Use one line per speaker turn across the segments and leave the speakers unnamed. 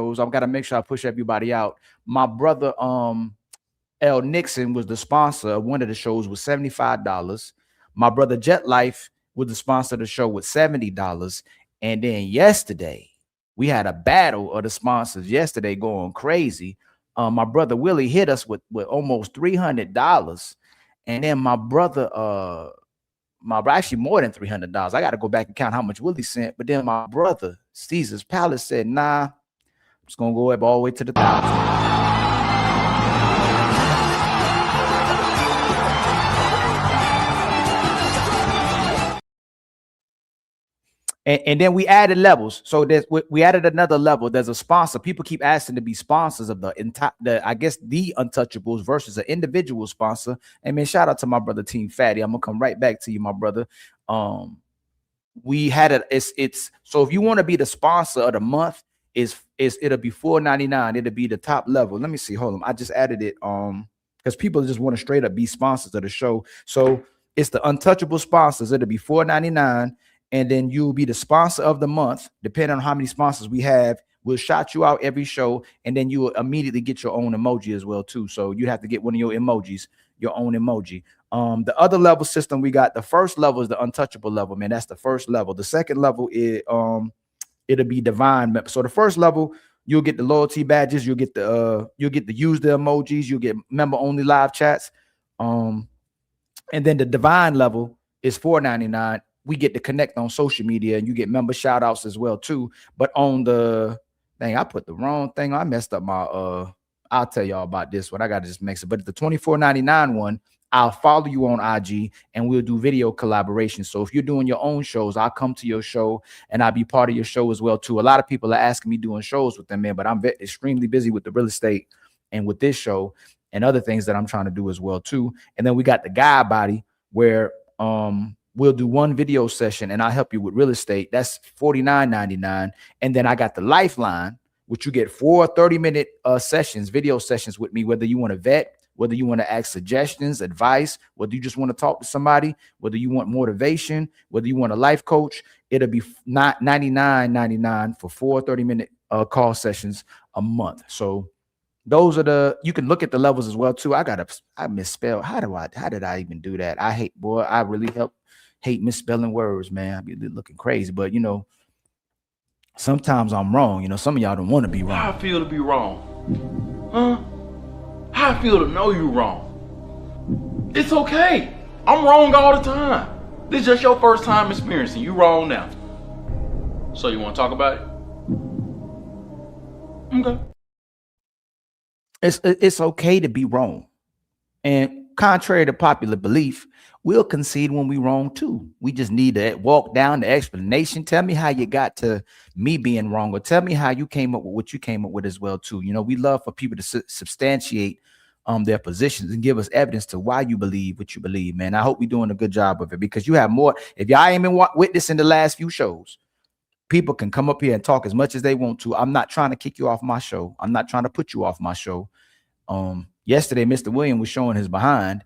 shows. I've got to make sure I push everybody out. My brother, L Nixon was the sponsor of one of the shows with $75. My brother Jet Life was the sponsor of the show with $70. And then yesterday, we had a battle of the sponsors yesterday going crazy. My brother Willie hit us with almost $300. And then my brother, actually more than $300. I got to go back and count how much Willie sent. But then my brother, Caesar's Palace, said, nah, I'm just going to go up all the way to the 1,000. And then we added levels. So we added another level. There's a sponsor. People keep asking to be sponsors of the Untouchables versus an individual sponsor. And man, shout out to my brother Team Fatty. I'm gonna come right back to you, my brother. We had it's so if you want to be the sponsor of the month, it'll be $4.99. It'll be the top level. Let me see. Hold on. I just added it because people just want to straight up be sponsors of the show. So it's the Untouchable sponsors. It'll be $4.99. And then you'll be the sponsor of the month, depending on how many sponsors we have. We'll shout you out every show, and then you will immediately get your own emoji as well, too. So you have to get one of your emojis, your own emoji. The other level system we got, the first level is the Untouchable level, man. That's the first level. The second level is it'll be Divine. So the first level, you'll get the loyalty badges, you'll get to use the emojis, you'll get member only live chats. And then the Divine level is $4.99. We get to connect on social media, and you get member shout outs as well too. But on the I put the wrong thing. I messed up my I'll tell y'all about this one. I gotta just mix it. But the $24.99 one, I'll follow you on IG and we'll do video collaboration. So if you're doing your own shows, I'll come to your show and I'll be part of your show as well too. A lot of people are asking me doing shows with them, man, but I'm extremely busy with the real estate and with this show and other things that I'm trying to do as well too. And then we got the Guide Body where we'll do one video session and I'll help you with real estate. That's $49.99. And then I got the Lifeline, which you get 4 30-minute sessions, video sessions with me, whether you want to vet, whether you want to ask suggestions, advice, whether you just want to talk to somebody, whether you want motivation, whether you want a life coach. It'll be $99.99 for 4 30-minute call sessions a month. So those are you can look at the levels as well too. I misspelled. How did I even do that? I really hate misspelling words, man. I be looking crazy, but you know, sometimes I'm wrong. You know, some of y'all don't want to be wrong.
How I feel to be wrong? Huh? How I feel to know you wrong? It's okay. I'm wrong all the time. This is just your first time experiencing. You wrong now. So you want to talk about it? Okay.
It's okay to be wrong. And contrary to popular belief, we'll concede when we're wrong too. We just need to walk down the explanation. Tell me how you got to me being wrong, or tell me how you came up with what you came up with as well too. You know, we love for people to substantiate their positions and give us evidence to why you believe what you believe, man. I hope we're doing a good job of it, because you have more. If y'all ain't been witnessing the last few shows, people can come up here and talk as much as they want to. I'm not trying to kick you off my show. I'm not trying to put you off my show. Yesterday, Mr. William was showing his behind,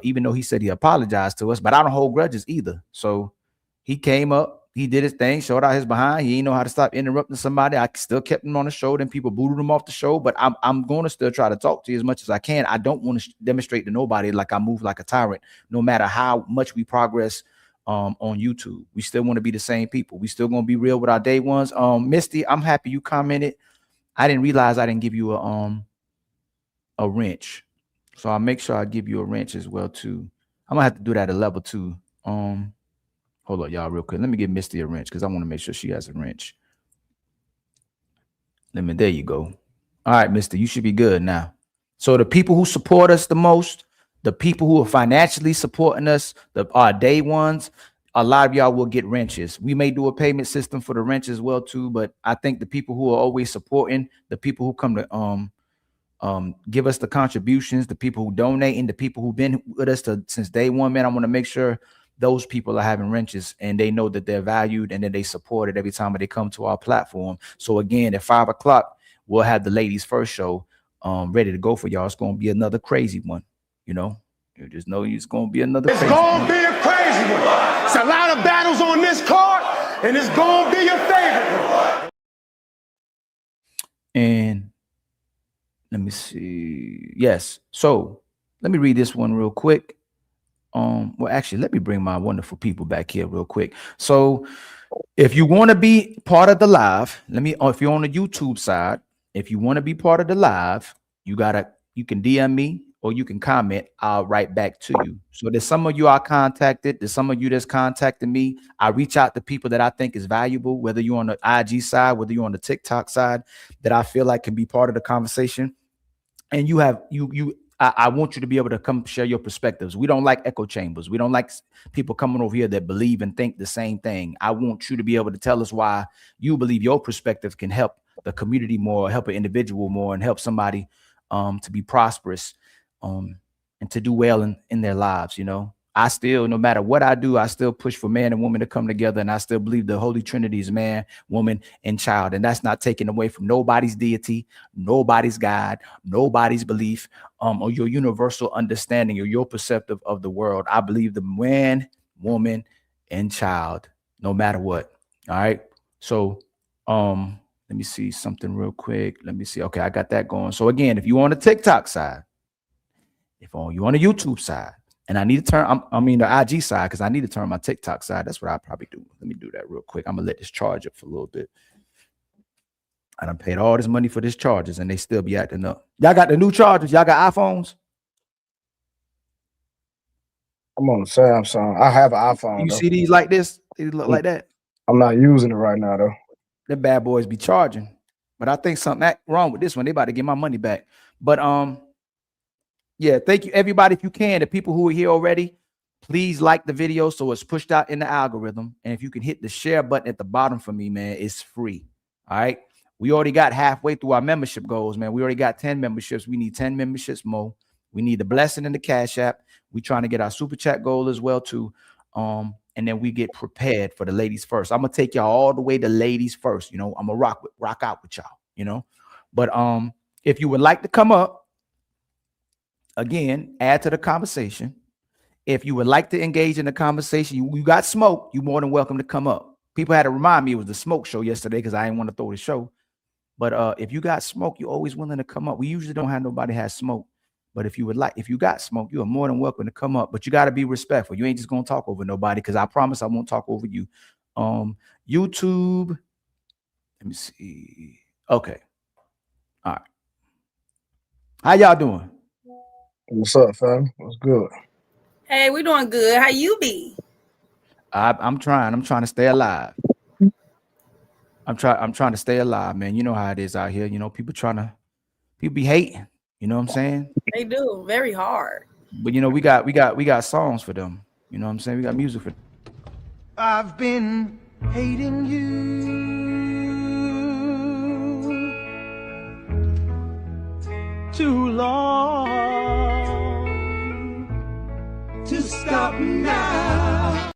even though he said he apologized to us, but I don't hold grudges either. So he came up, he did his thing, showed out his behind. He didn't know how to stop interrupting somebody. I still kept him on the show. Then people booted him off the show, but I'm going to still try to talk to you as much as I can. I don't want to demonstrate to nobody like I move like a tyrant, no matter how much we progress on YouTube. We still want to be the same people. We still going to be real with our day ones. Misty, I'm happy you commented. I didn't realize I didn't give you a wrench, so I'll make sure I give you a wrench as well too. I'm gonna have to do that at level 2. Hold on, y'all, real quick. Let me give Misty a wrench because I want to make sure she has a wrench. There you go. All right, Misty, you should be good now. So the people who support us the most, the people who are financially supporting us, our day ones, a lot of y'all will get wrenches. We may do a payment system for the wrench as well too, but I think the people who are always supporting, the people who come to give us the contributions, the people who donate, and the people who've been with us since day one, man, I want to make sure those people are having wrenches and they know that they're valued and that they support it every time they come to our platform. So again, at 5 o'clock, we'll have the ladies first show ready to go for y'all. It's going to be another crazy one. You know, you just know it's going to be another crazy one.
It's going to be a crazy one. It's a lot of battles on this card, and it's going to be your favorite one.
And let me see. Yes. So let me read this one real quick. Well, actually, let me bring my wonderful people back here real quick. So if you want to be part of the live, if you're on the YouTube side, if you want to be part of the live, you can DM me or you can comment. I'll write back to you. So there's some of you I contacted. There's some of you that's contacted me. I reach out to people that I think is valuable, whether you're on the IG side, whether you're on the TikTok side, that I feel like can be part of the conversation. And I want you to be able to come share your perspectives. We don't like echo chambers. We don't like people coming over here that believe and think the same thing. I want you to be able to tell us why you believe your perspective can help the community more, help an individual more, and help somebody to be prosperous and to do well in their lives. You know, I still, no matter what I do, I still push for man and woman to come together. And I still believe the Holy Trinity is man, woman, and child. And that's not taken away from nobody's deity, nobody's God, nobody's belief, or your universal understanding or your perceptive of the world. I believe the man, woman, and child, no matter what. All right. So let me see something real quick. Let me see. Okay, I got that going. So again, if you're on the TikTok side, if you're on the YouTube side, and I need to turn, the IG side, because I need to turn my TikTok side. That's what I'll probably do. Let me do that real quick. I'm going to let this charge up for a little bit. I done paid all this money for this chargers, and they still be acting up. Y'all got the new chargers? Y'all got iPhones?
I'm on Samsung. I have an iPhone.
You see these like this? They look like that?
I'm not using it right now, though.
The bad boys be charging. But I think something wrong with this one. They about to get my money back. But yeah, thank you, everybody. If you can, the people who are here already, please like the video so it's pushed out in the algorithm. And if you can hit the share button at the bottom for me, man, it's free. All right. We already got halfway through our membership goals, man. We already got 10 memberships. We need 10 memberships more. We need the blessing in the Cash App. We trying to get our super chat goal as well, too. And then we get prepared for the ladies first. I'm gonna take y'all all the way to ladies first. You know, I'm gonna rock out with y'all, you know. But if you would like to come up, again, add to the conversation. If you would like to engage in the conversation, you got smoke, you're more than welcome to come up. People had to remind me it was the smoke show yesterday because I didn't want to throw the show. But if you got smoke, you're always willing to come up. We usually don't have nobody has smoke. But if you got smoke, you are more than welcome to come up. But you got to be respectful. You ain't just gonna talk over nobody, because I promise I won't talk over you. YouTube. Let me see. Okay. All right. How y'all doing?
What's up, fam? What's good?
Hey, we doing good. How you be?
I'm trying to stay alive. I'm trying to stay alive, man. You know how it is out here. You know, people be hating. You know what I'm saying?
They do very hard.
But you know, we got songs for them. You know what I'm saying? We got music for them.
I've been hating you too long to stop now.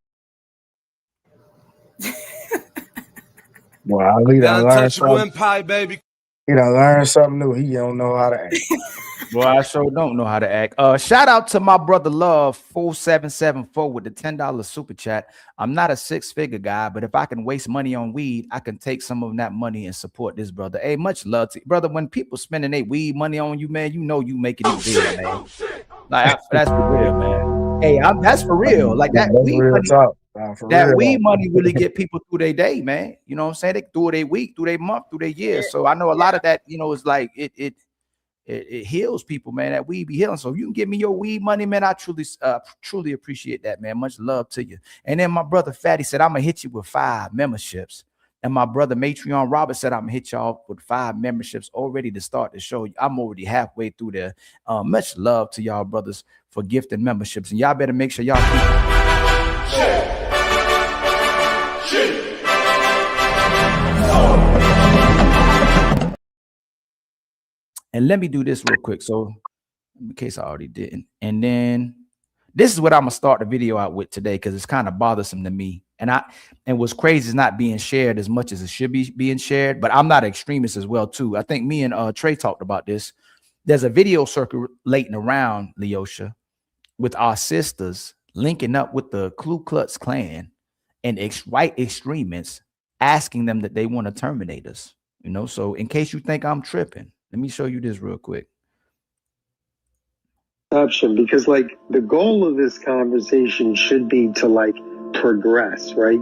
Well, I leave that learn something.
Pie, baby.
He done learned something new. He don't know how to act.
Boy, I sure don't know how to act. Shout out to my brother Love 4774 with the $10 super chat. I'm not a six-figure guy, but if I can waste money on weed, I can take some of that money and support this brother. Hey, much love to you, brother. When people spending their weed money on you, man, you know you making it big, man. Like that's for real, man. Hey, that's for real. Like that weed
real
money.
talk.
That weed money really get people through their day, man. You know what I'm saying? They through their week, through their month, through their year. So I know a lot of that, you know, is like it heals people, man. That weed be healing. So if you can give me your weed money, man, I truly appreciate that, man. Much love to you. And then my brother Fatty said, I'm gonna hit you with 5 memberships. And my brother Matreon Robert said, I'm gonna hit y'all with 5 memberships already to start the show. I'm already halfway through there. Much love to y'all brothers for gifting memberships. And y'all better make sure y'all keep And let me do this real quick. So in case I already didn't. And then this is what I'm gonna start the video out with today, because it's kind of bothersome to me. And what's crazy is not being shared as much as it should be being shared. But I'm not an extremist as well, too. I think me and Trey talked about this. There's a video circulating around, Leosha, with our sisters linking up with the Ku Klux Klan and white extremists, asking them that they want to terminate us. You know, so in case you think I'm tripping, let me show you this real quick.
Option, because like the goal of this conversation should be to like progress, right?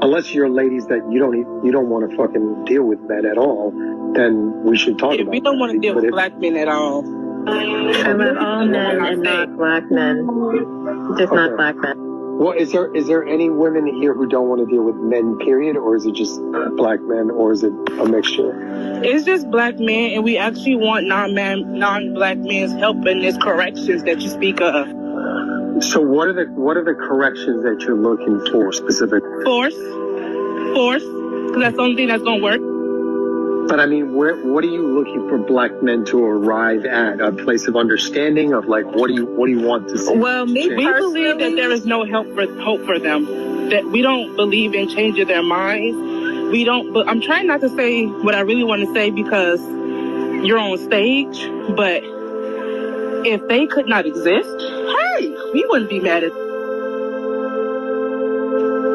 Unless you're ladies that you don't want to fucking deal with men at all, then we should talk about.
We don't want to deal with black men at all.
I love all men and not black men. Just not black men.
Well, is there any women here who don't want to deal with men, period, or is it just black men, or is it a mixture?
It's just black men, and we actually want non-black men's help in these corrections that you speak of.
So what are the corrections that you're looking for specifically?
Force, because that's the only thing that's gonna work.
But I mean, what are you looking for black men to arrive at? A place of understanding of like, what do you want to see?
Well,
We believe that there is no hope for them. That we don't believe in changing their minds. We don't. But I'm trying not to say what I really want to say because you're on stage. But if they could not exist, hey, we wouldn't be mad at.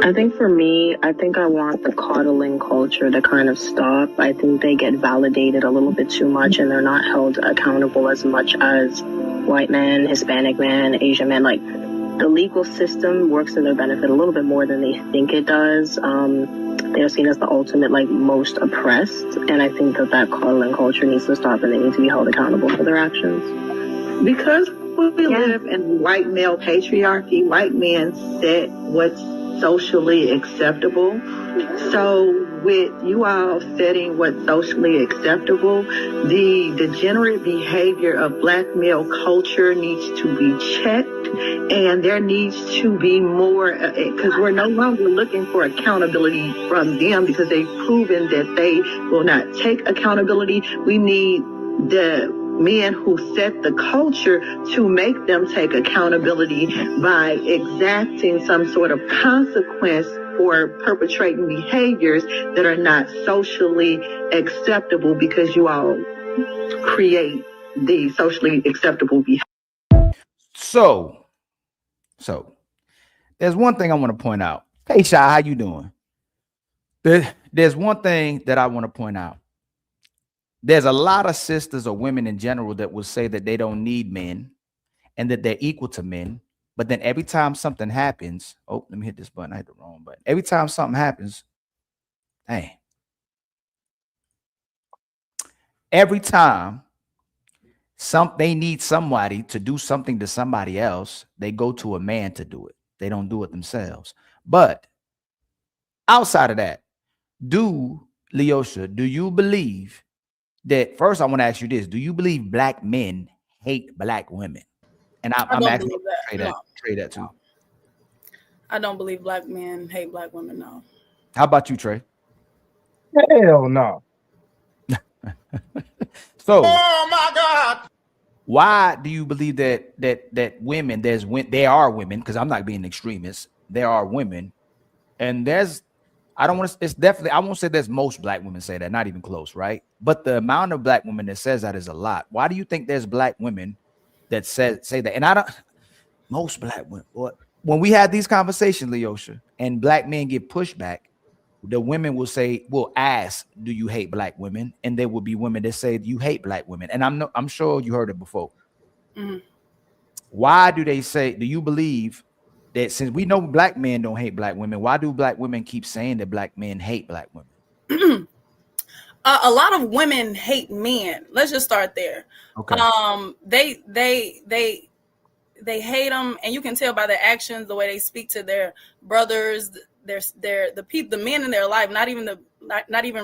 I think for me, I want the coddling culture to kind of stop. I think they get validated a little bit too much and they're not held accountable as much as white men, Hispanic men, Asian men. Like, the legal system works in their benefit a little bit more than they think it does. They're seen as the ultimate, like, most oppressed. And I think that coddling culture needs to stop and they need to be held accountable for their actions.
Because we live in white male patriarchy, white men set what's socially acceptable. So with you all setting what's socially acceptable, the degenerate behavior of black male culture needs to be checked, and there needs to be more, because we're no longer looking for accountability from them because they've proven that they will not take accountability. We need the men who set the culture to make them take accountability by exacting some sort of consequence for perpetrating behaviors that are not socially acceptable, because you all create the socially acceptable behavior.
So there's one thing I want to point out. Hey, Shy, how you doing? There's one thing that I want to point out. There's a lot of sisters or women in general that will say that they don't need men and that they're equal to men. But then every time something happens, oh, let me hit this button. I hit the wrong button. Every time something happens, every time they need somebody to do something to somebody else, they go to a man to do it. They don't do it themselves. But outside of that, Leosha, do you believe that, first I want to ask you this, do you believe black men hate black women? And I'm asking you to trade that too.
I don't believe black men hate black women, no.
How about you, Trey?
Hell no.
So,
Oh my God!
why do you believe that women, there are women, because I'm not being an extremist, there are women, and I won't say there's most black women say that, not even close, right? But the amount of black women that says that is a lot. Why do you think there's black women that say that? And most black women, when we had these conversations, Leosha, and black men get pushback, the women will ask, do you hate black women? And there will be women that say, you hate black women. And I'm sure you heard it before. Mm-hmm. Why do they say, do you believe that, since we know black men don't hate black women, why do black women keep saying that black men hate black women?
A lot of women hate men. Let's just start there.
Okay.
They hate them, and you can tell by their actions, the way they speak to their brothers, the men in their life, not even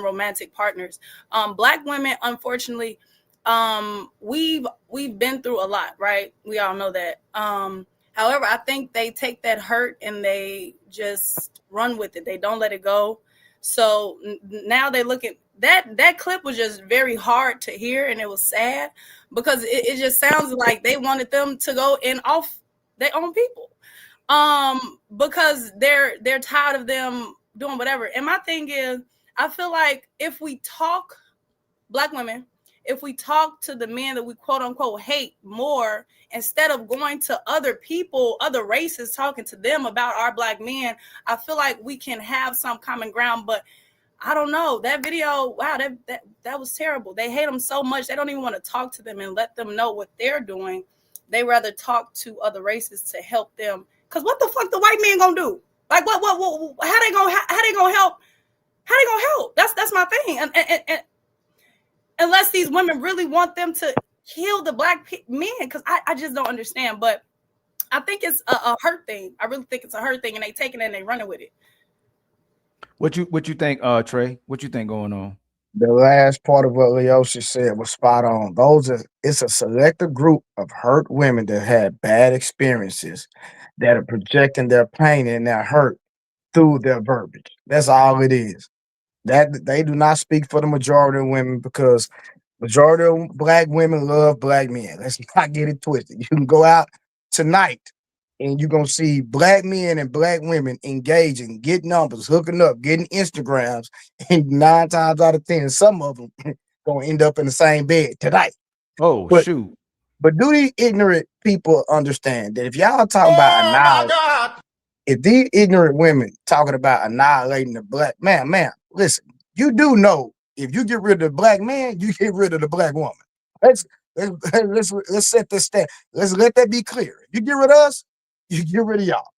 romantic partners. Black women, unfortunately, we've been through a lot, right? We all know that. However, I think they take that hurt and they just run with it. They don't let it go. So now they look at that clip was just very hard to hear, and it was sad because it just sounds like they wanted them to go in off their own people. Because they're tired of them doing whatever. And my thing is, I feel like if we talk, black women, if we talk to the men that we quote unquote hate more, instead of going to other people, other races, talking to them about our black men, I feel like we can have some common ground. But I don't know. That video, wow, that was terrible. They hate them so much. They don't even want to talk to them and let them know what they're doing. They rather talk to other races to help them. Cause what the fuck the white man gonna do? Like what how they gonna help? How they gonna help? That's my thing. And unless these women really want them to kill the black men, because I just don't understand. But I think it's a hurt thing. I really think it's a hurt thing, and they taking it and they running with it.
What you think, Trey? What you think going on?
The last part of what Leosha said was spot on. It's a selective group of hurt women that had bad experiences that are projecting their pain and their hurt through their verbiage. That's all it is. That they do not speak for the majority of women, because majority of black women love black men. Let's not get it twisted. You can go out tonight and you're gonna see black men and black women engaging, getting numbers, hooking up, getting Instagrams, and 9 times out of 10, some of them gonna end up in the same bed tonight.
Oh,
But
shoot.
but do these ignorant people understand that if y'all talking about annihilation, if these ignorant women talking about annihilating the black man, listen, you do know if you get rid of the black man, you get rid of the black woman. Let's set this stand. Let's let that be clear. If you get rid of us, you get rid of y'all.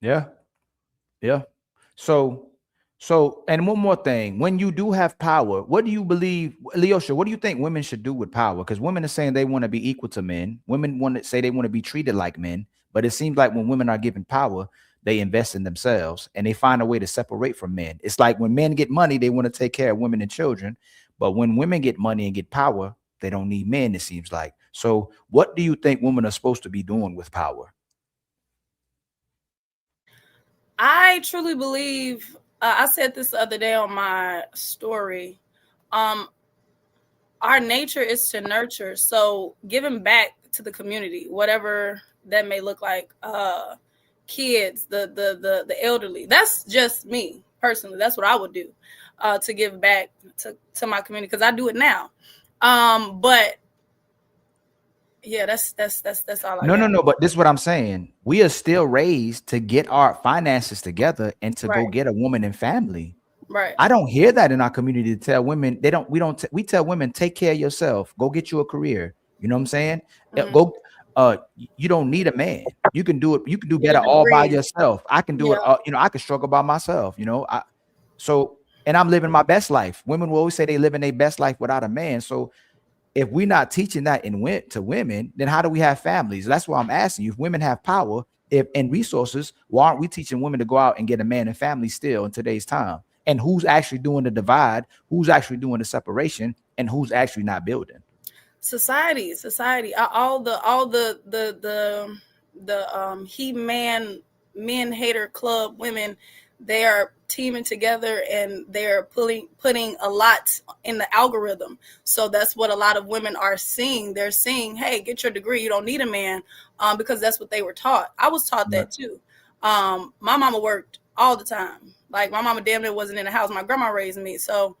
Yeah. Yeah. So, and one more thing, when you do have power, what do you believe, Leosha, what do you think women should do with power? Because women are saying they want to be equal to men. Women want to say they want to be treated like men, but it seems like when women are given power, they invest in themselves and they find a way to separate from men. It's like when men get money, they want to take care of women and children. But when women get money and get power, they don't need men, it seems like. So what do you think women are supposed to be doing with power?
I truly believe, I said this the other day on my story, our nature is to nurture. So giving back to the community, whatever that may look like, kids, the elderly. That's just me personally. That's what I would do, to give back to my community, because I do it now. But yeah, that's all I got.
No. But this is what I'm saying. We are still raised to get our finances together and to go get a woman and family.
Right.
I don't hear that in our community to tell women we tell women, take care of yourself, go get you a career. You know what I'm saying? Go. You don't need a man. You can do it. You can do better all by yourself. I can do it. I can struggle by myself. And I'm living my best life. Women will always say they live in their best life without a man. So if we're not teaching that to women, then how do we have families? That's why I'm asking you. If women have power and resources, why aren't we teaching women to go out and get a man and family still in today's time? And who's actually doing the divide? Who's actually doing the separation? And who's actually not building?
Society, all the He-Man men hater club women, they are teaming together and they're putting a lot in the algorithm. So that's what a lot of women are seeing. They're seeing, hey, get your degree, you don't need a man, because that's what they were taught. I was taught that too. My mama worked all the time. Like my mama damn near wasn't in the house. My grandma raised me, so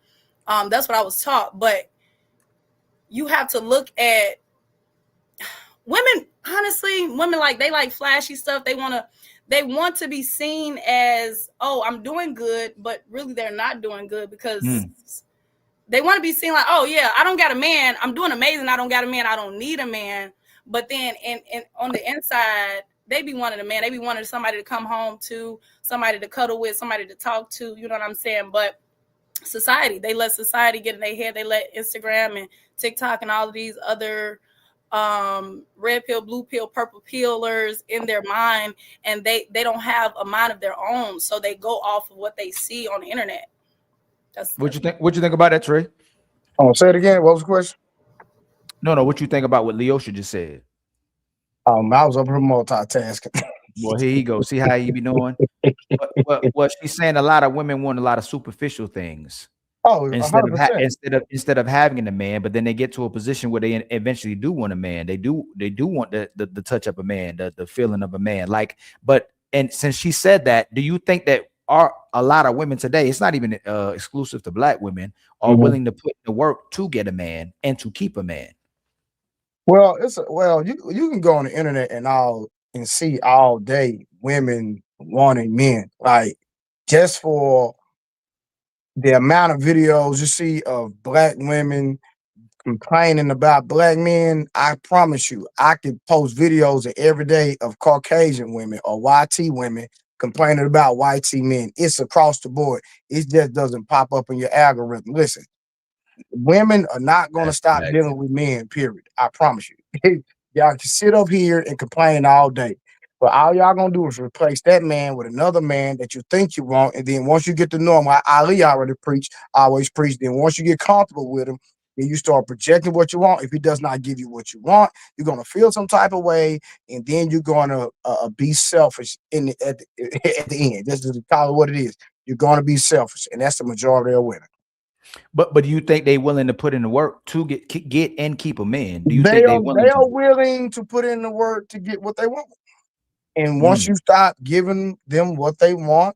that's what I was taught. But you have to look at women, honestly, women they like flashy stuff. They want to be seen as, oh, I'm doing good, but really they're not doing good, because they want to be seen like, oh yeah, I don't got a man, I'm doing amazing, I don't got a man, I don't need a man. But then and on the inside, they be wanting a man, they be wanting somebody to come home to, somebody to cuddle with, somebody to talk to, you know what I'm saying? But society, they let society get in their head, they let Instagram and TikTok and all of these other red pill, blue pill, purple pillars in their mind, and they don't have a mind of their own, so they go off of what they see on the internet.
What you think about that, Trey?
Oh, say it again. What was the question?
No, what you think about what Leosha just said?
I was up here multitasking.
Well, here you go. See how you be doing? But she's saying a lot of women want a lot of superficial things.
Oh,
instead of having a man, but then they get to a position where they eventually do want a man. They do want the touch of a man, the feeling of a man. And since she said that, do you think that a lot of women today, it's not even exclusive to black women, are willing to put the work to get a man and to keep a man?
Well, you can go on the internet and see all day women wanting men, like just for the amount of videos you see of black women complaining about black men, I promise you, I could post videos every day of Caucasian women or YT women complaining about YT men. It's across the board. It just doesn't pop up in your algorithm. Listen, women are not going to
That's
stop
facts.
dealing with men, period. I promise you. Y'all can sit up here and complain all day. But all y'all gonna do is replace that man with another man that you think you want. And then once you get to know him, like Ali already preached, always preached. Then once you get comfortable with him, then you start projecting what you want. If he does not give you what you want, you're gonna feel some type of way, and then you're gonna be selfish at the end. This is call it what it is. You're gonna be selfish, and that's the majority of women.
But do you think they willing to put in the work to get and keep a man? Do you
They
think they
are
willing
they
to?
are willing to put in the work to get what they want. And once
Mm.
you stop giving them what they want,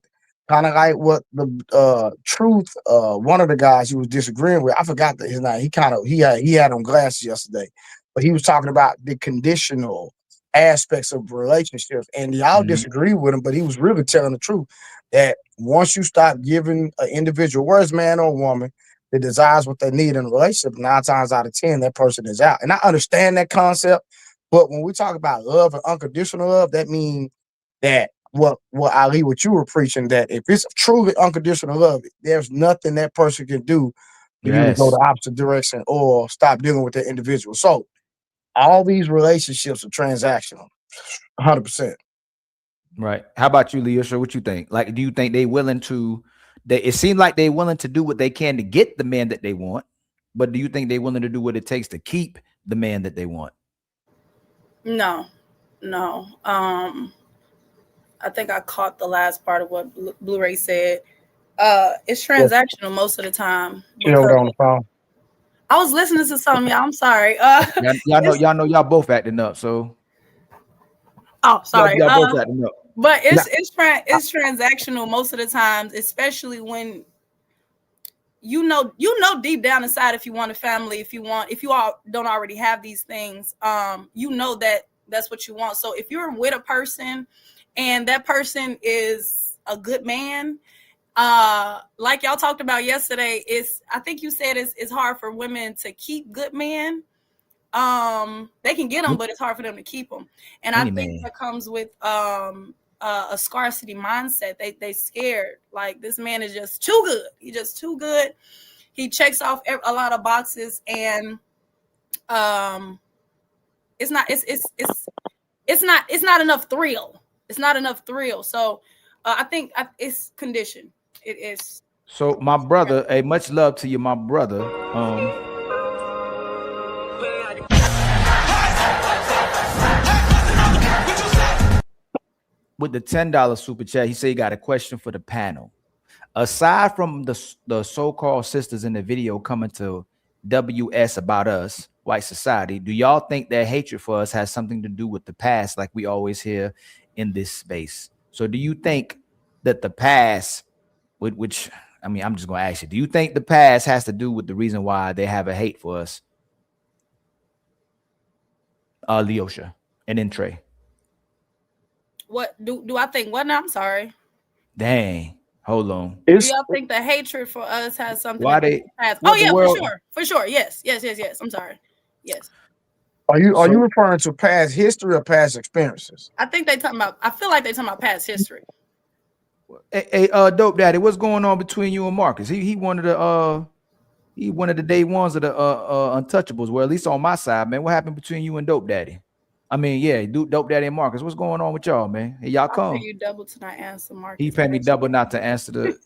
kind of like what the truth, one of the guys you was disagreeing with, I forgot his name. He had on glasses yesterday, but he was talking about the conditional aspects of relationships, and y'all
Mhm.
disagree with him, but he was really telling the truth that once you stop giving an individual, whereas man or woman, that desires what they need in a relationship, 9 times out of 10, that person is out. And I understand that concept. But when we talk about love and unconditional love, that means that what Ali, what you were preaching, that if it's truly unconditional love, there's nothing that person can do for you to go
Yes.
the opposite direction or stop dealing with that individual. So all these relationships are transactional, 100%.
Right. How about you, Leisha? What you think? Like, do you think they willing to? It seems like they willing to do what they can to get the man that they want, but do you think they willing to do what it takes to keep the man that they want?
No, no. I think I caught the last part of what Blu-ray said. It's
Yes.
transactional most of the time
She hold
because
on the phone.
I was listening to something. I'm sorry.
Y'all know y'all both acting up. So
Oh, sorry.
y'all both acting up.
But
Nah.
it's transactional most of the times, especially when you know deep down inside if you want a family, if you all don't already have these things, you know that's what you want. So if you're with a person and that person is a good man, like y'all talked about yesterday, I think you said it's hard for women to keep good men. They can get them, but it's hard for them to keep them. And I think that comes with a scarcity mindset. They scared, like this man is just too good. He's just too good. He checks off a lot of boxes, and it's not enough thrill. It's not enough thrill. So I think it's conditioned. It is.
So my brother, hey, much love to you, my brother. With the $10 super chat, he said he got a question for the panel. Aside from the so-called sisters in the video coming to WS about us, white society, do y'all think their hatred for us has something to do with the past, like we always hear in this space? So do you think that the past, which I mean, I'm just gonna ask you, do you think the past has to do with the reason why they have a hate for us? Leosha, and then Trey.
What do I think? What now? I'm sorry.
Dang, hold on.
Do y'all think the hatred for us has something
Why
to do
they?
with the past?
what
Oh
the
yeah,
world-
for sure. Yes. I'm sorry. Yes.
Are you referring to past history or past experiences?
I think I feel like they talking about past history.
Hey, Dope Daddy, what's going on between you and Marcus? He one of the day ones of the untouchables. Well, at least on my side, man. What happened between you and Dope Daddy? I mean, yeah, Dope Daddy and Marcus. What's going on with y'all, man? Hey, y'all come.
I pay you double to not answer, Marcus.
He paid me double not to answer the.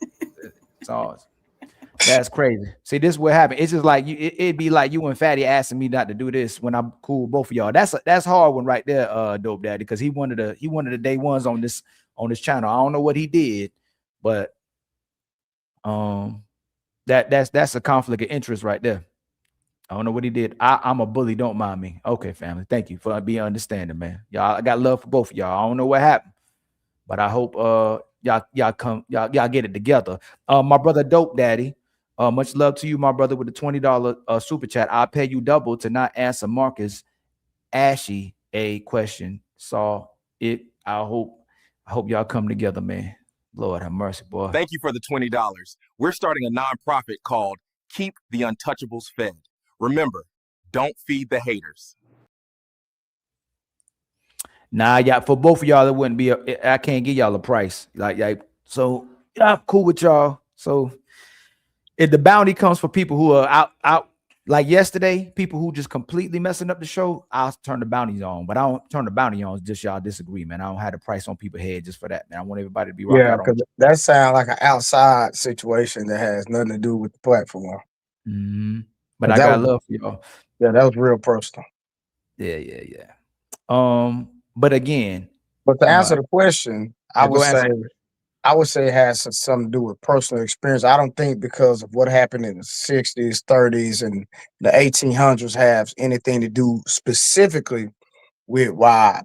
That's crazy. See, this is what happened. It's just like it'd be like you and Fatty asking me not to do this when I'm cool with both of y'all. That's hard one right there, Dope Daddy, because he one of the day ones on this channel. I don't know what he did, but that's a conflict of interest right there. I don't know what he did. I'm a bully. Don't mind me. Okay, family. Thank you for being understanding, man. Y'all, I got love for both of y'all. I don't know what happened, but I hope y'all get it together. My brother Dope Daddy, much love to you, my brother, with the $20 super chat. I'll pay you double to not answer Marcus Ashy a question. So I hope y'all come together, man. Lord have mercy, boy.
Thank you for the $20. We're starting a nonprofit called Keep the Untouchables Fed. Remember, don't feed the haters.
Nah, yeah, for both of y'all, it wouldn't be. I can't give y'all a price. Like, so yeah, I'm cool with y'all. So if the bounty comes for people who are out like yesterday, people who just completely messing up the show, I'll turn the bounties on. But I don't turn the bounty on. It's just y'all disagree, man. I don't have the price on people's head just for that, man. I want everybody to be rock
Yeah,
out on.
because that sounds like an outside situation that has nothing to do with the platform.
But I got love for y'all.
Yeah, that was real personal.
Yeah. But again,
but to answer the question, I would say it has something to do with personal experience. I don't think because of what happened in the 60s, 30s, and the 1800s has anything to do specifically with why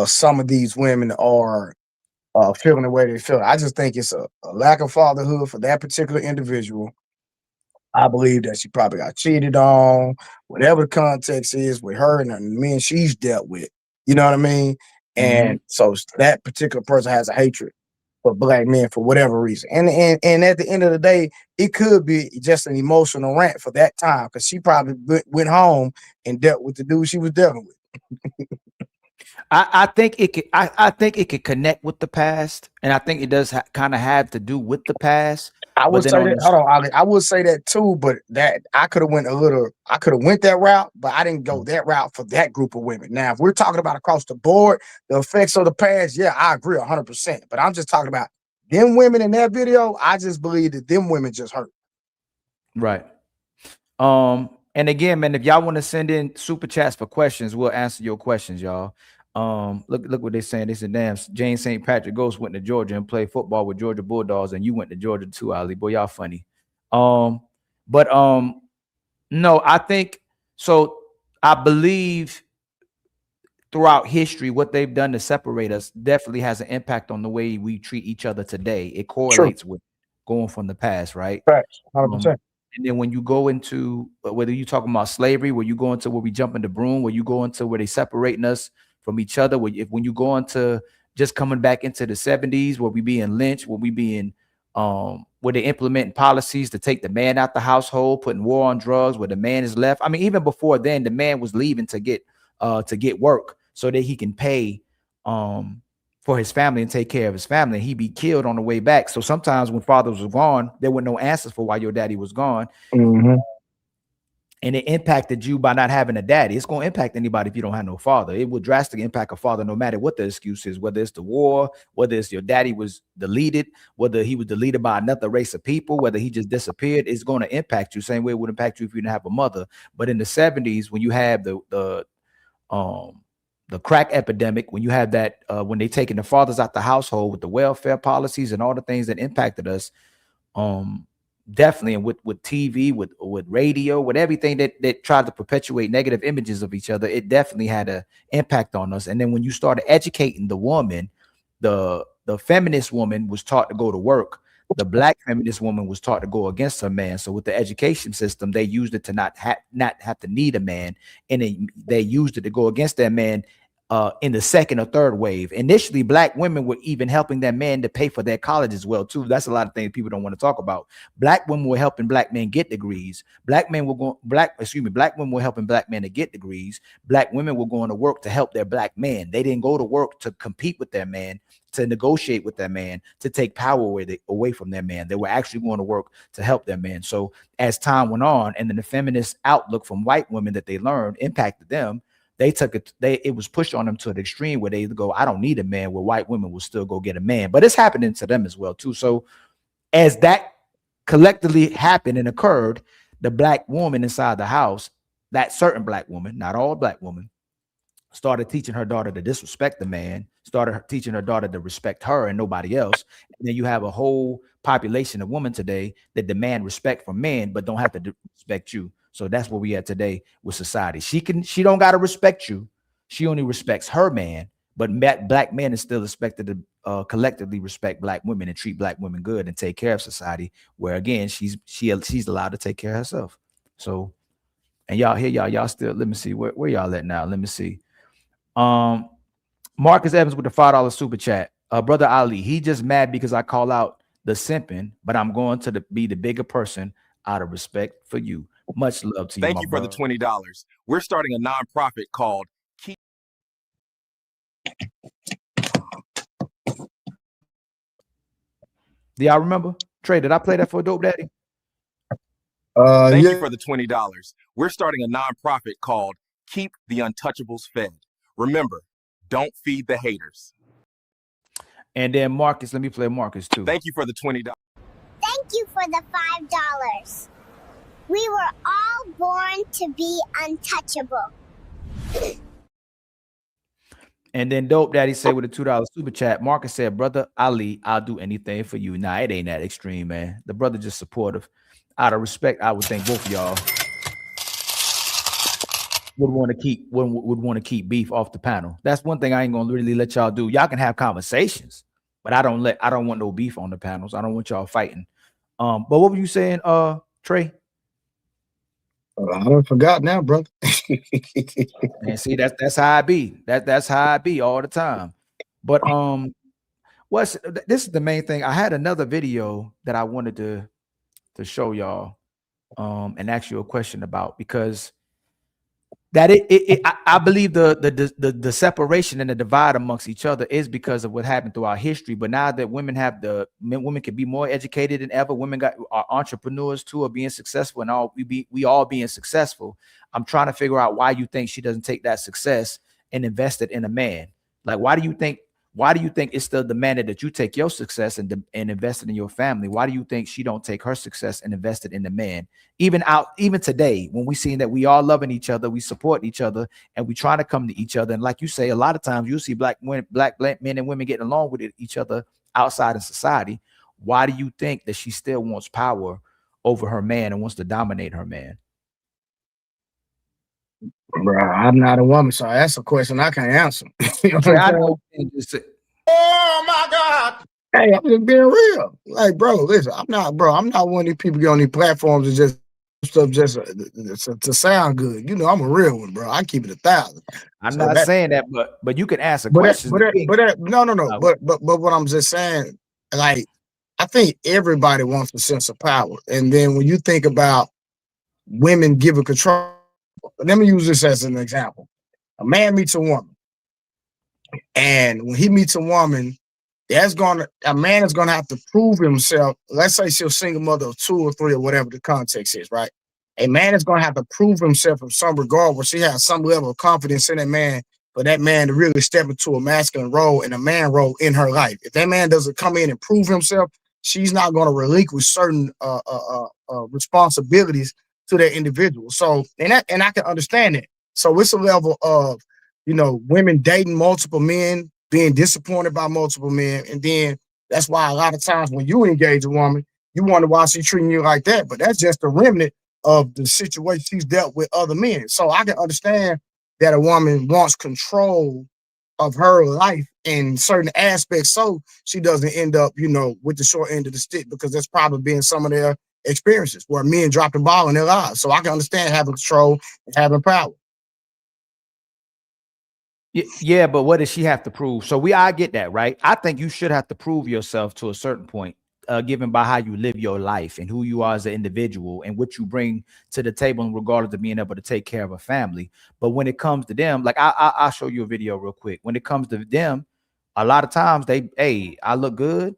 some of these women are feeling the way they feel. I just think it's a lack of fatherhood for that particular individual. I believe that she probably got cheated on, whatever the context is with her and the men she's dealt with. You know what I mean? And so that particular person has a hatred for black men for whatever reason. And at the end of the day, it could be just an emotional rant for that time because she probably went home and dealt with the dude she was dealing with.
I think it could. I think it could connect with the past, and I think it does kind of have to do with the past.
I would say that. Hold on, Ali. I would say that too, but that I could have went that route, but I didn't go that route for that group of women. Now, if we're talking about across the board, the effects of the past, yeah, I agree 100%. But I'm just talking about them women in that video. I just believe that them women just hurt.
Right. And again, man, if y'all want to send in super chats for questions, we'll answer your questions, y'all. Look what they're saying. They said, damn, James St. Patrick Ghost went to Georgia and played football with Georgia Bulldogs, and you went to Georgia too, Ali. Boy, y'all funny. No, I think so. I believe throughout history, what they've done to separate us definitely has an impact on the way we treat each other today. It correlates with going from the past, right?
Right, 100%.
And then when you go into whether you're talking about slavery, where you go into where we jump in the broom, where you go into where they separating us from each other, when you go into just coming back into the 70s, where we being lynched, where we being where they implementing policies to take the man out the household, putting war on drugs, where the man is left. I mean, even before then, the man was leaving to get work so that he can pay for his family and take care of his family. He'd be killed on the way back. So sometimes when fathers were gone, there were no answers for why your daddy was gone. And it impacted you by not having a daddy. It's going to impact anybody if you don't have no father. It will drastically impact a father no matter what the excuse is, whether it's the war, whether it's your daddy was deleted, whether he was deleted by another race of people, whether he just disappeared. It's going to impact you. Same way it would impact you if you didn't have a mother. But in the 70s, when you have the crack epidemic, when you have that, when they taking the fathers out the household with the welfare policies and all the things that impacted us, definitely, and with TV, with radio, with everything that tried to perpetuate negative images of each other, it definitely had an impact on us. And then when you started educating the woman, the feminist woman was taught to go to work. The black feminist woman was taught to go against her man. So with the education system, they used it to not have to need a man, and they used it to go against that man in the second or third wave. Initially, black women were even helping that man to pay for their college as well, too. That's a lot of things people don't want to talk about. Black women were helping black men get degrees. Black women were helping black men to get degrees. Black women were going to work to help their black man. They didn't go to work to compete with their man, to negotiate with their man, to take power away from their man. They were actually going to work to help their man. So as time went on, and then the feminist outlook from white women that they learned impacted them, it was pushed on them to an extreme where they go, I don't need a man, where white women will still go get a man. But it's happening to them as well, too. So as that collectively happened and occurred, the black woman inside the house, that certain black woman, not all black women, started teaching her daughter to disrespect the man, started teaching her daughter to respect her and nobody else. And then you have a whole population of women today that demand respect from men, but don't have to respect you. So that's where we at today with society. She don't got to respect you. She only respects her man, but black men is still expected to collectively respect black women and treat black women good and take care of society, where again, she's allowed to take care of herself. So, and y'all still, let me see where y'all at now. Let me see. Marcus Evans with the $5 super chat. Brother Ali, he just mad because I call out the simping, but I'm going to be the bigger person out of respect for you. Much love to you.
Thank you for the $20. We're starting a nonprofit called Keep.
Do y'all remember? Trey, did I play that for Dope Daddy?
Thank
yeah.
you for the $20. We're starting a nonprofit called Keep the Untouchables Fed. Remember, don't feed the haters.
And then Marcus, let me play Marcus too.
Thank you for the $20.
Thank you for the $5. We were all born to be untouchable.
And then Dope Daddy said with a $2 super chat, Marcus said, Brother Ali, I'll do anything for you. Nah, it ain't that extreme, man. The brother just supportive. Out of respect, I would think both of y'all would want to keep beef off the panel. That's one thing I ain't gonna really let y'all do. Y'all can have conversations, but I don't want no beef on the panels. I don't want y'all fighting. But what were you saying, Trey?
I don't forgot now, brother.
And see, that's how I be. That's how I be all the time. But this is the main thing. I had another video that I wanted to show y'all and ask you a question about, because that I believe the separation and the divide amongst each other is because of what happened throughout history. But now that women can be more educated than ever, women are entrepreneurs too, are being successful, and we all being successful. I'm trying to figure out why you think she doesn't take that success and invest it in a man. Like, why do you think it's still demanded that you take your success and invest it in your family? Why do you think she don't take her success and invest it in the man? Even today, when we seeing that we all loving each other, we support each other, and we trying to come to each other. And like you say, a lot of times you see black men and women getting along with each other outside of society. Why do you think that she still wants power over her man and wants to dominate her man?
Bro, I'm not a woman, so that's a question I can't answer. You know
I know.
Oh my God.
Hey, I'm just being real. Like, bro, listen, I'm not one of these people get on these platforms and just stuff just to sound good. You know, I'm a real one, bro. I keep it 1,000.
I'm not saying that, but you can ask a
no.
No.
But what I'm just saying, like, I think everybody wants a sense of power. And then when you think about women giving control, let me use this as an example. A man meets a woman, and when he meets a woman, a man is gonna have to prove himself. Let's say she's a single mother of 2 or 3 or whatever the context is, right? A man is gonna have to prove himself in some regard where she has some level of confidence in that man for that man to really step into a masculine role and a man role in her life. If that man doesn't come in and prove himself, she's not gonna relinquish certain responsibilities to that individual. So, and I can understand it. So it's a level of, you know, women dating multiple men, being disappointed by multiple men. And then that's why a lot of times when you engage a woman, you wonder why she's treating you like that. But that's just a remnant of the situation she's dealt with other men. So I can understand that a woman wants control of her life in certain aspects, so she doesn't end up, you know, with the short end of the stick, because that's probably been some of their experiences where men drop the ball in their lives. So I can understand having control and having power.
Yeah, but what does she have to prove? So I get that, right? I think you should have to prove yourself to a certain point, given by how you live your life and who you are as an individual and what you bring to the table, regardless of being able to take care of a family. But when it comes to them, like I'll show you a video real quick. When it comes to them, a lot of times I look good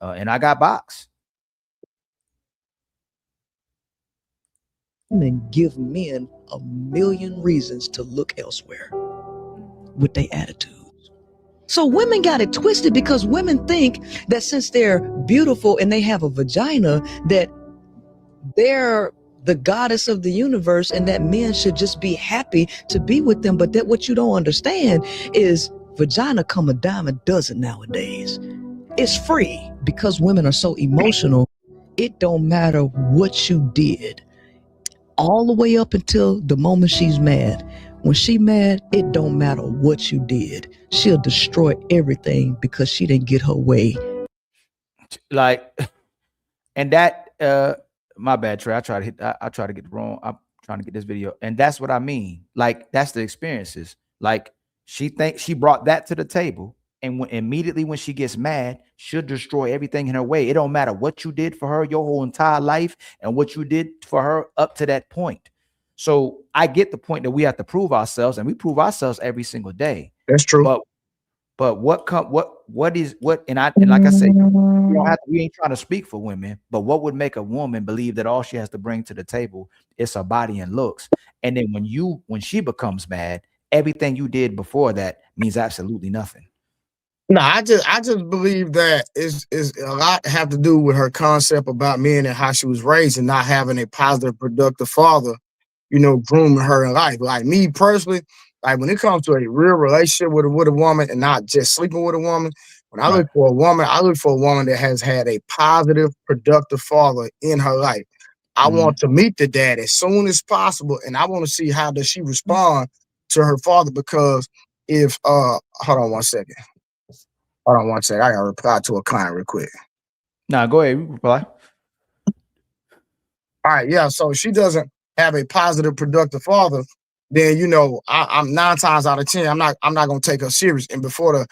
and I got box.
And give men a million reasons to look elsewhere with their attitudes. So women got it twisted because women think that since they're beautiful and they have a vagina, that they're the goddess of the universe and that men should just be happy to be with them. But that what you don't understand is vagina come a dime a dozen nowadays. It's free because women are so emotional. It don't matter what you did. All the way up until the moment she's mad. When she mad, it don't matter what you did. She'll destroy everything because she didn't get her way.
Like, and that, my bad, Trey. I try to get it wrong. I'm trying to get this video. And that's what I mean. Like, that's the experiences. Like, she thinks she brought that to the table and immediately when she gets mad, she'll destroy everything in her way. It don't matter what you did for her your whole entire life and what you did for her up to that point. So I get the point that we have to prove ourselves, and we prove ourselves every single day.
That's true.
But what and like I said, we ain't trying to speak for women, but what would make a woman believe that all she has to bring to the table is her body and looks? And then when she becomes mad, everything you did before that means absolutely nothing.
No, I just believe that is a lot have to do with her concept about men and how she was raised and not having a positive, productive father, grooming her in life. Like me personally, like when it comes to a real relationship with a woman and not just sleeping with a woman, when I look for a woman, I look for a woman that has had a positive, productive father in her life. I want to meet the dad as soon as possible, and I want to see how does she respond to her father, because if hold on one second. I gotta reply to a client real quick.
Nah, go ahead, reply.
All right, yeah. So if she doesn't have a positive, productive father, then I'm 9 times out of 10, I'm not gonna take her serious. And before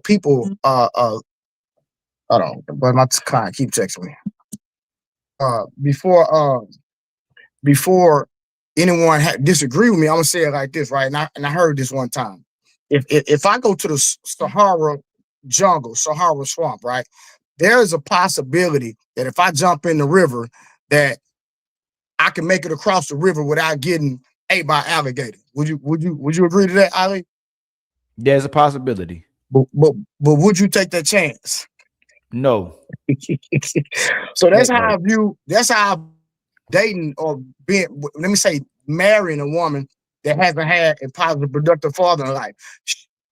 people hold on, but my client keep texting me. Before anyone disagree with me, I'm gonna say it like this, right? And I heard this one time. If I go to the Sahara jungle, Sahara swamp, right? There is a possibility that if I jump in the river, that I can make it across the river without getting ate by alligator. Would you agree to that, Ali?
There's a possibility.
But would you take that chance?
No.
So that's how I view. That's how I'm dating or being. Let me say, marrying a woman that hasn't had a positive, productive father in life.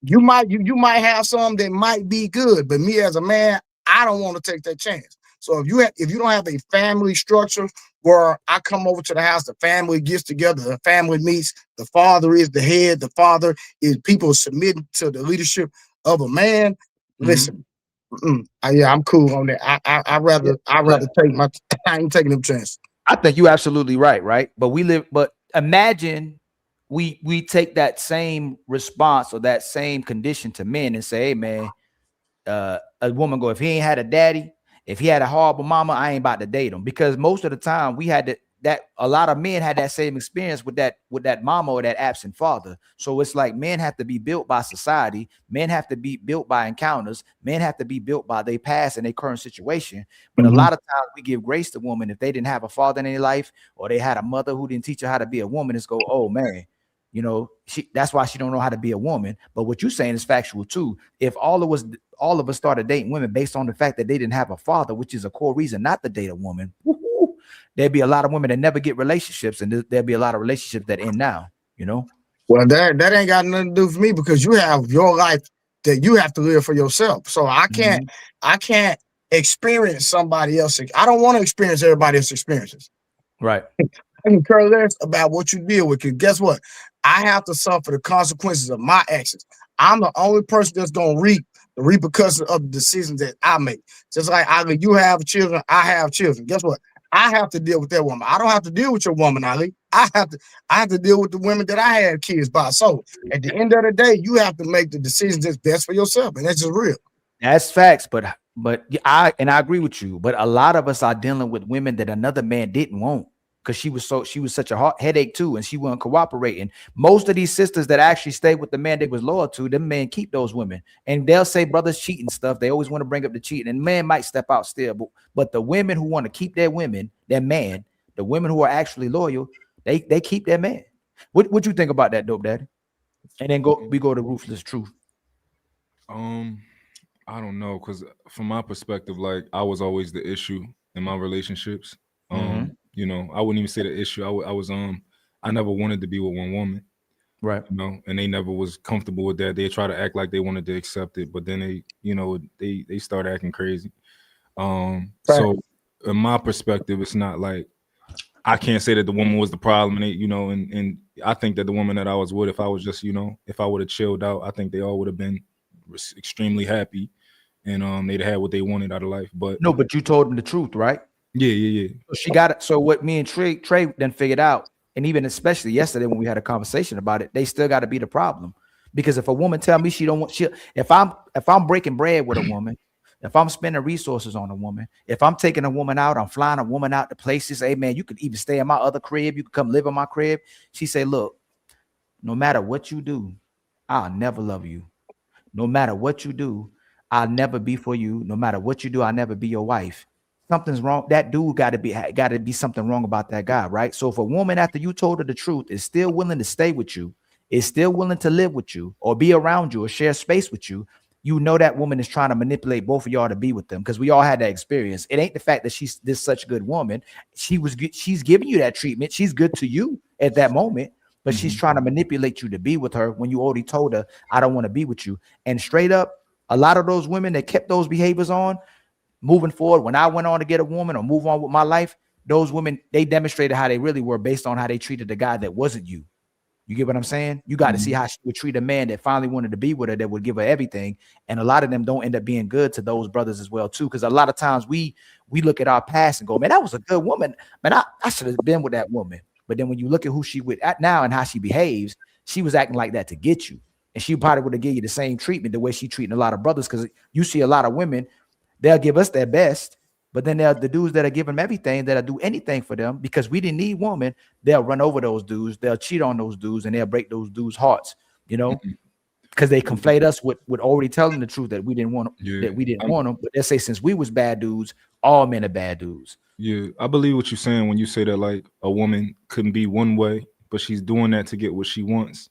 You might have some that might be good, but me as a man, I don't want to take that chance. So if you don't have a family structure where I come over to the house, the family gets together, the family meets, the father is the head, the father is people submitting to the leadership of a man. Listen, I'm cool on that. I rather take my. I ain't taking them chances.
I think you're absolutely right. But imagine we take that same response or that same condition to men and say, hey man, a woman go, if he ain't had a daddy, if he had a horrible mama, I ain't about to date him. Because most of the time we had that a lot of men had that same experience with that mama or that absent father. So it's like men have to be built by society, men have to be built by encounters, men have to be built by their past and their current situation. But a lot of times we give grace to women if they didn't have a father in their life or they had a mother who didn't teach her how to be a woman. It's go, oh man, that's why she don't know how to be a woman. But what you're saying is factual too. If all of us started dating women based on the fact that they didn't have a father, which is a core reason not to date a woman, there'd be a lot of women that never get relationships, and there'd be a lot of relationships that end now.
Well, that ain't got nothing to do with me, because you have your life that you have to live for yourself. So I can't experience somebody else. I don't want to experience everybody else's experiences.
Right.
I can care less about what you deal with, because guess what? I have to suffer the consequences of my actions. I'm the only person that's gonna reap the repercussions of the decisions that I make. Just like Ali, you have children, I have children. Guess what? I have to deal with that woman. I don't have to deal with your woman, Ali. I have to deal with the women that I had kids by. So at the end of the day, you have to make the decisions that's best for yourself, and that's just real.
That's facts, but I agree with you. But a lot of us are dealing with women that another man didn't want, because she was such a headache too, and she wasn't cooperating. Most of these sisters that actually stayed with the man they was loyal to, them men keep those women, and they'll say brothers cheating stuff. They always want to bring up the cheating, and man might step out still. But the women who want to keep their women, their man, the women who are actually loyal, they keep their man. What you think about that, Dope Daddy? And then we go to Ruthless Truth.
I don't know, because from my perspective, like I was always the issue in my relationships. I wouldn't even say the issue. I never wanted to be with one woman,
right?
And they never was comfortable with that. They try to act like they wanted to accept it, but then they start acting crazy. So in my perspective, it's not like I can't say that the woman was the problem, and I think that the woman that I was with, if I was just, if I would have chilled out, I think they all would have been extremely happy, and they'd had what they wanted out of life. But
you told them the truth, right?
Yeah.
So she got it. So what me and Trey then figured out, and even especially yesterday when we had a conversation about it, they still got to be the problem, Because if a woman tell me she don't want, if I'm breaking bread with a woman, if I'm spending resources on a woman, if I'm taking a woman out, I'm flying a woman out to places. Hey man, you could even stay in my other crib. You could come live in my crib. She say, look, no matter what you do, I'll never love you. No matter what you do, I'll never be for you. No matter what you do, I'll never be your wife. Something's wrong. That dude got to be something wrong about that guy, right? So if a woman, after you told her the truth, is still willing to stay with you, is still willing to live with you or be around you or share space with you, you know that woman is trying to manipulate both of y'all to be with them, because we all had that experience. It ain't the fact that she's this such a good woman. She's giving you that treatment. She's good to you at that moment, but she's trying to manipulate you to be with her when you already told her, I don't want to be with you. And straight up, a lot of those women that kept those behaviors on, moving forward, when I went on to get a woman or move on with my life, those women, they demonstrated how they really were based on how they treated the guy that wasn't you. You get what I'm saying? You got to see how she would treat a man that finally wanted to be with her, that would give her everything. And a lot of them don't end up being good to those brothers as well, too. Because a lot of times we look at our past and go, man, that was a good woman. Man, I should have been with that woman. But then when you look at who she with at now and how she behaves, she was acting like that to get you. And she probably would have given you the same treatment the way she treating a lot of brothers. Because you see a lot of women, they'll give us their best. But then there are the dudes that are giving them everything, that'll do anything for them because we didn't need woman. They'll run over those dudes, they'll cheat on those dudes, and they'll break those dudes' hearts, you know, because they conflate us with already telling the truth that we didn't want them, want them. But they say since we was bad dudes, all men are bad dudes.
Yeah, I believe what you're saying when you say that like a woman couldn't be one way, but she's doing that to get what she wants.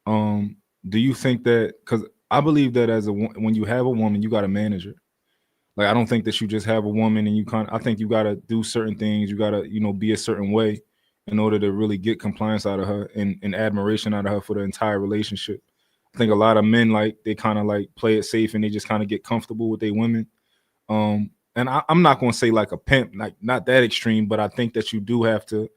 Do you think that, because I believe that when you have a woman, you got to manage her. Like, I don't think that you just have a woman and I think you got to do certain things. You got to, be a certain way in order to really get compliance out of her and admiration out of her for the entire relationship. I think a lot of men, like, they kind of like play it safe and they just kind of get comfortable with their women. And I'm not going to say like a pimp, like not that extreme, but I think that you do have to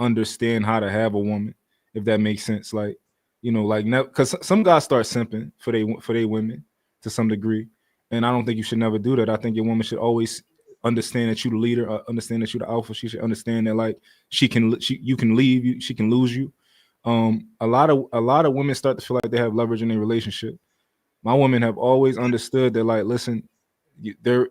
understand how to have a woman, if that makes sense. Like, because some guys start simping for they women to some degree. And I don't think you should never do that. I think your woman should always understand that you're the leader, understand that you're the alpha. She should understand that like you can leave, she can lose you. A lot of women start to feel like they have leverage in their relationship. My women have always understood that, like, listen, they're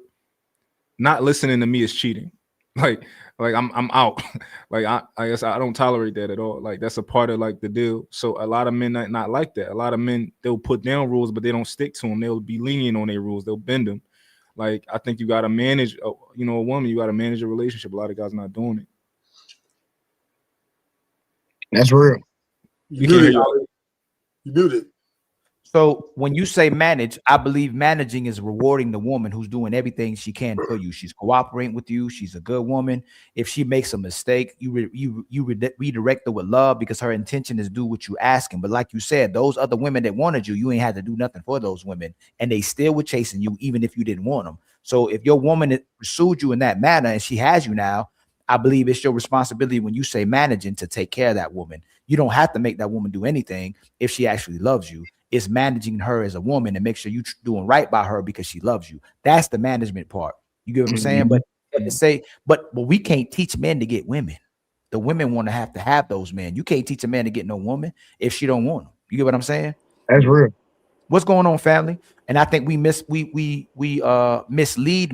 not listening to me is cheating. Like I'm out. Like I guess I don't tolerate that at all. Like that's a part of like the deal. So a lot of men not like that. A lot of men, they'll put down rules, but they don't stick to them. They'll be lenient on their rules. They'll bend them. Like I think you got to manage, a woman. You got to manage a relationship. A lot of guys not doing it.
That's real.
You muted.
So when you say manage, I believe managing is rewarding the woman who's doing everything she can for you. She's cooperating with you. She's a good woman. If she makes a mistake, you redirect her with love because her intention is do what you asking. But like you said, those other women that wanted you ain't had to do nothing for those women, and they still were chasing you even if you didn't want them. So if your woman pursued you in that manner and she has you now, I believe it's your responsibility when you say managing to take care of that woman. You don't have to make that woman do anything if she actually loves you. It's managing her as a woman and make sure you're doing right by her because she loves you. That's the management part. You get what I'm saying? But we can't teach men to get women. The women want to have those men. You can't teach a man to get no woman if she don't want them. You get what I'm saying?
That's real.
What's going on, family? And I think we mislead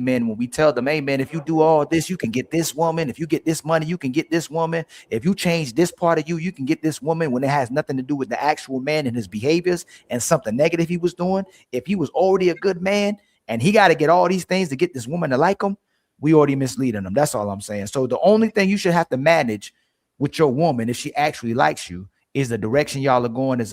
men when we tell them, hey man, if you do all this, you can get this woman. If you get this money, you can get this woman. If you change this part of you, you can get this woman, when it has nothing to do with the actual man and his behaviors and something negative he was doing. If he was already a good man and he got to get all these things to get this woman to like him, we already misleading them. That's all I'm saying. So the only thing you should have to manage with your woman, if she actually likes you, is the direction y'all are going in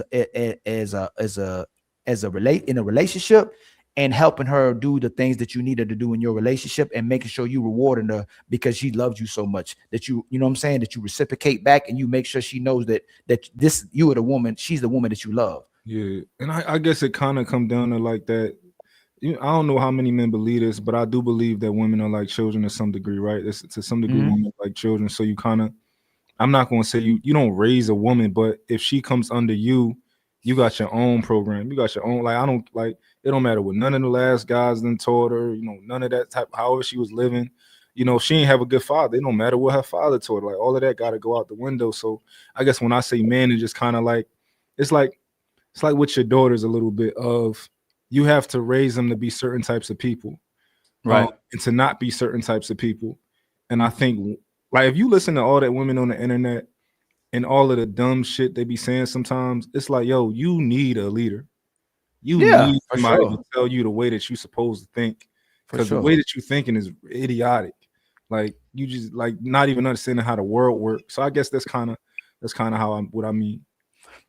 a relationship, and helping her do the things that you need her to do in your relationship, and making sure you rewarding her because she loves you so much that you know what I'm saying, that you reciprocate back and you make sure she knows that you are the woman, she's the woman that you love.
Yeah, and I guess it kind of come down to like that. I don't know how many men believe this, but I do believe that women are like children to some degree, right? To some degree, women are like children. So you kind of, I'm not going to say you don't raise a woman, but if she comes under you, you got your own program. You got your own, it don't matter what none of the last guys then taught her, none of that type, however she was living, if she ain't have a good father, it don't matter what her father taught her. Like all of that got to go out the window. So I guess when I say man, it's just kind of like, it's like it's like with your daughters a little bit of you have to raise them to be certain types of people,
Right.
and to not be certain types of people. And I think, like, if you listen to all that women on the internet and all of the dumb shit they be saying sometimes, it's like, yo, you need a leader. You
Yeah,
need
for
somebody
sure.
to tell you the way that you're supposed to think,
For
because the
sure.
way that you're thinking is idiotic. Like, you just like not even understanding how the world works. So I guess that's kind of how what I mean.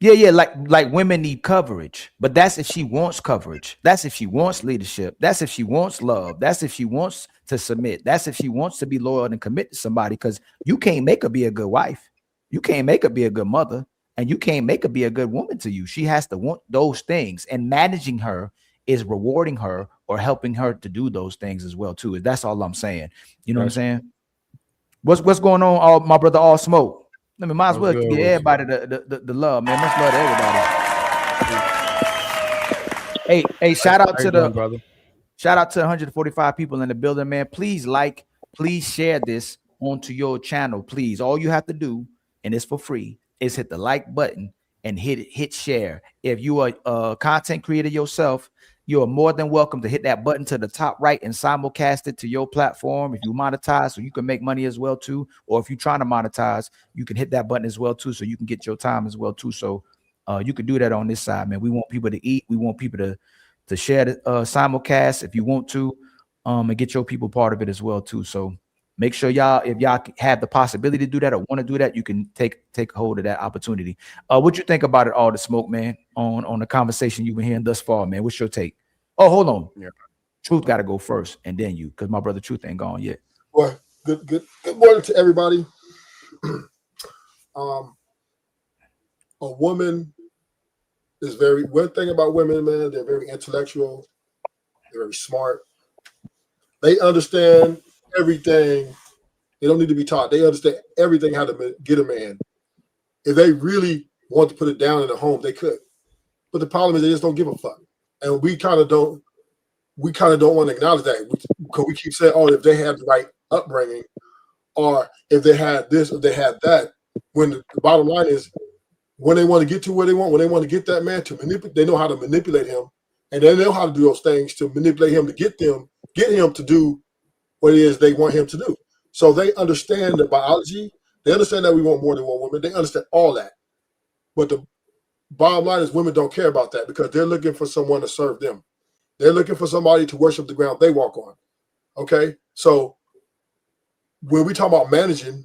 Yeah, like women need coverage, but that's if she wants coverage. That's if she wants leadership. That's if she wants love. That's if she wants to submit. That's if she wants to be loyal and commit to somebody. Because you can't make her be a good wife. You can't make her be a good mother, and you can't make her be a good woman to you. She has to want those things, and managing her is rewarding her or helping her to do those things as well too. That's all I'm saying. You know what I'm saying? What's going on, all my brother, All Smoke? I mean, might as well give everybody the love, man. Much love to everybody. Hey, shout out to the
brother.
Shout out to 145 people in the building, man. Please please share this onto your channel, please. All you have to do, and it's for free, is hit the like button and hit share. If you are a content creator yourself, you are more than welcome to hit that button to the top right and simulcast it to your platform. If you monetize, so you can make money as well too, or if you're trying to monetize, you can hit that button as well too, so you can get your time as well too. So you can do that on this side, man. We want people to eat. We want people to share the simulcast if you want to, and get your people part of it as well too. So make sure y'all, if y'all have the possibility to do that or want to do that, you can take hold of that opportunity. What you think about it, All the Smoke, man, on the conversation you've been hearing thus far, man? What's your take? Oh, hold on. Yeah. Truth got to go first, and then you, because my brother Truth ain't gone yet.
Well, good morning to everybody. A woman is one thing about women, man, they're very intellectual, they're very smart. They understand everything. They don't need to be taught. They understand everything, how to get a man. If they really want to put it down in the home, they could. But the problem is they just don't give a fuck. And we kind of don't want to acknowledge that, because we keep saying, oh, if they had the right upbringing, or if they had this, or they had that, when the bottom line is, when they want to get to where they want, when they want to get that man to manipulate, they know how to manipulate him, and they know how to do those things to manipulate him, to get him to do what it is they want him to do. So they understand the biology. They understand that we want more than one woman. They understand all that. But the bottom line is, women don't care about that, because they're looking for someone to serve them. They're looking for somebody to worship the ground they walk on. Okay? So when we talk about managing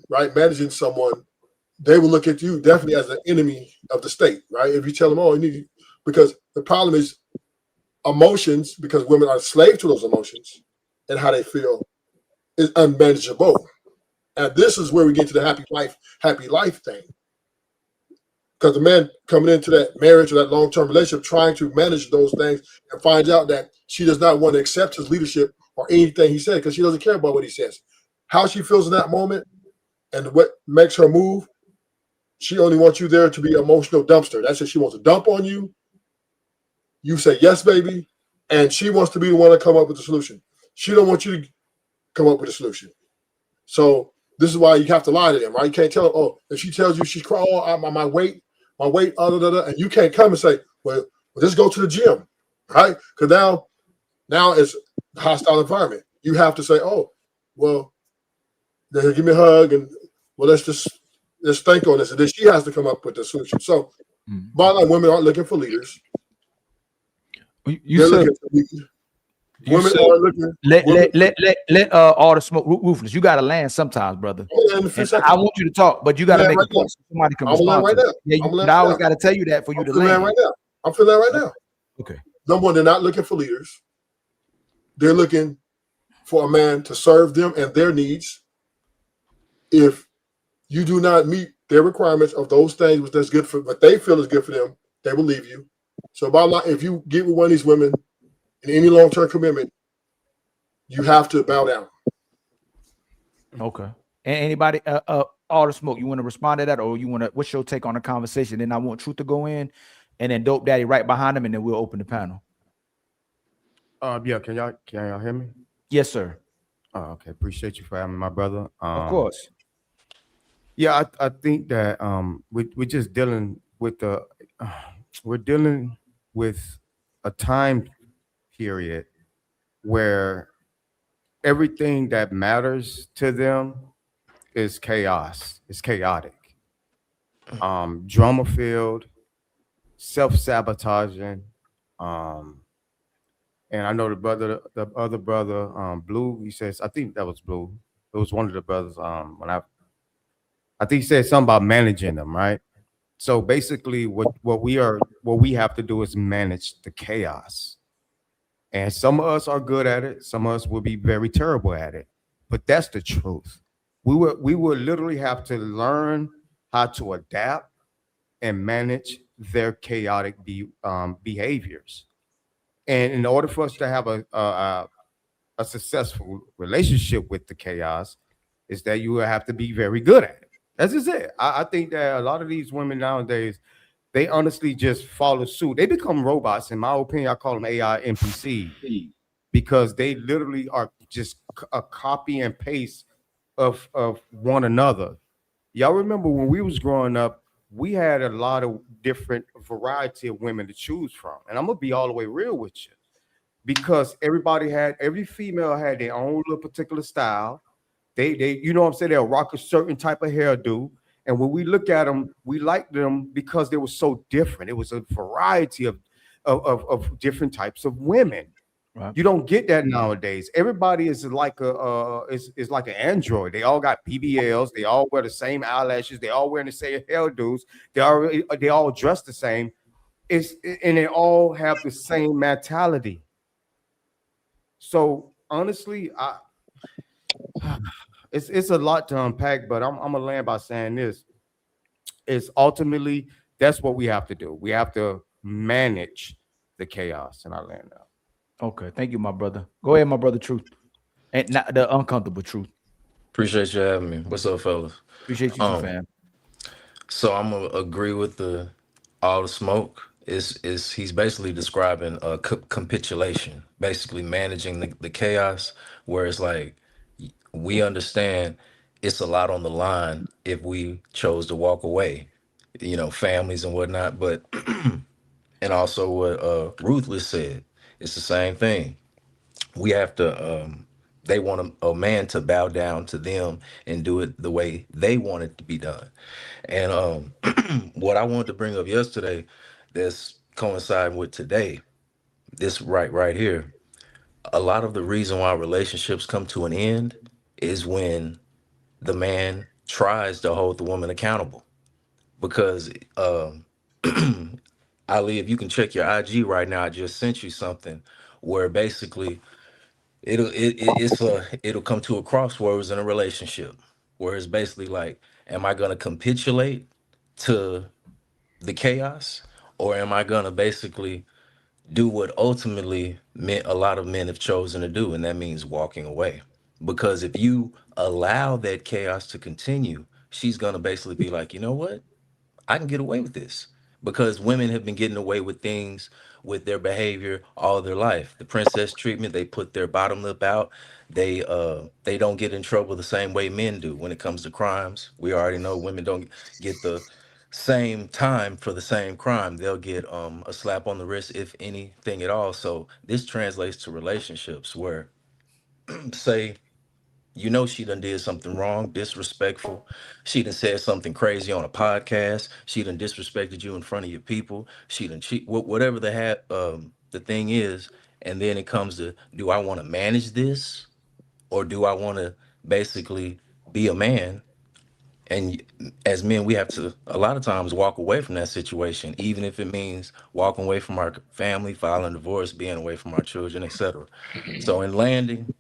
someone, they will look at you definitely as an enemy of the state, right? If you tell them, oh, because the problem is emotions, because women are slave to those emotions, and how they feel is unmanageable. And this is where we get to the happy life thing. Because the man coming into that marriage or that long-term relationship trying to manage those things, and finds out that she does not want to accept his leadership or anything he said, because she doesn't care about what he says. How she feels in that moment and what makes her move, she only wants you there to be an emotional dumpster. That's it. She wants to dump on you. You say, yes, baby. And she wants to be the one to come up with the solution. She don't want you to come up with a solution. So this is why you have to lie to them, right? You can't tell them, oh, if she tells you she's crying, oh, my weight, and you can't come and say, well, just go to the gym, right? Because now it's a hostile environment. You have to say, oh, well, then give me a hug, and well, let's think on this. And then she has to come up with the solution. So, bottom line, women aren't looking for leaders.
You said,
women are looking.
Let All the Smoke, Ruthless. You got to land sometimes, brother. And I want you to talk, but you got to make a point so somebody can respond.
Right now.
Yeah, I always got to tell you that for you to land.
Right now. I'm feeling that right now.
Okay.
Number one, they're not looking for leaders. They're looking for a man to serve them and their needs. If you do not meet their requirements of those things that's good for what they feel is good for them, they will leave you. So bottom line, if you get with one of these women in any long-term commitment, you have to bow down.
Okay. And anybody, All the Smoke, you want to respond to that, or you want to? What's your take on the conversation? Then I want Truth to go in, and then Dope Daddy right behind him, and then we'll open the panel.
Yeah. Can y'all hear me?
Yes, sir.
Oh, okay. Appreciate you for having me, my brother.
Of course.
Yeah, I think that we're just dealing with we're dealing with a time period where everything that matters to them is chaos. It's chaotic. Drama filled, self-sabotaging. And I know the other brother, Blue, he says, I think that was Blue. It was one of the brothers. I think he said something about managing them, right? So basically what we have to do is manage the chaos. And some of us are good at it, some of us will be very terrible at it. But that's the truth. We will literally have to learn how to adapt and manage their chaotic behaviors. And in order for us to have a successful relationship with the chaos, is that you will have to be very good at it. That's just it. I think that a lot of these women nowadays, they honestly just follow suit. They become robots. In my opinion, I call them AI NPC, because they literally are just a copy and paste of one another. Y'all remember when we was growing up, we had a lot of different variety of women to choose from. And I'm gonna be all the way real with you, because every female had their own little particular style. They you know what I'm saying, they'll rock a certain type of hairdo. And when we look at them, we like them because they were so different. It was a variety of different types of women.
Right.
You don't get that nowadays. Everybody is like is like an android. They all got BBLs. They all wear the same eyelashes. They all wearing the same hairdos. They all dress the same. And they all have the same mentality. So honestly, it's a lot to unpack. But I'm gonna land by saying this: is ultimately that's what we have to do. We have to manage the chaos, and I land now.
Okay, thank you, my brother. Go ahead, my brother. Truth, and not the uncomfortable truth.
Appreciate you having me. What's up, fellas?
Appreciate you, too, fam.
So I'm gonna agree with all the smoke. He's basically describing a capitulation, basically managing the chaos, where it's like we understand it's a lot on the line if we chose to walk away, families and whatnot. But and also what Ruthless said. It's the same thing. We have to, they want a man to bow down to them and do it the way they want it to be done. And what I wanted to bring up yesterday that's coinciding with today, this right here, a lot of the reason why relationships come to an end is when the man tries to hold the woman accountable. Because Ali, if you can check your IG right now, I just sent you something where basically it'll come to a crossroads in a relationship where it's basically like, am I gonna capitulate to the chaos, or am I gonna basically do what ultimately a lot of men have chosen to do, and that means walking away? Because if you allow that chaos to continue, she's gonna basically be like, you know what? I can get away with this. Because women have been getting away with things with their behavior all their life. The princess treatment, they put their bottom lip out. They don't get in trouble the same way men do when it comes to crimes. We already know women don't get the same time for the same crime. They'll get a slap on the wrist, if anything at all. So this translates to relationships where say, she done did something wrong, disrespectful. She done said something crazy on a podcast. She done disrespected you in front of your people. She done whatever the thing is. And then it comes to, do I want to manage this, or do I want to basically be a man? And as men, we have to a lot of times walk away from that situation, even if it means walking away from our family, filing divorce, being away from our children, etc. So in landing,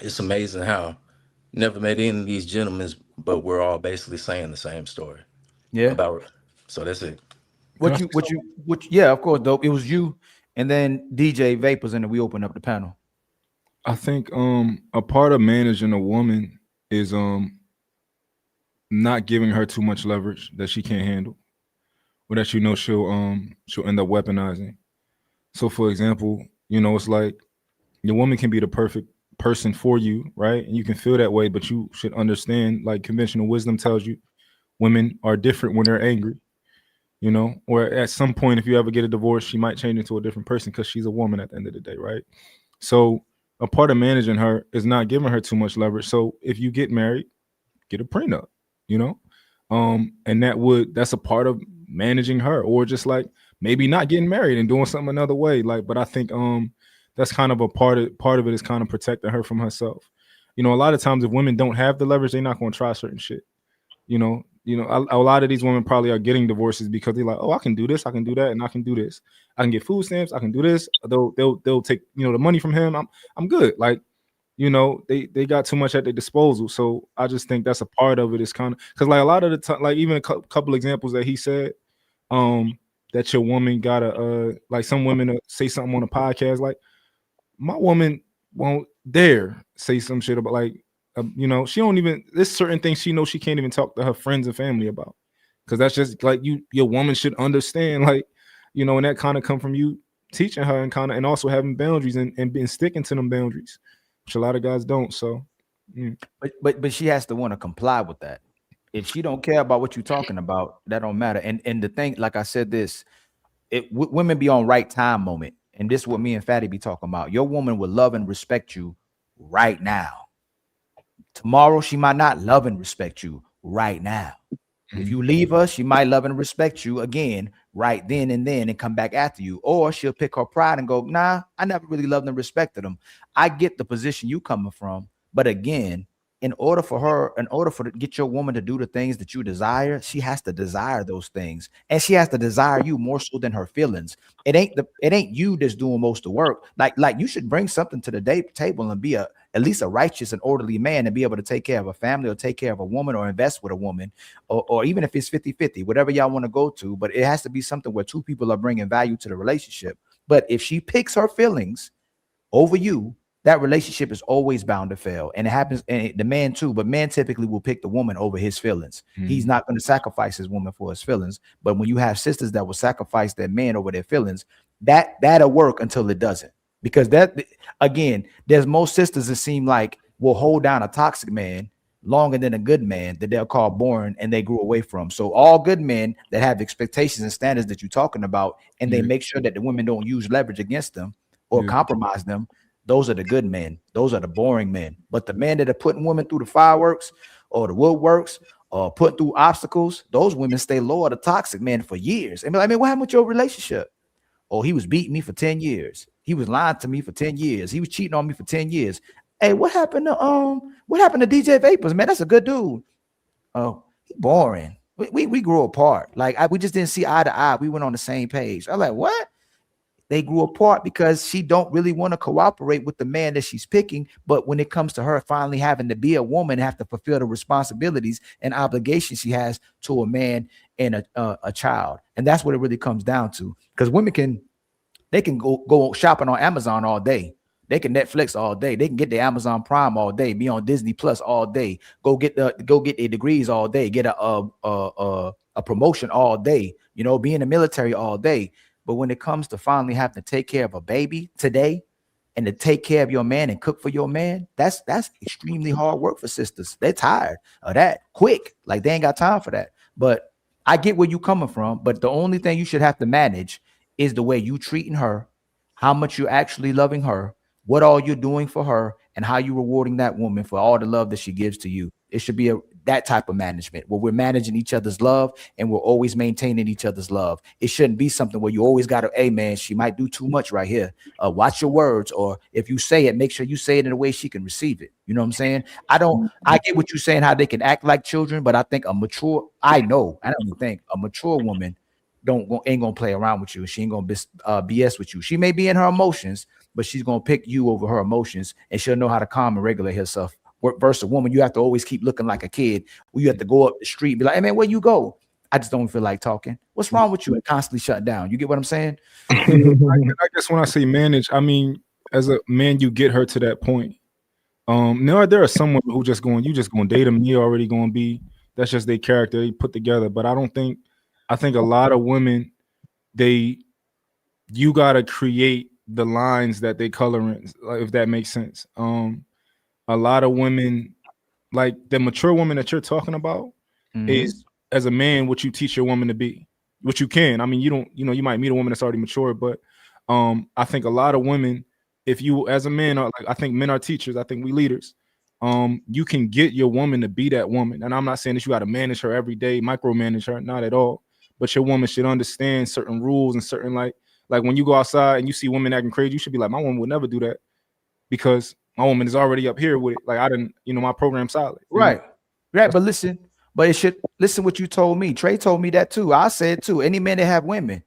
it's amazing how never met any of these gentlemen, but we're all basically saying the same story.
Yeah.
So that's it.
Yeah, of course, dope. It was you and then DJ Vapors, and then we opened up the panel.
I think a part of managing a woman is not giving her too much leverage that she can't handle, or that she'll end up weaponizing. So for example, it's like your woman can be the perfect person for you, right? And you can feel that way, but you should understand, like conventional wisdom tells you, women are different when they're angry. you know, or at some point, if you ever get a divorce, she might change into a different person because she's a woman at the end of the day, right? So a part of managing her is not giving her too much leverage. So if you get married, get a prenup, you know, and that's a part of managing her, or just like maybe not getting married and doing something another way. Like, but I think that's kind of a part of it is kind of protecting her from herself. You know, a lot of times if women don't have the leverage, they're not going to try certain shit. You know, a lot of these women probably are getting divorces because they're like, oh, I can do this, I can do that, and I can do this. I can get food stamps, I can do this. They'll take, you know, the money from him. I'm good. Like, you know, they got too much at their disposal. So I just think that's a part of it. Is kind of because like a lot of the time, like even a couple examples that he said, that your woman gotta like some women say something on a podcast, like my woman won't dare say some shit about like. You know, she don't even. There's certain things she knows she can't even talk to her friends and family about, because that's just like your woman should understand, like, you know, and that kind of come from you teaching her and also having boundaries and being sticking to them boundaries, which a lot of guys don't. So,
but she has to want to comply with that. If she don't care about what you're talking about, that don't matter. And the thing, like I said, women be on right time moment, and this is what me and Fatty be talking about. Your woman will love and respect you right now. Tomorrow, she might not love and respect you right now. If you leave her, she might love and respect you again right then and come back after you. Or she'll pick her pride and go, nah, I never really loved and respected them. I get the position you coming from. But again, in order to get your woman to do the things that you desire, she has to desire those things. And she has to desire you more so than her feelings. It ain't you that's doing most of the work. Like you should bring something to the table and be at least a righteous and orderly man and be able to take care of a family or take care of a woman or invest with a woman, or even if it's 50-50, whatever y'all want to go to. But it has to be something where two people are bringing value to the relationship. But if she picks her feelings over you, that relationship is always bound to fail. And it happens, and the man too, but man typically will pick the woman over his feelings. He's not going to sacrifice his woman for his feelings. But when you have sisters that will sacrifice their man over their feelings, that'll work until it doesn't. Because that, again, there's most sisters that seem like will hold down a toxic man longer than a good man that they'll call boring and they grew away from. So all good men that have expectations and standards that you're talking about, and they make sure that the women don't use leverage against them or compromise them, those are the good men. Those are the boring men. But the men that are putting women through the fireworks or the woodworks or putting through obstacles, those women stay loyal to toxic men for years. And I mean, what happened with your relationship? Oh, he was beating me for 10 years. He was lying to me for 10 years. He was cheating on me for 10 years. Hey, what happened to DJ Vapors, man? That's a good dude. Oh, he boring. We grew apart. Like we just didn't see eye to eye. We went on the same page. I'm like, what? They grew apart because she don't really want to cooperate with the man that she's picking. But when it comes to her finally having to be a woman, have to fulfill the responsibilities and obligations she has to a man and a child. And that's what it really comes down to. Because women can go shopping on Amazon all day. They can Netflix all day. They can get the Amazon Prime all day, be on Disney Plus all day, go get their degrees all day, get a promotion all day, you know, be in the military all day. But when it comes to finally having to take care of a baby today and to take care of your man and cook for your man, that's extremely hard work for sisters. They're tired of that quick. Like they ain't got time for that. But I get where you coming from. But the only thing you should have to manage is the way you treating her, how much you're actually loving her, what all you're doing for her, and how you rewarding that woman for all the love that she gives to you. It should be that type of management where we're managing each other's love and we're always maintaining each other's love. It shouldn't be something where you always got to, hey man, she might do too much right here. Watch your words, or if you say it, make sure you say it in a way she can receive it. You know what I'm saying? I get what you're saying, how they can act like children, but I think a mature woman ain't gonna play around with you. She ain't gonna BS with you. She may be in her emotions, but she's gonna pick you over her emotions, and she'll know how to calm and regulate herself. Versus a woman, you have to always keep looking like a kid. You have to go up the street and be like, hey man, where you go? I just don't feel like talking. What's wrong with you? And constantly shut down. You get what I'm saying?
I guess when I say manage, I mean, as a man, you get her to that point. Now there are someone who you just going to date them. You're already going to be, that's just their character they put together. But I think a lot of women, you got to create the lines that they color in, if that makes sense. A lot of women, like the mature woman that you're talking about, is as a man what you teach your woman to be. which you can. I mean, you don't, you know, you might meet a woman that's already mature, but I think a lot of women, if you as a man, are like, I think men are teachers, I think we leaders. You can get your woman to be that woman. And I'm not saying that you got to manage her every day, micromanage her, not at all. But your woman should understand certain rules and certain like when you go outside and you see women acting crazy, you should be like, my woman would never do that because my woman is already up here with it. Like I didn't, you know, my program's solid.
Right. Right. But listen, but it should listen what you told me. Trey told me that too. I said too. Any men that have women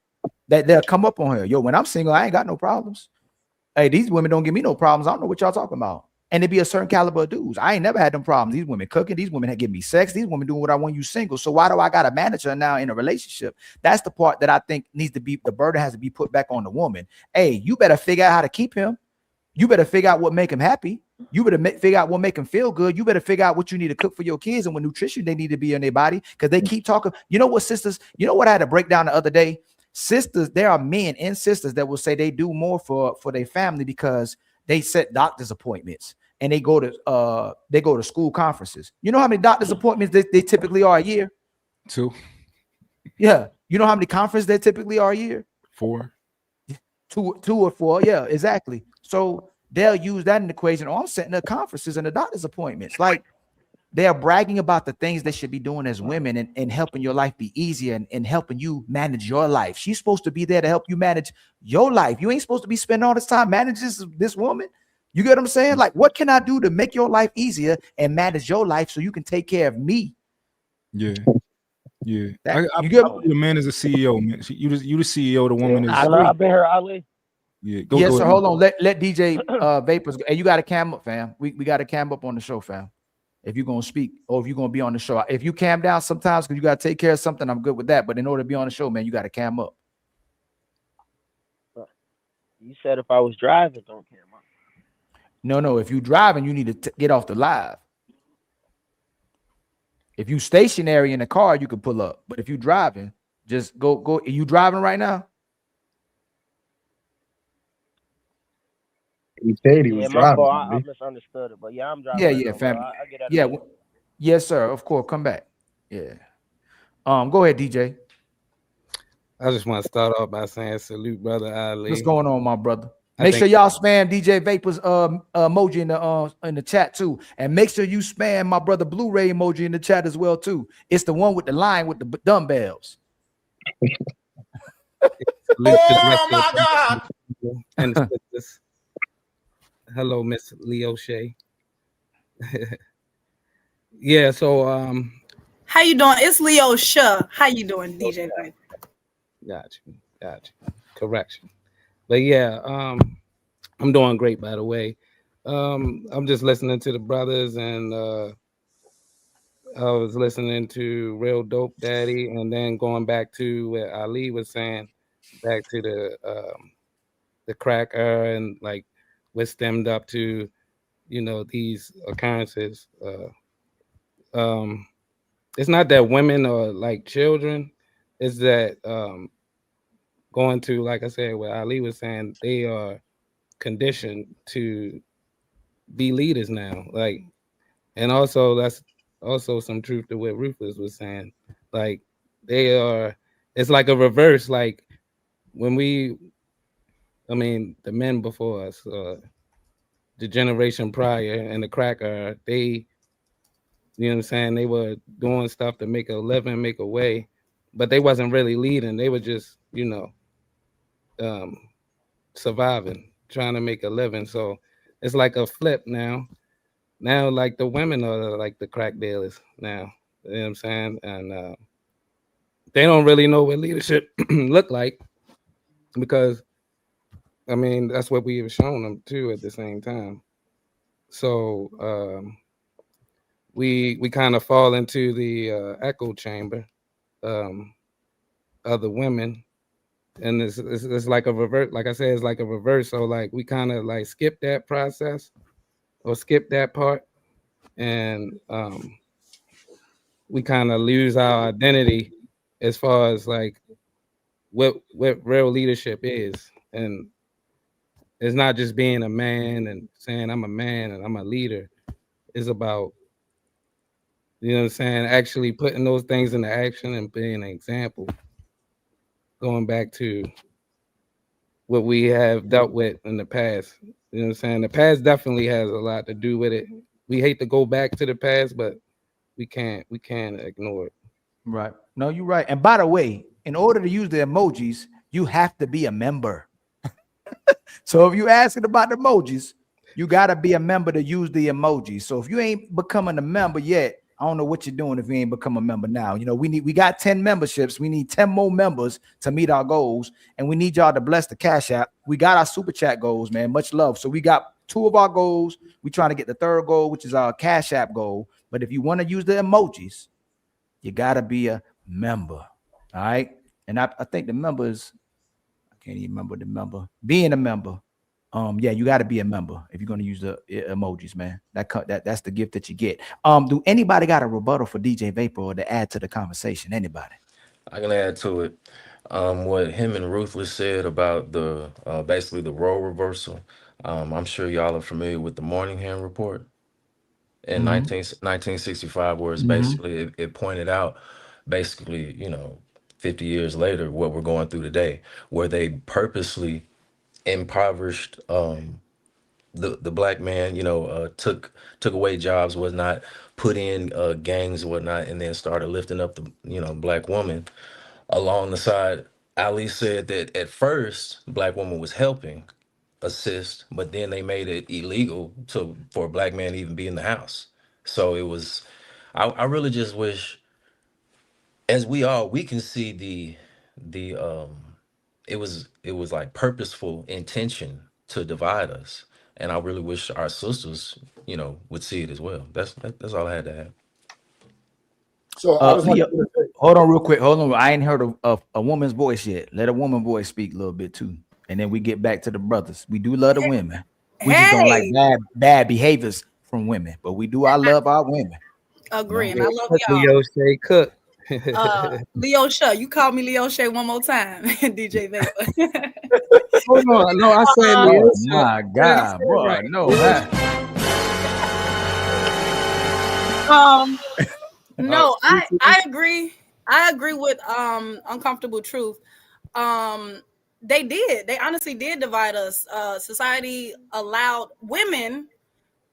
that they'll come up on her. Yo, when I'm single, I ain't got no problems. Hey, these women don't give me no problems. I don't know what y'all talking about. And it be a certain caliber of dudes. I ain't never had them problems. These women cooking, these women give me sex, these women doing what I want you single. So why do I gotta manage her now in a relationship? That's the part that I think needs to be, the burden has to be put back on the woman. Hey, you better figure out how to keep him. You better figure out what make him happy. You better figure out what make him feel good. You better figure out what you need to cook for your kids and what nutrition they need to be in their body. Because they keep talking. You know what, sisters? You know what I had to break down the other day? Sisters, there are men and sisters that will say they do more for their family because they set doctor's appointments and they go to school conferences. You know how many doctor's appointments they typically are a year?
2.
Yeah. You know how many conferences they typically are a year?
4.
2 or 4. Yeah, exactly. So they'll use that in the equation. Oh, I'm setting up conferences and the doctor's appointments. Like they are bragging about the things they should be doing as women and helping your life be easier and helping you manage your life. She's supposed to be there to help you manage your life. You ain't supposed to be spending all this time managing this woman. You get what I'm saying? Like, what can I do to make your life easier and manage your life so you can take care of me?
Yeah. Yeah.
You get
the man is a CEO, man. You the CEO, the woman is.
I've been here, Ali.
Yeah,
yes,
go
sir.
ahead.
Hold on. Let DJ Vapors. Hey, you got to cam up, fam. We got to cam up on the show, fam. If you're gonna speak or if you're gonna be on the show. If you cam down sometimes because you gotta take care of something, I'm good with that. But in order to be on the show, man, you got to cam up.
You said if I was driving, don't cam up.
No. If you driving, you need to get off the live. If you stationary in the car, you can pull up. But if you driving, just go. Are you driving right now?
He said he was
my
driving.
fault. I misunderstood it, but yeah, I'm driving.
Yeah,
right
fam.
now, I get out
Yeah,
of here.
yes, sir. Of course, come back. Yeah. Go ahead, DJ.
I just want to start off by saying salute, brother Ali.
What's going on, my brother? Make sure y'all spam DJ Vapors emoji in the chat too, and make sure you spam my brother Blu-ray emoji in the chat as well too. It's the one with the line with the dumbbells.
Oh my God! And hello, Miss Leo Shea. Yeah, so
How you doing? It's Leo Shah. How you doing, DJ?
Got you. Correction. But yeah, I'm doing great, by the way. I'm just listening to the brothers, and I was listening to Real Dope Daddy, and then going back to what Ali was saying, back to the crack era and like what stemmed up to, you know, these occurrences. It's not that women are like children, it's that going to, like I said, what Ali was saying, they are conditioned to be leaders now. Like, and also that's also some truth to what Ruthless was saying. Like, they are, it's like a reverse. Like when the men before us, the generation prior and the crack era, they, you know what I'm saying, they were doing stuff to make a living, make a way, but they wasn't really leading. They were just, you know, surviving, trying to make a living. So it's like a flip now. Now, like the women are like the crack dealers now. You know what I'm saying? And they don't really know what leadership look like, because I mean that's what we have shown them too at the same time. So we kind of fall into the echo chamber of the women. And it's like a reverse, like I said, it's like a reverse. So like we kind of like skip that process or skip that part, and we kind of lose our identity as far as like what real leadership is. And it's not just being a man and saying I'm a man and I'm a leader. It's about, you know what I'm saying, actually putting those things into action and being an example going back to what we have dealt with in the past. You know what I'm saying? The past definitely has a lot to do with it. We hate to go back to the past, but we can't ignore it.
Right. No, you're right. And by the way, in order to use the emojis, you have to be a member. So if you're asking about the emojis, you got to be a member to use the emojis. So if you ain't becoming a member yet, I don't know what you're doing if you ain't become a member now. You know, we got 10 memberships. We need 10 more members to meet our goals. And we need y'all to bless the Cash App. We got our super chat goals, man. Much love. So we got 2 of our goals. We're trying to get the 3rd goal, which is our Cash App goal. But if you want to use the emojis, you got to be a member. All right. And I think the members, I can't even remember the member. Being a member. Yeah, you got to be a member if you're going to use the emojis, man. That's the gift that you get. Do anybody got a rebuttal for DJ Vapor or to add to the conversation? Anybody?
I can add to it. What him and Ruthless said about the basically the role reversal. I'm sure y'all are familiar with the Morningham report in 1965, where it's basically it pointed out basically, you know, 50 years later what we're going through today, where they purposely impoverished the black man, you know, took away jobs, whatnot, put in gangs, whatnot, and then started lifting up the, you know, black woman along the side. Ali said that at first black woman was helping assist, but then they made it illegal for a black man to even be in the house. So it was, I really just wish, as we can see the it was like purposeful intention to divide us. And I really wish our sisters, you know, would see it as well. That's all I had to add.
So I was
hold on real quick. Hold on. I ain't heard of a woman's voice yet. Let a woman voice speak a little bit too. And then we get back to the brothers. We do love the women. We just don't like bad behaviors from women, but I love our women.
Agree. And I love y'all.
Leo Shay Cook.
Leo Shay. You call me Leo Shay one more time, DJ Vapor.
Hold on. No, I said Leo Shay.
My God, boy. No,
no, I agree. I agree with Uncomfortable Truth. They honestly did divide us. Society allowed women,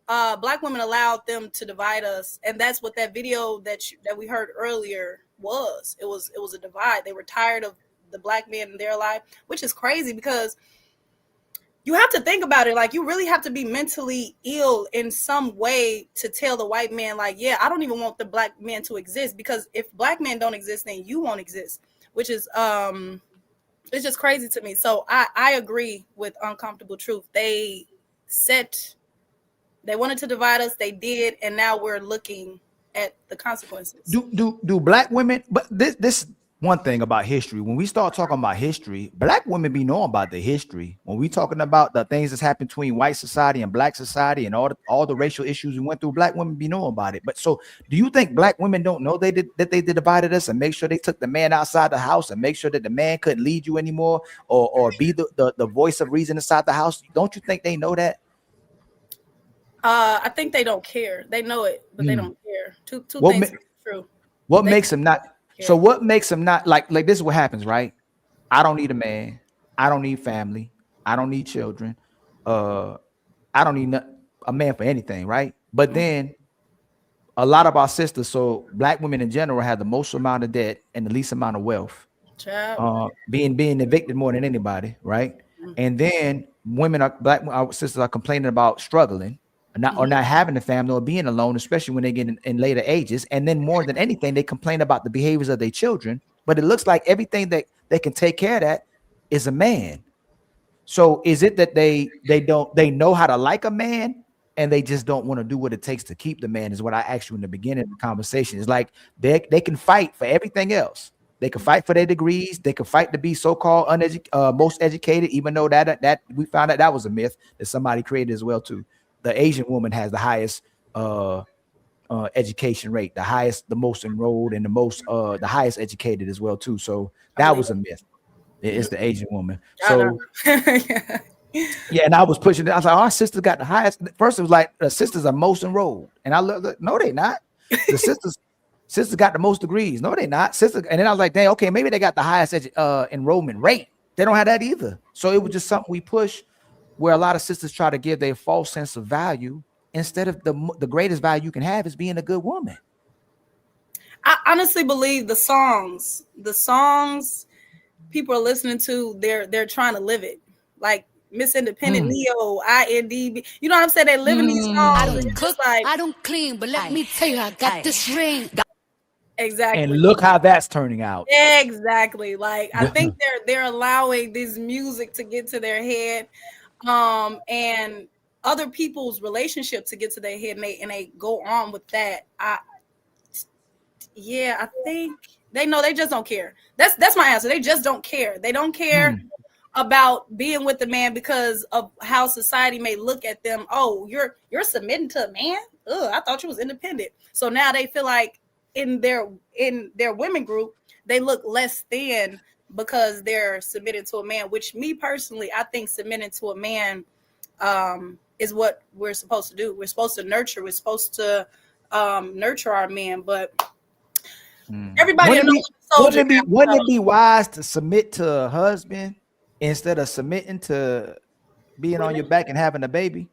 black women allowed them to divide us, and that's what that video that we heard earlier was. It was a divide. They were tired of the black men in their life, which is crazy because you have to think about it. Like, you really have to be mentally ill in some way to tell the white man, like, yeah, I don't even want the black man to exist, because if black men don't exist, then you won't exist, which is it's just crazy to me. So I agree with Uncomfortable Truth. They wanted to divide us, they did, and now we're looking at the consequences.
Do black women, but this one thing about history, when we start talking about history, black women be knowing about the history. When we talking about the things that's happened between white society and black society and all the racial issues we went through, black women be knowing about it. But so do you think black women don't know that they divided us and make sure they took the man outside the house and make sure that the man couldn't lead you anymore or be the voice of reason inside the house? Don't you think they know that?
I think they don't care. They know it, but they don't care. Two things are true.
What makes them not? So what makes them not like this is what happens, right? I don't need a man. I don't need family. I don't need children. I don't need a man for anything, right? But then a lot of our sisters, so black women in general, have the most amount of debt and the least amount of wealth. Being evicted more than anybody, right? And then our sisters are complaining about struggling. Or not having a family or being alone, especially when they get in later ages. And then more than anything, they complain about the behaviors of their children. But it looks like everything that they can take care of that is a man. So is it that they know how to like a man and they just don't want to do what it takes to keep the man? Is what I asked you in the beginning of the conversation. It's like they can fight for everything else. They can fight for their degrees. They can fight to be so-called most educated, even though that we found out that was a myth that somebody created as well too. The Asian woman has the highest education rate, the most enrolled, and the highest educated as well too. So that was a myth. It's the Asian woman. So yeah, and I was pushing it. I was like, our sisters got the highest. First, it was like the sisters are most enrolled, and I looked. No, they not. The Sisters got the most degrees. No, they not. Sisters, and then I was like, dang, okay, maybe they got the highest enrollment rate. They don't have that either. So it was just something we push where a lot of sisters try to give their false sense of value instead of the greatest value you can have is being a good woman.
I honestly believe the songs people are listening to, they're trying to live it. Like Miss Independent, Neo, INDB. You know what I'm saying? They're living these songs.
I
and
don't
it's
cook,
like,
I don't clean, but let me tell you, I got this ring.
exactly.
And look how that's turning out.
Exactly. Like I think they're allowing this music to get to their head, and other people's relationship to get to their head, and they go on with that. I think they know they just don't care. That's my answer. They just don't care. They don't care about being with the man because of how society may look at them. Oh, you're submitting to a man? Ugh, I thought you was independent. So now they feel like in their women group, they look less than because they're submitting to a man, which me personally, I think submitting to a man is what we're supposed to do. We're supposed to nurture. We're supposed to nurture our men, but everybody
wouldn't it be wise to submit to a husband instead of submitting to being on your back and having a baby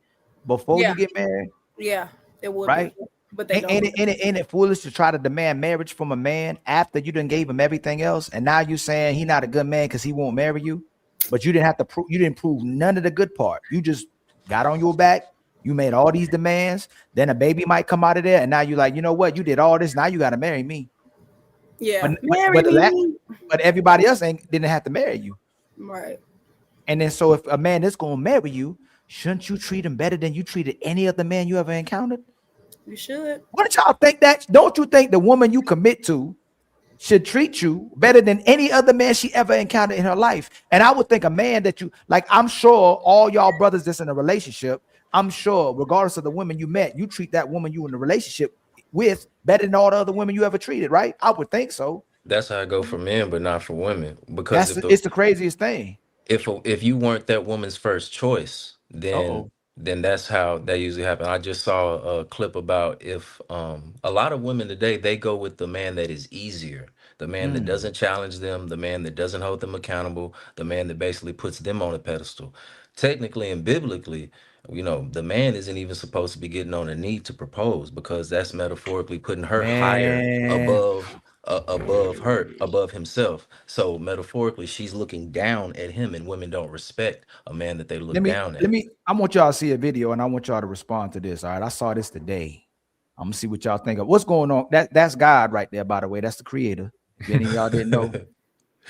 before you get married?
Yeah, it would
right?
be, but they don't.
Ain't it foolish to try to demand marriage from a man after you done gave him everything else, and now you saying he not a good man because he won't marry you, but you didn't have to prove, you didn't prove none of the good part. You just got on your back. You made all these demands. Then a baby might come out of there, and now you're like, you know what? You did all this. Now you got to marry me.
Yeah,
but everybody else didn't have to marry you,
right?
And then so if a man is gonna marry you, shouldn't you treat him better than you treated any other man you ever encountered?
You should.
What did y'all think that? Don't you think the woman you commit to should treat you better than any other man she ever encountered in her life? And I would think a man that you like, I'm sure all y'all brothers that's in a relationship, I'm sure regardless of the woman you met, you treat that woman you in a relationship with better than all the other women you ever treated, right? I would think so.
That's how I go for men, but not for women. Because
it's the craziest thing.
If you weren't that woman's first choice, then that's how that usually happens. I just saw a clip about if a lot of women today, they go with the man that is easier, the man that doesn't challenge them, the man that doesn't hold them accountable, the man that basically puts them on a pedestal. Technically and biblically, you know, the man isn't even supposed to be getting on a knee to propose, because that's metaphorically putting her higher above himself. So metaphorically, she's looking down at him, and women don't respect a man that they look down at.
I want y'all to see a video, and I want y'all to respond to this. All right, I saw this today. I'm gonna see what y'all think of what's going on. That's God right there, by the way. That's the creator. If any of y'all didn't know.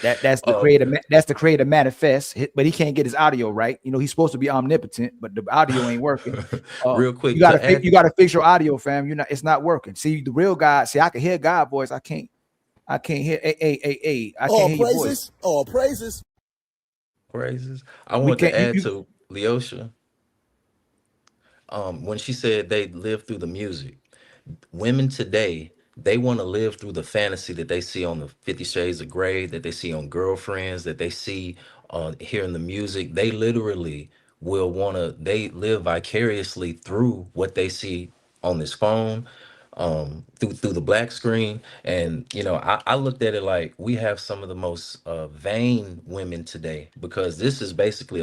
That's the creator. That's the creator manifest, but he can't get his audio right. You know, he's supposed to be omnipotent, but the audio ain't working.
Real quick,
you gotta fix your audio, fam. It's not working. See, the real God. See, I can hear God voice. I can't hear. I can't hear your voice.
Oh, praises.
I want to add to Leosha. When she said they live through the music, women today, they want to live through the fantasy that they see on the 50 Shades of Grey, that they see on Girlfriends, that they see hearing the music. They literally they live vicariously through what they see on this phone, through the black screen. And, you know, I looked at it like we have some of the most vain women today, because this is basically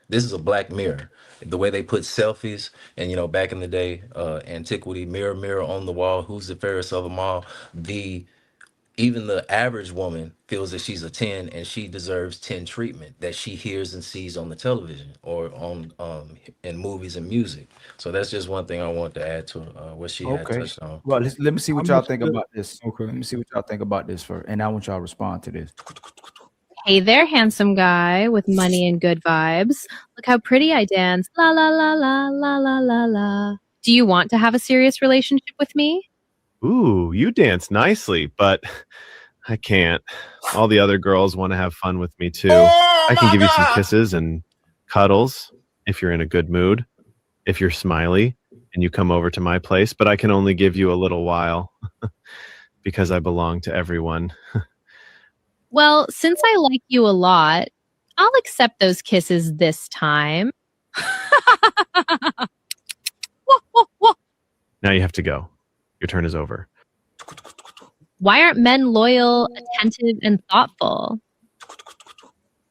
this is a black mirror. The way they put selfies, and you know, back in the day, antiquity, mirror, mirror on the wall, who's the fairest of them all? Even the average woman feels that she's a 10 and she deserves 10 treatment that she hears and sees on the television or on in movies and music. So that's just one thing I want to add to what she had touched on.
Well, let me see what y'all think about this. Okay, let me see what y'all think about this first, and I want y'all to respond to this.
Hey there, handsome guy with money and good vibes. Look how pretty I dance. La la la la la la la la. Do you want to have a serious relationship with me?
Ooh, you dance nicely, but I can't. All the other girls want to have fun with me too. I can give you some kisses and cuddles if you're in a good mood, if you're smiley and you come over to my place, but I can only give you a little while because I belong to everyone.
Well, since I like you a lot, I'll accept those kisses this time.
Now you have to go. Your turn is over.
Why aren't men loyal, attentive, and thoughtful?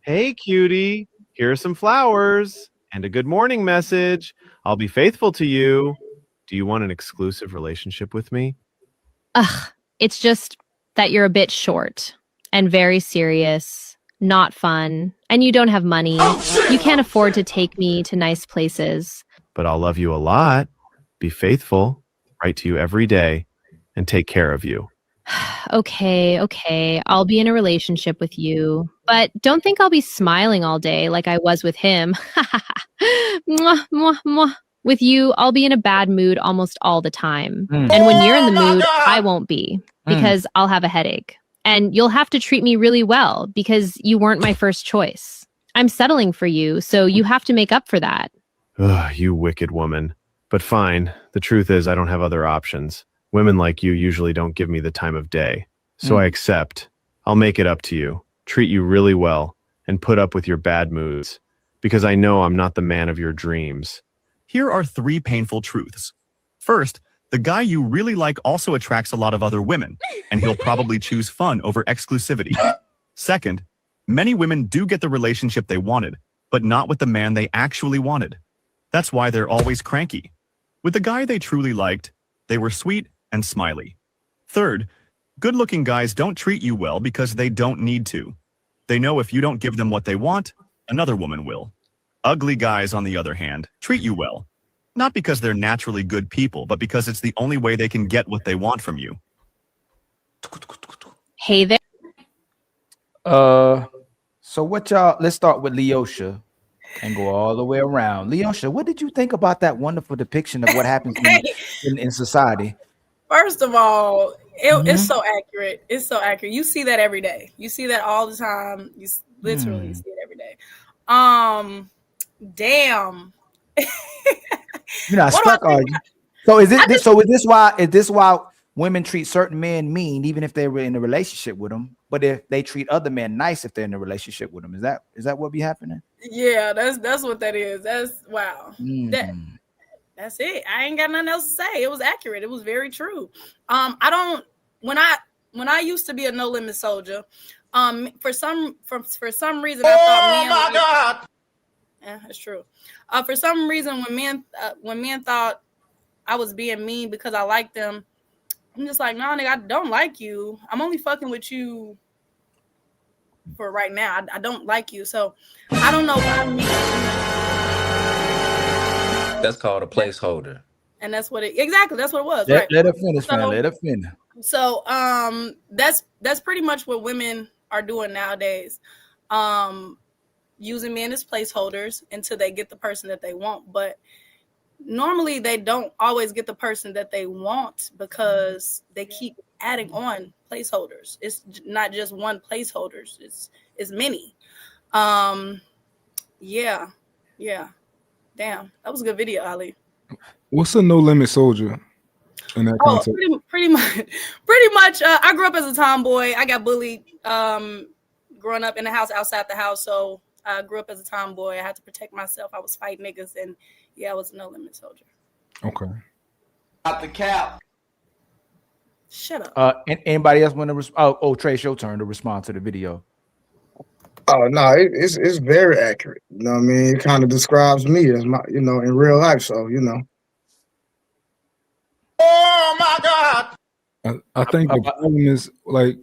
Hey, cutie. Here are some flowers and a good morning message. I'll be faithful to you. Do you want an exclusive relationship with me?
Ugh, it's just that you're a bit short and very serious, not fun, and you don't have money. You can't afford to take me to nice places.
But I'll love you a lot, be faithful, write to you every day, and take care of you.
Okay, I'll be in a relationship with you, but don't think I'll be smiling all day like I was with him. Mwah, mwah, mwah. With you, I'll be in a bad mood almost all the time. And when you're in the mood, I won't be, because I'll have a headache. And you'll have to treat me really well because you weren't my first choice. I'm settling for you, so you have to make up for that.
Ugh, you wicked woman. But fine, the truth is I don't have other options. Women like you usually don't give me the time of day. So I accept. I'll make it up to you, treat you really well, and put up with your bad moods. Because I know I'm not the man of your dreams.
Here are 3 painful truths. First, the guy you really like also attracts a lot of other women, and he'll probably choose fun over exclusivity. Second, many women do get the relationship they wanted, but not with the man they actually wanted. That's why they're always cranky. With the guy they truly liked, they were sweet and smiley. Third, good-looking guys don't treat you well because they don't need to. They know if you don't give them what they want, another woman will. Ugly guys, on the other hand, treat you well. Not because they're naturally good people, but because it's the only way they can get what they want from you.
Hey there.
So what y'all, let's start with Leosha and go all the way around. Leosha, what did you think about that wonderful depiction of what happens in society?
First of all, it's so accurate. It's so accurate. You see that every day. You see that all the time. You literally see it every day. Damn.
You're not stuck, are you? So is this why women treat certain men mean even if they were in a relationship with them, but if they treat other men nice if they're in a relationship with them? Is that what be happening?
Yeah, that's what that is. That's wow. That's it. I ain't got nothing else to say. It was accurate. It was very true. When I used to be a No Limit soldier, for some reason I thought men. Oh my God. Yeah, that's true. For some reason, when men thought I was being mean because I liked them, I'm just like, no, nigga, I don't like you. I'm only fucking with you for right now. I don't like you, so I don't know what
That's called a placeholder.
And that's what it was.
Let,
right.
let her finish, man. Let her finish.
So that's pretty much what women are doing nowadays. Using men as placeholders until they get the person that they want. But normally they don't always get the person that they want because they keep adding on placeholders. It's not just one placeholder. It's many. Yeah. Damn, that was a good video, Ali.
What's a No Limit soldier in that concept?
Pretty much. I grew up as a tomboy. I got bullied growing up in the house, outside the house. So I grew up as a tomboy. I had to protect myself. I was fighting niggas, and yeah, I was a No Limit soldier.
Okay.
Out the cap.
Shut up.
And anybody else want to Trace, your turn to respond to the video.
Oh no, it's very accurate. You know what I mean? It kind of describes me as my, in real life. So,
Oh my God.
I think the problem is like,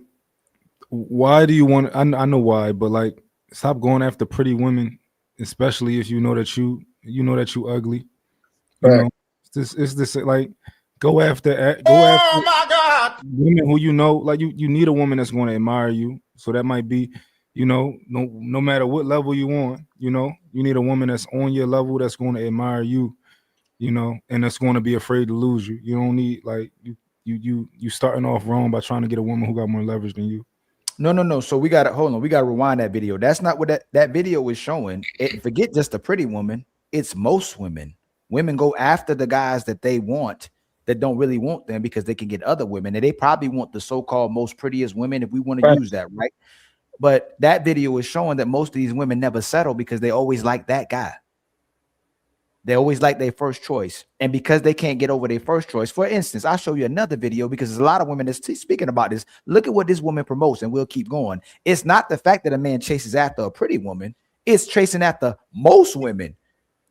why do you want? I know why, but like, stop going after pretty women, especially if you know that you ugly. It's this like go after
my God.
women who like you need a woman that's going to admire you. So that might be, no matter what level you on, you need a woman that's on your level that's going to admire you, and that's going to be afraid to lose you. You don't need like you starting off wrong by trying to get a woman who got more leverage than you.
No. So we got to we got to rewind that video. That's not what that video is showing. Forget just a pretty woman. It's most women. Women go after the guys that they want that don't really want them because they can get other women, and they probably want the so-called most prettiest women, if we want to use that, right? But that video is showing that most of these women never settle because they always like that guy. They always like their first choice. And because they can't get over their first choice, for instance, I'll show you another video because there's a lot of women that's speaking about this. Look at what this woman promotes, and we'll keep going. It's not the fact that a man chases after a pretty woman. It's chasing after most women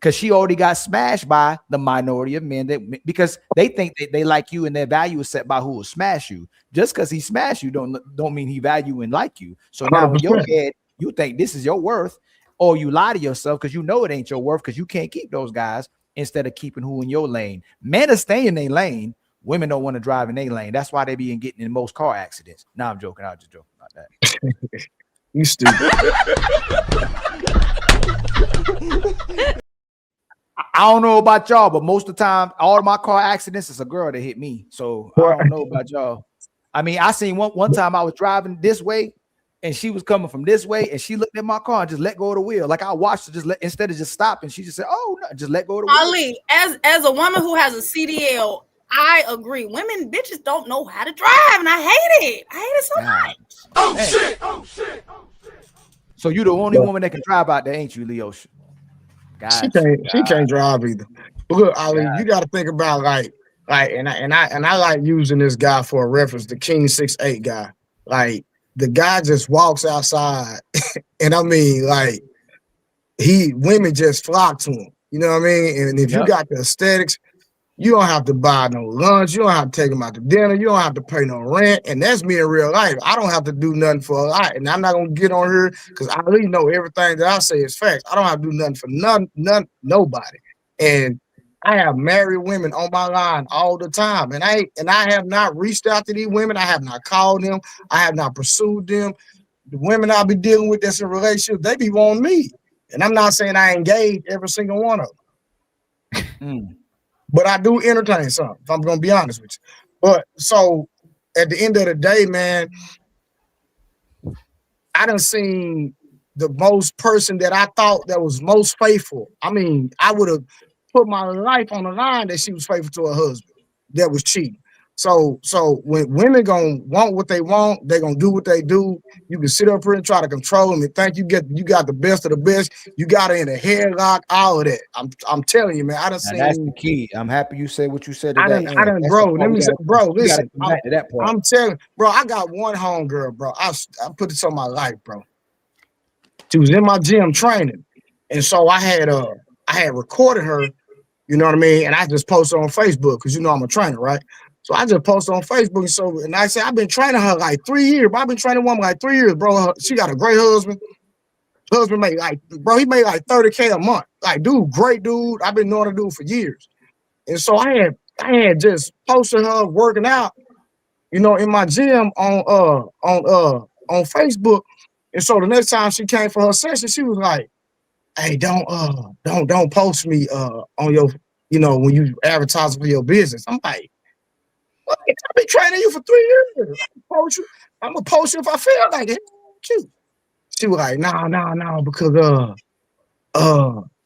because she already got smashed by the minority of men that because they think that they like you and their value is set by who will smash you. Just because he smashed you don't mean he value and like you. So now in your
100%.
head, you think this is your worth. Or you lie to yourself because you know it ain't your worth because you can't keep those guys instead of keeping who in your lane. Men are staying in their lane. Women don't want to drive in their lane. That's why they be getting in most car accidents. No, I'm joking. I was just joking about that.
You stupid.
I don't know about y'all, but most of the time, all of my car accidents, it's a girl that hit me. So I don't know about y'all. I mean, I seen one time I was driving this way. And she was coming from this way, and she looked at my car and just let go of the wheel. Like I watched her instead of just stopping, she just said, "Oh no, just let go of the wheel."
Ali, as a woman who has a CDL, I agree. Women, bitches don't know how to drive, and I hate it. I hate it so much.
Oh shit! Oh shit! Oh shit!
So you the only woman that can drive out there, ain't you, Leosha?
She can't drive either. But look, Ali, you got to think about like, and I like using this guy for a reference, the King 6'8" guy, like. The guy just walks outside, and I mean, like, women just flock to him. You know what I mean? And if you got the aesthetics, you don't have to buy no lunch. You don't have to take them out to dinner. You don't have to pay no rent. And that's me in real life. I don't have to do nothing for a lot. And I'm not gonna get on here because I really know everything that I say is facts. I don't have to do nothing for nobody. And I have married women on my line all the time, and I have not reached out to these women. I have not called them. I have not pursued them. The women I be dealing with that's in relationships, they be wanting me, and I'm not saying I engage every single one of them, but I do entertain some. If I'm gonna be honest with you, but so at the end of the day, man, I done seen the most person that I thought that was most faithful. I mean, I would have put my life on the line that she was faithful to her husband that was cheating. So when women gonna want what they want, they gonna do what they do. You can sit up here and try to control them and think you got the best of the best. You got her in a headlock, all of that. I'm telling you, man. I done seen.
That's the key. I'm happy you said what you said.
I done, bro. Let me say, bro. Listen,
that part.
I'm telling, bro. I got one homegirl, bro. I put this on my life, bro. She was in my gym training, and so I had recorded her. You know what I mean? And I just posted on Facebook because you know I'm a trainer, right? So I just posted on Facebook. And I said, I've been training her like 3 years. I've been training woman like 3 years, bro. She got a great husband. Husband made he made like 30K a month. Like, dude, great dude. I've been knowing the dude for years. And so I had just posted her working out, you know, in my gym on Facebook. And so the next time she came for her session, she was like, hey, don't post me on your, you know, when you advertise for your business. I'm like, what? I've been training you for 3 years. I'm gonna post you if I feel like it. She was like, no, because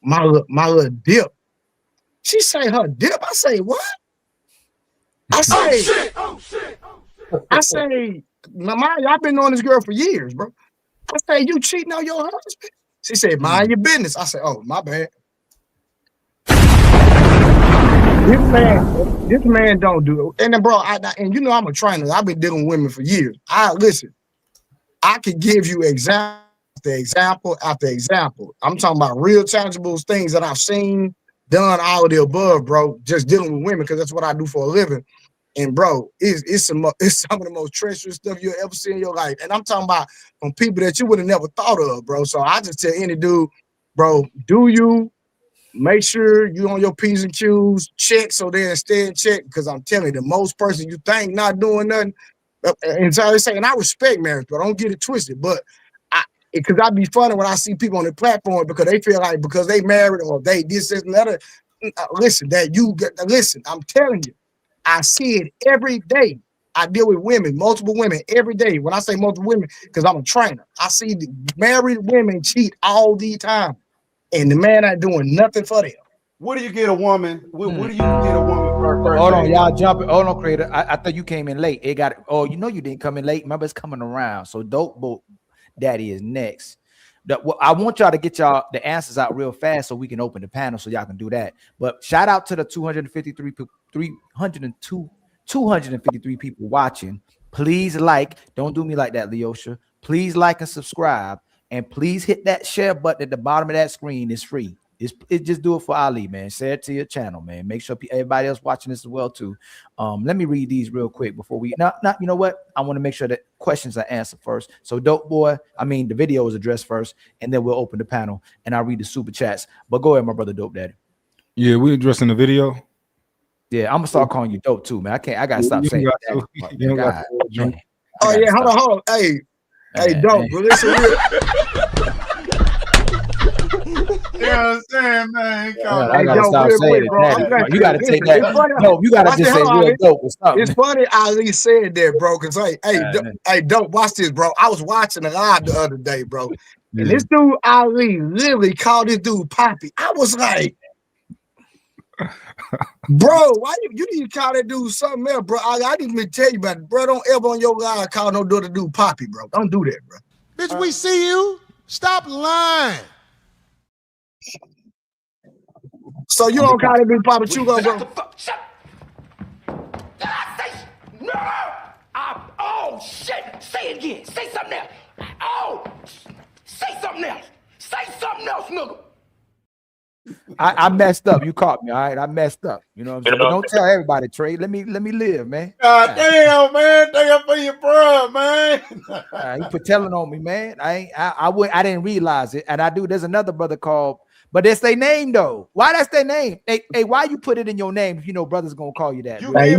my little dip. She say her dip. I say, what? I say, I say, mind, I've been knowing this girl for years, bro. I say, you cheating on your husband? She said, mind your business. I said, oh, my bad. This man don't do it. And then, bro, and you know I'm a trainer. I've been dealing with women for years. Listen, I could give you example after example. I'm talking about real tangible things that I've seen, done, all of the above, bro. Just dealing with women because that's what I do for a living. And bro, it's some of the most treacherous stuff you'll ever see in your life. And I'm talking about from people that you would have never thought of, bro. So I just tell any dude, bro, do you make sure you on your P's and Q's, check so they stay in check. Because I'm telling you, the most person you think not doing nothing. And so they say, and I respect marriage, but don't get it twisted. But because I'd be funny when I see people on the platform because they feel like because they married or they this and that. Listen, I'm telling you. I see it every day. I deal with women, multiple women every day. When I say multiple women, because I'm a trainer, I see the married women cheat all the time, and the man not doing nothing for them.
What do you get a woman? What do you get a woman for?
Hold on, y'all jumping. Hold on, Creator. I thought you came in late. It got. Oh, you know you didn't come in late. Remember, it's coming around. So Dope Boat Daddy is next. I want y'all to get y'all the answers out real fast so we can open the panel so y'all can do that. But shout out to the 253 people watching. Please don't do me like that, Leosha. Please like and subscribe, and please hit that share button at the bottom of that screen. It's free. It just do it for Ali, man. Share it to your channel, man. Make sure everybody else watching this as well too. Let me read these real quick before we. Not you know what? I want to make sure that questions are answered first. So, Dope Boy, the video is addressed first, and then we'll open the panel and I'll read the super chats. But go ahead, my brother, Dope Daddy.
Yeah, we addressing the video.
Yeah, I'm gonna start calling you Dope too, man. I gotta stop saying that.
Oh yeah, hold on. Hey, Dope, bro, listen real.
You know what I'm saying, man?
I gotta stop saying it. You gotta take that. No, you gotta just say real dope or something.
It's funny Ali said that, bro. Cause hey, Dope, watch this, bro. I was watching a live the other day, bro. And this dude Ali literally called this dude Poppy. I was like, bro, why you need to call that dude something else, bro? I didn't even tell you about it, bro. Don't ever on your live call no dude Poppy, bro. Don't do that, bro.
Bitch, we see you. Stop lying.
So you don't call that dude Papa Chugo, bro?
No! Oh, shit! Say it again. Say something else. Oh! Say something else. Say something else, nigga.
I messed up. You caught me, all right? I messed up. You know what I'm saying? But don't tell everybody, Trey. Let me live, man.
God damn, man. Thank you for your bro, man.
You put telling on me, man. I didn't realize it. And there's another brother called, but that's their name though. Why that's their name? Hey, why you put it in your name if you know brother's gonna call you that?
I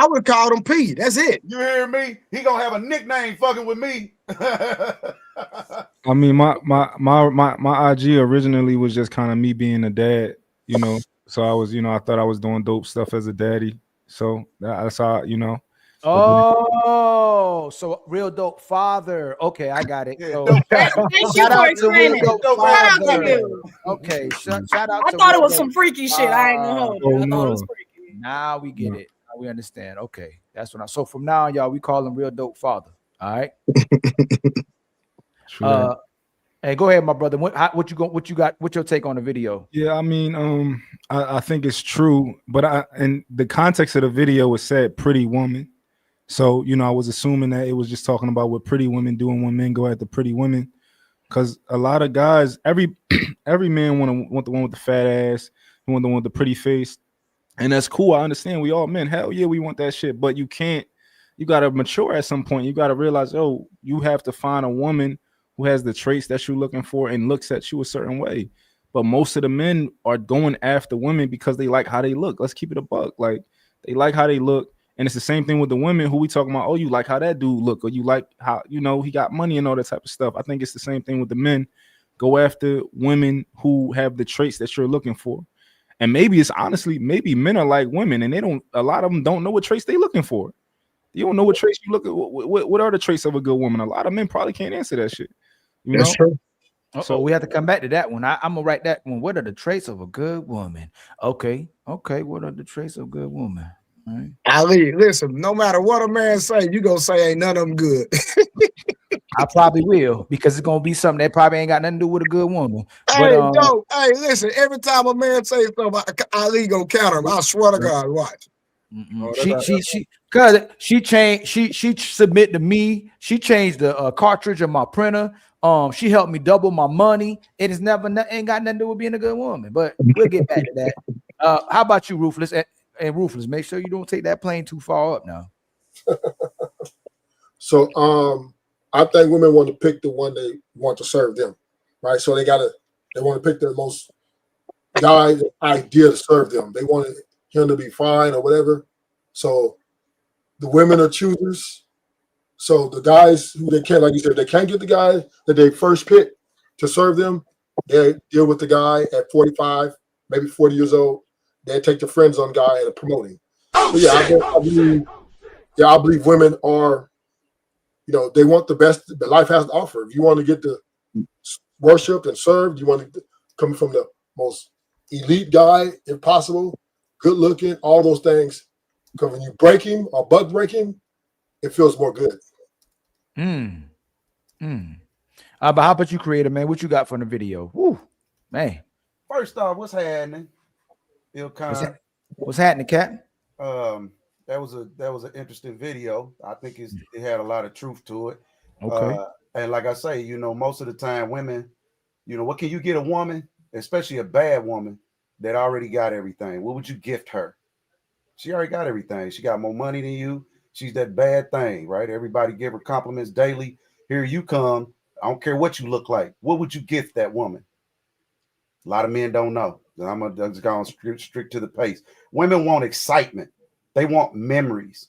would have called him P. That's it.
You hear me? He gonna have a nickname fucking with me.
I mean, my IG originally was just kind of me being a dad, you know. So I was, I thought I was doing dope stuff as a daddy. So that's how,
Oh, so real dope father. Okay, I got it. So,
shout out to real dope father.
Okay, shout out.
I thought it was some freaky shit. I ain't gonna hold you. I thought it was freaky.
Now we get it. Now we understand. Okay, that's what So from now on, y'all, we call him real dope father. All right. Hey, go ahead, my brother. What you got? What's your take on the video?
Yeah, I mean, I think it's true, but in the context of the video, it said pretty woman. So, I was assuming that it was just talking about what pretty women do when men go after pretty women. Because a lot of guys, every man want the one with the fat ass, want the one with the pretty face. And that's cool. I understand. We all men. Hell yeah, we want that shit. But you got to mature at some point. You got to realize, you have to find a woman who has the traits that you're looking for and looks at you a certain way. But most of the men are going after women because they like how they look. Let's keep it a buck. Like, they like how they look. And it's the same thing with the women who we talking about. Oh, you like how that dude look, or you like how, he got money and all that type of stuff. I think it's the same thing with the men. Go after women who have the traits that you're looking for. And maybe maybe men are like women and a lot of them don't know what traits they looking for. You don't know what traits you look at. What are the traits of a good woman? A lot of men probably can't answer that shit.
That's true. So we have to come back to that one. I'm gonna write that one. What are the traits of a good woman? Okay. What are the traits of a good woman? Right.
Ali, listen, no matter what a man say, you gonna say ain't none of them good.
I probably will, because it's gonna be something that probably ain't got nothing to do with a good woman.
Hey, hey, listen, every time a man say something, Ali gonna counter him. I swear to God, watch.
She submit to me. She changed the cartridge of my printer. She helped me double my money. It is ain't got nothing to do with being a good woman. But we'll get back to that. How about you, Ruthless? And Ruthless, make sure you don't take that plane too far up now.
So I think women want to pick the one they want to serve them, right? So they want to pick their most guy's idea to serve them. They want him to be fine or whatever. So the women are choosers. So the guys who they can't, like you said, they can't get the guy that they first pick to serve them. They deal with the guy at 45, maybe 40 years old. They take the friend zone guy and promote him. So I believe women are, they want the best that life has to offer. If you want to get the worshipped and served, you want to come from the most elite guy, if possible, good looking, all those things. Because when you break him or butt break him, it feels more good.
But how about you, creator, man? What you got from the video? Woo, man.
First off, what's happening? Ilkan.
What's happening, Cat?
That was an interesting video. I think it had a lot of truth to it.
Okay.
And like I say, most of the time women, what can you get a woman, especially a bad woman that already got everything? What would you gift her? She already got everything. She got more money than you. She's that bad thing, right? Everybody give her compliments daily. Here you come. I don't care what you look like. What would you gift that woman? A lot of men don't know. I'm just going strict to the pace. Women want excitement. They want memories.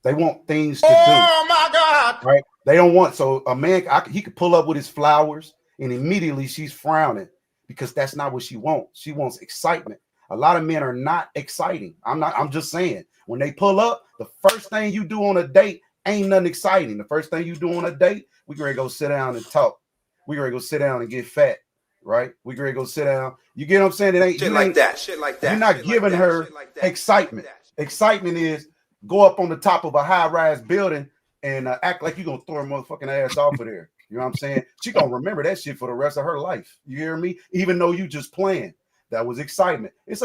They want things to do.
Oh my God!
Right? They don't want, so a man, he could pull up with his flowers and immediately she's frowning because that's not what she wants. She wants excitement. A lot of men are not exciting. I'm just saying, when they pull up, the first thing you do on a date ain't nothing exciting. The first thing you do on a date, we gonna go sit down and talk. We gonna go sit down and get fat, right? We gonna go sit down. You get what I'm saying? It ain't
Shit like that. Shit like that.
You're not giving her excitement. Excitement is go up on the top of a high-rise building and act like you're gonna throw her motherfucking ass off of there. You know what I'm saying? She gonna remember that shit for the rest of her life. You hear me? Even though you just playing. That was excitement. It's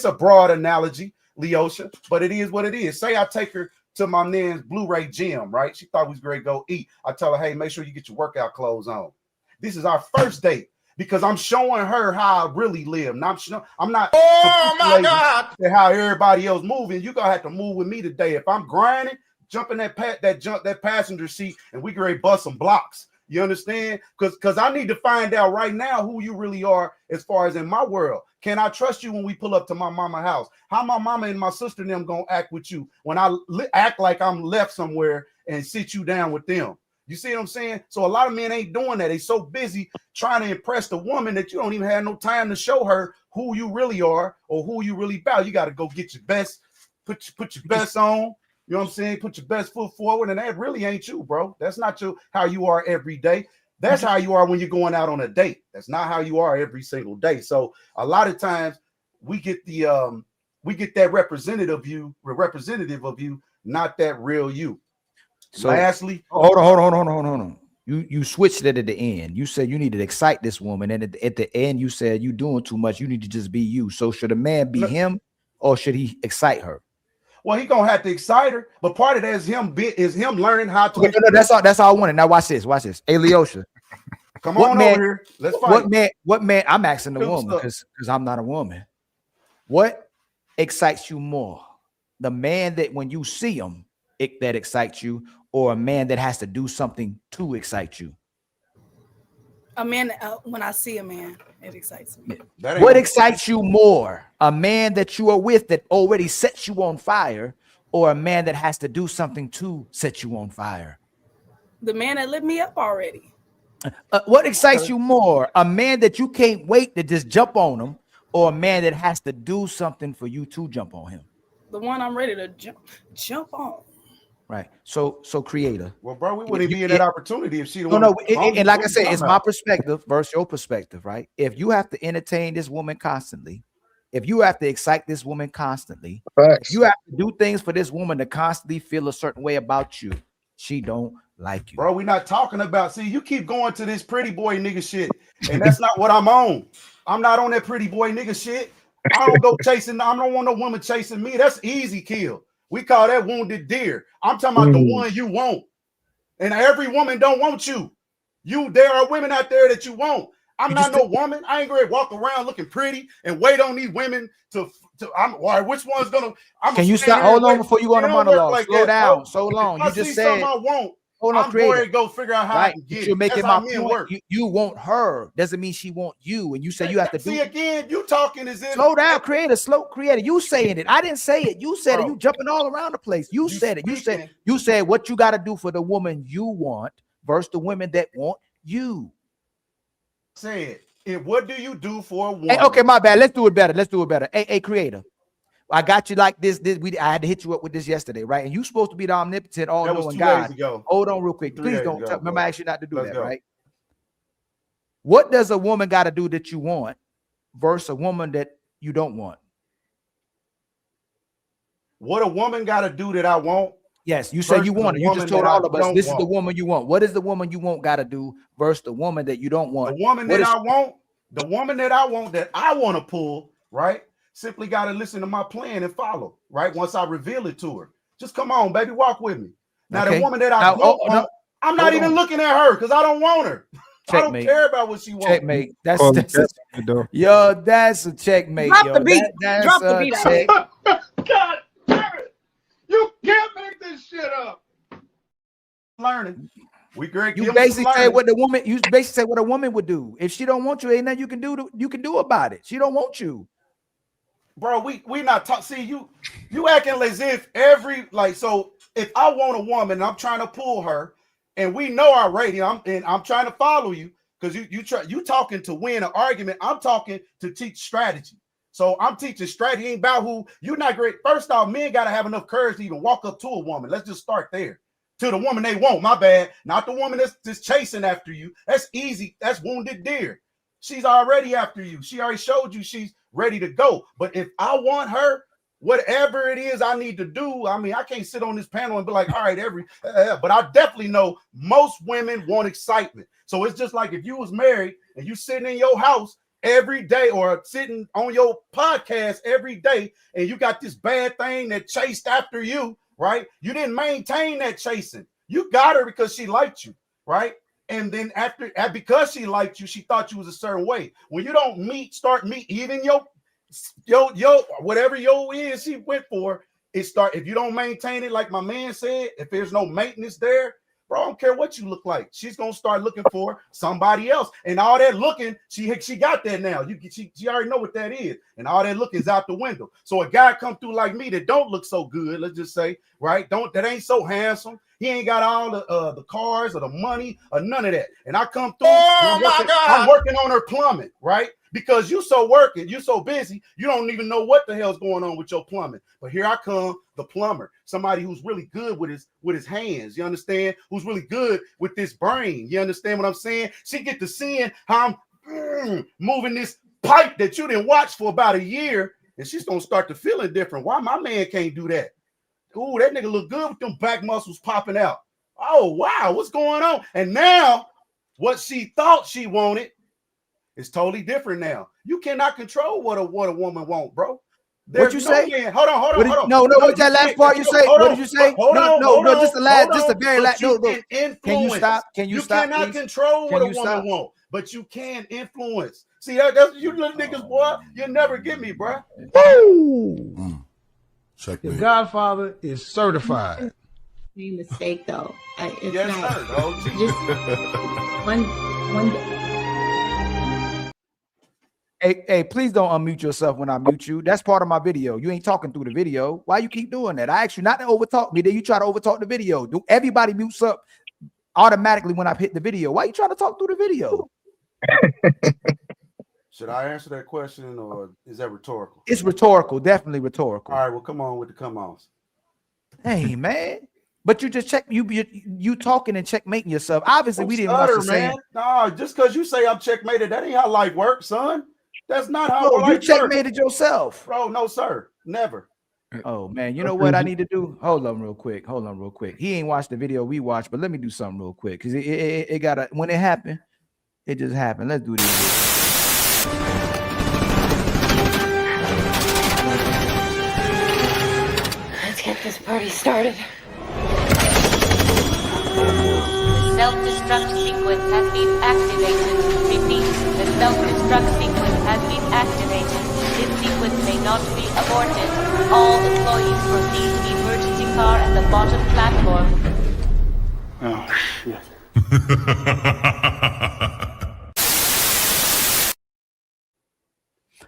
a broad analogy, Leosha, but it is what it is. Say I take her to my man's Blu-ray gym, right? She thought we was going to go eat. I tell her, hey, make sure you get your workout clothes on. This is our first date because I'm showing her how I really live. I'm not
Oh my God!
how everybody else moving. You gonna have to move with me today. If I'm grinding, jump in that passenger seat, and we can ready bust some blocks. You understand? Because I need to find out right now who you really are as far as in my world. Can I trust you when we pull up to my mama house? How my mama and my sister and them gonna act with you when I act like I'm left somewhere and sit you down with them? You see what I'm saying? So a lot of men ain't doing that. They so busy trying to impress the woman that you don't even have no time to show her who you really are or who you really about. You got to go get your best, put your best on. You know what I'm saying? Put your best foot forward, and that really ain't you, bro. That's not how you are every day. That's how you are when you're going out on a date. That's not how you are every single day. So a lot of times we get that representative of you, not that real you.
So
lastly,
hold on. You switched it at the end. You said you need to excite this woman, and at the end you said you doing too much. You need to just be you. So should a man be him, or should he excite her?
Well, he gonna have to excite her, but part of that is him learning how to.
No, that's all I wanted. Now watch this. Hey, Leosha,
come on over here. Let's fight.
What man? I'm asking the woman because I'm not a woman. What excites you more? The man that when you see him, that excites you, or a man that has to do something to excite you?
A man, when I see a man, it excites me.
What excites you more? A man that you are with that already sets you on fire, or a man that has to do something to set you on fire?
The man that lit me up already.
What excites you more? A man that you can't wait to just jump on him, or a man that has to do something for you to jump on him?
The one I'm ready to jump on.
Right. So creator.
Well, bro, we wouldn't be in that opportunity if she don't.
No. And like I said, it's my perspective versus your perspective, right? If you have to entertain this woman constantly, if you have to excite this woman constantly, if you have to do things for this woman to constantly feel a certain way about you, she don't like you.
Bro, we're not talking about. See, you keep going to this pretty boy nigga shit, and that's not what I'm on. I'm not on that pretty boy nigga shit. I don't go chasing. I don't want no woman chasing me. That's easy kill. We call that wounded deer. I'm talking about the one you want. And every woman don't want you. There are women out there that you want. I'm not no woman. I ain't gonna walk around looking pretty and wait on these women which one's gonna.
Can you stop? Hold on before you go on a monologue. Slow down. So long. You just said.
I want.
Hold on,
I'm going to go figure out how I can get
You're making my
point.
You want her doesn't mean she want you, and you say you have to
see again. You talking as if
slow down, creator. You saying it. I didn't say it. You said it. You jumping all around the place. You said it. You said what you got to do for the woman you want versus the women that want you.
Say it. What do you do for a woman?
Hey, okay, my bad. Let's do it better. Hey, creator. I got you like this. I had to hit you up with this yesterday, right? And you supposed to be the omnipotent, all-knowing God. Hold on, real quick. Please don't. Remember, I asked you not to do that, right? What does a woman got to do that you want versus a woman that you don't want?
What a woman got to do that I want
Yes, you say you want it. You just told all of us this is the
woman
woman you want. What is the woman you want got to do versus the woman that you don't want?
The woman
What
that
is-
I want, the woman that I want, that I want to pull, right? Simply got to listen to my plan and follow, right? Once I reveal it to her. Just come on, baby, walk with me. Now,
Okay.
the woman that I
Now,
don't
oh,
want,
no.
I'm not
Hold
even
on.
looking at her because I don't want her. I don't
Checkmate.
care about what she wants.
Checkmate. That's
Oh,
that's
that's
a,
though.
yo. That's a checkmate.
Drop
yo.
the beat.
That's
Drop the
a
beat out.
check.
God damn it! You can't make this shit up.
Learning. We great.
You basically say what the woman. You basically say what a woman would do if she don't want you. Ain't nothing you can do. You can do about it. She don't want you.
Bro, we not talk. See, you acting as if every like so. If I want a woman, and I'm trying to pull her, and we know our rating. I'm trying to follow you because you talking to win an argument. I'm talking to teach strategy. So I'm teaching strategy. Ain't about who you're not great. First off, men gotta have enough courage to even walk up to a woman. Let's just start there. To the woman they want. My bad. Not the woman that's just chasing after you. That's easy. That's wounded deer. She's already after you. She already showed you she's ready to go. But if I want her, whatever it is I need to do, I mean, I can't sit on this panel and be like, all right, but I definitely know most women want excitement. So it's just like if you was married and you sitting in your house every day or sitting on your podcast every day and you got this bad thing that chased after you, right? You didn't maintain that chasing. You got her because she liked you, right? And then because she liked you, she thought you was a certain way. When you don't start meet, even your whatever your is she went for, if you don't maintain it, like my man said, if there's no maintenance there, bro, I don't care what you look like. She's gonna start looking for somebody else, and all that looking, she got that now. She already know what that is, and all that looking is out the window. So a guy come through like me that don't look so good, let's just say, right? That ain't so handsome. He ain't got all the cars or the money or none of that. And I come through. I'm working on her plumbing, right? Because you so busy, you don't even know what the hell's going on with your plumbing. But here I come, the plumber, somebody who's really good with his hands. You understand? Who's really good with this brain. You understand what I'm saying? She get to seeing how I'm moving this pipe that you didn't watch for about a year, and she's gonna start to feeling different. Why my man can't do that? Ooh, that nigga look good with them back muscles popping out. Oh wow, what's going on? And now, what she thought she wanted. It's totally different now. You cannot control what a woman want, bro.
What you say?
Hold on.
No, what's that last part you say? What did you say? No, just the last, just the very last. No. Can you stop? Can you stop?
You cannot
please?
control what a woman want, but you can influence. See, that's you little niggas, boy. You'll never get me, bro.
Woo! The Godfather is certified.
Mistake though. It's
Yes,
not
sir, dog.
just one.
Hey, please don't unmute yourself when I mute you. That's part of my video. You ain't talking through the video. Why you keep doing that? I asked you not to overtalk me. Then you try to overtalk the video. Do everybody mutes up automatically when I hit the video? Why you trying to talk through the video?
Should I answer that question or is that rhetorical?
It's rhetorical, definitely rhetorical.
All right, well, come on with the come-ons.
Hey, man. But you just check you talking and checkmating yourself. Obviously, we didn't watch the same.
No, just because you say I'm checkmated, that ain't how life works, son. That's not how
No,
life
you
works.
checkmated yourself.
Bro, no, sir. Never.
Oh man, you know what I need to do? Hold on real quick. He ain't watched the video we watched, but let me do something real quick. Because it gotta when it happened, it just happened. Let's do this.
Let's get this party started.
Self-destruct sequence has been activated. Repeat, the self-destruct sequence has been activated. This sequence may not be aborted. All employees proceed to the emergency car at the bottom platform.
Oh, shit.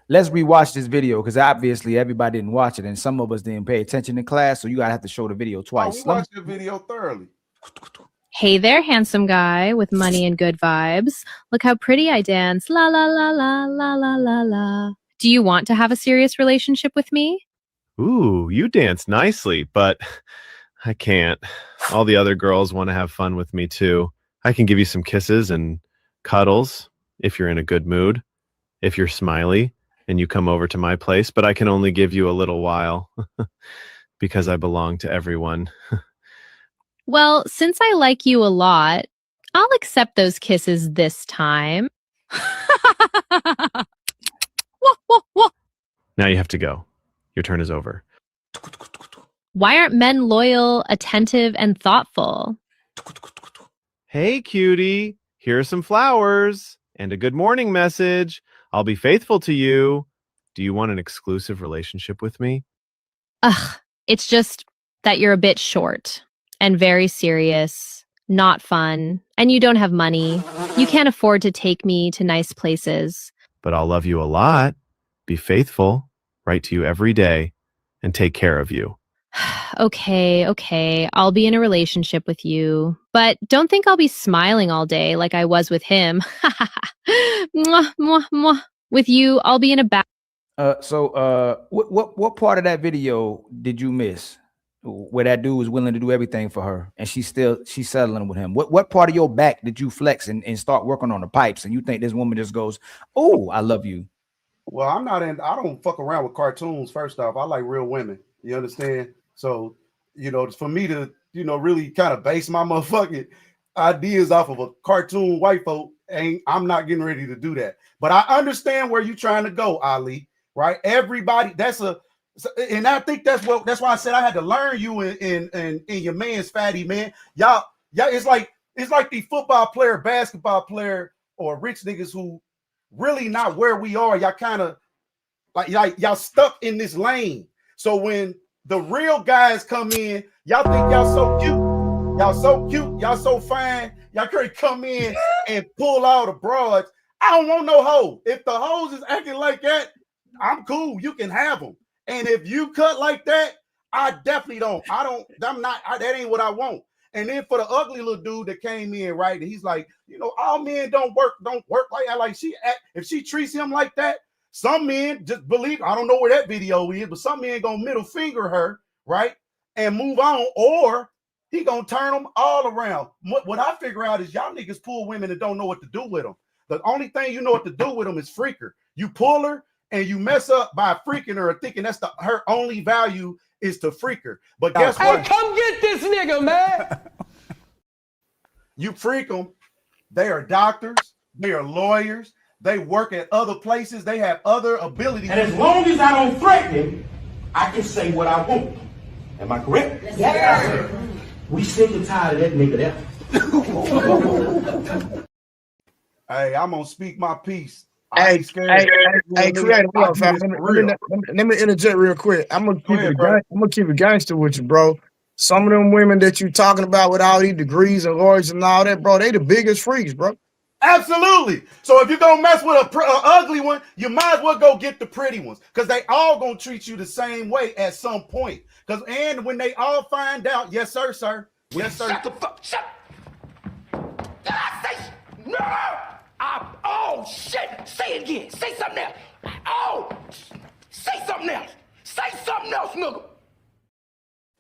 Let's rewatch this video because obviously everybody didn't watch it and some of us didn't pay attention in class, so you gotta have to show the video twice.
We watched the video thoroughly.
Hey there, handsome guy with money and good vibes. Look how pretty I dance. La la la la la la la la. Do you want to have a serious relationship with me?
Ooh, you dance nicely, but I can't. All the other girls want to have fun with me too. I can give you some kisses and cuddles if you're in a good mood, if you're smiley and you come over to my place, but I can only give you a little while because I belong to everyone.
Well, since I like you a lot, I'll accept those kisses this time.
Now you have to go. Your turn is over.
Why aren't men loyal, attentive, and thoughtful?
Hey, cutie. Here are some flowers and a good morning message. I'll be faithful to you. Do you want an exclusive relationship with me?
Ugh, it's just that you're a bit short and very serious, not fun, and you don't have money. You can't afford to take me to nice places.
But I'll love you a lot, be faithful, write to you every day, and take care of you.
Okay, I'll be in a relationship with you, but don't think I'll be smiling all day like I was with him. Mwah, mwah, mwah. With you, I'll be in a bad.
What part of that video did you miss? Where that dude was willing to do everything for her, and she's settling with him. What part of your back did you flex and start working on the pipes, and you think this woman just goes, "Oh, I love you"?
Well, I don't fuck around with cartoons. First off, I like real women. You understand? So, for me to, really kind of base my motherfucking ideas off of a cartoon white folk, I'm not getting ready to do that. But I understand where you're trying to go, Ali. Right? Everybody, and I think that's why I said I had to learn you in your man's fatty, man. Y'all, it's like the football player, basketball player, or rich niggas who really not where we are. Y'all kind of like y'all stuck in this lane. So when the real guys come in, y'all think y'all so cute, y'all so fine, y'all can come in and pull out the broads. I don't want no hoe. If the hoes is acting like that, I'm cool. You can have them. And if you cut like that, I definitely don't. That ain't what I want. And then for the ugly little dude that came in, right? And he's like, all men don't work like that. Like if she treats him like that, some men just believe, I don't know where that video is, but some men gonna middle finger her, right? And move on, or he gonna turn them all around. What I figure out is y'all niggas pull women that don't know what to do with them. The only thing you know what to do with them is freak her. You pull her and you mess up by freaking her, thinking that's her only value is to freak her. But guess what?
Hey, come get this nigga, man.
You freak them. They are doctors. They are lawyers. They work at other places. They have other abilities.
And as long as I don't threaten him, I can say what I want. Am I correct? Yes, sir. We sick and tired of that nigga there.
Hey, I'm gonna speak my piece.
Hey, creative. Let me interject real quick. I'm gonna keep it gangster with you, bro. Some of them women that you talking about with all these degrees and lawyers and all that, bro, they the biggest freaks, bro.
Absolutely. So if you're gonna mess with a ugly one, you might as well go get the pretty ones, because they all gonna treat you the same way at some point. And when they all find out, yes, sir, yes, sir.
Shut the fuck. Shut. Did I say no? Oh shit! Say it again. Say something else. Oh, say something else. Say something else, nigga.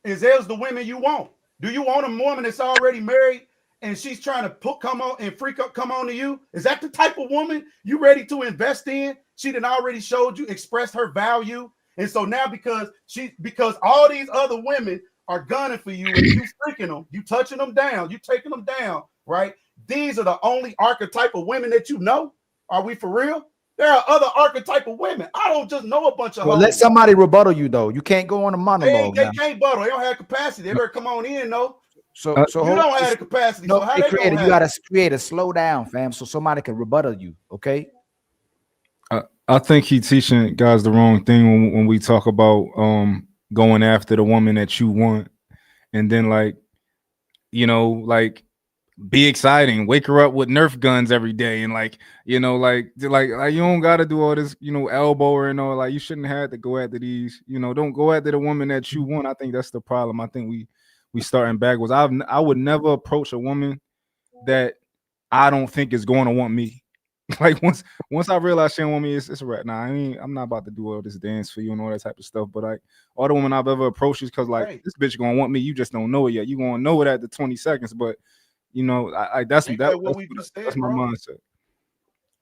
Is those the women you want? Do you want a woman that's already married and she's trying to come on to you? Is that the type of woman you ready to invest in? She done already showed you, expressed her value, and so now because all these other women are gunning for you and you freaking them, you touching them down, you taking them down, right? These are the only archetype of women that you know. Are we for real? There are other archetype of women. I don't just know a bunch of
Well,
hoes.
let somebody rebuttal you though. You can't go on a monologue.
They can't buttle. They don't have capacity. They better come on in though.
So
you don't have the capacity.
No,
so how they
creative.
gonna
You
have
gotta create a slow down, fam, so somebody can rebuttal you. Okay.
I think he teaching guys the wrong thing when we talk about going after the woman that you want, and then like be exciting, wake her up with Nerf guns every day, and like you don't gotta do all this elbow and all. Like you shouldn't have to go after these. Don't go after the woman that you want. I think that's the problem. I think we starting backwards. I would never approach a woman that I don't think is going to want me. Like once I realize she don't want me, it's a wrap. Nah, I'm not about to do all this dance for you and all that type of stuff. But like all the women I've ever approached is because this bitch gonna want me. You just don't know it yet. You gonna know it after 20 seconds. But that's my mindset.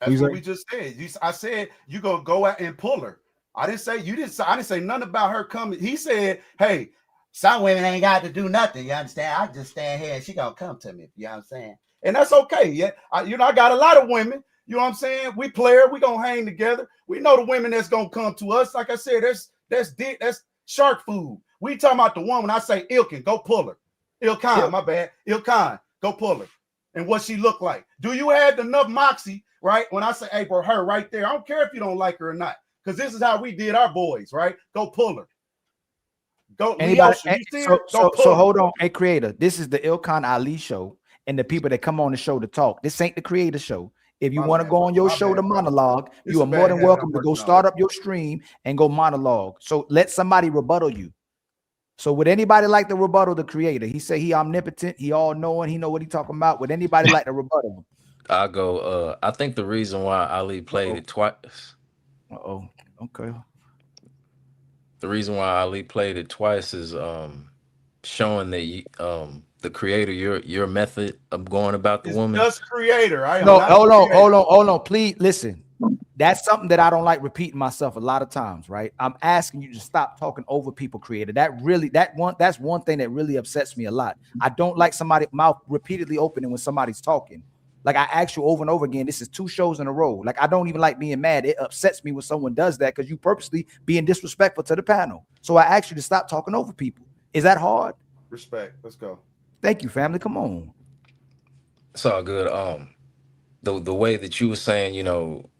That's what we just said. I said you gonna go out and pull her. I didn't say nothing about her coming. He said, hey, Some women ain't got to do nothing. You understand? I just stand here and she gonna come to me. You know what I'm saying? And that's okay. Yeah, I got a lot of women. You know what I'm saying? We player. We gonna hang together. We know the women that's gonna come to us. Like I said, that's shark food. We talking about the woman. I say Ilkin, go pull her. Ilkan, my bad. Ilkan, go pull her. And what she look like. Do you have enough moxie, right? When I say, hey, bro, her right there. I don't care if you don't like her or not. Because this is how we did our boys, right? Go pull her. Go.
Anybody,
Leosha, you see
so,
her? Go
so,
pull
so
her.
hold on. Hey, creator, this is the Ilkan Ali show and the people that come on the show to talk. This ain't the creator show. If you want to go on your show to monologue, you are more than welcome to go start up your stream and go monologue. So let somebody rebuttal you. So would anybody like to rebuttal the creator? He said he omnipotent, he all knowing, he know what he talking about. Would anybody like to rebuttal him?
I'll go. I think the reason why Ali played it twice.
Okay.
The reason why Ali played it twice is showing that the creator, your method of going about the woman.
Just creator.
No, hold on. Please listen. That's something that I don't like repeating myself a lot of times, right? I'm asking you to stop talking over people, creator. That's one thing that really upsets me a lot. I don't like somebody mouth repeatedly opening when somebody's talking. Like I ask you over and over again, this is 2 shows in a row. Like I don't even like being mad. It upsets me when someone does that because you purposely being disrespectful to the panel. So I ask you to stop talking over people. Is that hard?
Respect. Let's go.
Thank you, family. Come on.
It's all good. The way that you were saying,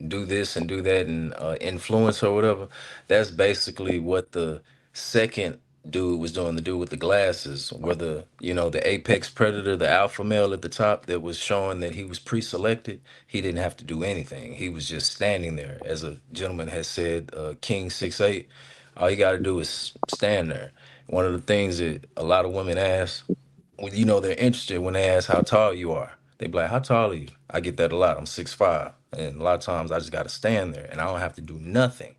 do this and do that and influence or whatever, that's basically what the second dude was doing, the dude with the glasses, where the apex predator, the alpha male at the top that was showing that he was pre-selected. He didn't have to do anything. He was just standing there. As a gentleman has said, King 6'8", all you got to do is stand there. One of the things that a lot of women ask, they're interested when they ask how tall you are. They be like, how tall are you? I get that a lot. I'm 6'5". And a lot of times I just got to stand there and I don't have to do nothing.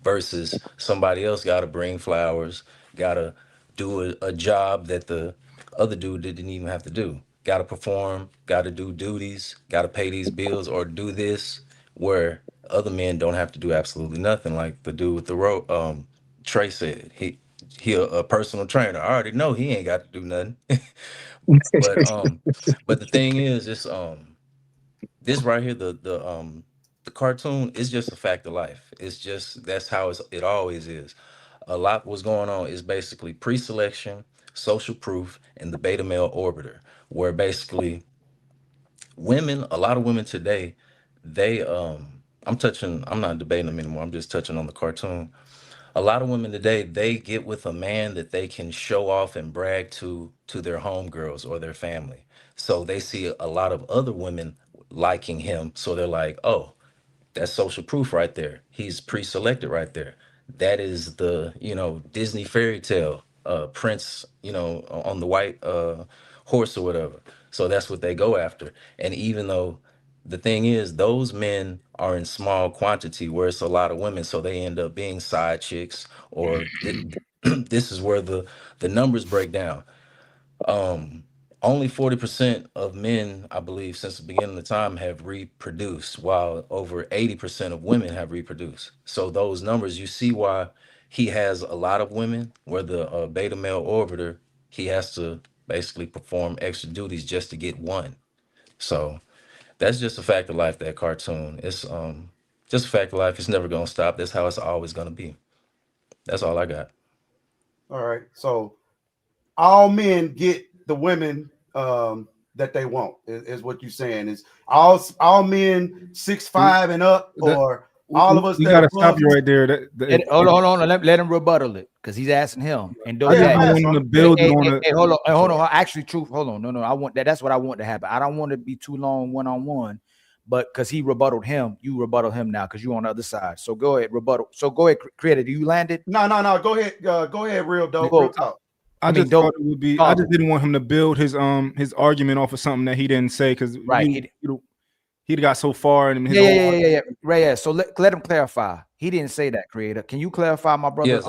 Versus somebody else got to bring flowers, got to do a job that the other dude didn't even have to do. Got to perform, got to do duties, got to pay these bills or do this, where other men don't have to do absolutely nothing. Like the dude with the rope, Trey said, he a personal trainer. I already know he ain't got to do nothing. But the thing is, this right here, the cartoon is just a fact of life. It's just, that's how it always is. A lot what's going on is basically pre-selection, social proof, and the beta male orbiter, where basically a lot of women today, they I'm not debating them anymore. I'm just touching on the cartoon. A lot of women today, they get with a man that they can show off and brag to their homegirls or their family. So they see a lot of other women liking him. So they're like, oh, that's social proof right there. He's pre-selected right there. That is the, Disney fairy tale, prince, on the white horse or whatever. So that's what they go after. And even though the thing is, those men are in small quantity where it's a lot of women, so they end up being side chicks, or this is where the numbers break down. Only 40% of men, I believe, since the beginning of time have reproduced, while over 80% of women have reproduced. So those numbers, you see why he has a lot of women, where the beta male orbiter, he has to basically perform extra duties just to get one. So that's just a fact of life, that cartoon. It's just a fact of life. It's never going to stop. That's how it's always going to be. That's all I got.
All right. So all men get the women that they want is what you're saying. Is all men 6'5" and up, or all of us?
You gotta stop you right there.
Hold on. Let him rebuttal it because he's asking him. And don't
I want him to build on it.
Hey, hold on. Actually, truth. Hold on. No. I want that. That's what I want to happen. I don't want to be too long one-on-one, but because he rebutted him, you rebuttal him now because you're on the other side. So go ahead, rebuttal. So go ahead, creator. Do you land it?
No. Go ahead. Go ahead, real dope. Real talk.
I just thought it would be. I just didn't want him to build his argument off of something that he didn't say, because he got so far in his
yeah. Right. Yeah. So let him clarify. He didn't say that, creator. Can you clarify, my brother?
Yes.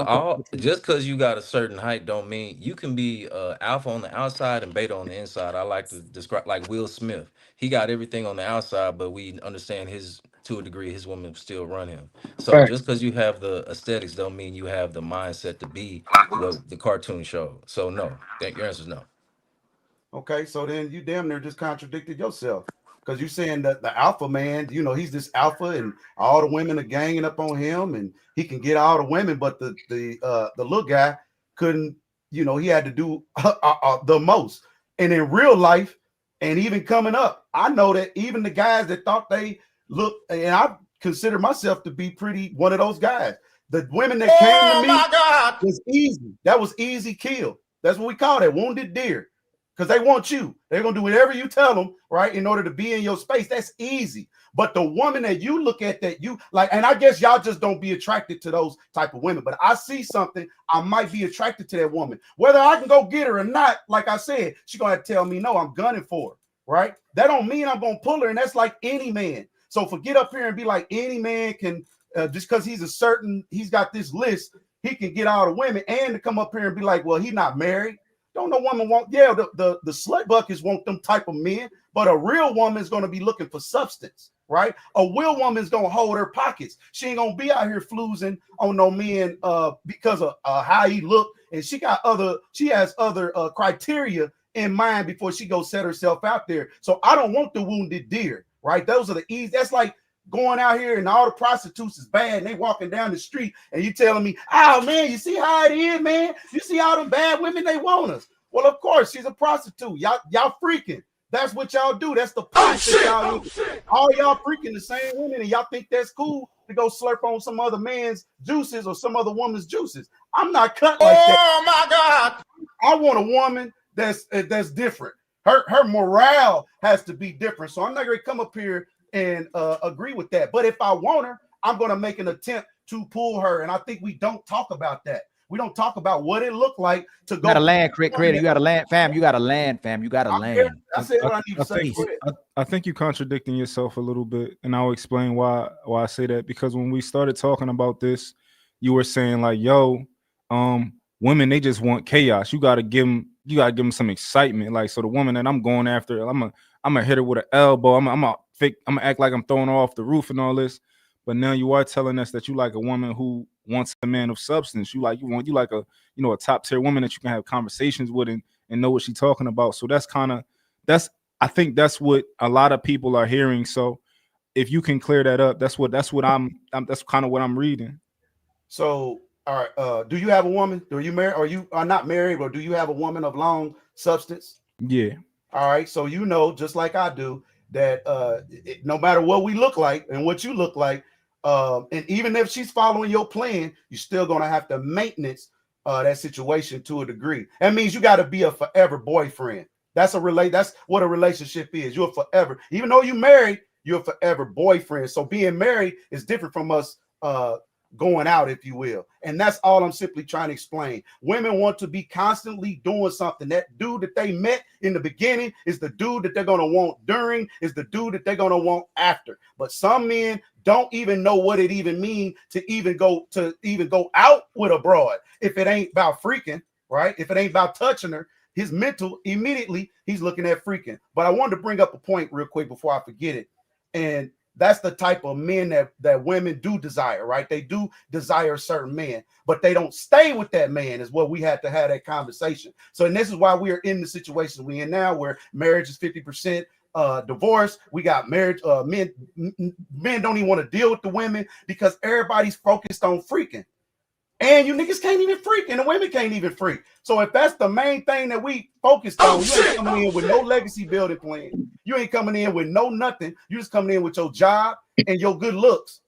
Just because you got a certain height don't mean you can be alpha on the outside and beta on the inside. I like to describe like Will Smith. He got everything on the outside, but we understand his to a degree, his woman still run him. So
Right.
just because you have the aesthetics don't mean you have the mindset to be what the cartoon showed. So no, your answer is no.
Okay, so then you damn near just contradicted yourself because you're saying that the alpha man, you know, he's this alpha and all the women are ganging up on him and he can get all the women, but the little guy couldn't, you know, he had to do the most. And in real life, and even coming up, I know that even the guys that thought they looked, and I consider myself to be pretty one of those guys. The women that came to me was easy. That was easy kill. That's what we call that, wounded deer. Because they want you. They're going to do whatever you tell them, right, in order to be in your space. That's easy. But the woman that you look at that you like, and I guess y'all just don't be attracted to those type of women. But I see something, I might be attracted to that woman. Whether I can go get her or not, like I said, she's going to have to tell me, no, I'm gunning for her, right? That don't mean I'm going to pull her. And that's like any man. So for get up here and be like any man can, just because he's got this list, he can get all the women and to come up here and be like, well, he's not married. Don't no woman want, yeah, the slut buckets want them type of men, but a real woman is going to be looking for substance, right? A real woman is going to hold her pockets. She ain't going to be out here floozing on no men because of how he look. And she has other criteria in mind before she goes set herself out there. So I don't want the wounded deer, right? Those are the easy. That's like going out here and all the prostitutes is bad and they walking down the street and you telling me, oh man, you see how it is, man? You see all them bad women, they want us. Well, of course, she's a prostitute. Y'all freaking. That's what y'all do. That's the point that y'all all y'all freaking the same women and y'all think that's cool to go slurp on some other man's juices or some other woman's juices. I'm not cut like that. Oh my God. I want a woman that's different. Her morale has to be different. So I'm not gonna come up here and agree with that. But if I want her, I'm going to make an attempt to pull her. And I think we don't talk about that. We don't talk about what it looked like to go.
You got to land, creator. You got to land, fam. You got to land, fam. You got to land.
I said what I need to say.
I think you're contradicting yourself a little bit, and I'll explain why I say that. Because when we started talking about this, you were saying like, "Yo, women, they just want chaos. You got to give them some excitement." Like, so the woman that I'm going after, I'm gonna hit her with an elbow. I'm gonna act like I'm throwing her off the roof and all this. But now you are telling us that you like a woman who wants a man of substance. You like a a top tier woman that you can have conversations with and know what she's talking about. So I think that's what a lot of people are hearing. So if you can clear that up, that's kind of what I'm reading.
So all right, do you have a woman? Are you married? Or you are not married, or do you have a woman of long substance?
Yeah.
All right, so you know, just like I do, that no matter what we look like and what you look like, and even if she's following your plan, you're still gonna have to maintenance that situation to a degree. That means you got to be a forever boyfriend. That's what a relationship is. You're forever, even though you're married, you're a forever boyfriend. So being married is different from us going out, if you will. And that's all I'm simply trying to explain. Women want to be constantly doing something. That dude that they met in the beginning is the dude that they're going to want during, is the dude that they're going to want after. But some men don't even know what it even means to even go out with a broad if it ain't about freaking, right? If it ain't about touching her, his mental immediately he's looking at freaking. But I wanted to bring up a point real quick before I forget it. And that's the type of men that women do desire, right? They do desire certain men, but they don't stay with that man is what we had to have that conversation. So, and this is why we are in the situation we're in now, where marriage is 50% divorce. We got marriage, men don't even want to deal with the women because everybody's focused on freaking. And you niggas can't even freak, and the women can't even freak. So if that's the main thing that we focused on, you ain't coming in with no legacy building plan. You ain't coming in with no nothing. You just coming in with your job and your good looks.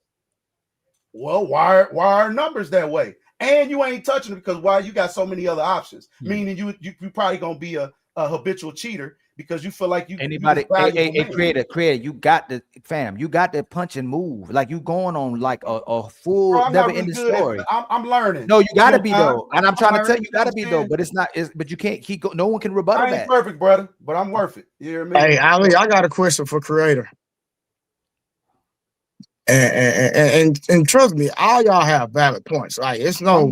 Well, why are numbers that way? And you ain't touching it because why? You got so many other options. Meaning you probably gonna be a habitual cheater because you feel like you
anybody creator, you got the punch and move. Like you going on like a full never ending story.
I'm learning.
No, you gotta be though. And I'm trying to tell you, gotta be though, but but you can't keep going. No one can rebuttal that.
I ain't perfect, brother, but I'm worth it. You hear me?
Hey, Ali, I got a question for creator. And trust me, all y'all have valid points. Like it's no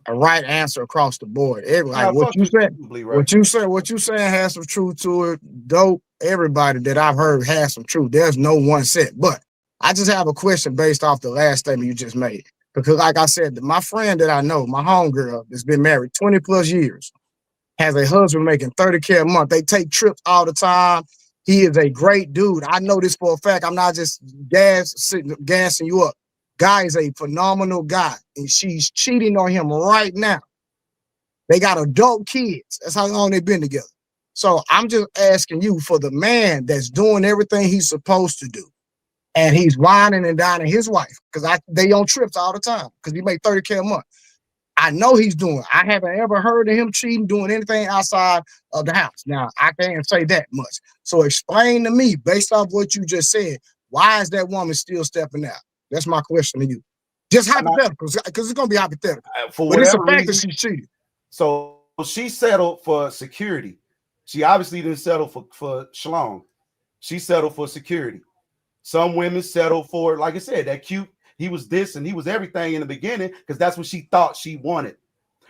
a right answer across the board. Like what you said, what you saying has some truth to it. Dope. Everybody that I've heard has some truth. There's no one set, but I just have a question based off the last statement you just made. Because like I said, my friend that I know, my homegirl that's been married 20 plus years, has a husband making $30K a month. They take trips all the time. He is a great dude. I know this for a fact. I'm not just gassing you up. Guy is a phenomenal guy, and she's cheating on him right now. They got adult kids. That's how long they've been together. So I'm just asking you, for the man that's doing everything he's supposed to do, and he's whining and dining his wife, because they on trips all the time, because he make $30K a month. I know he's doing. I haven't ever heard of him cheating, doing anything outside of the house. Now, I can't say that much. So explain to me, based off what you just said, why is that woman still stepping out? That's my question to you. Just hypothetical, because it's going to be hypothetical. But it's a fact that she's cheating.
So she settled for security. She obviously didn't settle for shalom. She settled for security. Some women settle for, like I said, that cute. He was this and he was everything in the beginning because that's what she thought she wanted.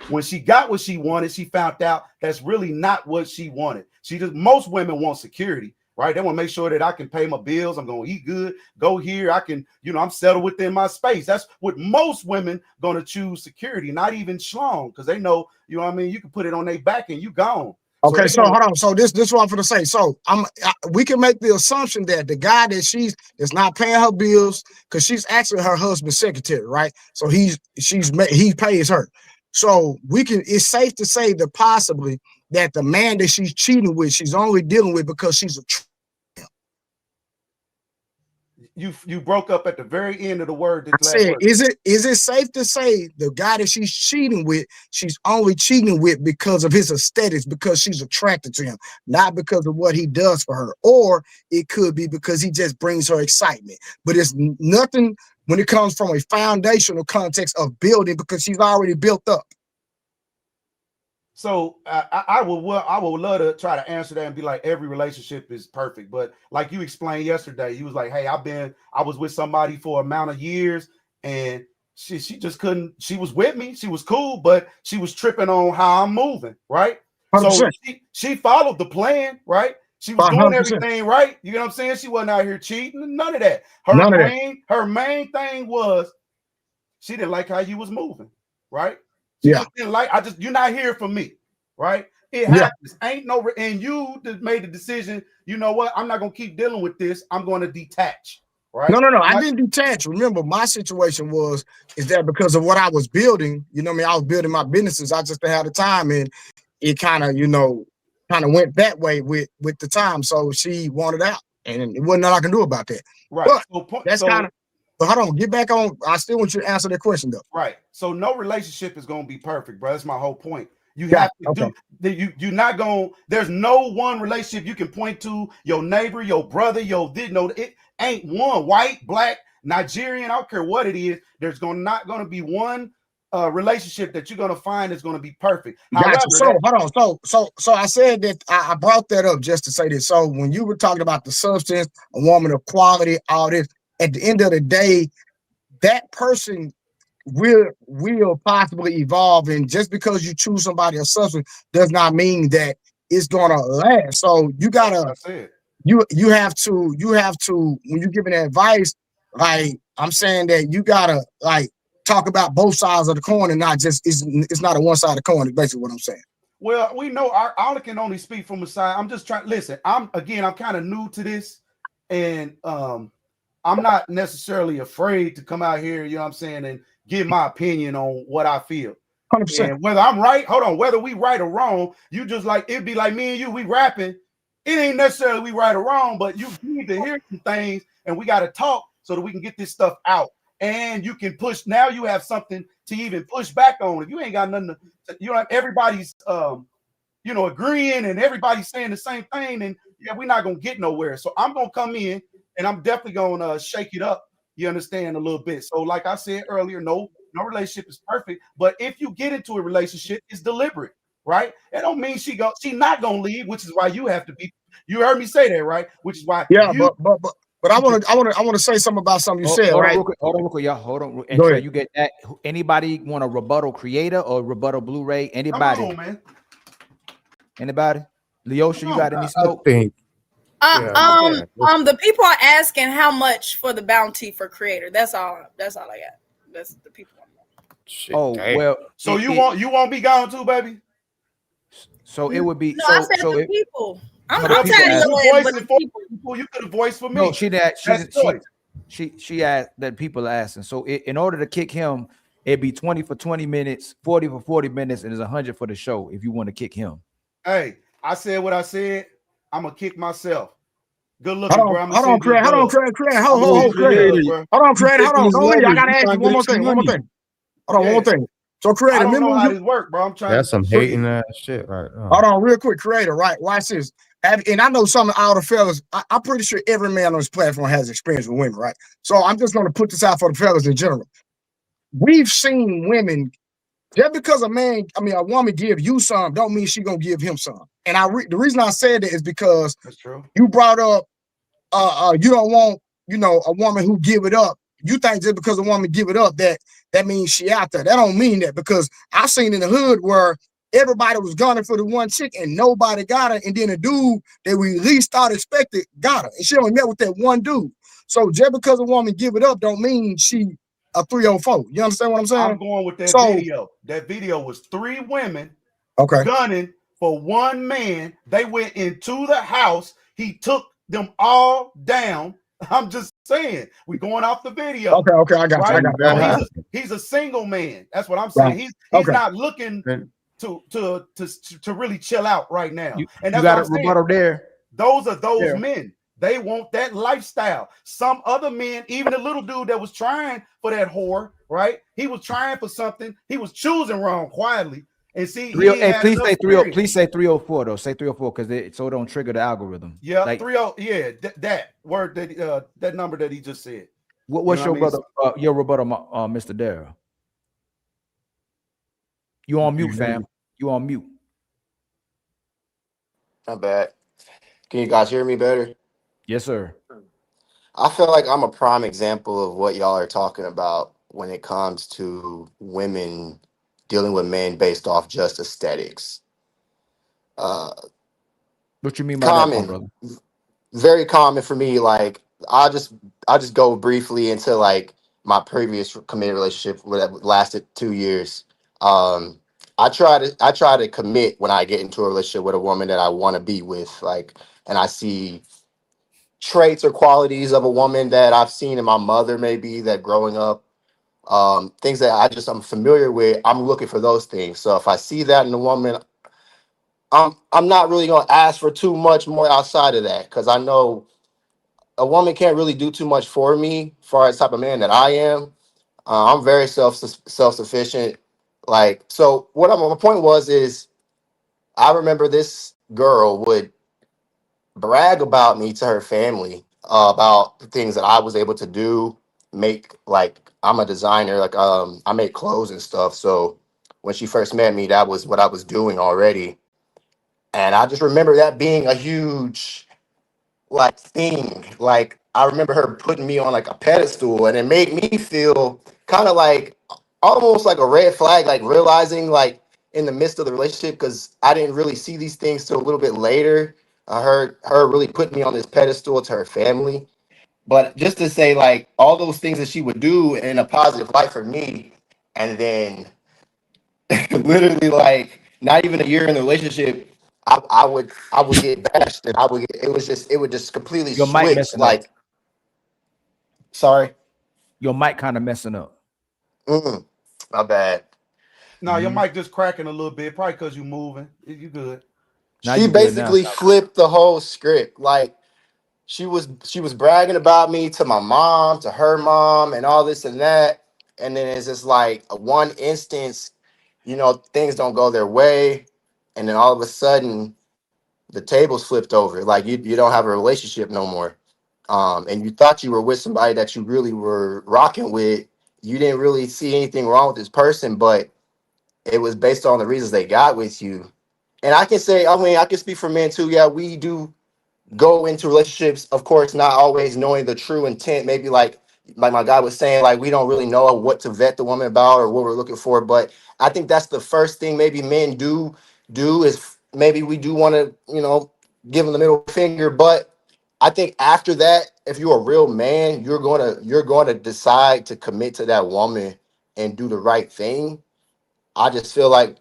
When she got what she wanted, she found out that's really not what she wanted. Most women want security, right? They want to make sure that I can pay my bills. I'm going to eat good, go here. I can, I'm settled within my space. That's what most women going to choose, security, not even shlong, because they know, you can put it on their back and you gone.
Okay, so hold on. So this is what I'm going to say. So we can make the assumption that the guy that that's not paying her bills, because she's actually her husband's secretary, right? So he pays her. So it's safe to say that possibly that the man that she's cheating with, she's only dealing with because she's a.
You broke up at the very end of the word.
I said, is it safe to say the guy that she's cheating with, she's only cheating with because of his aesthetics, because she's attracted to him, not because of what he does for her? Or it could be because he just brings her excitement. But it's nothing when it comes from a foundational context of building, because she's already built up.
So I would love to try to answer that and be like, every relationship is perfect. But like you explained yesterday, you was like, hey, I was with somebody for amount of years and she just couldn't, she was with me. She was cool, but she was tripping on how I'm moving. Right. 100%. So she followed the plan, right? She was 100%. Doing everything right. You know what I'm saying? She wasn't out here cheating, none of that. Her main thing was she didn't like how you was moving. Right. Yeah, you're not here for me, right? It happens. Ain't no, and you made the decision. You know what? I'm not gonna keep dealing with this. I'm going to detach, right?
No. I didn't detach. Remember, my situation is that because of what I was building. I was building my businesses. I just didn't have the time, and it kind of, went that way with the time. So she wanted out, and it wasn't nothing I can do about that.
Right.
But that's kind of. But hold on, get back on. I still want you to answer that question though.
Right. So no relationship is going to be perfect, bro. That's my whole point. You have to do. You're not going. There's no one relationship you can point to. Your neighbor, your brother, it ain't one. White, black, Nigerian. I don't care what it is. There's not going to be one relationship that you're going to find is going to be perfect.
However, hold on. So I said that I brought that up just to say this. So when you were talking about the substance, a woman of quality, all this. At the end of the day, that person will possibly evolve, and just because you choose somebody a substance does not mean that it's gonna last. So you gotta, you have to when you're giving advice, like I'm saying that you gotta talk about both sides of the coin and not just it's not a one side of the coin. Is basically what I'm saying.
Well, we know I can only speak from a side. I'm just trying. Listen, I'm kind of new to this, and I'm not necessarily afraid to come out here, you know what I'm saying, and give my opinion on what I feel.
100%.
And whether I'm right, whether we right or wrong, you just it'd be like me and you, we rapping. It ain't necessarily we right or wrong, but you need to hear some things and we got to talk so that we can get this stuff out. And you can push, now you have something to even push back on. If you ain't got nothing to, everybody's, agreeing and everybody's saying the same thing, and we're not going to get nowhere. So I'm going to come in, and I'm definitely going to shake it up, you understand, a little bit. So like I said earlier, no relationship is perfect. But if you get into a relationship, it's deliberate, right? It don't mean she not going to leave, which is why you have to be. You heard me say that, right? Which is why.
Yeah, but I want to say something about something you said, right?
Hold on, y'all. Hold on. And so you get that. Anybody want a rebuttal creator or rebuttal Blu-ray? Anybody?
Come on, man.
Anybody? Leosha, you got any smoke?
The people are asking how much for the bounty for creator. That's all I got. That's the people.
Oh well.
So you won't be gone too, baby.
So it would be.
No,
so
I said
so
the
it,
people. I'm
the
tired
people
of
ask-
your ass, but the people.
You could have voiced for me.
No, she
choice.
asked that people are asking. So in order to kick him, it'd be 20 for 20 minutes, 40 for 40 minutes, and it's 100 for the show if you want to kick him.
Hey, I said what I said. I'm gonna kick myself. Good looking,
Hold
bro.
on, Craig. Hold on, Craig. Hold on.
Craig.
Hold on. Don't leave. I gotta ask you one more thing. Hold on, one more thing. So, Creator,
I don't know
remember
how
you,
this work, bro. I'm trying.
That's some hating ass shit, right?
hold on, real quick, Creator, right? Watch this. And I know some of all the fellas, I'm pretty sure every man on this platform has experience with women, right? So I'm just going to put this out for the fellas in general. We've seen women, just because a woman give you some, don't mean she gonna give him some. And the reason I said that is because
that's true.
You brought up, you don't want, a woman who give it up. You think just because a woman give it up, that means she out there. That don't mean that, because I've seen in the hood where everybody was gunning for the one chick and nobody got her, and then a dude that we at least thought expected got her, and she only met with that one dude. So just because a woman give it up don't mean she a 304. You understand what I'm saying?
I'm going with that video. That video was 3 women gunning for one man. They went into the house. He took them all down. I'm just saying, we going off the video.
Okay, I got you. I got you.
He's a single man. That's what I'm saying. He's not looking to really chill out right now. And that's
you got
what
a rebuttal there.
Those are those men. They want that lifestyle. Some other men, even the little dude that was trying for that whore, right? He was trying for something. He was choosing wrong quietly. And see,
Hey, please say 30. Please say 304 though. Say 304 because so it don't trigger the algorithm.
Yeah,
like,
30. Yeah, that word that number that he just said.
What's your brother? Your rebuttal, Mr. Darrell. You on mute, fam. You on mute.
Not bad. Can you guys hear me better?
Yes, sir.
I feel like I'm a prime example of what y'all are talking about when it comes to women dealing with men based off just aesthetics.
What you mean by that, my brother?
Very common for me. Like I'll just go briefly into like my previous committed relationship that lasted 2 years. I try to commit when I get into a relationship with a woman that I want to be with, like, and I see traits or qualities of a woman that I've seen in my mother, maybe that growing up, things that I'm familiar with. I'm looking for those things. So if I see that in a woman, I'm not really gonna ask for too much more outside of that, because I know a woman can't really do too much for me as far as the type of man that I am. I'm very self-sufficient. Like, so my point is I remember this girl would brag about me to her family, about the things that I was able to do, make. Like, I'm a designer, like I make clothes and stuff. So when she first met me, that was what I was doing already. And I just remember that being a huge like thing. Like, I remember her putting me on like a pedestal, and it made me feel kind of like almost like a red flag, like realizing like in the midst of the relationship, because I didn't really see these things till a little bit later. I heard her really put me on this pedestal to her family. But just to say, like, all those things that she would do in a positive light for me, and then literally like not even a year in the relationship, I would get bashed, and it would just completely
Your mic
switch.
messing
Like,
up.
Sorry,
your mic kind of messing up.
My bad.
No, your mic just cracking a little bit, probably because you moving. You good.
She basically flipped the whole script. Like, she was bragging about me to my mom, to her mom, and all this and that. And then it's just like one instance, things don't go their way, and then all of a sudden the tables flipped over. Like, you don't have a relationship no more. And you thought you were with somebody that you really were rocking with. You didn't really see anything wrong with this person, but it was based on the reasons they got with you. And I can speak for men too. Yeah, we do go into relationships, of course, not always knowing the true intent. Maybe like my guy was saying, like, we don't really know what to vet the woman about or what we're looking for. But I think that's the first thing maybe men do is maybe we do want to, give them the middle finger, but I think after that, if you're a real man, you're gonna decide to commit to that woman and do the right thing. I just feel like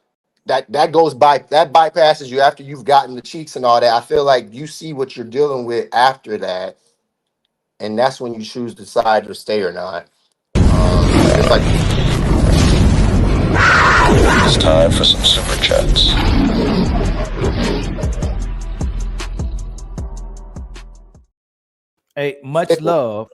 that bypasses you after you've gotten the cheeks and all that. I feel like you see what you're dealing with after that, and that's when you choose to decide to stay or not. It's like
it's time for some super chats.
Hey, much love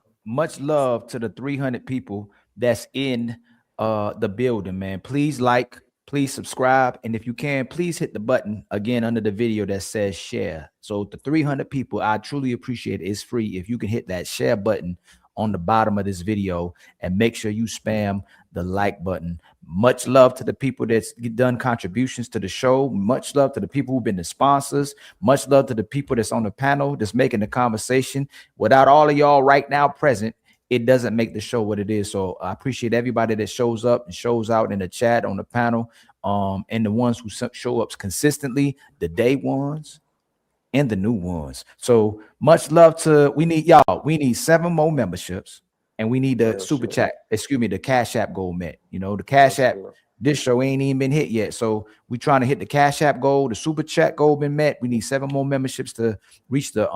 to the 300 people that's in the building, man. Please like, please subscribe, and if you can, please hit the button again under the video that says share. So the 300 people, I truly appreciate it. It's free. If you can hit that share button on the bottom of this video and make sure you spam the like button. Much love to the people that's done contributions to the show. Much love to the people who've been the sponsors. Much love to the people that's on the panel that's making the conversation. Without all of y'all right now present, it doesn't make the show what it is. So I appreciate everybody that shows up and shows out in the chat, on the panel, and the ones who show up consistently, the day ones and the new ones. So much love to, we need 7 more memberships, and we need the super chat, the Cash App goal met. You know, the Cash App, this show ain't even been hit yet. So we trying to hit the Cash App goal, the super chat goal been met. We need 7 more memberships to reach the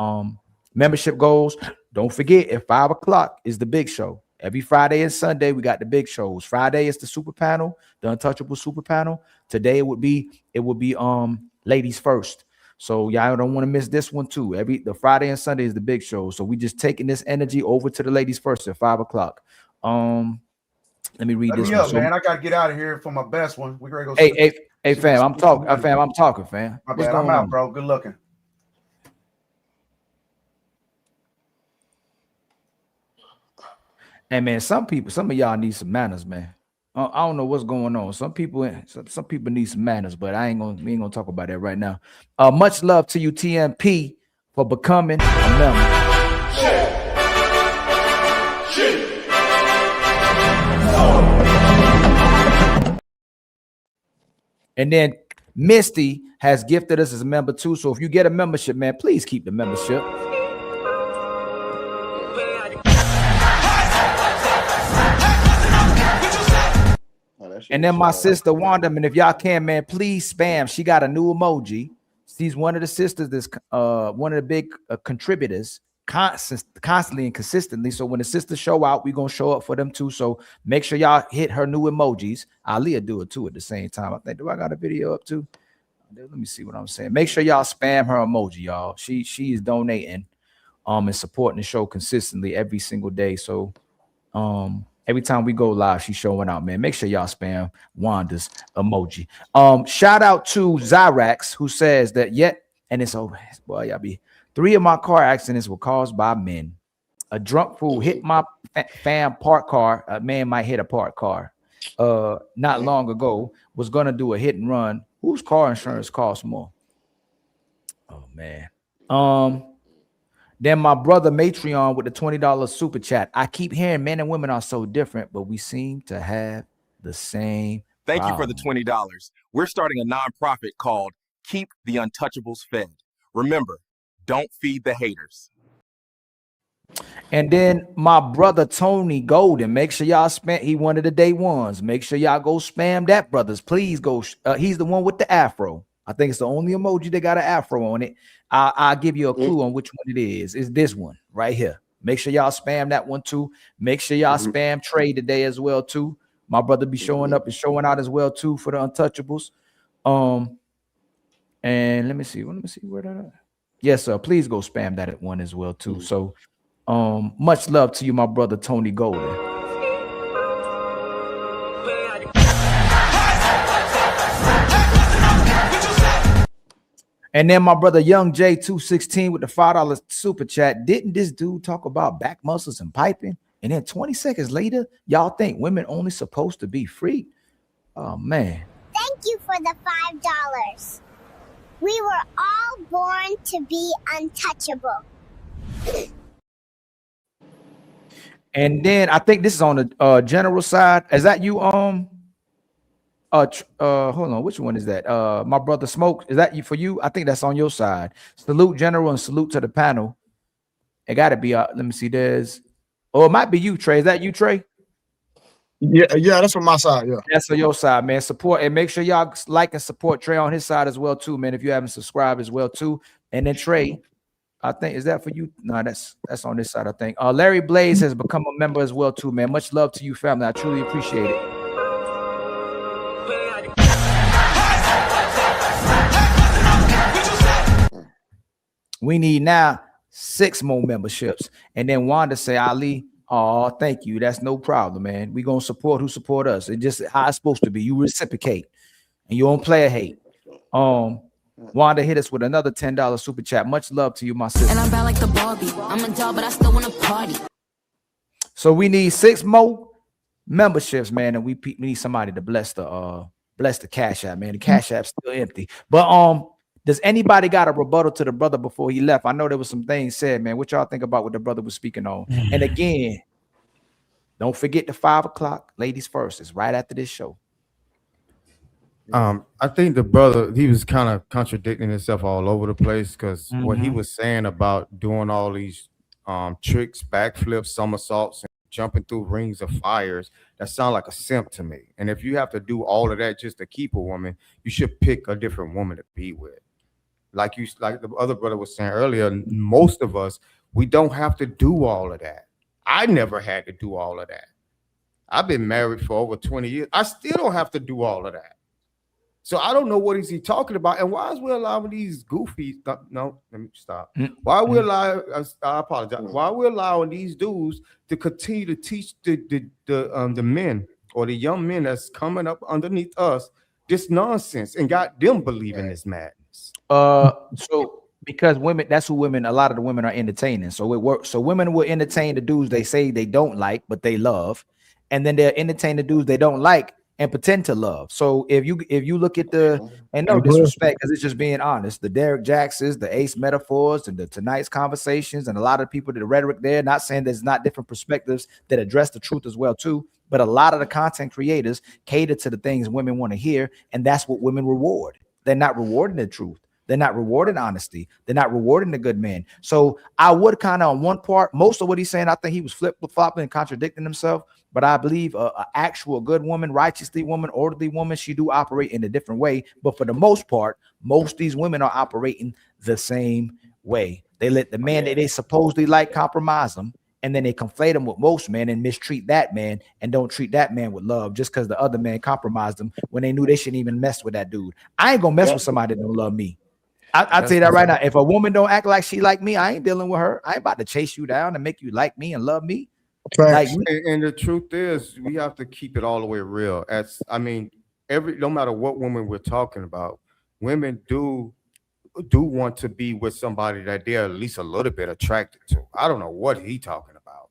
membership goals. Don't forget, at 5 o'clock is the big show. Every Friday and Sunday, we got the big shows. Friday is the super panel, the Untouchable super panel. Today it would be ladies first. So y'all don't want to miss this one too. The Friday and Sunday is the big show. So we just taking this energy over to the ladies first at 5 o'clock. Let me read this one.
Man, I gotta get out of here for my best one. We're gonna go.
Hey, fam, I'm talking. I'm talking, fam.
My bad. I'm out, bro. Good looking.
Hey man, some of y'all need some manners, man. I don't know what's going on. Some people need some manners, but we ain't gonna talk about that right now. Much love to you, TMP, for becoming a member. And then Misty has gifted us as a member too. So if you get a membership, man, please keep the membership. And then my sister Wanda, and if y'all can, man, please spam. She got a new emoji. She's one of the sisters that's one of the big contributors constantly and consistently. So when the sisters show out, we're gonna show up for them too. So make sure y'all hit her new emojis. Aaliyah do it too at the same time. I think, do I got a video up too? Let me see what I'm saying. Make sure y'all spam her emoji, y'all. She is donating and supporting the show consistently every single day. So every time we go live, she's showing out, man. Make sure y'all spam Wanda's emoji. Shout out to Zyrax, who says that and it's over. Boy, y'all be 3 of my car accidents were caused by men. A drunk fool hit my fam parked car. A man might hit a parked car. Not long ago, was gonna do a hit and run. Whose car insurance costs more? Oh man. Then my brother Matreon with the $20 super chat. I keep hearing men and women are so different, but we seem to have the same.
Thank you for the $20. We're starting a nonprofit called Keep the Untouchables Fed. Remember, don't feed the haters.
And then my brother Tony Golden, make sure y'all spam. He one of the day ones. Make sure y'all go spam that, brothers. Please go. He's the one with the afro. I think it's the only emoji that got an afro on it. I'll give you a clue on which one it is. It's this one right here. Make sure y'all spam that one too. Make sure y'all spam Trey today as well too. My brother be showing up and showing out as well too for the Untouchables. And let me see where that is. Yes, sir. Please go spam that one as well too. So much love to you, my brother Tony Golden. And then my brother Young J216 with the $5 super chat. Didn't this dude talk about back muscles and piping? And then 20 seconds later, y'all think women only supposed to be free? Oh man.
Thank you for the $5. We were all born to be untouchable.
And then I think this is on the general side. Is that you? Hold on, which one is that? My brother Smoke, is that you for you? I think that's on your side. Salute general and salute to the panel. It got to be. Let me see. There's. Oh, it might be you, Trey. Is that you, Trey?
Yeah, that's from my side. Yeah,
that's on your side, man. Support and make sure y'all like and support Trey on his side as well, too, man. If you haven't subscribed as well, too. And then Trey, I think, is that for you? No, that's on this side, I think. Larry Blaze has become a member as well, too, man. Much love to you, family. I truly appreciate it. We need now 6 more memberships. And then Wanda say, Ali, oh, thank you. That's no problem, man. We're going to support who support us. It's just how it's supposed to be. You reciprocate and you don't play a hate. Wanda hit us with another $10 super chat. Much love to you, my sister.
And I'm bad like the Barbie. I'm a doll, but I still want to party.
So we need 6 more memberships, man. And we need somebody to bless the Cash App, man. The Cash App's still empty. But does anybody got a rebuttal to the brother before he left? I know there was some things said, man. What y'all think about what the brother was speaking on? And again, don't forget the 5 o'clock, ladies first. It's right after this show.
I think the brother, he was kind of contradicting himself all over the place because what he was saying about doing all these tricks, backflips, somersaults, and jumping through rings of fires, that sound like a simp to me. And if you have to do all of that just to keep a woman, you should pick a different woman to be with. Like the other brother was saying earlier, most of us, we don't have to do all of that. I never had to do all of that. I've been married for over 20 years. I still don't have to do all of that. So I don't know what is he talking about, and why is we allowing these goofy? No, let me stop. Why we allow? I apologize. Why we allowing these dudes to continue to teach the men or the young men that's coming up underneath us this nonsense and got them believing this madness?
So because women, that's who women. A lot of the women are entertaining. So it works. So women will entertain the dudes they say they don't like, but they love, and then they'll entertain the dudes they don't like and pretend to love. So if you look at and no disrespect, because it's just being honest, the Derek Jacksons, the Ace Metaphors, and the Tonight's Conversations, and a lot of people, the rhetoric there, not saying there's not different perspectives that address the truth as well too, but a lot of the content creators cater to the things women want to hear, and that's what women reward. They're not rewarding the truth. They're not rewarding honesty. They're not rewarding the good men. So I would kind of on one part, most of what he's saying, I think he was flip-flopping and contradicting himself. But I believe an actual good woman, righteously woman, orderly woman, she do operate in a different way. But for the most part, most of these women are operating the same way. They let the man that they supposedly like compromise them, and then they conflate them with most men and mistreat that man and don't treat that man with love just because the other man compromised them when they knew they shouldn't even mess with that dude. I ain't gonna mess with somebody that don't love me. I'll tell you that right now. If a woman don't act like she like me, I ain't dealing with her. I ain't about to chase you down and make you like me and love me.
Like, and the truth is, we have to keep it all the way real. No matter what woman we're talking about, women do want to be with somebody that they're at least a little bit attracted to. I don't know what he talking about.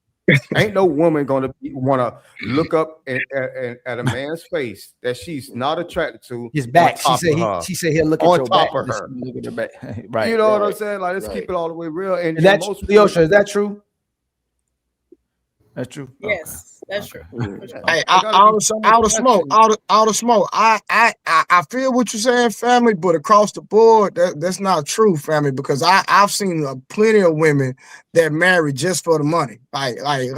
Ain't no woman gonna want to look up at a man's face that she's not attracted to.
His back. She said he'll look at your back.
On top of her.
Look at your back. Right.
You know what I'm saying? Like, let's keep it all the way real. And
is that Leosha, is that true? That's true.
Yes, that's true.
Hey, out of smoke. I feel what you're saying, family, but across the board, that's not true, family, because I've seen plenty of women that marry just for the money. I don't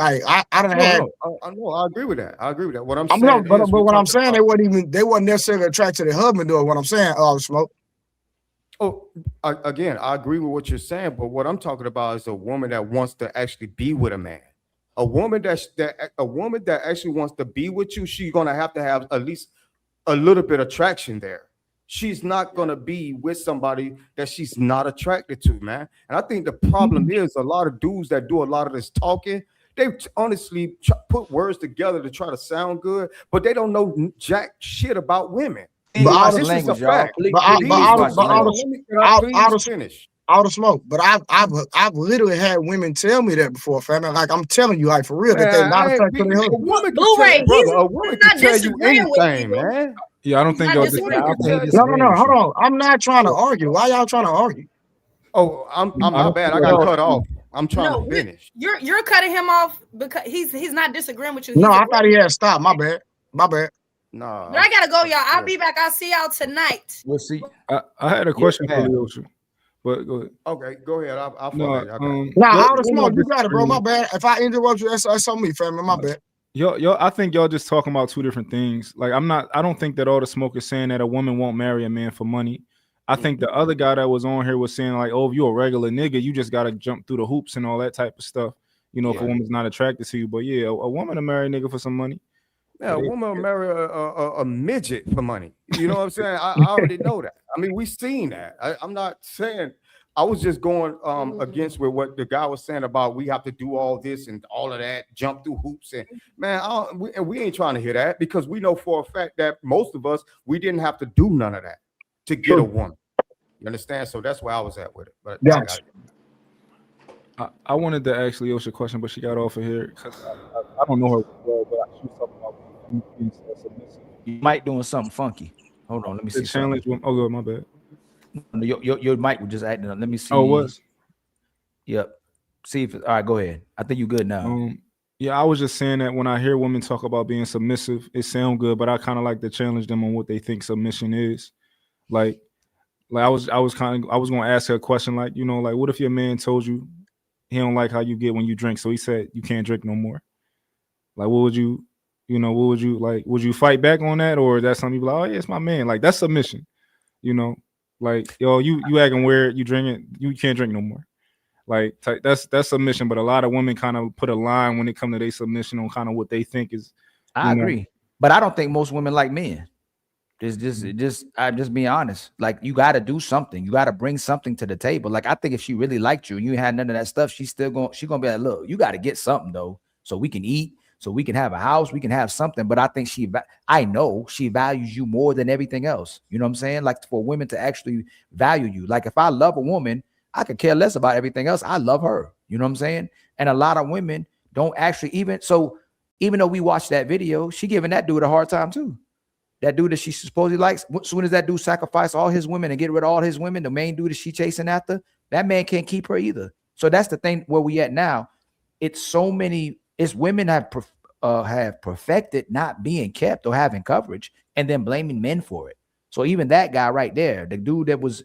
have.
I agree with that. What I'm
saying, but what I'm saying, they weren't necessarily attracted to their husband doing what I'm saying. Out of smoke.
Oh, again, I agree with what you're saying, but what I'm talking about is a woman that wants to actually be with a man. A woman that actually wants to be with you, she's gonna have to have at least a little bit of attraction there. She's not gonna be with somebody that she's not attracted to, man. And I think the problem is a lot of dudes that do a lot of this talking, they honestly put words together to try to sound good, but they don't know jack shit about women.
But
this is a fact.
Out of smoke, but I've literally had women tell me that before, family. Like, I'm telling you, like, for real, that they're not attracted to their husband.
A woman can tell you anything, man.
Yeah, I don't think y'all disagree.
No, hold on. I'm not trying to argue. Why y'all trying to argue?
Oh, I'm not bad. I got cut off. I'm trying to finish.
You're cutting him off because he's not disagreeing with you.
No, I thought he had stopped. My bad.
No.
But I gotta go, y'all. I'll be back. I'll see y'all tonight.
We'll see. I had a question for Leosha. But go ahead.
Okay, go ahead. I'll
No,
follow you. I got you.
Nah,
y'all-
all the
y'all
smoke, you
just-
got it, bro. My bad. If I interrupt you, that's on me, family. My bad.
Y'all, I think y'all just talking about two different things. Like I don't think that all the smoke is saying that a woman won't marry a man for money. I think the other guy that was on here was saying like, oh, if you're a regular nigga, you just gotta jump through the hoops and all that type of stuff. You know, if a woman's not attracted to you. But yeah, a woman to marry a nigga for some money.
Yeah, a woman will marry a midget for money. You know what I'm saying? I already know that. I mean, we seen that. I'm not saying. I was just going against with what the guy was saying about we have to do all this and all of that, jump through hoops, and man, we ain't trying to hear that because we know for a fact that most of us we didn't have to do none of that to get a woman. You understand? So that's where I was at with it. But I got it.
I wanted to ask Leosha a question, but she got off of here because I don't know her well, but she was talking about being submissive.
You might doing something funky. Hold on, let me see.
The challenge. Oh, good, my bad.
Your mic was just acting up. Let me see.
Oh, it was?
Yep. See if all right, go ahead. I think you good now.
Yeah, I was just saying that when I hear women talk about being submissive, it sounds good, but I kind of like to challenge them on what they think submission is. Like I was going to ask her a question like, you know, like what if your man told you he don't like how you get when you drink, so he said you can't drink no more? Like, what would you like? Would you fight back on that, or is that something you be like, oh yeah, it's my man? Like that's submission, you know? Like, yo, you acting weird, you drinking, you can't drink no more. Like that's submission, but a lot of women kind of put a line when it comes to their submission on kind of what they think is.
I agree, but I don't think most women like men. I'm just being honest. Like you got to do something. You got to bring something to the table. Like I think if she really liked you and you had none of that stuff, she's gonna be like, look, you got to get something though, so we can eat, so we can have a house, we can have something. But I think I know she values you more than everything else. You know what I'm saying? Like for women to actually value you. Like if I love a woman, I could care less about everything else. I love her. You know what I'm saying? And a lot of women don't actually even though we watched that video, she giving that dude a hard time too. That dude that she supposedly likes, as soon as that dude sacrificed all his women and get rid of all his women, the main dude that she chasing after, that man can't keep her either. So that's the thing where we at now. It's women have perfected not being kept or having coverage and then blaming men for it. So even that guy right there, the dude that was,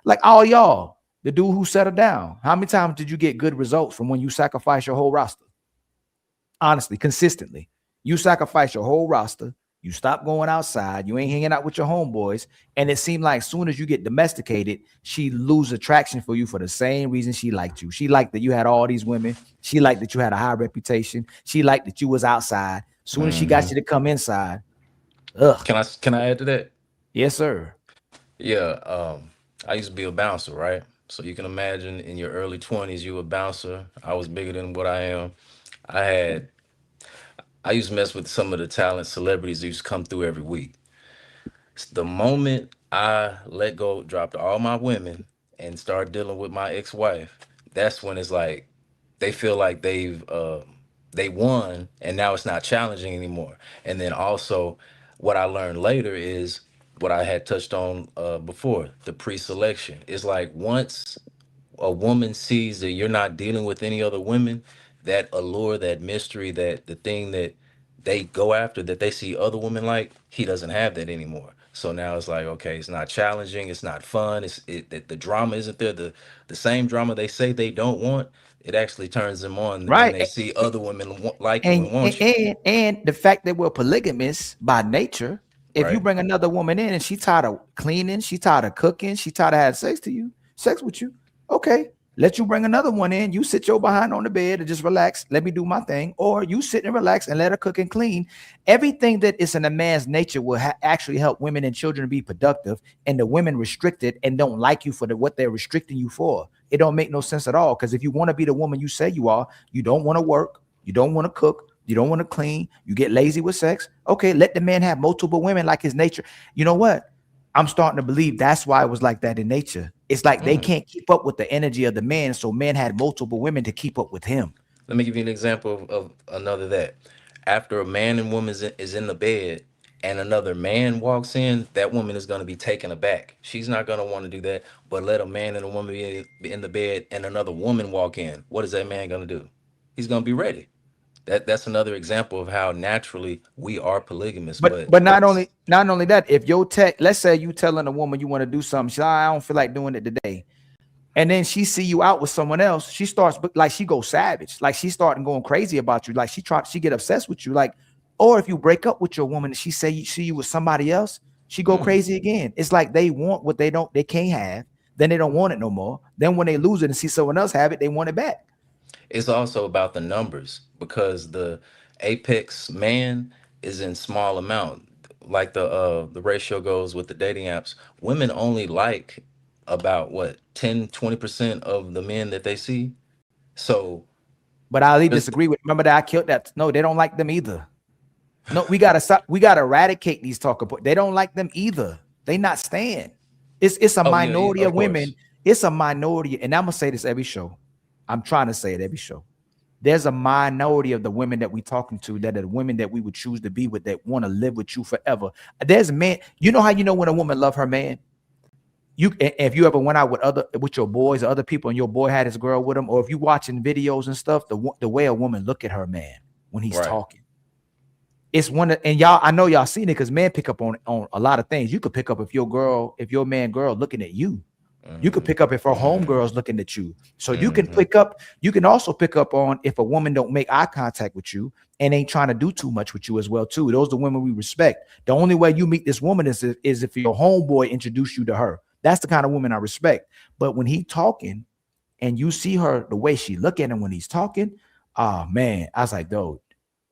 like all y'all, the dude who settled down, how many times did you get good results from when you sacrifice your whole roster? Honestly, consistently. You sacrifice your whole roster. You stop going outside. You ain't hanging out with your homeboys. And it seemed like as soon as you get domesticated, she lose attraction for you for the same reason she liked you. She liked that you had all these women. She liked that you had a high reputation. She liked that you was outside. As soon as she got you to come inside. Ugh.
Can I add to that?
Yes, sir.
Yeah. I used to be a bouncer, right? So you can imagine in your early 20s, you were a bouncer. I was bigger than what I am. I used to mess with some of the talent celebrities that used to come through every week. The moment I let go, dropped all my women and started dealing with my ex-wife, that's when it's like they feel like they won and now it's not challenging anymore. And then also what I learned later is what I had touched on before, the pre-selection. It's like once a woman sees that you're not dealing with any other women, that allure, that mystery, that the thing that they go after, that they see other women like, he doesn't have that anymore. So now it's like, okay, it's not challenging, it's not fun, the drama isn't there, the same drama they say they don't want, it actually turns them on
Right.
when they see other women like you and want you.
And the fact that we're polygamous by nature, if you
Right.
bring another woman in and she tired of cleaning, she tired of cooking, she tired of having sex with you, okay, let you bring another one in. You sit your behind on the bed and just relax. Let me do my thing. Or you sit and relax and let her cook and clean. Everything that is in a man's nature will actually help women and children be productive. And the women restricted and don't like you for what they're restricting you for. It don't make no sense at all. Because if you want to be the woman you say you are, you don't want to work. You don't want to cook. You don't want to clean. You get lazy with sex. Okay, let the man have multiple women like his nature. You know what? I'm starting to believe that's why it was like that in nature. It's like they can't keep up with the energy of the man, so men had multiple women to keep up with him.
Let me give you an example of another that. After a man and woman is in the bed and another man walks in, that woman is going to be taken aback. She's not going to want to do that, but let a man and a woman be in the bed and another woman walk in. What is that man going to do? He's going to be ready. That's another example of how naturally we are polygamous.
But not only that, if your let's say you telling a woman you want to do something, she I don't feel like doing it today. and then she see you out with someone else, she starts like she goes savage, like she starting going crazy about you, like she get obsessed with you, like, or if you break up with your woman and she say you see you with somebody else, she go crazy again. It's like they want what they can't have, then they don't want it no more. Then when they lose it and see someone else have it, they want it back.
It's also about the numbers, because the apex man is in small amount. Like the ratio goes with the dating apps. Women only like about what 10-20% of the men that they see. So,
but I disagree with. Remember that I killed that. No, they don't like them either. No, we gotta stop. We gotta eradicate these talking points. They don't like them either. They not staying. It's a minority of women. It's a minority, and I'm gonna say this every show. I'm trying to say it every show. There's a minority of the women that we talking to that are the women that we would choose to be with, that want to live with you forever. There's men. You know how you know when a woman love her man? If you ever went out with your boys or other people and your boy had his girl with him, or if you watching videos and stuff, the way a woman look at her man when he's talking. It's and y'all, I know y'all seen it because men pick up on a lot of things. You could pick up if your man girl looking at you. You could pick up if her homegirl's looking at you. So you can you can also pick up on if a woman don't make eye contact with you and ain't trying to do too much with you as well too. Those are the women we respect. The only way you meet this woman is if your homeboy introduce you to her. That's the kind of woman I respect. But when he talking and you see her, the way she look at him when he's talking, oh man, I was like, dude,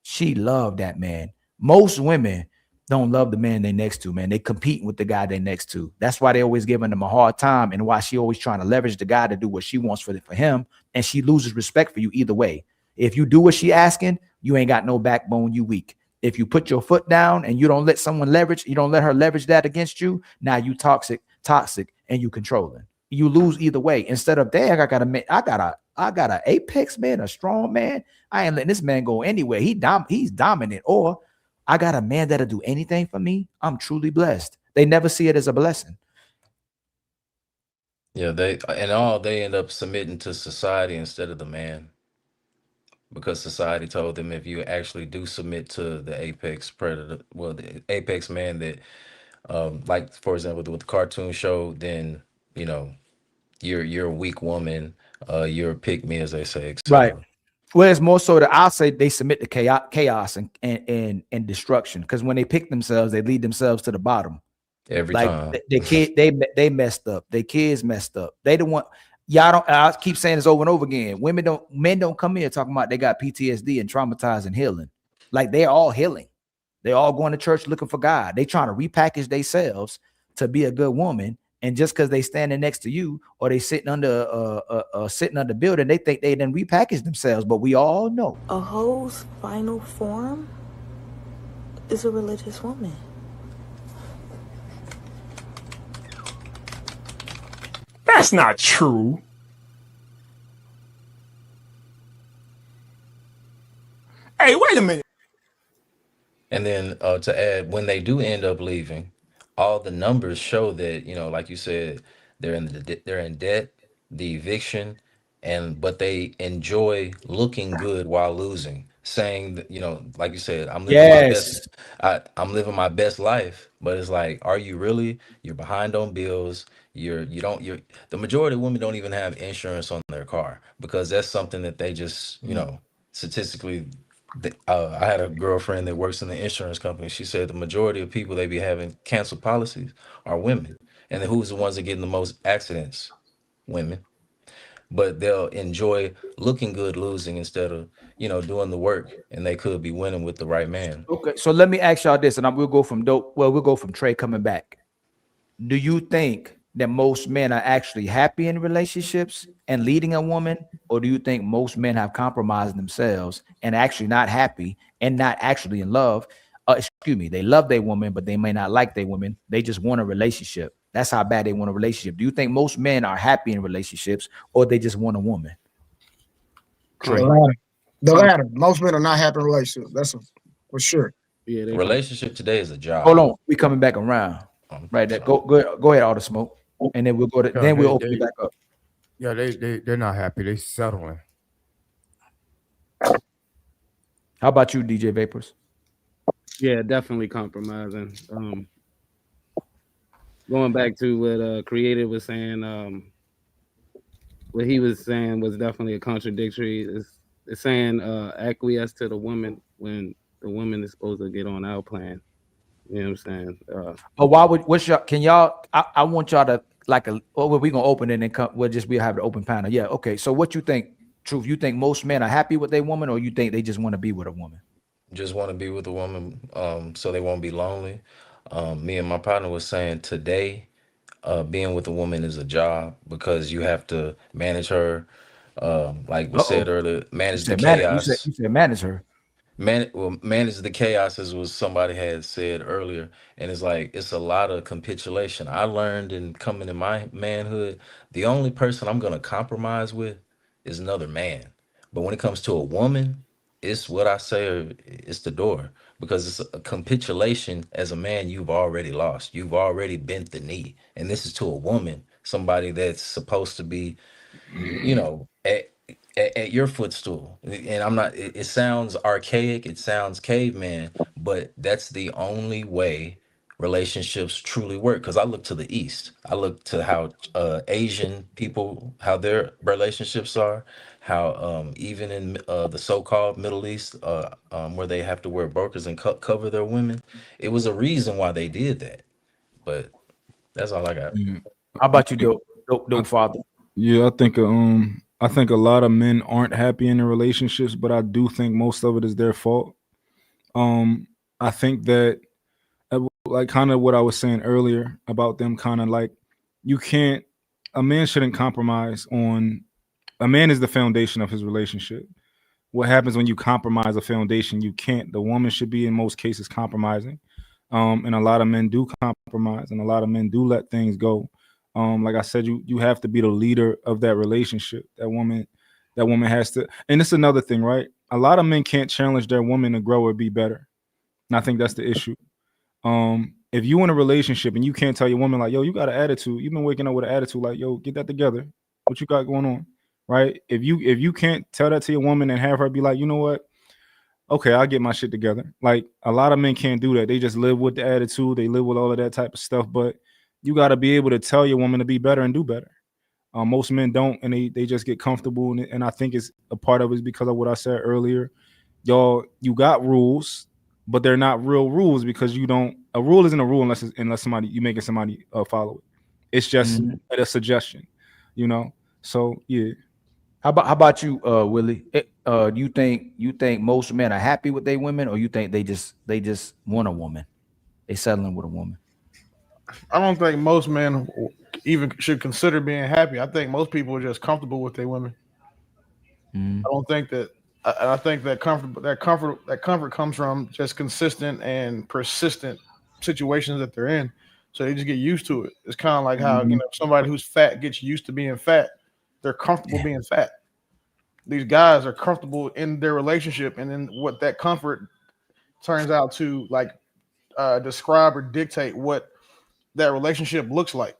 she loved that man. Most women don't love the man they next to, man. They compete with the guy they next to. That's why they always giving them a hard time, and why she always trying to leverage the guy to do what she wants for him, and she loses respect for you either way. If you do what she asking, you ain't got no backbone, you weak. If you put your foot down and you don't let someone leverage, you don't let her leverage that against you, now you toxic, and you controlling. You lose either way. Instead of, dang, I got a apex man, a strong man. I ain't letting this man go anywhere. He's dominant. Or I got a man that'll do anything for me. I'm truly blessed. They never see it as a blessing.
Yeah, they end up submitting to society instead of the man, because society told them if you actually do submit to the apex predator, well, the apex man that, like for example with the cartoon show, then you know you're a weak woman, you're a pick me, as they say, etc.
Right. Well, it's more so that I'll say they submit to chaos and destruction, because when they pick themselves, they lead themselves to the bottom.
Every time.
The kid, they messed up. Their kids messed up. They don't want y'all. Don't. I keep saying this over and over again. Men don't come here talking about they got PTSD and traumatized and healing. Like they're all healing. They're all going to church looking for God. They trying to repackage themselves to be a good woman. And just because they standing next to you or they sitting under the building, they think they done repackaged themselves. But we all know
a hoe's final form is a religious woman.
That's not true. Hey, wait a minute.
And then to add, when they do end up leaving, all the numbers show that, you know, like you said, they're in debt, the eviction, but they enjoy looking good while losing, saying that, you know, like you said, I'm living my best life. But it's like, are you really? You're behind on bills. The majority of women don't even have insurance on their car, because that's something that they just, you know, statistically. I had a girlfriend that works in the insurance company. She said the majority of people they be having canceled policies are women. And then who's the ones that get in the most accidents? Women. But they'll enjoy looking good losing instead of, you know, doing the work, and they could be winning with the right man.
Okay, so let me ask y'all this, and we'll go from Trey coming back. Do you think that most men are actually happy in relationships and leading a woman, or do you think most men have compromised themselves and actually not happy and not actually in love? They love their woman, but they may not like their woman. They just want a relationship. That's how bad they want a relationship. Do you think most men are happy in relationships, or they just want a woman?
The latter. Most men are not happy in relationships. That's for sure.
Yeah, relationship today is a job.
Hold on, we coming back around. Right there. Go ahead, all the smoke. And then we'll go to we'll open it back up.
Yeah, they're not happy. They settling.
How about you, DJ Vapors?
Yeah, definitely compromising. Going back to what Creative was saying, what he was saying was definitely a contradictory. It's saying acquiesce to the woman when the woman is supposed to get on our plan. You know what I'm saying?
But why would what's your can y'all? I want y'all to like a. Well, we're gonna open it and come. We'll have the open panel. Yeah. Okay. So what you think? Truth. You think most men are happy with their woman, or you think they just want to be with a woman?
Just want to be with a woman, so they won't be lonely. Me and my partner was saying today, being with a woman is a job because you have to manage her. Like we said earlier, manage the chaos.
You said manage her.
Manage the chaos, as was somebody had said earlier, and it's like it's a lot of capitulation. I learned in coming in my manhood, the only person I'm gonna compromise with is another man. But when it comes to a woman, it's what I say, it's the door, because it's a capitulation. As a man, you've already lost. You've already bent the knee, and this is to a woman, somebody that's supposed to be, you know, at your footstool. And I'm not, it sounds archaic, it sounds caveman, but that's the only way relationships truly work. Because I look to the East, I look to how Asian people, how their relationships are, how even in the so-called Middle East, where they have to wear burqas and cover their women, it was a reason why they did that. But that's all I got.
How about you, dope father?
Yeah, I think a lot of men aren't happy in their relationships, but I do think most of it is their fault. I think that, like kind of what I was saying earlier about them, kind of like a man shouldn't compromise on. A man is the foundation of his relationship. What happens when you compromise a foundation? You can't. The woman should be in most cases compromising, and a lot of men do compromise, and a lot of men do let things go. Like I said, you have to be the leader of that relationship. That woman has to, and it's another thing, right? A lot of men can't challenge their woman to grow or be better. And I think that's the issue. If you in a relationship and you can't tell your woman like, yo, you got an attitude, you've been waking up with an attitude, like, yo, get that together. What you got going on? Right? If you can't tell that to your woman and have her be like, you know what? Okay, I'll get my shit together. Like a lot of men can't do that. They just live with the attitude, they live with all of that type of stuff, but you got to be able to tell your woman to be better and do better. Most men don't, and they just get comfortable. And I think it's a part of it is because of what I said earlier. Y'all, you got rules, but they're not real rules because you don't. A rule isn't a rule unless somebody you making somebody follow it. It's just a suggestion, you know. So yeah.
How about you, Willie? You think most men are happy with their women, or you think they just want a woman? They settling with a woman.
I don't think most men even should consider being happy. I think most people are just comfortable with their women. I don't think that. I think that comfort comes from just consistent and persistent situations that they're in. So they just get used to it. It's kind of like how somebody who's fat gets used to being fat. They're comfortable being fat. These guys are comfortable in their relationship, and then what that comfort turns out to like describe or dictate what that relationship looks like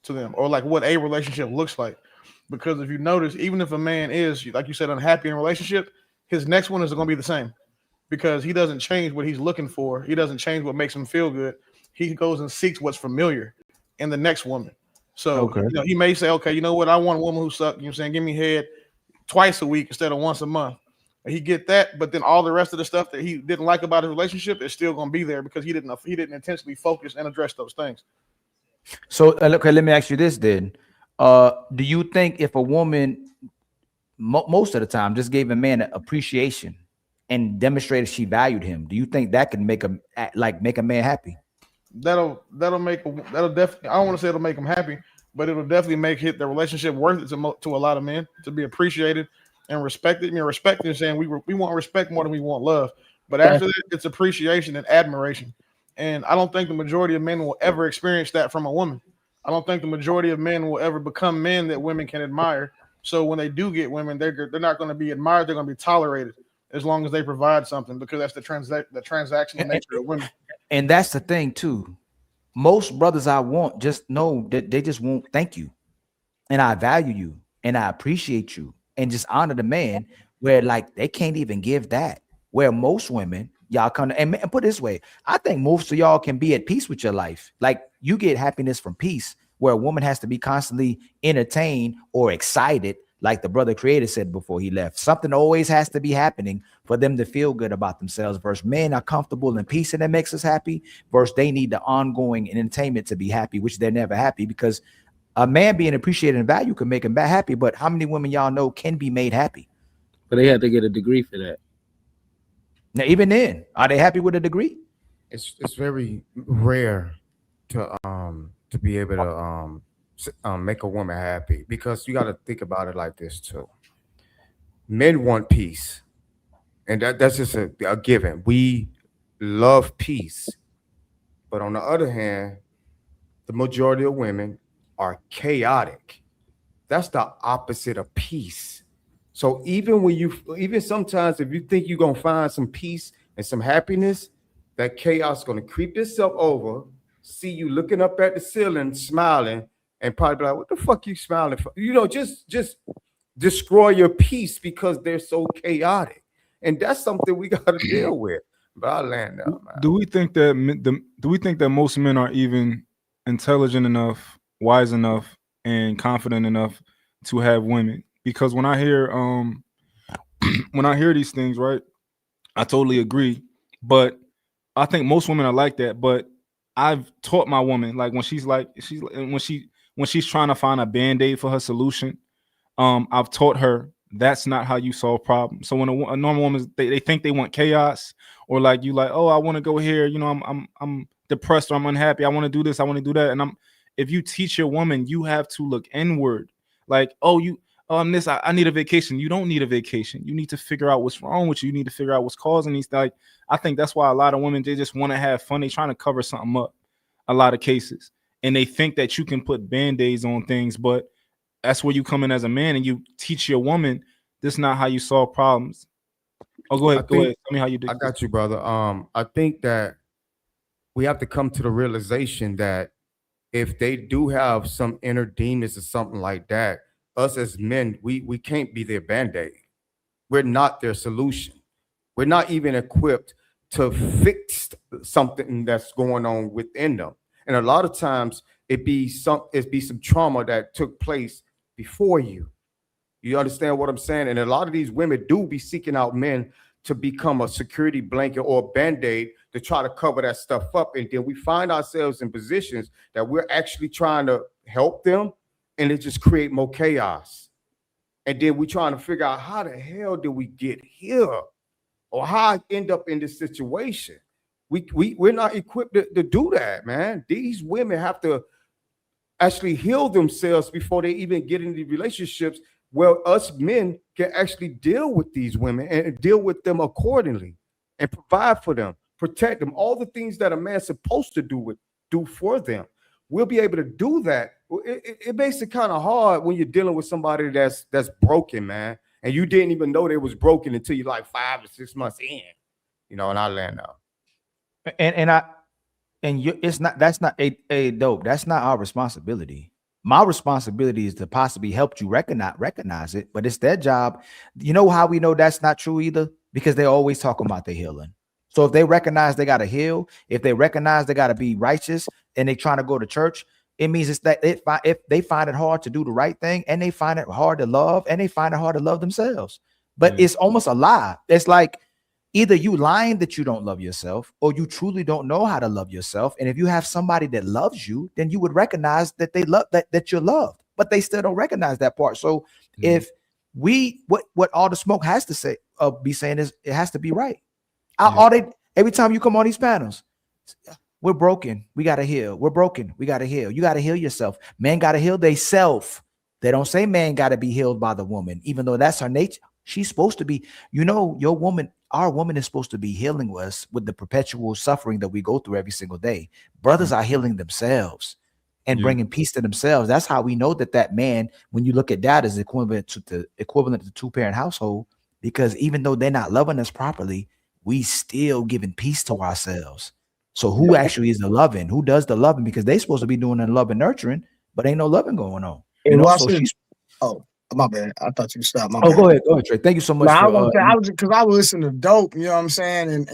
to them, or like what a relationship looks like. Because if you notice, even if a man is, like you said, unhappy in a relationship, his next one is going to be the same, because he doesn't change what he's looking for. He doesn't change what makes him feel good. He goes and seeks what's familiar in the next woman. So he may say, okay, you know what? I want a woman who sucks. You know what I'm saying? Give me head twice a week instead of once a month. He get that, but then all the rest of the stuff that he didn't like about his relationship is still going to be there because he didn't intentionally focus and address those things.
So okay, let me ask you this then. Do you think if a woman most of the time just gave a man an appreciation and demonstrated she valued him, do you think that can make a man happy?
That'll definitely, I don't want to say it'll make them happy, but it'll definitely make the relationship worth it to a lot of men, to be appreciated and respected. I mean, respect is saying we want respect more than we want love, but after that, it's appreciation and admiration. And I don't think the majority of men will ever experience that from a woman. I don't think the majority of men will ever become men that women can admire. So when they do get women, they're not going to be admired. They're going to be tolerated as long as they provide something, because that's the transactional nature of women.
And that's the thing too. Most brothers I want just know that they just won't thank you, and I value you, and I appreciate you, and just honor the man. Where like they can't even give that. Where most women, y'all come to, and put it this way, I think most of y'all can be at peace with your life. Like you get happiness from peace where a woman has to be constantly entertained or excited, like the brother creator said before he left. Something always has to be happening for them to feel good about themselves. Versus men are comfortable in peace and that makes us happy. Versus they need the ongoing entertainment to be happy, which they're never happy, because a man being appreciated and valued can make him happy. But how many women y'all know can be made happy?
But they had to get a degree for that.
Now, even then, are they happy with a degree?
It's very rare to be able to make a woman happy, because you got to think about it like this too. Men want peace, and that's just a given. We love peace, but on the other hand, the majority of women are chaotic. That's the opposite of peace. So even sometimes if you think you're gonna find some peace and some happiness, that chaos is gonna creep itself over, see you looking up at the ceiling, smiling, and probably be like, "What the fuck you smiling for?" You know, just destroy your peace because they're so chaotic, and that's something we got to deal with. But I land out, man.
Do we think that most men are even intelligent enough, wise enough, and confident enough to have women? Because when I hear these things, right, I totally agree. But I think most women are like that. But I've taught my woman, like when she's trying to find a band-aid for her solution, I've taught her that's not how you solve problems. So when a normal woman, they think they want chaos, or like you like, oh, I want to go here, you know, I'm depressed or I'm unhappy, I want to do this, I want to do that. And if you teach your woman, you have to look inward. Like, I need a vacation. You don't need a vacation. You need to figure out what's wrong with you. You need to figure out what's causing these. Like, I think that's why a lot of women, they just want to have fun. They're trying to cover something up, a lot of cases. And they think that you can put band-aids on things, but that's where you come in as a man and you teach your woman, this is not how you solve problems. Oh, go ahead. Tell me how you do.
I got you, brother. I think that we have to come to the realization that if they do have some inner demons or something like that, us as men, we can't be their band-aid. We're not their solution. We're not even equipped to fix something that's going on within them. And a lot of times it be some trauma that took place before you. You understand what I'm saying? And a lot of these women do be seeking out men to become a security blanket or a band-aid to try to cover that stuff up. And then we find ourselves in positions that we're actually trying to help them, and it just create more chaos. And then we're trying to figure out, how the hell did we get here? Or how I end up in this situation? We're not equipped to do that, man. These women have to actually heal themselves before they even get into relationships where us men can actually deal with these women and deal with them accordingly and provide for them, protect them, all the things that a man's supposed to do for them. We'll be able to do that. It makes it kind of hard when you're dealing with somebody that's broken, man, and you didn't even know they was broken until you're like 5 or 6 months in, you know. And I land out.
That's not a dope. That's not our responsibility. My responsibility is to possibly help you recognize it, but it's their job. You know how we know that's not true either? Because they're always talking about their healing. So if they recognize they got to heal, if they recognize they got to be righteous, and they trying to go to church, it means it's that if they find it hard to do the right thing, and they find it hard to love, and they find it hard to love themselves. But it's almost a lie. It's like either you lying that you don't love yourself, or you truly don't know how to love yourself. And if you have somebody that loves you, then you would recognize that they love that you're loved, but they still don't recognize that part. So if what all the smoke has to say, be saying is it has to be right. Every time you come on these panels, we're broken, we got to heal. We're broken, we got to heal. You got to heal yourself. Men got to heal themselves. They don't say man got to be healed by the woman, even though that's her nature. She's supposed to be, our woman is supposed to be healing us with the perpetual suffering that we go through every single day. Brothers are healing themselves and bringing peace to themselves. That's how we know that man, when you look at that, is equivalent to two-parent household, because even though they're not loving us properly, we still giving peace to ourselves. So who actually is the loving? Who does the loving? Because they're supposed to be doing the love and nurturing, but ain't no loving going on.
My bad. I thought you stopped.
Go ahead, Trey. Thank you so much.
I was listening to dope. You know what I'm saying?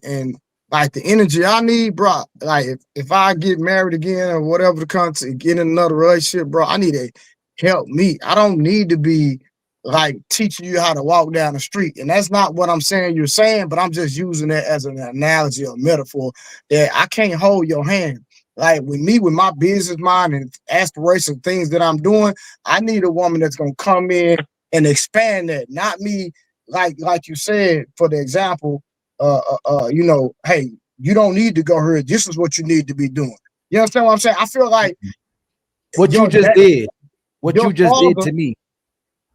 And Like the energy I need, bro. Like if I get married again or whatever the content, get in another relationship, bro, I need to help me. I don't need to be like teaching you how to walk down the street. And that's not what I'm saying you're saying, but I'm just using that as an analogy or metaphor that I can't hold your hand. Like with me, with my business mind and aspirations, things that I'm doing, I need a woman that's gonna come in and expand that, not me, like you said, for the example, you know, hey, you don't need to go here. This is what you need to be doing. You understand what I'm saying? I feel like
what you just did, what you just did to me.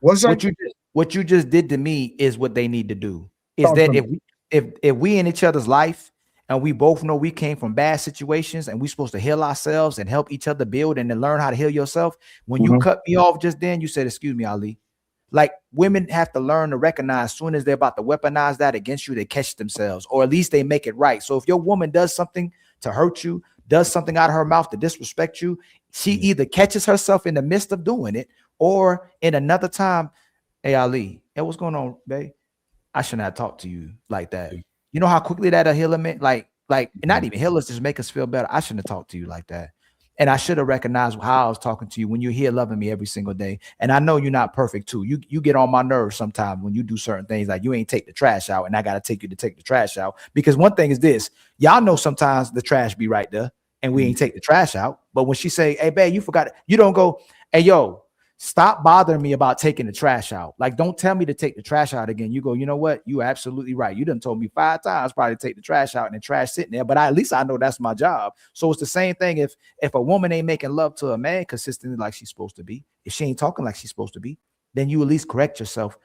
What's
what you just did to me is what they need to do. Is that if we in each other's life and we both know we came from bad situations and we supposed to heal ourselves and help each other build and then learn how to heal yourself. When you cut me off just then, you said, "Excuse me, Ali." Like women have to learn to recognize as soon as they're about to weaponize that against you, they catch themselves, or at least they make it right. So if your woman does something to hurt you, does something out of her mouth to disrespect you, she either catches herself in the midst of doing it, or in another time, "Hey Ali, hey, what's going on, babe? I shouldn't have talked to you like that." You know how quickly that'll heal them, like not even heal us, just make us feel better. I shouldn't have talked to you like that. And I should have recognized how I was talking to you when you're here loving me every single day. And I know you're not perfect too. You get on my nerves sometimes when you do certain things, like you ain't take the trash out and I got to take you to take the trash out. Because one thing is this, y'all know sometimes the trash be right there and we ain't take the trash out. But when she say, "Hey, babe, you forgot it," you don't go, "Hey, yo, stop bothering me about taking the trash out." Like, don't tell me to take the trash out again. You go, "You know what? You absolutely right. You done told me 5 times probably to take the trash out and the trash sitting there, but at least I know that's my job." So it's the same thing if a woman ain't making love to a man consistently like she's supposed to be, if she ain't talking like she's supposed to be, then you at least correct yourself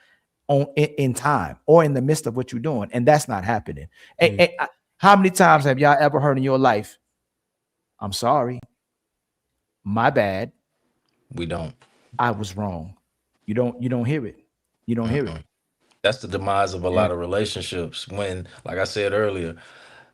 in time or in the midst of what you're doing. And that's not happening. And how many times have y'all ever heard in your life, "I'm sorry, my bad,
We don't.
I was wrong"? You don't hear it. You don't hear it.
That's the demise of a lot of relationships. When, like I said earlier,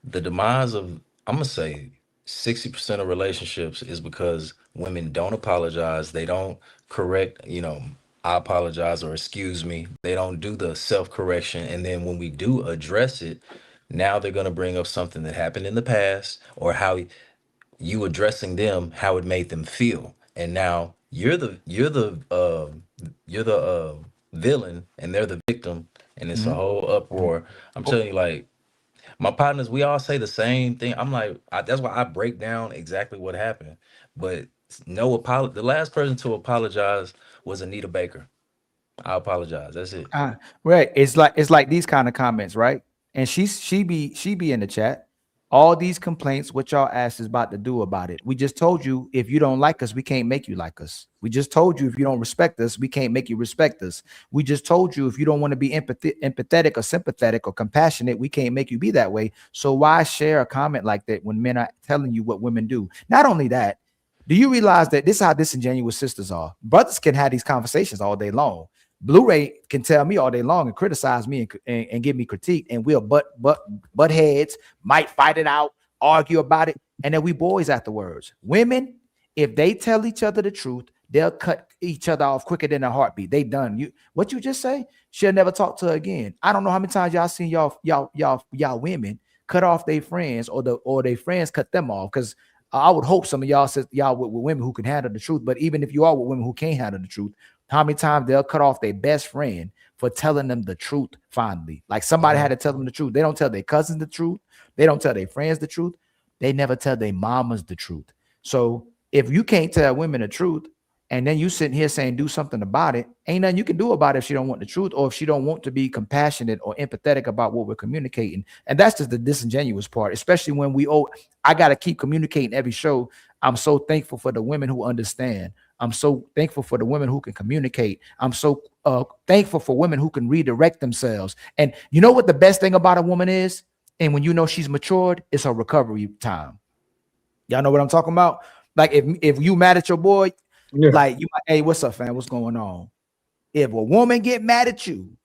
the demise of, I'm gonna say 60% of relationships is because women don't apologize. They don't correct, "I apologize" or "excuse me." They don't do the self-correction. And then when we do address it, now they're gonna bring up something that happened in the past or how you addressing them, how it made them feel. And now you're the villain and they're the victim, and it's a whole uproar. I'm telling you, like, my partners, we all say the same thing. I'm like, that's why I break down exactly what happened. But no apology. The last person to apologize was Anita Baker. "I apologize." That's it.
Right. It's like these kind of comments, right? And she be in the chat. "All these complaints, what y'all asked is about to do about it. We just told you if you don't like us, we can't make you like us. We just told you if you don't respect us, we can't make you respect us. We just told you if you don't want to be empathetic or sympathetic or compassionate, we can't make you be that way. So why share a comment like that when men are telling you what women do?" Not only that, do you realize that this is how disingenuous sisters are? Brothers can have these conversations all day long. Blu-ray can tell me all day long and criticize me and give me critique, and we'll butt heads, might fight it out, argue about it, and then we boys afterwards. Women, if they tell each other the truth, they'll cut each other off quicker than a heartbeat. They done. What you just say? She'll never talk to her again. I don't know how many times y'all seen y'all women cut off their friends or their friends cut them off, because I would hope some of y'all said y'all with women who can handle the truth. But even if you are with women who can't handle the truth, how many times they'll cut off their best friend for telling them the truth finally? Like somebody had to tell them the truth. They don't tell their cousins the truth. They don't tell their friends the truth. They never tell their mamas the truth. So if you can't tell women the truth and then you sitting here saying do something about it, ain't nothing you can do about it if she don't want the truth or if she don't want to be compassionate or empathetic about what we're communicating. And that's just the disingenuous part, especially when I got to keep communicating every show. I'm so thankful for the women who understand. I'm so thankful for the women who can communicate. I'm so thankful for women who can redirect themselves. And you know what the best thing about a woman is? And when you know she's matured, it's her recovery time. Y'all know what I'm talking about? Like if you mad at your boy, like you like, "Hey, what's up, fam? What's going on?" If a woman get mad at you,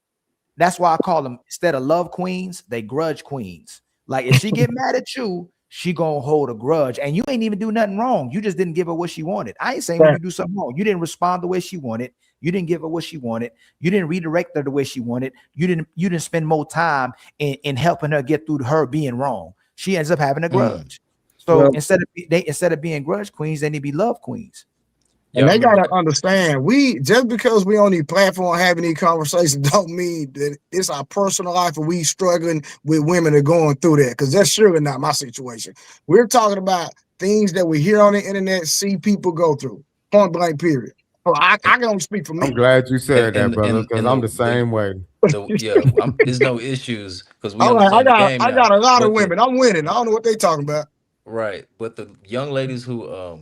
that's why I call them, instead of love queens, they grudge queens. Like if she get mad at you, she gonna hold a grudge, and you ain't even do nothing wrong. You just didn't give her what she wanted. I ain't saying when you do something wrong. You didn't respond the way she wanted. You didn't give her what she wanted. You didn't redirect her the way she wanted. You didn't spend more time in helping her get through her being wrong. she ends up having a
Mm.
grudge. So
Well-
instead of being grudge queens, they need to be love queens.
And they gotta understand, we just because we on these platform having these conversations don't mean that it's our personal life and we struggling with women that are going through that. Because that's surely not my situation. We're talking about things that we hear on the internet, see people go through. Point blank, period. So I can only speak for me.
I'm glad you said that, brother, because
and
I'm the same way.
There's no issues because we
All right,
understand the game
I
now.
got a lot of
But
women. I'm winning. I don't know what they talking about.
Right, but the young ladies who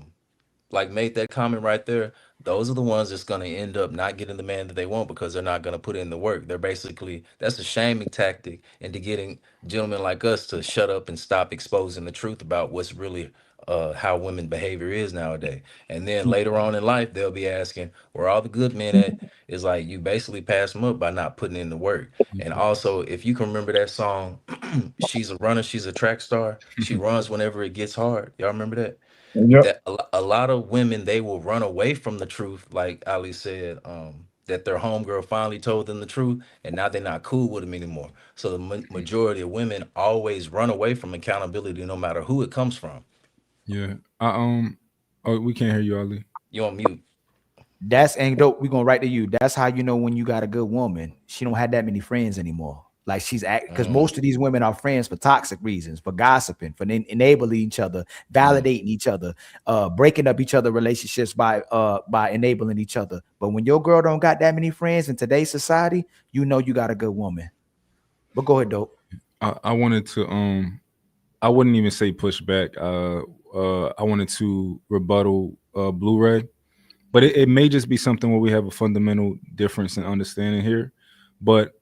like made that comment right there, those are the ones that's going to end up not getting the man that they want because they're not going to put in the work. They're basically, that's a shaming tactic into getting gentlemen like us to shut up and stop exposing the truth about what's really how women behavior is nowadays. And then later on in life, they'll be asking where all the good men at. Is like you basically pass them up by not putting in the work. And also, if you can remember that song, she's a runner, she's a track star, she runs whenever it gets hard. Y'all remember that?
Yep.
That a lot of women, they will run away from the truth, like Ali said, that their homegirl finally told them the truth, and now they're not cool with them anymore. So the majority of women always run away from accountability, no matter who it comes from.
Yeah. Oh, we can't hear you, Ali.
You on mute.
That's and dope. We're gonna write to you. That's how you know when you got a good woman. She don't have that many friends anymore. Like she's because most of these women are friends for toxic reasons, for gossiping, for enabling each other, validating each other, breaking up each other relationships by enabling each other. But when your girl don't got that many friends in today's society, you know you got a good woman. But go ahead, dope.
I wanted to I wouldn't even say push back. I wanted to rebuttal Blu-ray, but it may just be something where we have a fundamental difference in understanding here. But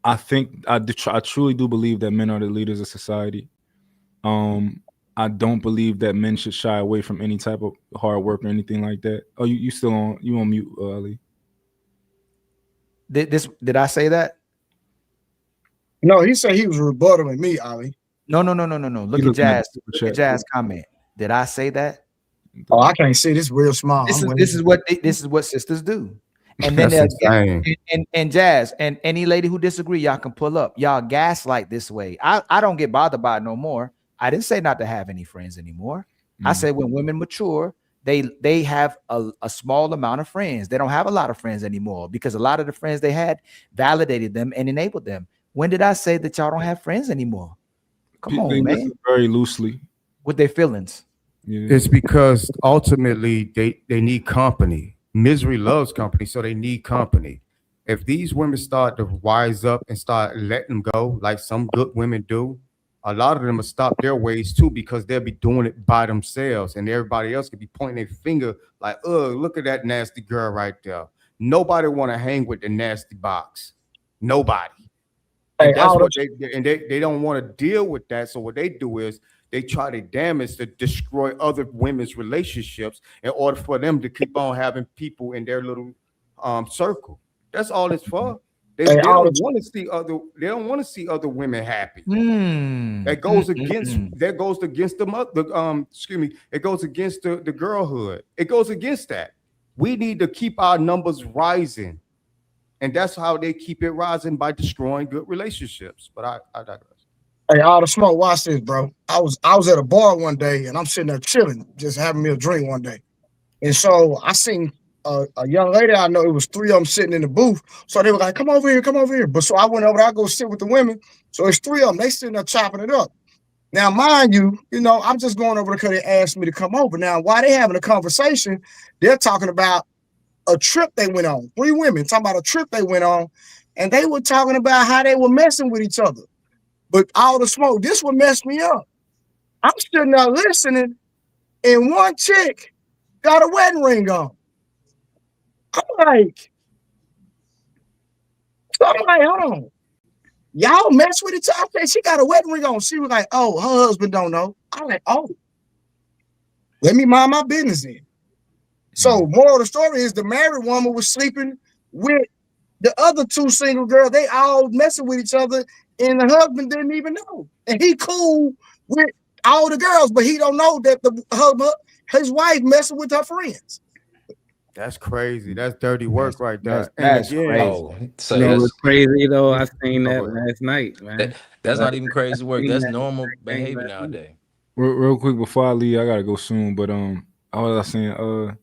I think I truly do believe that men are the leaders of society. I don't believe that men should shy away from any type of hard work or anything like that. Oh, you still on mute, Ali?
Did I say that?
No, he said he was rebuttaling me, Ali.
No. Look at Jazz. Look at Jazz comment. Did I say that?
Oh, I can't see this real small.
This is what sisters do. And then and Jazz and any lady who disagree, y'all can pull up. Y'all gaslight this way. I don't get bothered by it no more. I didn't say not to have any friends anymore. I said when women mature, they have a small amount of friends. They don't have a lot of friends anymore because a lot of the friends they had validated them and enabled them. When did I say that y'all don't have friends anymore? Come on, man.
Very loosely.
With their feelings.
Yeah.
It's because ultimately they need company. Misery loves company, so they need company. If these women start to wise up and start letting go, like some good women do, a lot of them will stop their ways too, because they'll be doing it by themselves, and everybody else could be pointing their finger like, "Oh, look at that nasty girl right there." Nobody want to hang with the nasty box. Nobody. And that's what they don't want to deal with that. So what they do is they try to damage to destroy other women's relationships in order for them to keep on having people in their little circle. That's all it's for. They don't want to see other women happy. That goes against it goes against the girlhood. It goes against that. We need to keep our numbers rising. And that's how they keep it rising, by destroying good relationships. But I digress.
Hey, all the smoke, watch this, bro. I was at a bar one day and I'm sitting there chilling, just having me a drink one day. And so I seen a young lady I know, it was three of them sitting in the booth. So they were like, come over here. But so I went over there, I go sit with the women. So it's three of them, they sitting there chopping it up. Now, mind you, I'm just going over because they asked me to come over. Now, while they having a conversation, they're talking about a trip they went on. Three women talking about a trip they went on, and they were talking about how they were messing with each other. But all the smoke, this would mess me up. I'm sitting there listening, and one chick got a wedding ring on. I'm like, hold on. Y'all mess with each other? Okay, she got a wedding ring on. She was like, oh, her husband don't know. I'm like, oh, let me mind my business then. So moral of the story is the married woman was sleeping with the other two single girls. They all messing with each other, and the husband didn't even know. And he cool with all the girls, but he don't know that his wife messing with her friends.
That's crazy. That's dirty work right there.
That's crazy.
So
it was crazy though. I seen that last night, man.
That's
Like,
not even crazy work. That's normal behavior nowadays.
Real quick before I leave, I gotta go soon. But I was saying,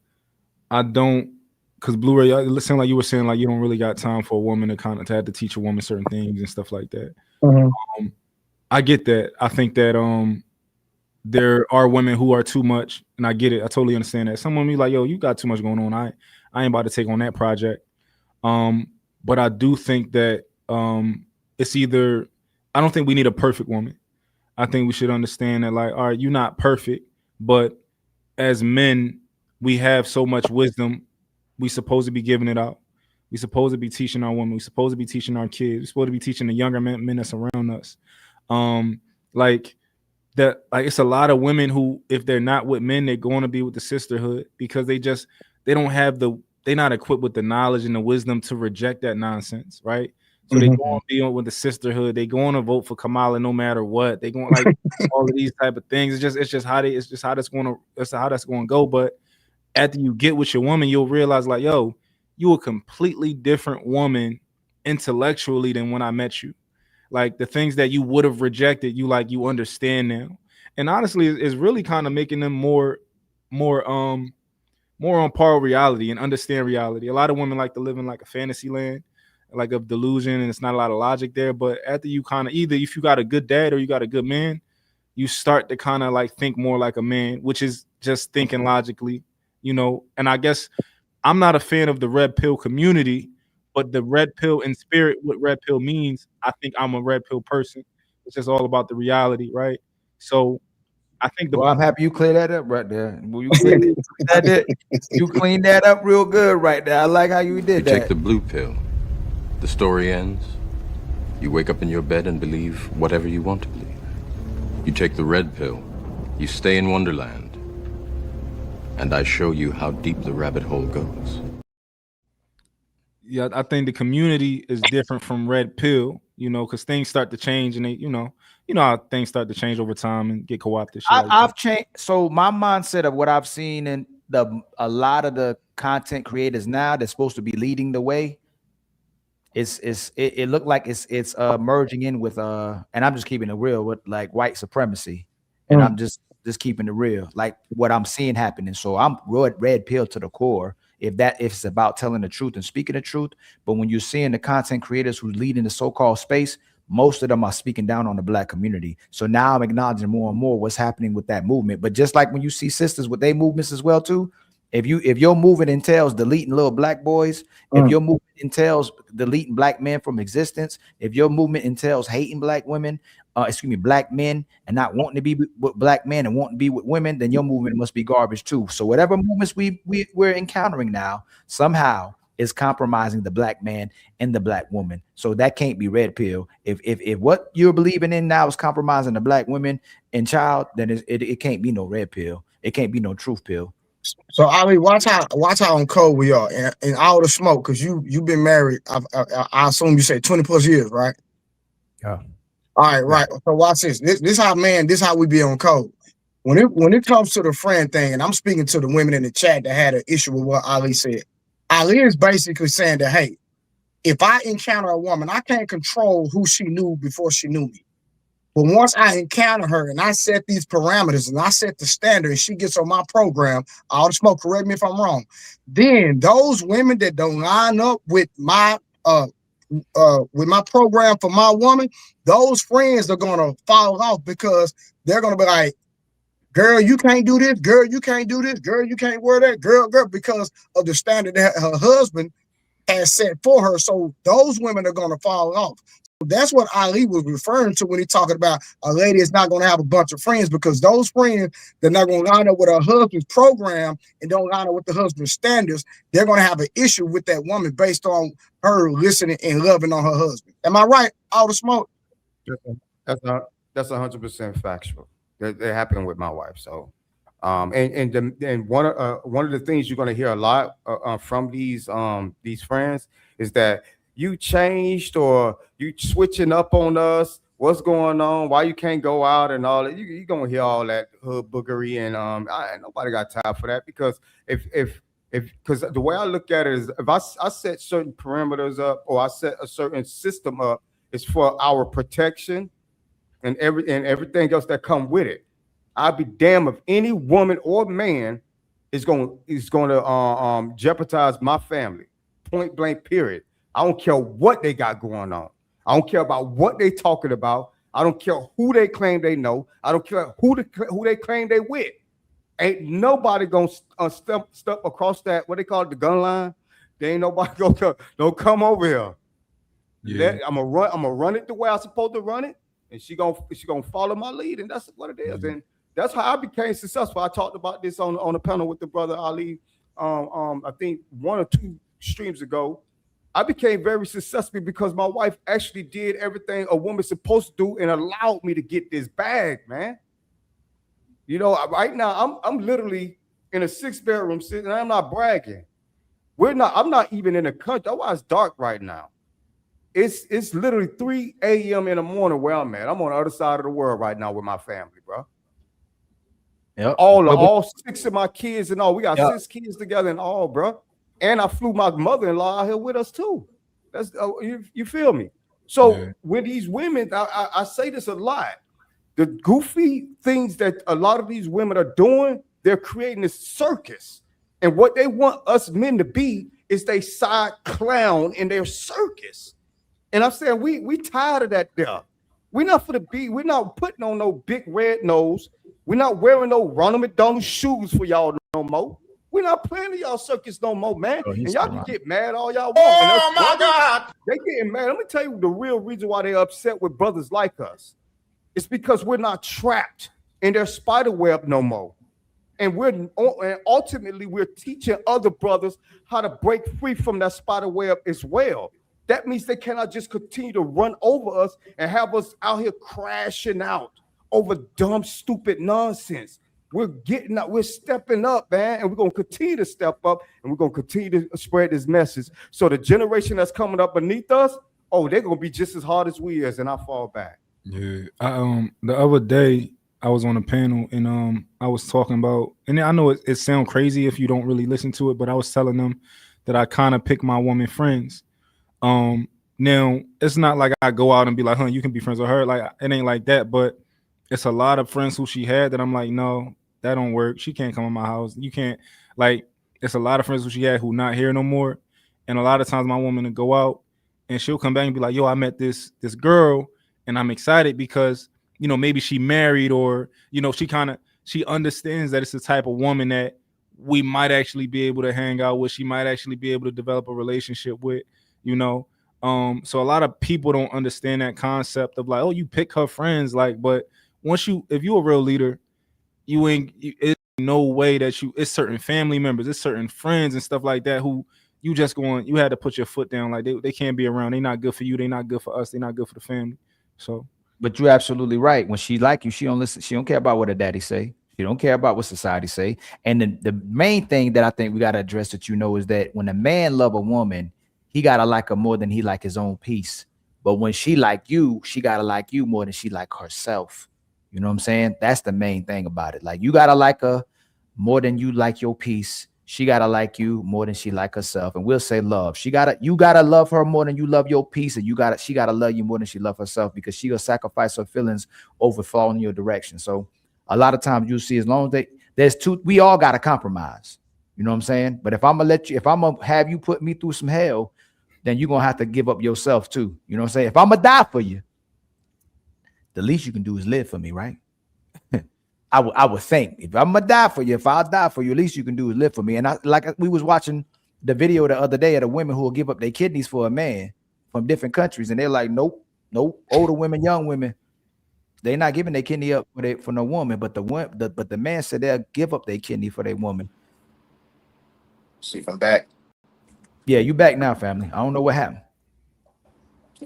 I don't, cause Blu-ray, it sounded like you were saying like you don't really got time for a woman to have to teach a woman certain things and stuff like that. I get that. I think that there are women who are too much, and I get it. I totally understand that. Some women be like, yo, you got too much going on. I ain't about to take on that project. But I do think that it's either, I don't think we need a perfect woman. I think we should understand that, like, all right, you're not perfect, but as men, we have so much wisdom. We supposed to be giving it out. We supposed to be teaching our women. We supposed to be teaching our kids. We supposed to be teaching the younger men that's around us. Like it's a lot of women who, if they're not with men, they're going to be with the sisterhood because they're not equipped with the knowledge and the wisdom to reject that nonsense, right? So they go on be with the sisterhood. They going to vote for Kamala no matter what. They going like all of these type of things. It's just how that's going to go. But after you get with your woman, you'll realize like, yo, you a completely different woman intellectually than when I met you. Like the things that you would have rejected, you understand now. And honestly, it's really kind of making them more on par with reality and understand reality. A lot of women like to live in like a fantasy land, like of delusion, and it's not a lot of logic there. But after you kind of either if you got a good dad or you got a good man, you start to kind of like think more like a man, which is just thinking logically, you know. And I guess I'm not a fan of the red pill community, but the red pill in spirit, what red pill means, I think I'm a red pill person. It's just all about the reality, right? So I think
I'm happy you clear that up right there. Well, you cleaned that up real good right there. I like how you did that.
Take the blue pill. The story ends. You wake up in your bed and believe whatever you want to believe. You take the red pill. You stay in Wonderland. And I show you how deep the rabbit hole goes.
Yeah, I think the community is different from red pill, you know, because things start to change and they, you know how things start to change over time and get co-opted.
I've changed. So my mindset of what I've seen in a lot of the content creators now that's supposed to be leading the way, it looked like it's merging in with and I'm just keeping it real with like white supremacy, and I'm just keeping it real, like what I'm seeing happening. So I'm red pill to the core. If it's about telling the truth and speaking the truth, but when you're seeing the content creators who lead in the so-called space, most of them are speaking down on the Black community. So now I'm acknowledging more and more what's happening with that movement. But just like when you see sisters with their movements as well too, if your movement entails deleting little Black boys, if your movement entails deleting Black men from existence, if your movement entails hating Black women, Black men, and not wanting to be with Black men and wanting to be with women, then your movement must be garbage too. So whatever movements we're encountering now somehow is compromising the Black man and the Black woman. So that can't be red pill. If what you're believing in now is compromising the Black women and child, then it can't be no red pill. It can't be no truth pill.
So Ali, watch how on code we are and all the smoke, because you've been married. I assume you say 20 plus years, right?
Yeah.
All right, right. So watch this. This how we be on code. When it comes to the friend thing, and I'm speaking to the women in the chat that had an issue with what Ali said. Ali is basically saying that, hey, if I encounter a woman, I can't control who she knew before she knew me. But once I encounter her and I set these parameters and I set the standard and she gets on my program, all the smoke, correct me if I'm wrong, then those women that don't line up with my program for my woman, those friends are gonna fall off because they're gonna be like, girl, you can't do this, girl, you can't do this, girl, you can't wear that, girl, because of the standard that her husband has set for her. So those women are gonna fall off. That's what Ali was referring to when he talking about a lady is not going to have a bunch of friends, because those friends, they're not going to line up with her husband's program and don't line up with the husband's standards. They're going to have an issue with that woman based on her listening and loving on her husband. Am I right? All the smoke.
That's 100% factual. They're happening with my wife. So, and one of the things you're going to hear a lot from these friends is that you changed or you switching up on us. What's going on? Why you can't go out and all that? You're gonna hear all that hood boogery, and nobody got time for that, because because the way I look at it is, if I set certain parameters up or I set a certain system up, it's for our protection and everything else that come with it. I'd be damned if any woman or man is going to jeopardize my family. Point blank, period. I don't care what they got going on. I don't care about what they talking about. I don't care who they claim they know. I don't care who they claim they with. Ain't nobody gonna step across that, what they call it, the gun line. There ain't nobody gonna don't come over here.
Yeah.
I'm gonna run it the way I'm supposed to run it, and she gonna follow my lead, and that's what it is. And that's how I became successful. I talked about this on a panel with the brother Ali. I think 1 or 2 streams ago. I became very successful because my wife actually did everything a woman's supposed to do and allowed me to get this bag, man. You know, right now I'm literally in a 6-bedroom sitting, and I'm not bragging. I'm not even in the country. That's why it's dark right now. It's literally 3 a.m. in the morning where I'm at. I'm on the other side of the world right now with my family, bro.
Yep.
All 6 of my kids and all. We got 6 kids together and all, bro. And I flew my mother-in-law out here with us too. That's you feel me? So when these women, I say this a lot, the goofy things that a lot of these women are doing, they're creating this circus. And what they want us men to be is they side clown in their circus. And I'm saying we tired of that there. We're not putting on no big red nose. We're not wearing no Ronald McDonald shoes for y'all no more. We're not playing to y'all circus no more, man. And y'all can get mad all y'all want. Oh my God. They getting mad. Let me tell you the real reason why they're upset with brothers like us. It's because we're not trapped in their spider web no more. And ultimately we're teaching other brothers how to break free from that spider web as well. That means they cannot just continue to run over us and have us out here crashing out over dumb, stupid nonsense. We're getting up, we're stepping up, man, and we're gonna continue to step up, and we're gonna continue to spread this message. So the generation that's coming up beneath us, they're gonna be just as hard as we is, and I fall back.
Yeah. The other day I was on a panel and I was talking about, and I know it sounds crazy if you don't really listen to it, but I was telling them that I kind of pick my woman friends. Now it's not like I go out and be like, you can be friends with her. Like it ain't like that, but it's a lot of friends who she had that I'm like, no, that don't work. She can't come in my house. You can't, like, it's a lot of friends who she had who not here no more. And a lot of times my woman will go out and she'll come back and be like, yo, I met this girl and I'm excited because, you know, maybe she married or, you know, she understands that it's the type of woman that we might actually be able to hang out with. She might actually be able to develop a relationship with, you know. So a lot of people don't understand that concept of like, you pick her friends, like, but if you're a real leader, it's no way that it's certain family members, it's certain friends and stuff like that who you had to put your foot down. Like they can't be around. They're not good for you. They're not good for us. They're not good for the family. So, but
you're absolutely right. When she like you, she don't listen. She don't care about what her daddy say. She don't care about what society say. And the main thing that I think we got to address that, is that when a man love a woman, he got to like her more than he like his own piece. But when she like you, she got to like you more than she like herself. You know what I'm saying? That's the main thing about it. Like you got to like her more than you like your piece. She got to like you more than she like herself. And we'll say love. You got to love her more than you love your piece. And she got to love you more than she love herself, because she'll sacrifice her feelings over following your direction. So a lot of times you see, as long as we all got to compromise. You know what I'm saying? But if I'm going to have you put me through some hell, then you're going to have to give up yourself too. You know what I'm saying? If I'm going to die for you, the least you can do is live for me, right? I would think if I'm gonna die for you, if I'll die for you, at least you can do is live for me. And we was watching the video the other day of the women who will give up their kidneys for a man from different countries, and they're like, nope, older women, young women, they're not giving their kidney up for no woman, but the man said they'll give up their kidney for their woman.
See if I'm back.
Yeah, you back now, family. I don't know what happened.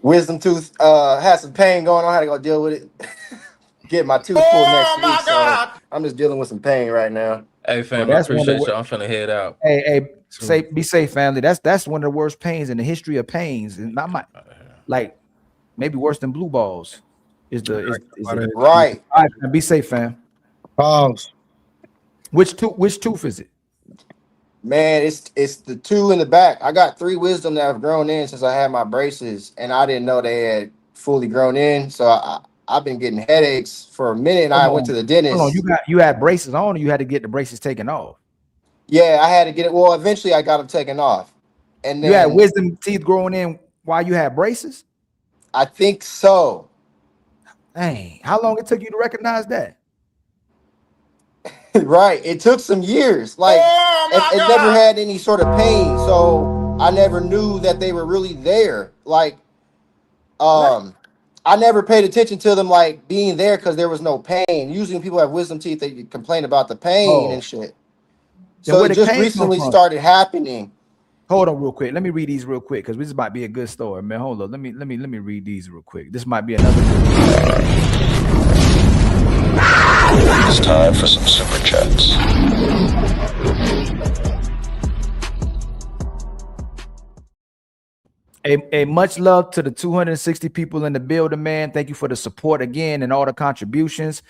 Wisdom tooth had some pain going on. I had to go deal with it. Get my tooth pulled next week. So I'm just dealing with some pain right now.
Hey, fam, I appreciate you. I'm finna head out.
Hey, be safe, family. That's one of the worst pains in the history of pains. And like maybe worse than blue balls. Right. All right, be safe, fam.
Pause.
Which tooth is it?
Man, it's the 2 in the back. I got 3 wisdom that have grown in since I had my braces, and I didn't know they had fully grown in. So I've been getting headaches for a minute. And I went to the dentist.
Hold on, you had braces on, or you had to get the braces taken off?
Yeah, I had to get it. Well, eventually I got them taken off. And then
You had wisdom teeth growing in while you had braces?
I think so.
Dang, how long it took you to recognize that?
Right. It took some years. Like it never had any sort of pain. So I never knew that they were really there. Like I never paid attention to them like being there because there was no pain. Usually when people have wisdom teeth, they complain about the pain and shit. So it just recently started happening.
Hold on real quick. Let me read these real quick because this might be a good story, man. Hold on. Let me read these real quick. This might be another
It's time for some super chats.
A much love to the 260 people in the building, man. Thank you for the support again and all the contributions.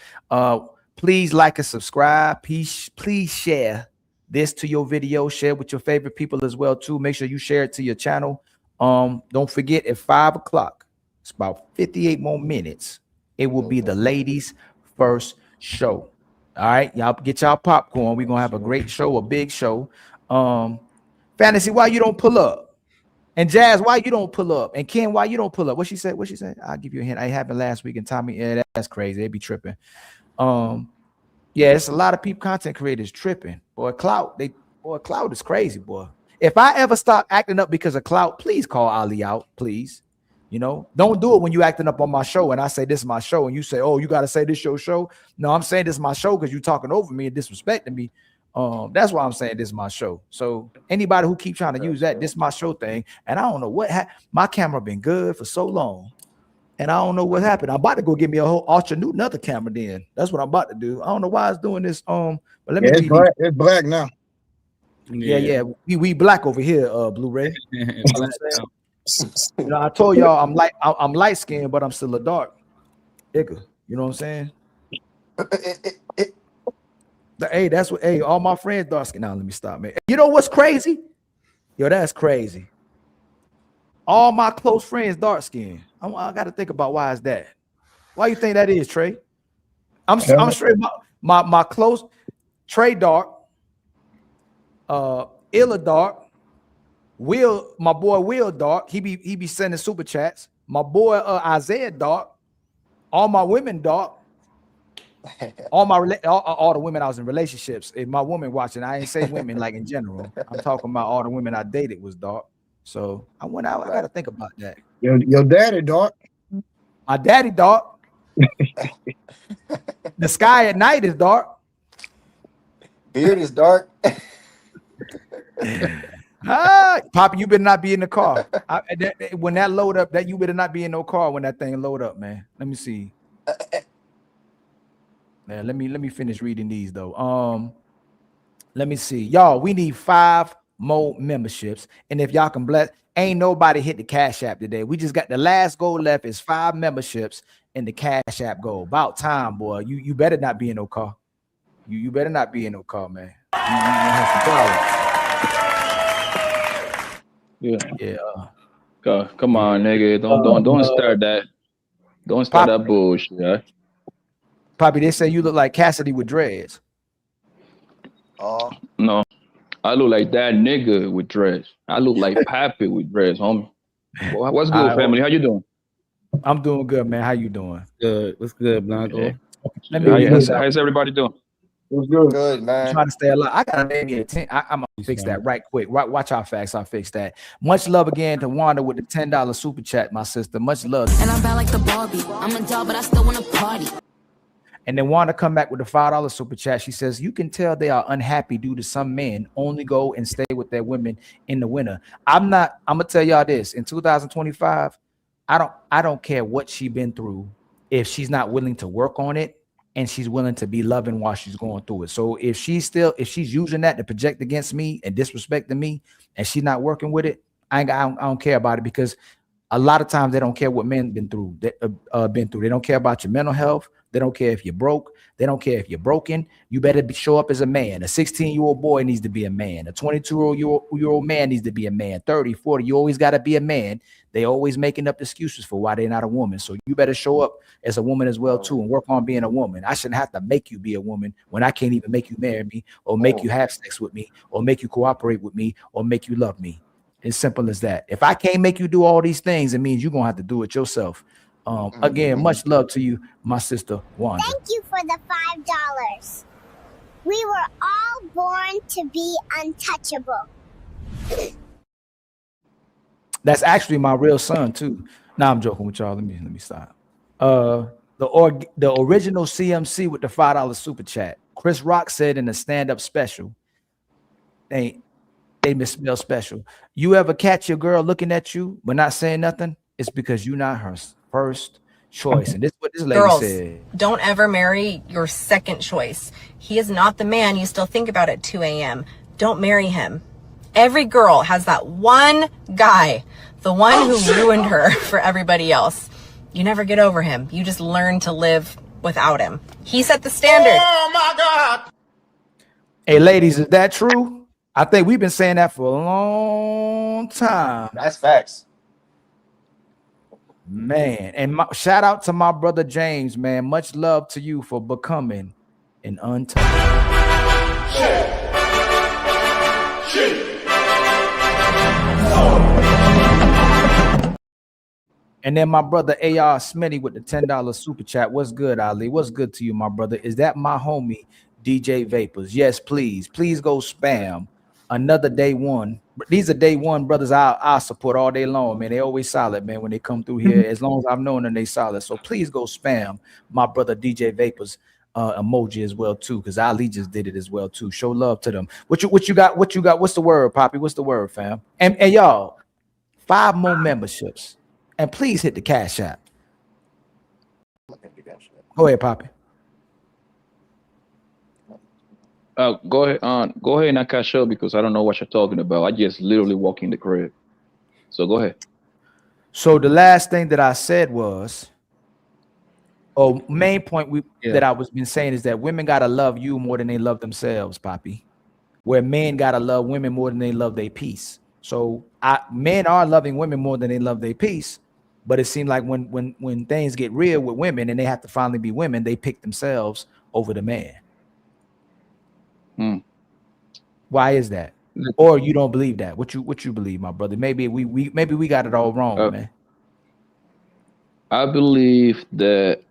Please like and subscribe. Please share this to your video. Share with your favorite people as well too. Make sure you share it to your channel. Don't forget at 5 o'clock, it's about 58 more minutes. It will be the ladies' first show. All right, y'all get y'all popcorn. We're gonna have a great show, a big show. Fantasy, why you don't pull up? And Jazz, why you don't pull up? And Ken, why you don't pull up? What she said? What she said? I'll give you a hint. I happened last week, and Tommy, yeah, that's crazy. They be tripping. Yeah, it's a lot of people, content creators tripping. Boy, clout is crazy, boy. If I ever stop acting up because of clout, please call Ali out, please. You know, don't do it when you acting up on my show and I say this is my show and you say, oh, you got to say this your show. No, I'm saying this is my show because you talking over me and disrespecting me. That's why I'm saying this is my show. So anybody who keep trying to use that, this is my show thing, and I don't know what my camera been good for so long, and I don't know what happened. I'm about to go get me a whole Ultra New another camera. Then that's what I'm about to do. I don't know why it's doing this. But let me.
It's black now.
Yeah. We black over here. Blu-ray. You know, I told y'all I'm light skinned, but I'm still a dark nigga. You know what I'm saying? Hey, that's what. Hey, all my friends dark skin. Now let me stop, man. You know what's crazy? Yo, that's crazy. All my close friends dark skin. I got to think about why is that? Why you think that is, Trey? I'm straight. My close Trey dark, Illa dark, Will, my boy Will dark. He be sending super chats. My boy Isaiah dark. All my women dark. All the women I was in relationships. If my woman watching, I ain't say women like in general. I'm talking about all the women I dated was dark. So I went out. I got to think about that.
Your daddy dark.
My daddy dark. The sky at night is dark.
Beard is dark.
Poppy, you better not be in the car. When that load up, that you better not be in no car when that thing load up, man. Let me see. Man, let me finish reading these though. Let me see. Y'all, we need 5 more memberships. And if y'all can bless, ain't nobody hit the Cash App today. We just got the last goal left is 5 memberships in the Cash App goal. About time, boy. You better not be in no car. You better not be in no car, man. You have some problems.
Yeah. Come on, nigga. Don't start that. Don't start that bullshit. Yeah?
Poppy, they say you look like Cassidy with dreads.
No, I look like that nigga with dreads. I look like Pappy with dreads, homie. Well, what's good, family? How you doing?
I'm doing good, man. How you doing?
Good. What's good, Blanco?
How's everybody doing?
What's good? Good, man.
I'm trying to stay alive. I gotta maybe a 10. I'm gonna fix that right quick. Watch our facts. I'll fix that. Much love again to Wanda with the $10 super chat, my sister. Much love.
And I'm bad like the Barbie. I'm a doll, but I still wanna party.
And then Wanda come back with the $5 super chat. She says, you can tell they are unhappy due to some men only go and stay with their women in the winter. I'm gonna tell y'all this. In 2025, I don't care what she been through if she's not willing to work on it and she's willing to be loving while she's going through it. So if she's using that to project against me and disrespecting me and she's not working with it, I don't care about it, because A lot of times they don't care what men been through. They don't care about your mental health. They don't care if you're broke. They don't care if you're broken. You better show up as a man. A 16-year-old boy needs to be a man. A 22-year-old man needs to be a man. 30, 40, you always got to be a man. They always making up excuses for why they're not a woman. So you better show up as a woman as well too, and work on being a woman. I shouldn't have to make you be a woman when I can't even make you marry me, or make you have sex with me, or make you cooperate with me, or make you love me. It's simple as that. If I can't make you do all these things, it means you're gonna have to do it yourself. Again, much love to you, my sister Wanda.
Thank you for the $5. We were all born to be untouchable.
That's actually my real son too. Nah, I'm joking with y'all. Let me stop. The original CMC with the $5 super chat. Chris Rock said in the stand-up special, they misspell special. You ever catch your girl looking at you but not saying nothing? It's because you're not her first choice. And this is what this lady
Girls,
said.
don't ever marry your second choice. He is not the man you still think about at 2 a.m. Don't marry him. Every girl has that one guy, the one who ruined her for everybody else. You never get over him. You just learn to live without him. He set the standard.
Oh my God.
Hey, ladies, is that true? I think we've been saying that for a long time.
That's facts.
Man, and shout out to my brother James, man. Much love to you for becoming an untouchable. And then my brother AR Smitty with the $10 super chat. What's good, Ali? What's good to you, my brother? Is that my homie DJ Vapors? Yes, please. Please go spam another day one. These are day one brothers I support all day long, man. They always solid, man, when they come through here. As long as I've known them, they solid. So please go spam my brother DJ Vapors emoji as well too, because Ali just did it as well too. Show love to them. What you got? What's the word, Poppy? What's the word, fam? And y'all, 5 more memberships. And please hit the Cash App. Go ahead, Poppy.
Go ahead and I cash up because I don't know what you're talking about. I just literally walk in the crib. So go ahead.
So the last thing that I said was, main point that I was been saying is that women gotta love you more than they love themselves, Poppy. Where men gotta love women more than they love their peace. So men are loving women more than they love their peace. But it seemed like when things get real with women and they have to finally be women, they pick themselves over the man. Why is that? Or you don't believe that? What you believe, my brother? Maybe we got it all wrong, man.
I believe that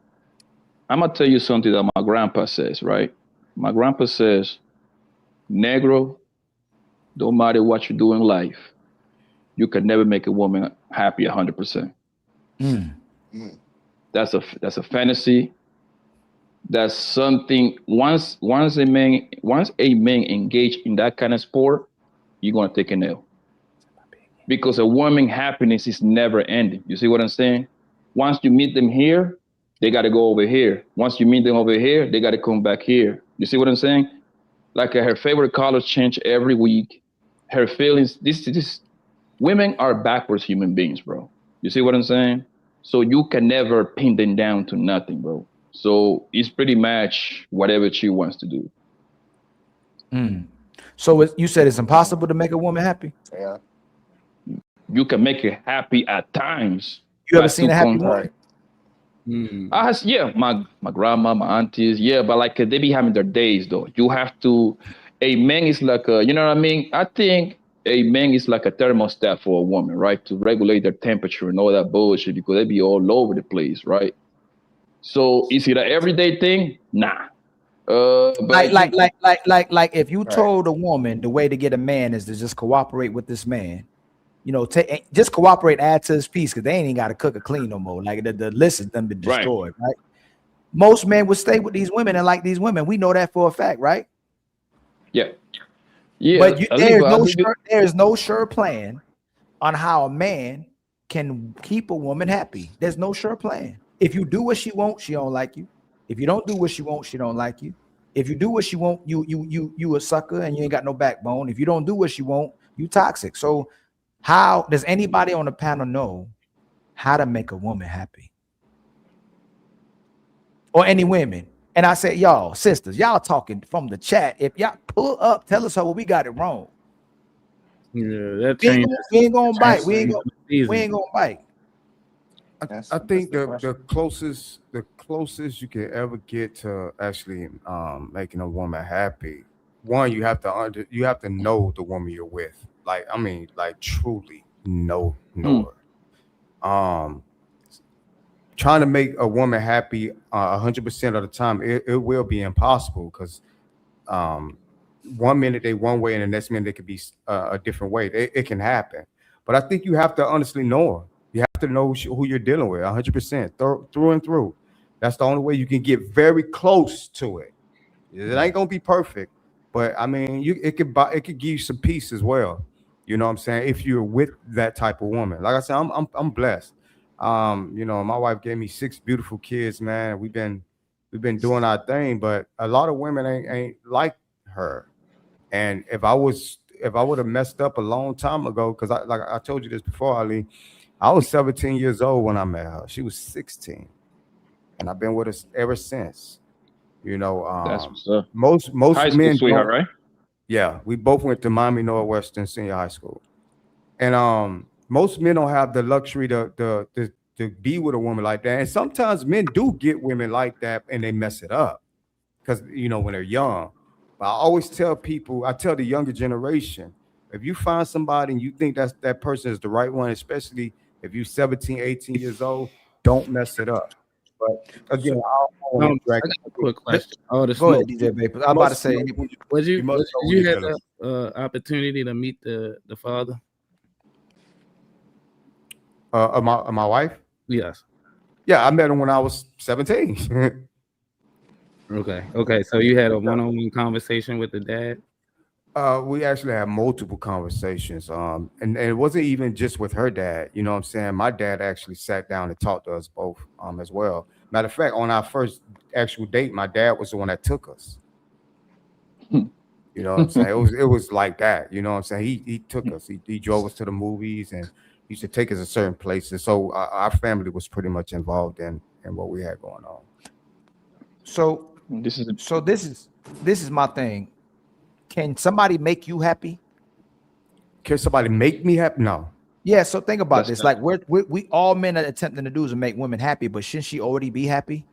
I'm gonna tell you something that my grandpa says, right? My grandpa says, Negro, don't matter what you do in life, you can never make a woman happy 100%. That's a fantasy. That's something once a man engage in that kind of sport, you're gonna take an L. Because a woman happiness is never ending. You see what I'm saying? Once you meet them here, they gotta go over here. Once you meet them over here, they gotta come back here. You see what I'm saying? Like her favorite colors change every week. Her feelings, this women are backwards human beings, bro. You see what I'm saying? So you can never pin them down to nothing, bro. So it's pretty much whatever she wants to do.
So you said it's impossible to make a woman happy?
Yeah.
You can make her happy at times.
You ever seen a happy woman?
Yeah, my grandma, my aunties, yeah, but like they be having their days though. You have to, a man is like a, you know what I mean? I think a man is like a thermostat for a woman, right? To regulate their temperature and all that bullshit because they be all over the place, right? So is it an everyday thing? Nah. But
like if you told a woman the way to get a man is to just cooperate with this man, you know, just cooperate, add to his piece, because they ain't even got to cook or clean no more. Like the list has done been destroyed, right? Most men would stay with these women and like these women. We know that for a fact, right?
Yeah. Yeah.
But there is no sure plan on how a man can keep a woman happy. There's no sure plan. If you do what she wants, she don't like you. If you don't do what she wants, she don't like you. If you do what she wants, you a sucker and you ain't got no backbone. If you don't do what she wants, you toxic. So how does anybody on the panel know how to make a woman happy. Or any women. And I said, y'all, sisters, y'all talking from the chat. If y'all pull up, tell us how we got it wrong.
Yeah, that
We
changes.
ain't gonna bite. We ain't
Easy.
gonna bite.
I think the closest you can ever get to actually making a woman happy, one, you have to know the woman you're with. Like, I mean, like truly know her. Trying to make a woman happy 100% of the time, it will be impossible, because 1 minute they one way and the next minute they could be a different way. It can happen. But I think you have to honestly know her. You have to know who you're dealing with 100% through and through. That's the only way you can get very close to it. It ain't gonna be perfect, but I mean, it could give you some peace as well. You know what I'm saying? If you're with that type of woman, like I said, I'm blessed. You know, my wife gave me 6 beautiful kids, man. We've been doing our thing, but a lot of women ain't like her. And if I would have messed up a long time ago, because I told you this before, Ali, I was 17 years old when I met her. She was 16, and I've been with her ever since. You know,
That's what's up.
Most
High school
men
sweetheart,
don't-
right?
Yeah, we both went to Miami Northwestern Senior High School, and most men don't have the luxury to be with a woman like that. And sometimes men do get women like that, and they mess it up because, you know, when they're young. But I always tell people, I tell the younger generation, if you find somebody and you think that person is the right one, especially if you're 17, 18 years old, don't mess it up. But again, I got
a quick question.
Go ahead, DJ Vapors. I'm about to say,
you had the opportunity to meet the father?
Of my wife?
Yes.
Yeah, I met him when I was 17.
Okay. So you had a one-on-one conversation with the dad?
We actually had multiple conversations. And it wasn't even just with her dad. You know what I'm saying? My dad actually sat down and talked to us both as well. Matter of fact, on our first actual date, my dad was the one that took us. You know what I'm saying? It was like that. You know what I'm saying? He took us. He drove us to the movies, and he used to take us to certain places. So our family was pretty much involved in what we had going on.
So this is my thing. Can somebody make you happy?
Can somebody make me happy? No.
Yeah. So think about this. Like we all men are attempting to do is make women happy, but shouldn't she already be happy?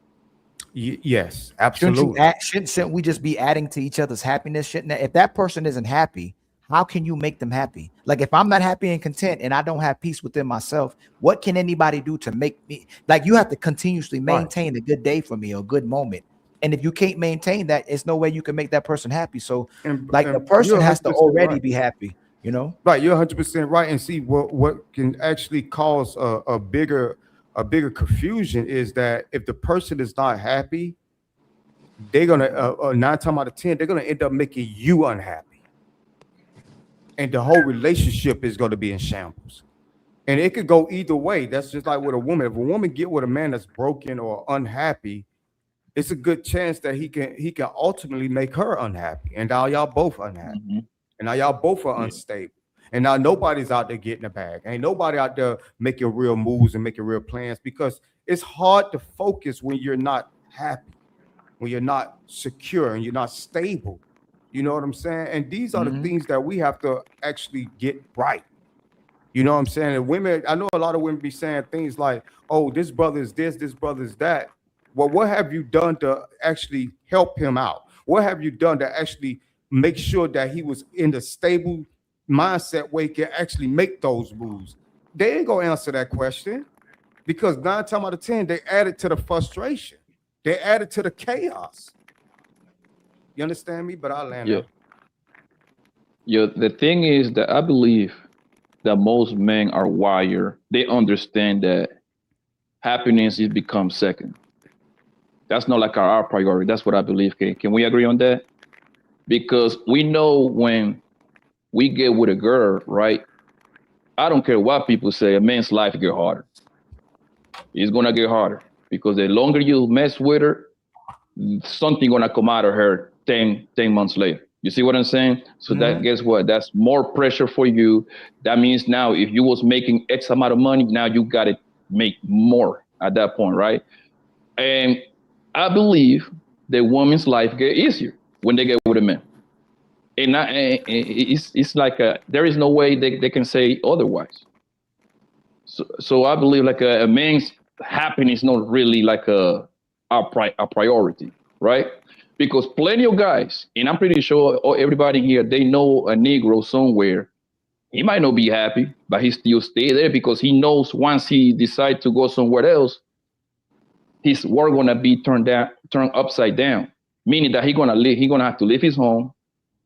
Yes, absolutely.
Shouldn't we just be adding to each other's happiness? Shouldn't if that person isn't happy, how can you make them happy? Like if I'm not happy and content and I don't have peace within myself, what can anybody do to make me like you have to continuously maintain a good day for me or a good moment. And if you can't maintain that, it's no way you can make that person happy. So the person has to already be happy, you know?
Right, you're 100% right. And see what can actually cause a bigger confusion is that if the person is not happy, they're gonna 9 times out of 10, they're gonna end up making you unhappy. And the whole relationship is gonna be in shambles. And it could go either way. That's just like with a woman. If a woman get with a man that's broken or unhappy, it's a good chance that he can ultimately make her unhappy. And now y'all both unhappy. Mm-hmm. And now y'all both are unstable. And now nobody's out there getting a bag. Ain't nobody out there making real moves and making real plans, because it's hard to focus when you're not happy, when you're not secure and you're not stable. You know what I'm saying? And these are the things that we have to actually get right. You know what I'm saying? And women, I know a lot of women be saying things like, oh, this brother is this brother is that. Well, what have you done to actually help him out? What have you done to actually make sure that he was in the stable mindset where he can actually make those moves? They ain't gonna answer that question, because 9 times out of 10, they added to the frustration. They added to the chaos. You understand me? But I'll land up.
Yeah, the thing is that I believe that most men are wired. They understand that happiness is become second. That's not like our priority. That's what I believe. Can we agree on that? Because we know when we get with a girl, right? I don't care what people say, a man's life get harder. It's gonna get harder because the longer you mess with her, something gonna come out of her 10 months later. You see what I'm saying? So that, guess what? That's more pressure for you. That means now if you was making X amount of money, now you got it make more at that point, right? And I believe the woman's life get easier when they get with a man. And it's like there is no way they can say otherwise. So I believe like a man's happiness is not really like a priority, right? Because plenty of guys, and I'm pretty sure everybody here, they know a Negro somewhere. He might not be happy, but he still stay there because he knows once he decides to go somewhere else, his work gonna be turned upside down. Meaning that he gonna have to leave his home,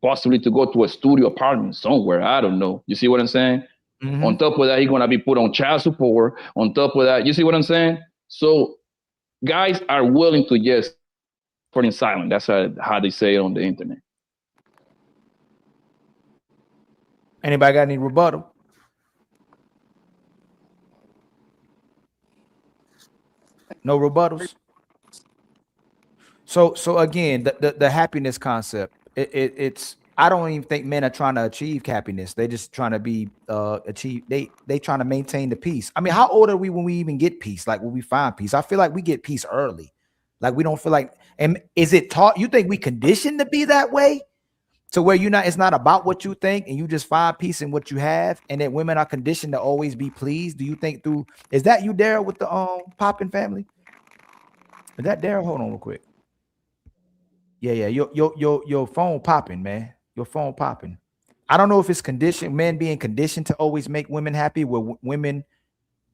possibly to go to a studio apartment somewhere. I don't know. You see what I'm saying?
Mm-hmm.
On top of that, he's gonna be put on child support. On top of that, you see what I'm saying? So guys are willing to just put in silent. That's how they say it on the internet.
Anybody got any rebuttal? No rebuttals. So again, the happiness concept. It's I don't even think men are trying to achieve happiness. They're just trying to be achieve. They trying to maintain the peace. I mean, how old are we when we even get peace? Like when we find peace, I feel like we get peace early. Like we don't feel like. And is it taught? You think we conditioned to be that way? To where it's not about what you think and you just find peace in what you have, and that women are conditioned to always be pleased. Do you think is that you, Daryl, with the Poppin family? Is that Daryl? Hold on real quick. Yeah. Your phone popping, man. Your phone popping. I don't know if it's conditioned, men being conditioned to always make women happy, where women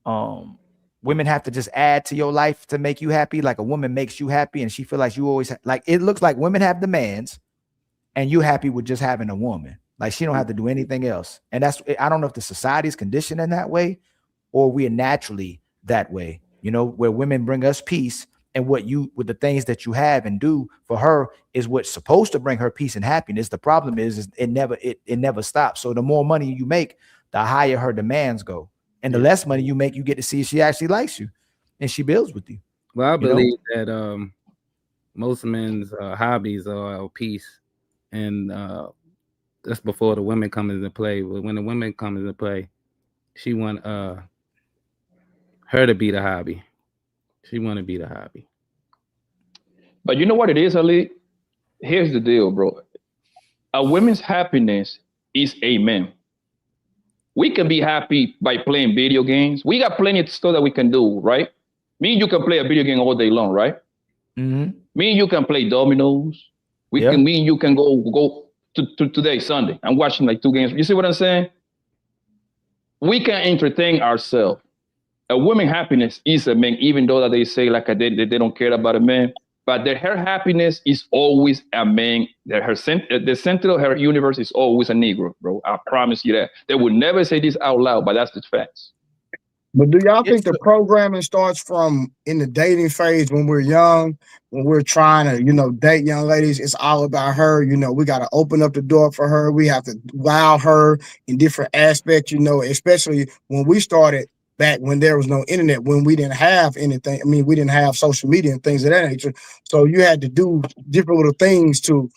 have to just add to your life to make you happy. Like a woman makes you happy and she feel like you always like, it looks like women have demands and you happy with just having a woman. Like she don't have to do anything else. And I don't know if the society is conditioned in that way or we are naturally that way, where women bring us peace. And with the things that you have and do for her is what's supposed to bring her peace and happiness. The problem is it never stops. So the more money you make, the higher her demands go. And the less money you make, you get to see if she actually likes you and she builds with you.
Well, I believe that most men's hobbies are peace. And that's before the women come into play. But when the women come into play, she want her to be the hobby. She want to be the hobby.
But you know what it is, Ali? Here's the deal, bro. A woman's happiness is a man. We can be happy by playing video games. We got plenty of stuff that we can do, right? Me and you can play a video game all day long, right?
Mm-hmm.
Me and you can play dominoes. Me and you can go to today, Sunday. I'm watching like 2 games. You see what I'm saying? We can entertain ourselves. A woman's happiness is a man, even though that they say like they don't care about a man, but her happiness is always a man. The center of her universe is always a Negro, bro. I promise you that. They would never say this out loud, but that's the facts.
But do y'all think the programming starts from in the dating phase when we're young, when we're trying to, date young ladies? It's all about her. We got to open up the door for her. We have to wow her in different aspects, especially when we started back when there was no internet, when we didn't have anything. I mean, we didn't have social media and things of that nature. So you had to do different little things to,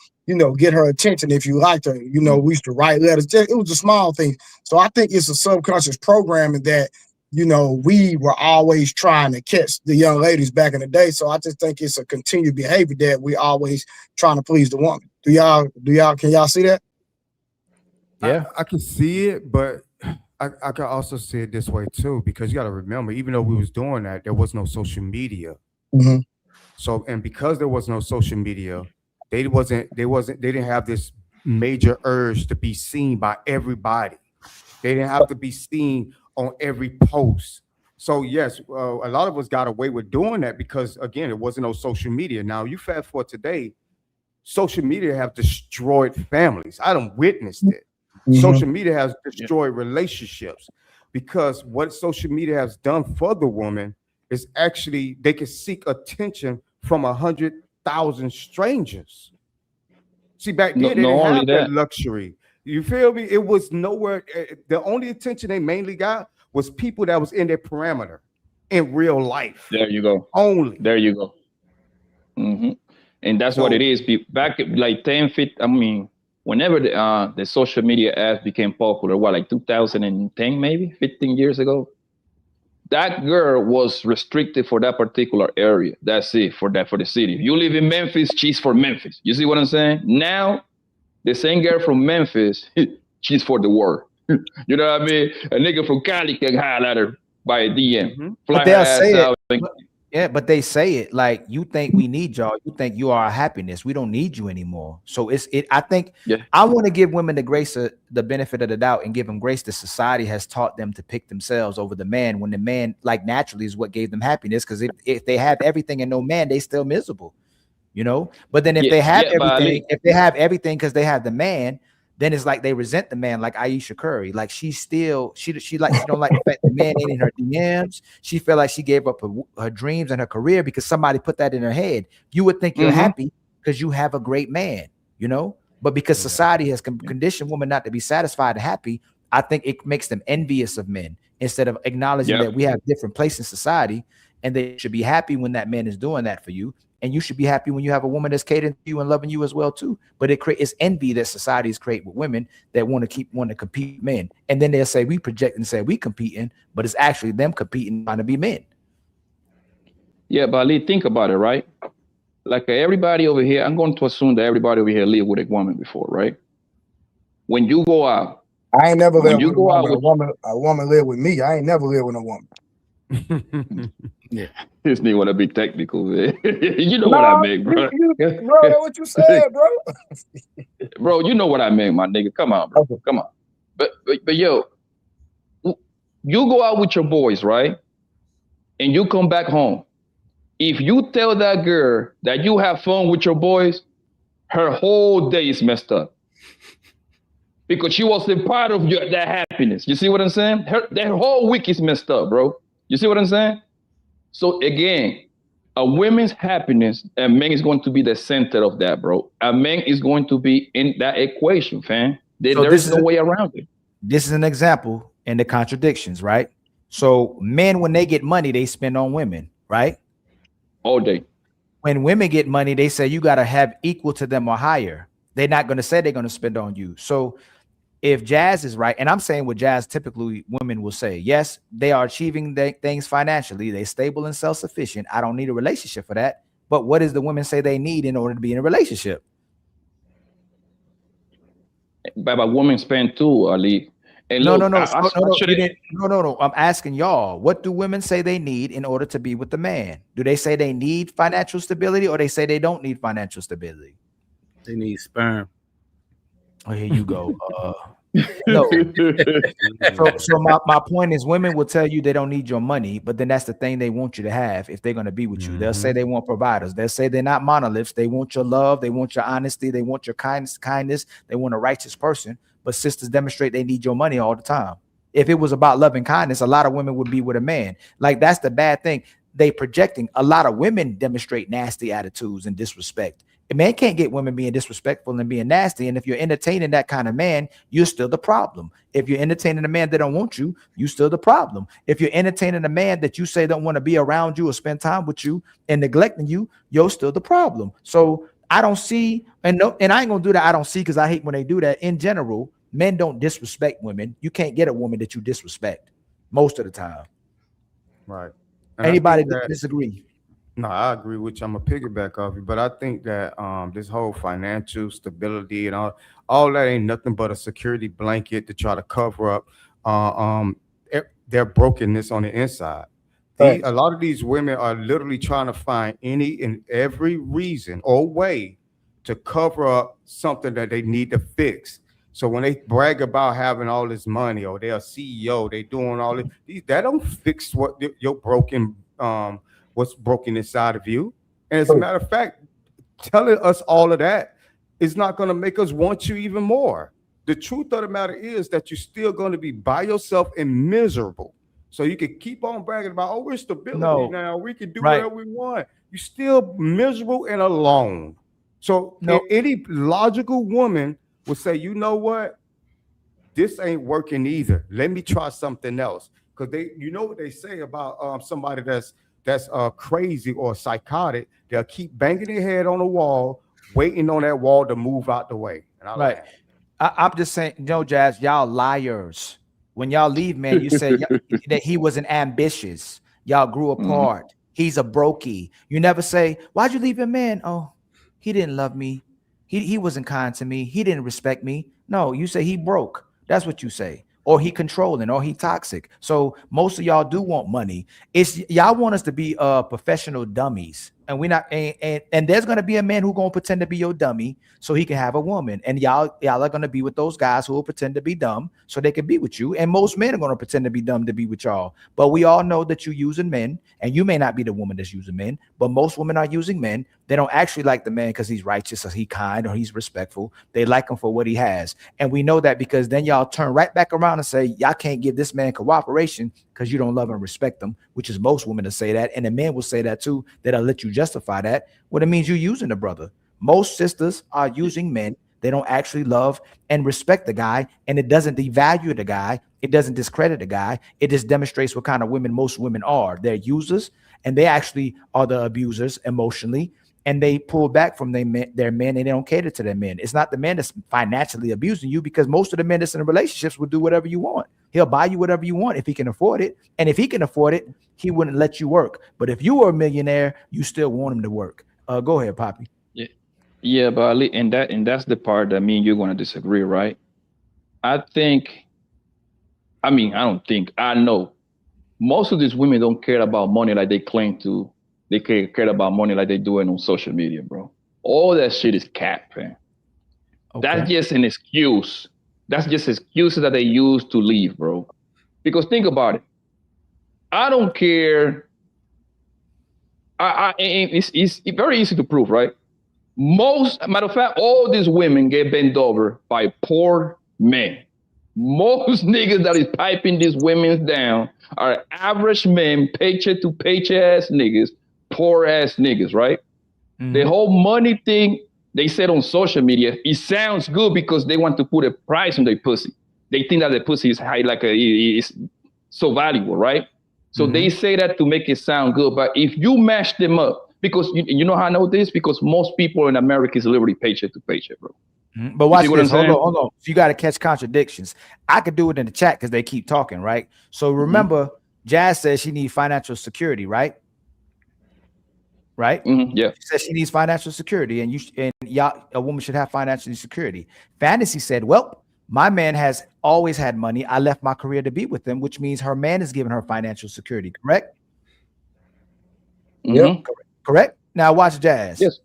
get her attention if you liked her. We used to write letters. It was the small things. So I think it's a subconscious programming that, we were always trying to catch the young ladies back in the day. So I just think it's a continued behavior that we always trying to please the woman. Can y'all see that?
Yeah,
I can see it, but I can also see it this way too, because you got to remember, even though we was doing that, there was no social media.
Mm-hmm.
So, and because there was no social media, they didn't have this major urge to be seen by everybody. They didn't have to be seen on every post. So yes, a lot of us got away with doing that because again, it wasn't no social media. Now you fast forward today, social media have destroyed families. I don't witness it. Mm-hmm. Social media has destroyed relationships because what social media has done for the woman is actually they can seek attention from 100,000 strangers. See, back then they didn't have that luxury. You feel me? It was nowhere. The only attention they mainly got was people that was in their parameter in real life.
There you go.
Only.
There you go. Mm-hmm. And that's what it is. Back like 10 feet. I mean, whenever the social media apps became popular, like 2010, maybe 15 years ago. that girl was restricted for that particular area. That's it for the city. If you live in Memphis, she's for Memphis. You see what I'm saying? Now, the same girl from Memphis, she's for the world. You know what I mean? A nigga from Cali can highlight her by a DM. Fly
But they'll
her ass
say
out.
it. Yeah, but they say it like, you think we need y'all. You think you are our happiness. We don't need you anymore. So I think I want to give women the grace of the benefit of the doubt and give them grace that society has taught them to pick themselves over the man, when the man, like, naturally is what gave them happiness. Because if they have everything and no man, they still miserable, you know. But then if they have everything, because they have the man, then it's like they resent the man, like Aisha Curry. Like she don't like the fact the man ain't in her DMs. She felt like she gave up her dreams and her career because somebody put that in her head. You would think you're happy because you have a great man, you know. But because society has conditioned women not to be satisfied and happy, I think it makes them envious of men instead of acknowledging that we have different places in society, and they should be happy when that man is doing that for you. And you should be happy when you have a woman that's catering to you and loving you as well too. But it's envy that societies create with women that want to compete with men. And then they'll say we project and say we competing, but it's actually them competing trying to be men.
Yeah, but Ali, think about it, right? Like everybody over here, I'm going to assume that everybody over here lived with a woman before, right? When you go out,
I ain't never lived with
go out with
a woman lived with me. I ain't never lived with a woman.
Yeah, this nigga want to be technical, man. You know what I mean, bro.
Bro, that's what you said, bro.
Bro, you know what I mean, my nigga. Come on, bro. Okay. Come on. But yo, you go out with your boys, right? And you come back home. If you tell that girl that you have fun with your boys, her whole day is messed up. Because she was a part of that happiness. You see what I'm saying? That whole week is messed up, bro. You see what I'm saying? So again, a woman's happiness, a man is going to be the center of that, bro. A man is going to be in that equation, fam. There is no way around it.
This is an example in the contradictions, right? So men, when they get money, they spend on women, right?
All day.
When women get money, they say you got to have equal to them or higher. They're not going to say they're going to spend on you. So if Jazz is right, and I'm saying what Jazz typically women will say, yes, they are achieving things financially. They're stable and self-sufficient. I don't need a relationship for that. But what does the women say they need in order to be in a relationship?
But a woman spend too, Ali. And
No. I'm asking y'all, what do women say they need in order to be with the man? Do they say they need financial stability, or they say they don't need financial stability?
They need sperm.
Oh, here you go. No. So my point is, women will tell you they don't need your money, but then that's the thing they want you to have if they're going to be with you. They'll say they want providers. They'll say they're not monoliths. They want your love. They want your honesty. They want your kindness. They want a righteous person. But sisters demonstrate they need your money all the time. If it was about love and kindness, a lot of women would be with a man. Like, that's the bad thing. They projecting. A lot of women demonstrate nasty attitudes and disrespect. A man can't get women being disrespectful and being nasty. And if you're entertaining that kind of man, you're still the problem. If you're entertaining a man that don't want you, you still the problem. If you're entertaining a man that you say don't want to be around you or spend time with you and neglecting you, you're still the problem. So I don't see, and I ain't gonna do that. I don't see, because I hate when they do that. In general, men don't disrespect women. You can't get a woman that you disrespect most of the time.
Right.
Anybody disagree?
No, I agree with you. I'm a piggyback off you, but I think that this whole financial stability and all that ain't nothing but a security blanket to try to cover up their brokenness on the inside. A lot of these women are literally trying to find any and every reason or way to cover up something that they need to fix. So when they brag about having all this money, or they're a CEO, they doing all this, that don't fix what your what's broken inside of you. And as a matter of fact, telling us all of that is not going to make us want you even more. The truth of the matter is that you're still going to be by yourself and miserable. So you can keep on bragging about, oh, we're stability now. We can do whatever we want. You're still miserable and alone. So any logical woman would say, you know what? This ain't working either. Let me try something else. Because you know what they say about somebody that's crazy or psychotic. They'll keep banging their head on the wall, waiting on that wall to move out the way. And I'm just saying,
Jazz, y'all liars. When y'all leave, man, you say that he wasn't ambitious. Y'all grew apart. He's a brokey. You never say, why'd you leave him, man? Oh, he didn't love me. He wasn't kind to me. He didn't respect me. No, you say he broke. That's what you say. Or he controlling, or he toxic. So most of y'all do want money. It's y'all want us to be professional dummies. And we're not, and there's gonna be a man who gonna pretend to be your dummy so he can have a woman. And y'all are gonna be with those guys who will pretend to be dumb so they can be with you. And most men are gonna pretend to be dumb to be with y'all. But we all know that you're using men, and you may not be the woman that's using men, but most women are using men. They don't actually like the man because he's righteous or he's kind or he's respectful. They like him for what he has. And we know that because then y'all turn right back around and say, y'all can't give this man cooperation because you don't love and respect them, which is most women to say that. And the men will say that too, that'll let you justify that. What it means you're using the brother. Most sisters are using men. They don't actually love and respect the guy. And it doesn't devalue the guy. It doesn't discredit the guy. It just demonstrates what kind of women most women are. They're users, and they actually are the abusers emotionally. And they pull back from their men and they don't cater to their men. It's not the man that's financially abusing you, because most of the men that's in relationships will do whatever you want. He'll buy you whatever you want if he can afford it. And if he can afford it, he wouldn't let you work. But if you were a millionaire, you still want him to work. Go ahead, Poppy.
Yeah, but Ali, and that's the part that me and you're going to disagree, right? I know most of these women don't care about money like they claim to. They care about money like they do it on social media, bro. All that shit is cap, man. Okay. That's just an excuse. That's just excuses that they use to leave, bro. Because think about it. I don't care. It's very easy to prove, right? Matter of fact, all these women get bent over by poor men. Most niggas that is piping these women down are average men, paycheck to paycheck ass niggas, poor ass niggas, right? The whole money thing they said on social media, it sounds good because they want to put a price on their pussy. They think that the pussy is high, is so valuable, right? So they say that to make it sound good. But if you mash them up, because you know how I know this? Because most people in America is literally paycheck to paycheck, bro.
But watch this. Hold on. So you got to catch contradictions. I could do it in the chat because they keep talking, right? So remember, Jazz says she needs financial security, right? Right?
Yeah.
She says she needs financial security, and a woman should have financial security. Fantasy said, well, my man has always had money. I left my career to be with him, which means her man is giving her financial security, correct?
Yeah.
Correct. Now watch Jazz.
Yes.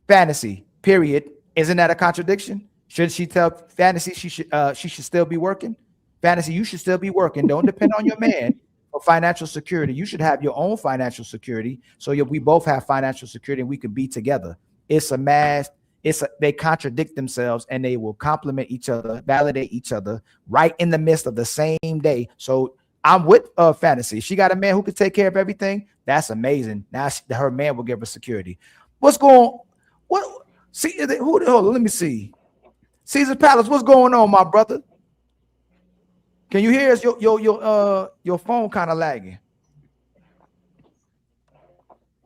Fantasy, period. Isn't that a contradiction? Should she tell Fantasy she should still be working? Fantasy, you should still be working. Don't depend on your man for financial security. You should have your own financial security. So we both have financial security and we can be together. It's a math. They contradict themselves and they will complement each other, validate each other right in the midst of the same day. So I'm with Fantasy. She got a man who could take care of everything. That's amazing. Now her man will give her security. What's going? What? See, hold on, let me see. Caesar Palace, what's going on, my brother? Can you hear us? Your phone kind of lagging.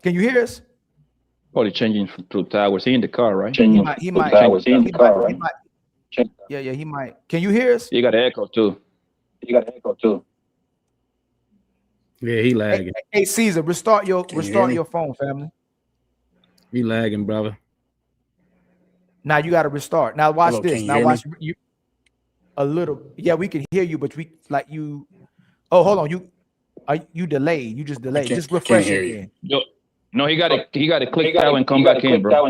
Can you hear us?
Probably changing through towers. He in the car, right?
He might. He might. Yeah, he might. Can you hear us?
You got an echo too.
Yeah, he lagging.
Hey Caesar, restart your phone, family.
He lagging, brother.
Now you got to restart. Now watch
Hello,
this.
can you
Now
hear
watch
me?
you a little. Yeah, we can hear you, but we like you. Oh, hold on. You delayed. You just delayed. Just refresh it again.
No, he got to click out and come back in, bro.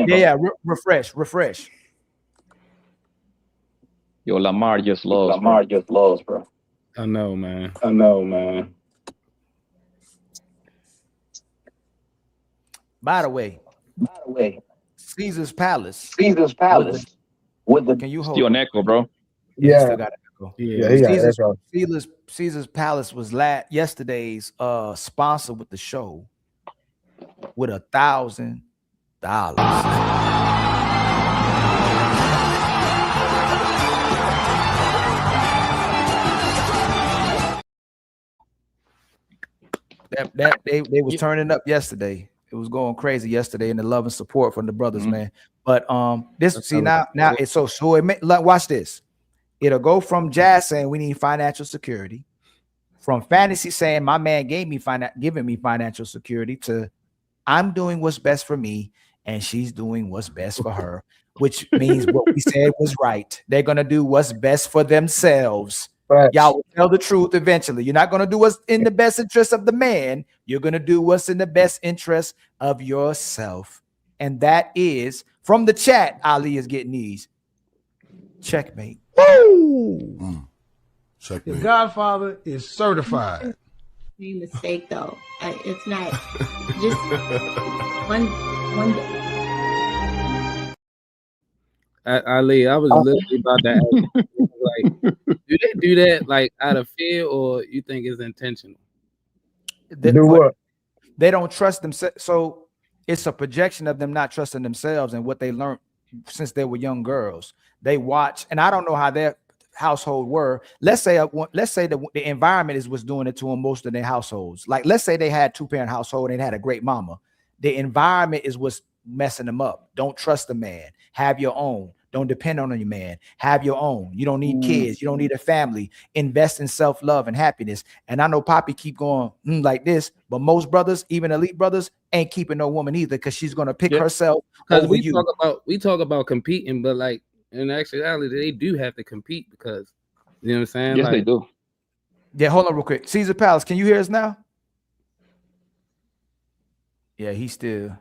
Yeah, refresh.
Yo, Lamar just lost, bro.
I know, man.
By the way, Caesar's Palace.
Can you hold? Still an echo, bro.
Yeah, still got echo.
Yeah,
Caesar's Palace was yesterday's sponsor with the show with $1,000. That they was turning up yesterday. It was going crazy yesterday, and the love and support from the brothers, man. But now it's so watch this. It'll go from Jazz saying we need financial security, from Fantasy saying my man giving me financial security, to I'm doing what's best for me and she's doing what's best for her, which means what we said was right. They're gonna do what's best for themselves.
Right.
Y'all will tell the truth eventually. You're not gonna do what's in the best interest of the man. You're gonna do what's in the best interest of yourself. And that is from the chat. Ali is getting these. Checkmate.
Woo!
The Godfather is certified.
Main mistake though. It's not just one.
Ali, I was literally about to ask you, like, do they do that like out of fear, or you think it's intentional?
They don't trust themselves. So it's a projection of them not trusting themselves and what they learned since they were young girls. They watch, and I don't know how their household were. Let's say the environment was doing it to them most of their households. Like, let's say they had 2-parent household and had a great mama. The environment is what's messing them up. Don't trust the man. Have your own. Don't depend on your man. Have your own. You don't need kids. You don't need a family. Invest in self-love and happiness. And I know Poppy keep going like this, but most brothers, even elite brothers, ain't keeping no woman either, because she's gonna pick herself over
we
you.
talk about competing, but like in actuality, they do have to compete, because you know what I'm saying?
Yes, they do.
Yeah, hold on real quick. Caesar Palace, can you hear us now? Yeah, he's still.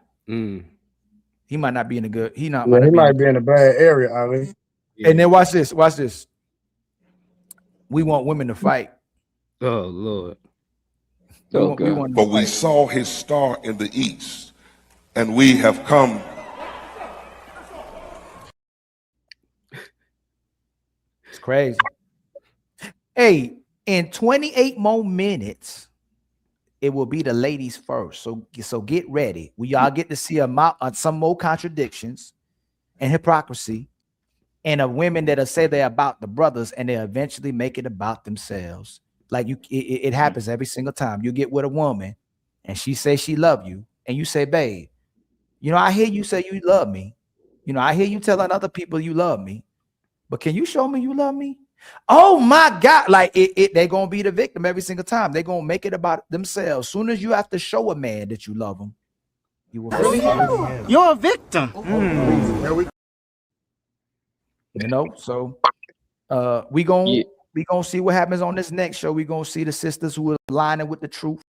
He might not be in a good. He
might be in a bad area, Ali.
And then watch this. Watch this. We want women to fight.
Oh Lord.
But we saw his star in the east, and we have come.
It's crazy. Hey, in 28 more minutes, it will be the ladies first. So get ready. We all get to see some more contradictions and hypocrisy, and of women that'll say they're about the brothers and they eventually make it about themselves. Like it happens every single time. You get with a woman and she says she love you, and you say, babe, you know, I hear you say you love me. You know, I hear you telling other people you love me, but can you show me you love me? Oh my God. Like they're gonna be the victim every single time. They're gonna make it about themselves. Soon as you have to show a man that you love him, you will.
You're a victim.
You know, so we gonna see what happens on this next show. We gonna see the sisters who are aligning with the truth,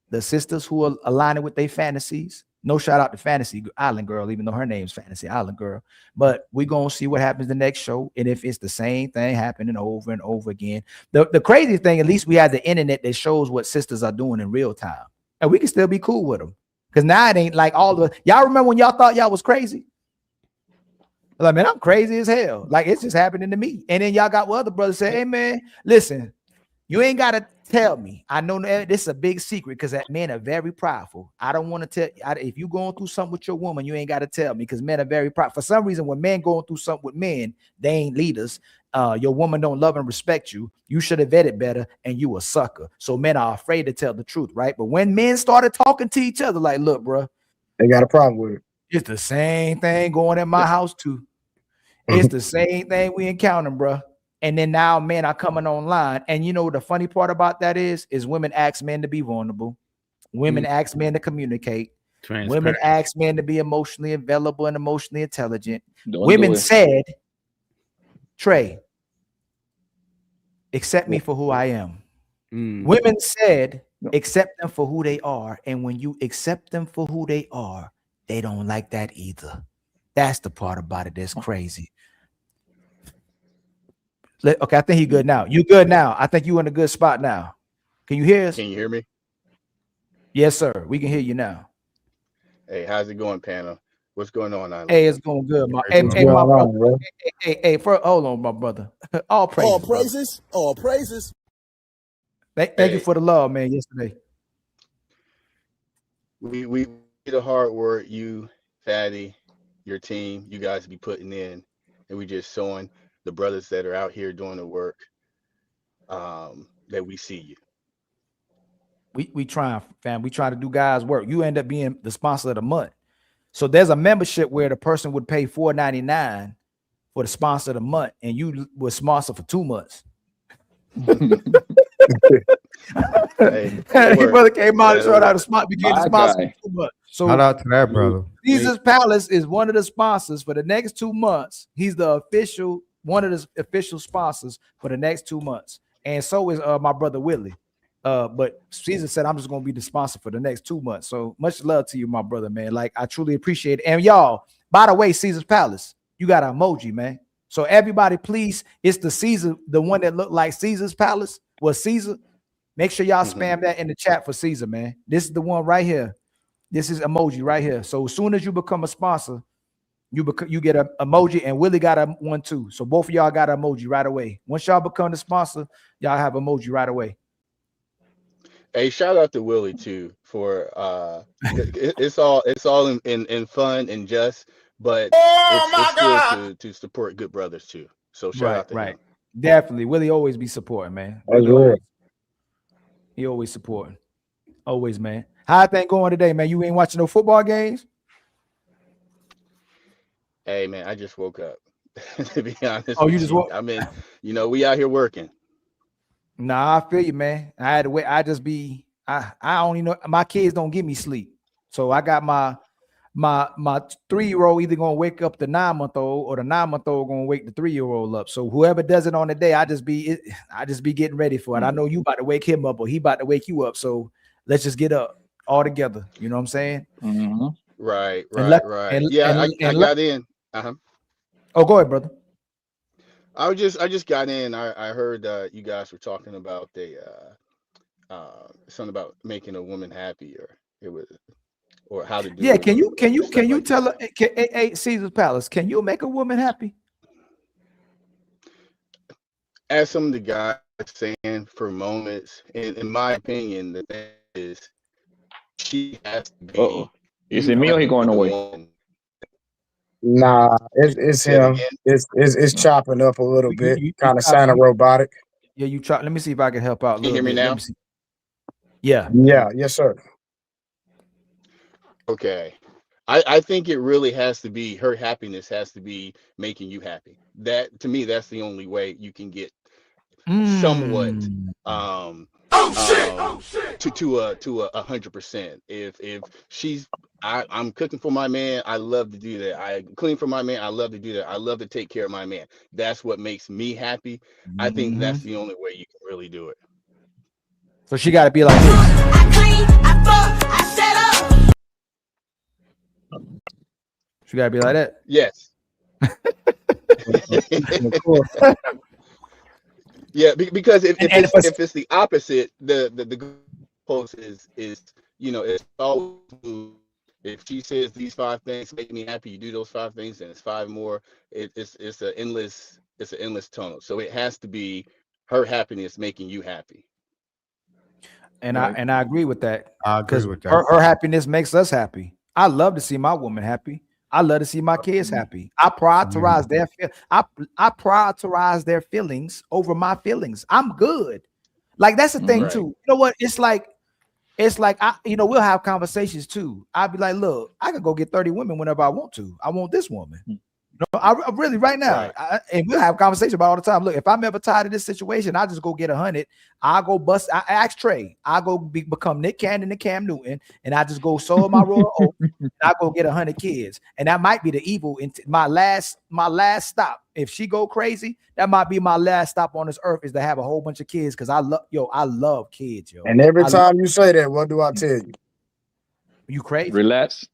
the sisters who are aligning with their fantasies. No shout out to Fantasy Island Girl, even though her name's Fantasy Island Girl. But we're gonna see what happens the next show, and if it's the same thing happening over and over again. The crazy thing, at least we have the internet that shows what sisters are doing in real time, and we can still be cool with them. Because now it ain't like all the y'all remember when y'all thought y'all was crazy. Like, man, I'm crazy as hell. Like, it's just happening to me. And then y'all got what other brothers say, hey man, listen, you ain't gotta tell me. I know this is a big secret, because that men are very prideful. I don't want to tell if you going through something with your woman, you ain't got to tell me, because men are very prideful. For some reason, when men going through something with men, they ain't leaders. Your woman don't love and respect you. You should have vetted better, and you a sucker. So men are afraid to tell the truth, right? But when men started talking to each other, like, look, bro,
they got a problem with it.
It's the same thing going in my house too. It's the same thing we encountering, bro. And then now men are coming online. And you know, the funny part about that is women ask men to be vulnerable. Women ask men to communicate. Women ask men to be emotionally available and emotionally intelligent. Women said, Trey, accept me for who I am. Women said, accept them for who they are. And when you accept them for who they are, they don't like that either. That's the part about it that's crazy. Okay, I think he's good now. You good now? I think you in a good spot now. Can you hear us?
Can you hear me?
Yes, sir. We can hear you now.
Hey, how's it going, panel? What's going on? Island?
Hey, it's going good. My brother. Hey, hold on, my brother. All praises.
All praises. Brother. All praises.
Thank you for the love, man. Yesterday.
We the hard work, you, Fatty, your team, you guys be putting in, and we just showing the brothers that are out here doing the work that we see you.
We trying, fam. We try to do guys' work. You end up being the sponsor of the month. So there's a membership where the person would pay $4.99 for the sponsor of the month, and you were sponsor for 2 months.
Hey,
Brother came out and showed how to sponsor, became the sponsor for 2 months. So
Shout out to that brother.
Caesar's Palace is one of the sponsors for the next 2 months. He's the official, one of the official sponsors for the next 2 months. And so is my brother Willie. But Caesar said, I'm just gonna be the sponsor for the next 2 months. So much love to you, my brother, man. Like, I truly appreciate it. And y'all, by the way, Caesar's Palace, you got an emoji, man. So everybody, please, it's the Caesar, the one that looked like Caesar's Palace was Caesar. Make sure y'all spam that in the chat for Caesar, man. This is the one right here. This is emoji right here. So as soon as you become a sponsor, you get an emoji, and Willie got a one too. So both of y'all got an emoji right away. Once y'all become the sponsor, y'all have emoji right away.
Hey, shout out to Willie too for it's all in fun and just, but it's good to support good brothers too. So shout out to him.
Definitely. Willie always be supporting, man. He always supporting. Always, man. How thing going today, man? You ain't watching no football games?
Hey man, I just woke up. To be honest.
Oh, you just woke?
I mean, you know, we out here working.
Nah, I feel you, man. I had to wait. I only know my kids don't give me sleep. So I got my 3-year-old either gonna wake up the 9-month-old, or the 9-month-old gonna wake the 3-year-old up. So whoever does it on the day, I just be getting ready for it. I know you about to wake him up, or he about to wake you up. So let's just get up all together. You know what I'm saying?
Mm-hmm. Right.
I
got in.
Oh, go ahead, brother.
I just got in. I heard you guys were talking about something about making a woman happy, or how to do it.
Can you tell her, hey, Caesar's Palace, can you make a woman happy?
As some of the guys saying for moments, in my opinion, the thing is she has to be.
Is it me or he going away?
Nah, it's him. It's chopping up a little bit, kind of sounding robotic.
Yeah, you try. Let me see if I can help out.
Can you hear me now?
Yeah.
Yes, sir.
Okay. I think it really has to be, her happiness has to be making you happy. That, to me, that's the only way you can get somewhat to 100%. If she's I'm cooking for my man, I love to do that. I clean for my man, I love to do that. I love to take care of my man. That's what makes me happy. I think that's the only way you can really do it.
So she got to be like this.
I clean, I fuck, I set up.
She got to be like that.
Yes. Yeah, because if it's the opposite, the post is you know, it's always, if she says these 5 things make me happy, you do those 5 things, and it's 5 more. It's an endless tunnel. So it has to be her happiness making you happy.
And I agree with that.
I agree with that.
Her happiness makes us happy. I love to see my woman happy. I love to see my kids happy. I prioritize I prioritize their feelings over my feelings. I'm good. Like, that's the thing too. You know what? It's like we'll have conversations too. I'll be like, look, I can go get 30 women whenever I want to. I want this woman. You know, I really right now, and we'll have conversations about all the time. Look, if I'm ever tired of this situation, I just go get 100. I'll go bust. I ask Trey. I go become Nick Cannon and Cam Newton, and I just go sow my royal oak. And I go get 100 kids, and that might be the evil. My last stop. If she go crazy, that might be my last stop on this earth, is to have a whole bunch of kids, because I love kids, yo.
And every time you say that, what do I tell you?
You crazy?
Relax.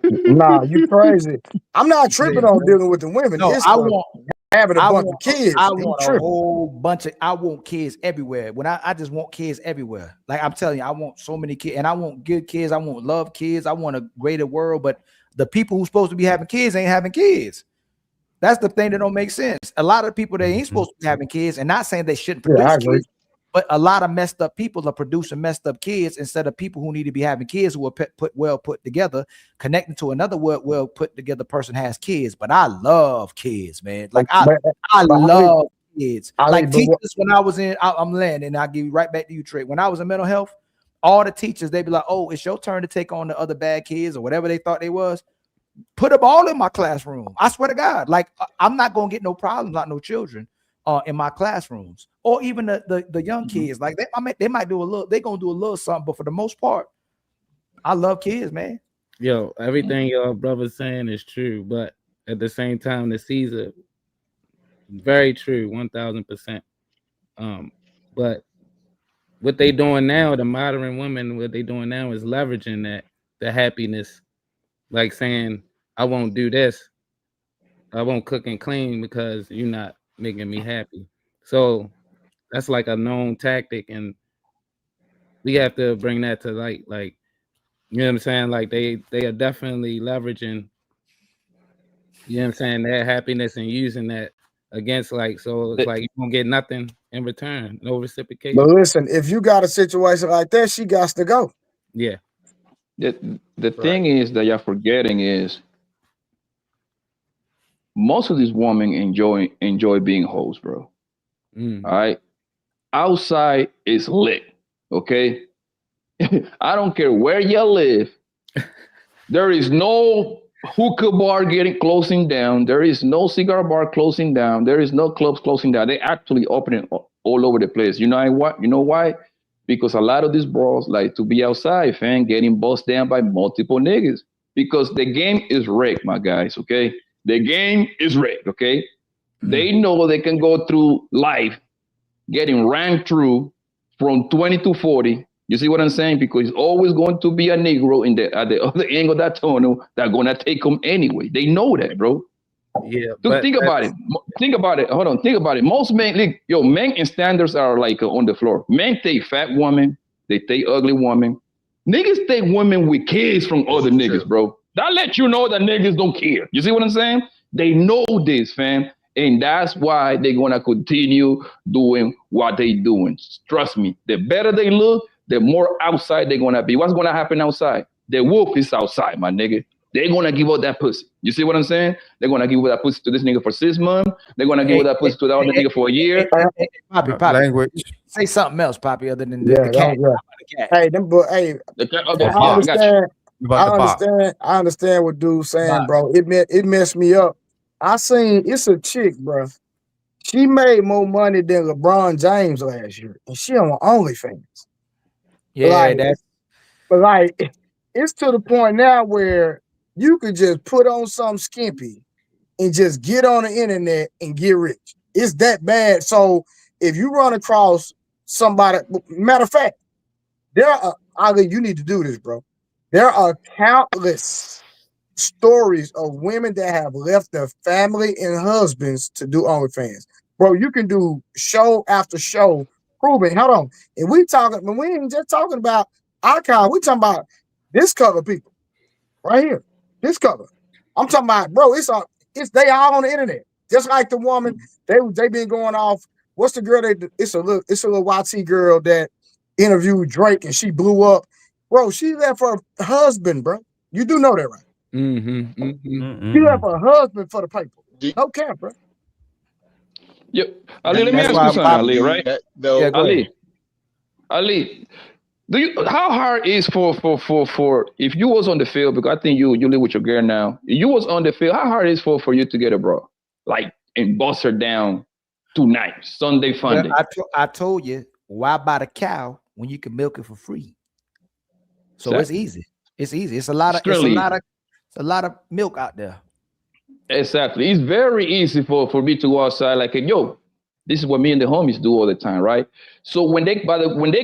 Nah, you crazy. I'm not tripping on dealing with the women.
No,
It's
I want
having a bunch of kids.
I want a whole bunch of. I want kids everywhere. When I just want kids everywhere. Like, I'm telling you, I want so many kids, and I want good kids. I want love kids. I want a greater world. But the people who's supposed to be having kids ain't having kids. That's the thing that don't make sense. A lot of people, they ain't supposed to be having kids, and not saying they shouldn't produce kids. But a lot of messed up people are producing messed up kids instead of people who need to be having kids who are put together, connecting to another well put together person has kids. But I love kids, man. Like, I love kids. Like, teachers, when I was in, I'm landing, and I'll give you right back to you, Trey. When I was in mental health, all the teachers, they'd be like, oh, it's your turn to take on the other bad kids or whatever they thought they was. put them all in my classroom. I swear to God, like I'm not gonna get no problems, not no children in my classrooms, or even the young kids. Like they might do a little, they gonna do a little something, but for the most part, I love kids, man.
Yo, everything your brother's saying is true, but at the same time, the Caesar, very true, 1000%. But what they doing now, the modern women, what they doing now is leveraging that the happiness, like saying, I won't do this, I won't cook and clean because you're not making me happy. So that's like a known tactic, and we have to bring that to light. Like, you know what I'm saying? Like they are definitely leveraging, you know what I'm saying, their happiness and using that against, like, so it's like you don't get nothing in return, no reciprocation.
But listen, if you got a situation like that, she got to go.
Yeah.
The thing is that you're forgetting is most of these women enjoy being hoes, bro. All right. Outside is lit. Okay. I don't care where you live. There is no hookah bar closing down. There is no cigar bar closing down. There is no clubs closing down. They actually opening all over the place. You know what? You know why? Because a lot of these bros like to be outside, fam, getting bossed down by multiple niggas. Because the game is rigged, my guys. Okay, the game is rigged. Okay, they know they can go through life getting ran through from 20 to 40. You see what I'm saying? Because it's always going to be a Negro at the other end of that tunnel that's gonna take them anyway. They know that, bro.
Yeah.
So think about it. Think about it. Hold on. Think about it. Most men, like, men in standards are like on the floor. Men take fat women. They take ugly women. Niggas take women with kids from other niggas, bro. That let you know that niggas don't care. You see what I'm saying? They know this, fam. And that's why they're gonna continue doing what they doing. Trust me. The better they look, the more outside they're gonna be. What's gonna happen outside? The wolf is outside, my nigga. They're gonna give up that pussy. You see what I'm saying? They're gonna give up that pussy to this nigga for 6 months. They're gonna give up that pussy to the other nigga for a year.
Poppy,
language.
Say something else, Poppy, other than
Yeah,
the cat.
Hey, them boy, hey, I understand what dude's saying, bro. It messed me up. I seen it's a chick, bro. She made more money than LeBron James last year, and she on OnlyFans.
Yeah,
but like it's to the point now where you could just put on something skimpy and just get on the internet and get rich. It's that bad. So if you run across somebody, matter of fact, Ali, you need to do this, bro. There are countless stories of women that have left their family and husbands to do OnlyFans. Bro, you can do show after show proving. Hold on. And we ain't just talking about icon, we talking about this cover people right here. This cover. I'm talking about, bro, it's they all on the internet. Just like the woman, they been going off. What's the girl it's a little YT girl that interviewed Drake and she blew up. Bro, she left her husband, bro. You do know that, right? She left her husband for the paper. No cap, bro.
Yep. Ali, let me ask you something, Ali, right? Ali, how hard is for if you was on the field, because I think you live with your girl now. You was on the field, how hard is for you to get a bro? Like, and bust her down tonight, Sunday fun day.
Well, I told you, why buy the cow when you can milk it for free? So It's easy. It's easy. It's a lot of milk out there.
Exactly. It's very easy for me to go outside like, yo, this is what me and the homies do all the time, right? So when they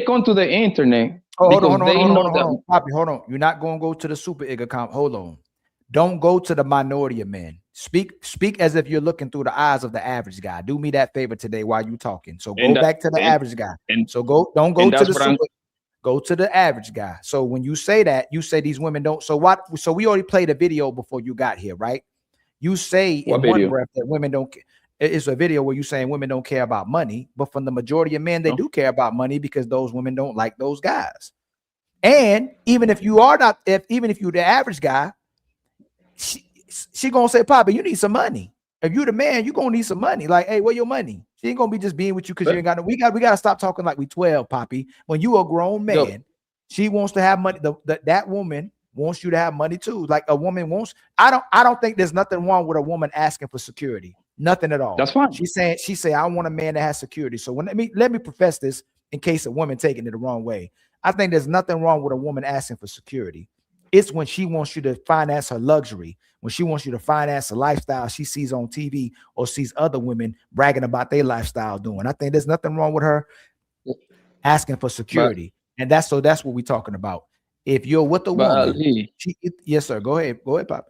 come to the internet,
hold on, Poppy, hold on. You're not gonna go to the super ig account. Hold on. Don't go to the minority of men. Speak as if you're looking through the eyes of the average guy. Do me that favor today while you're talking. So go back to the average guy. Don't go to the super. Go to the average guy. So when you say that, you say these women don't. So we already played a video before you got here, right? You say in one breath that women don't. It's a video where you're saying women don't care about money, but from the majority of men, they do care about money because those women don't like those guys. And even if you are not, even if you're the average guy, she gonna say, Papa, you need some money. If you the man, you gonna need some money. Like, hey, where your money? She ain't gonna be just being with you because you ain't got no. We gotta stop talking like we 12, Poppy. When you a grown man, she wants to have money. That woman wants you to have money too. Like a woman wants. I don't think there's nothing wrong with a woman asking for security. Nothing at all.
That's fine.
She said, I want a man that has security. So let me profess this in case a woman taking it the wrong way. I think there's nothing wrong with a woman asking for security. It's when she wants you to finance her luxury, when she wants you to finance a lifestyle she sees on TV or sees other women bragging about their lifestyle doing. I think there's nothing wrong with her asking for security. And that's what we're talking about. If you're with a woman,
Ali,
yes, sir. Go ahead, Papa.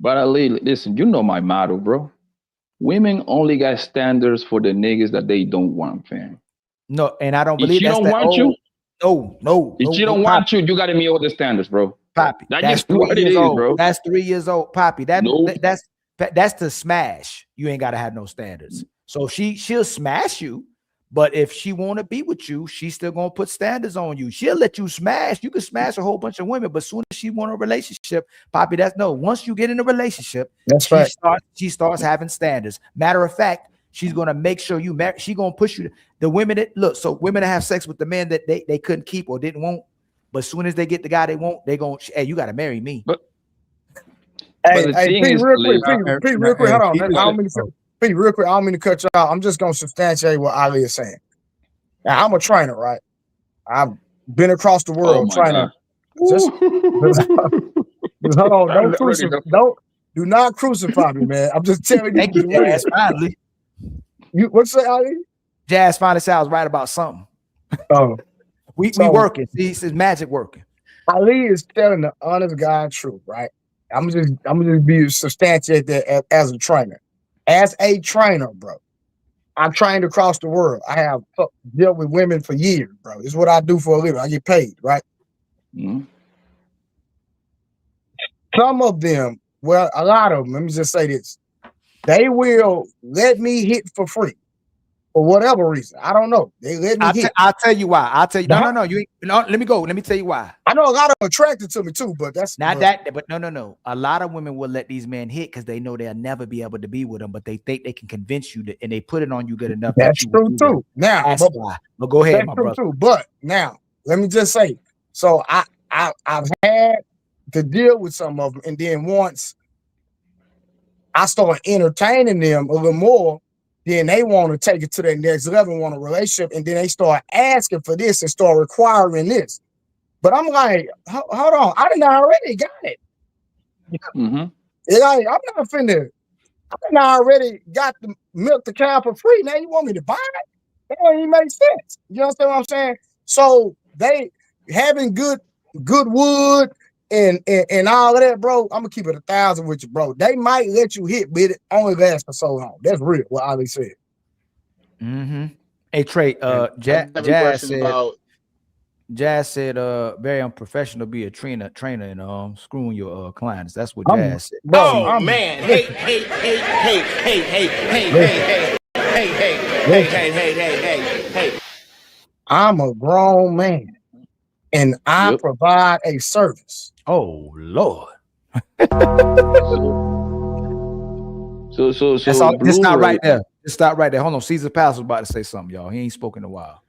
But Ali, listen, you know my motto, bro. Women only got standards for the niggas that they don't want, fam.
No, and I don't
If
believe
she don't want you,
no.
If she don't want you, you gotta meet all the standards, bro.
Poppy,
That's
that's
just what
3
it
years
is,
old.
bro.
That's 3 years old, Poppy.
Nope.
That's to smash. You ain't gotta have no standards. So she'll smash you, but if she want to be with you, she's still gonna put standards on you. She'll let you smash. You can smash a whole bunch of women, but soon as she want a relationship, Poppy, that's no. Once you get in a relationship, she starts having standards. Matter of fact, she's gonna make sure you marry. She gonna push you. The women that look, so women that have sex with the men that they couldn't keep or didn't want, but as soon as they get the guy they want, they gonna, hey, you gotta marry me.
But
Hey, Pete, real quick, hold on. Pete, real quick, I don't mean to cut you out. I'm just gonna substantiate what Ali is saying. Now, I'm a trainer, right? I've been across the world training. Just hold on, do not crucify me, man. I'm just telling you.
Thank you, Jazz. Finally,
what you say, Ali?
Jazz finally said I was right about something.
Oh,
we working. See, it's magic working.
Ali is telling the honest God truth, right? I'm just be substantiate that as a trainer. As a trainer, bro, I'm trained across the world. I have dealt with women for years, bro. It's what I do for a living. I get paid, right?
Mm-hmm.
Some of them, well, a lot of them, let me just say this. They will let me hit for free for whatever reason. I don't know. They let me hit.
I'll tell you why. I'll tell you. No. You ain't, no. Let me go. Let me tell you why.
I know a lot of them attracted to me too, but that's
not that. But no. A lot of women will let these men hit because they know they'll never be able to be with them, but they think they can convince you and they put it on you good enough.
That's true too. Now,
that's why. But go ahead, my brother.
Too. But now, let me just say. So I've had to deal with some of them, and then once I start entertaining them a little more, then they want to take it to the next level, want a relationship, and then they start asking for this and start requiring this. But I'm like, hold on, I didn't already got it.
Mm-hmm.
I'm not offended. I didn't already got the milk the cow for free. Now you want me to buy it? That don't even make sense. You understand what I'm saying? So they having good wood and all of that, bro. I'm gonna keep it 1,000 with you, bro. They might let you hit, but it only lasts for so long. That's real. What Ali said.
Mm-hmm. Hey Trey, Jazz said, very unprofessional be a trainer and screwing your clients. That's what Jazz said.
Oh man! Hey!
I'm a grown man, and I provide a service.
Oh Lord.
So
that's all. Just stop right there. Just stop right there. Hold on. Caesar Palace was about to say something, y'all. He ain't spoken in a while.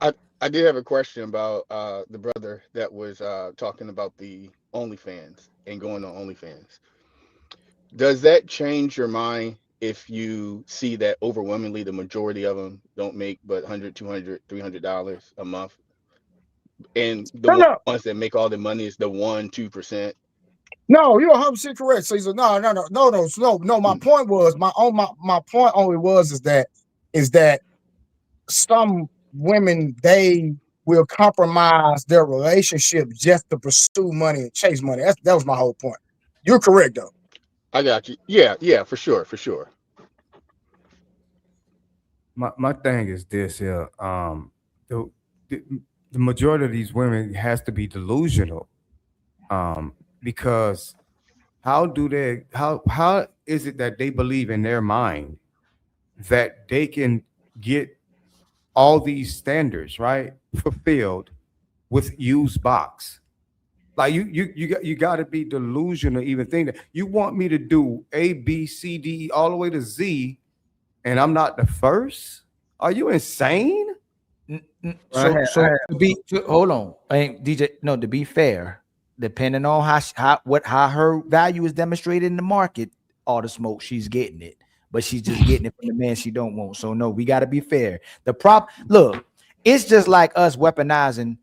I did have a question about the brother that was talking about the OnlyFans and going on OnlyFans. Does that change your mind if you see that overwhelmingly the majority of them don't make but $100, $200, $300 a month, and the ones that make all the money is the 1-2%?
No, you're 100% correct, Caesar. No. My point was my point only was is that some women, they will compromise their relationship just to pursue money and chase money. That was my whole point. You're correct though.
I got you. Yeah, for sure.
My thing is this here. The majority of these women has to be delusional. Because how is it that they believe in their mind that they can get all these standards, right, fulfilled with used box? Like you got to be delusional to even think that you want me to do A, B, C, D, E all the way to Z, and I'm not the first. Are you insane?
Hold on, DJ. No, to be fair, depending on how her value is demonstrated in the market, all the smoke, she's getting it. But she's just getting it from the man she don't want. So no, we got to be fair. Look, it's just like us weaponizing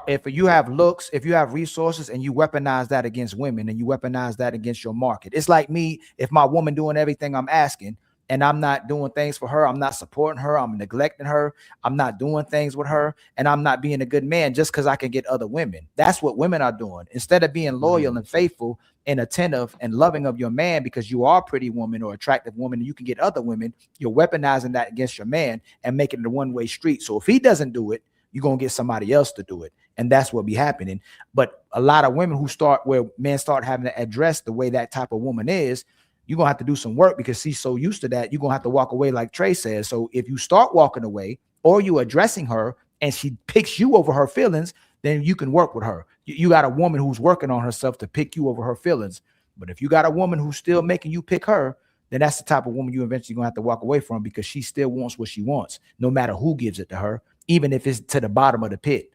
if you have looks, if you have resources and you weaponize that against women and you weaponize that against your market. It's like me, if my woman doing everything I'm asking and I'm not doing things for her, I'm not supporting her, I'm neglecting her, I'm not doing things with her, and I'm not being a good man just because I can get other women. That's what women are doing. Instead of being loyal and faithful and attentive and loving of your man because you are a pretty woman or attractive woman and you can get other women, you're weaponizing that against your man and making it a one-way street. So if he doesn't do it, you're going to get somebody else to do it. And that's what be happening. But a lot of women where men start having to address the way that type of woman is, you're going to have to do some work because she's so used to that. You're going to have to walk away like Trey says. So if you start walking away or you addressing her and she picks you over her feelings, then you can work with her. You got a woman who's working on herself to pick you over her feelings. But if you got a woman who's still making you pick her, then that's the type of woman you eventually going to have to walk away from because she still wants what she wants, no matter who gives it to her, even if it's to the bottom of the pit.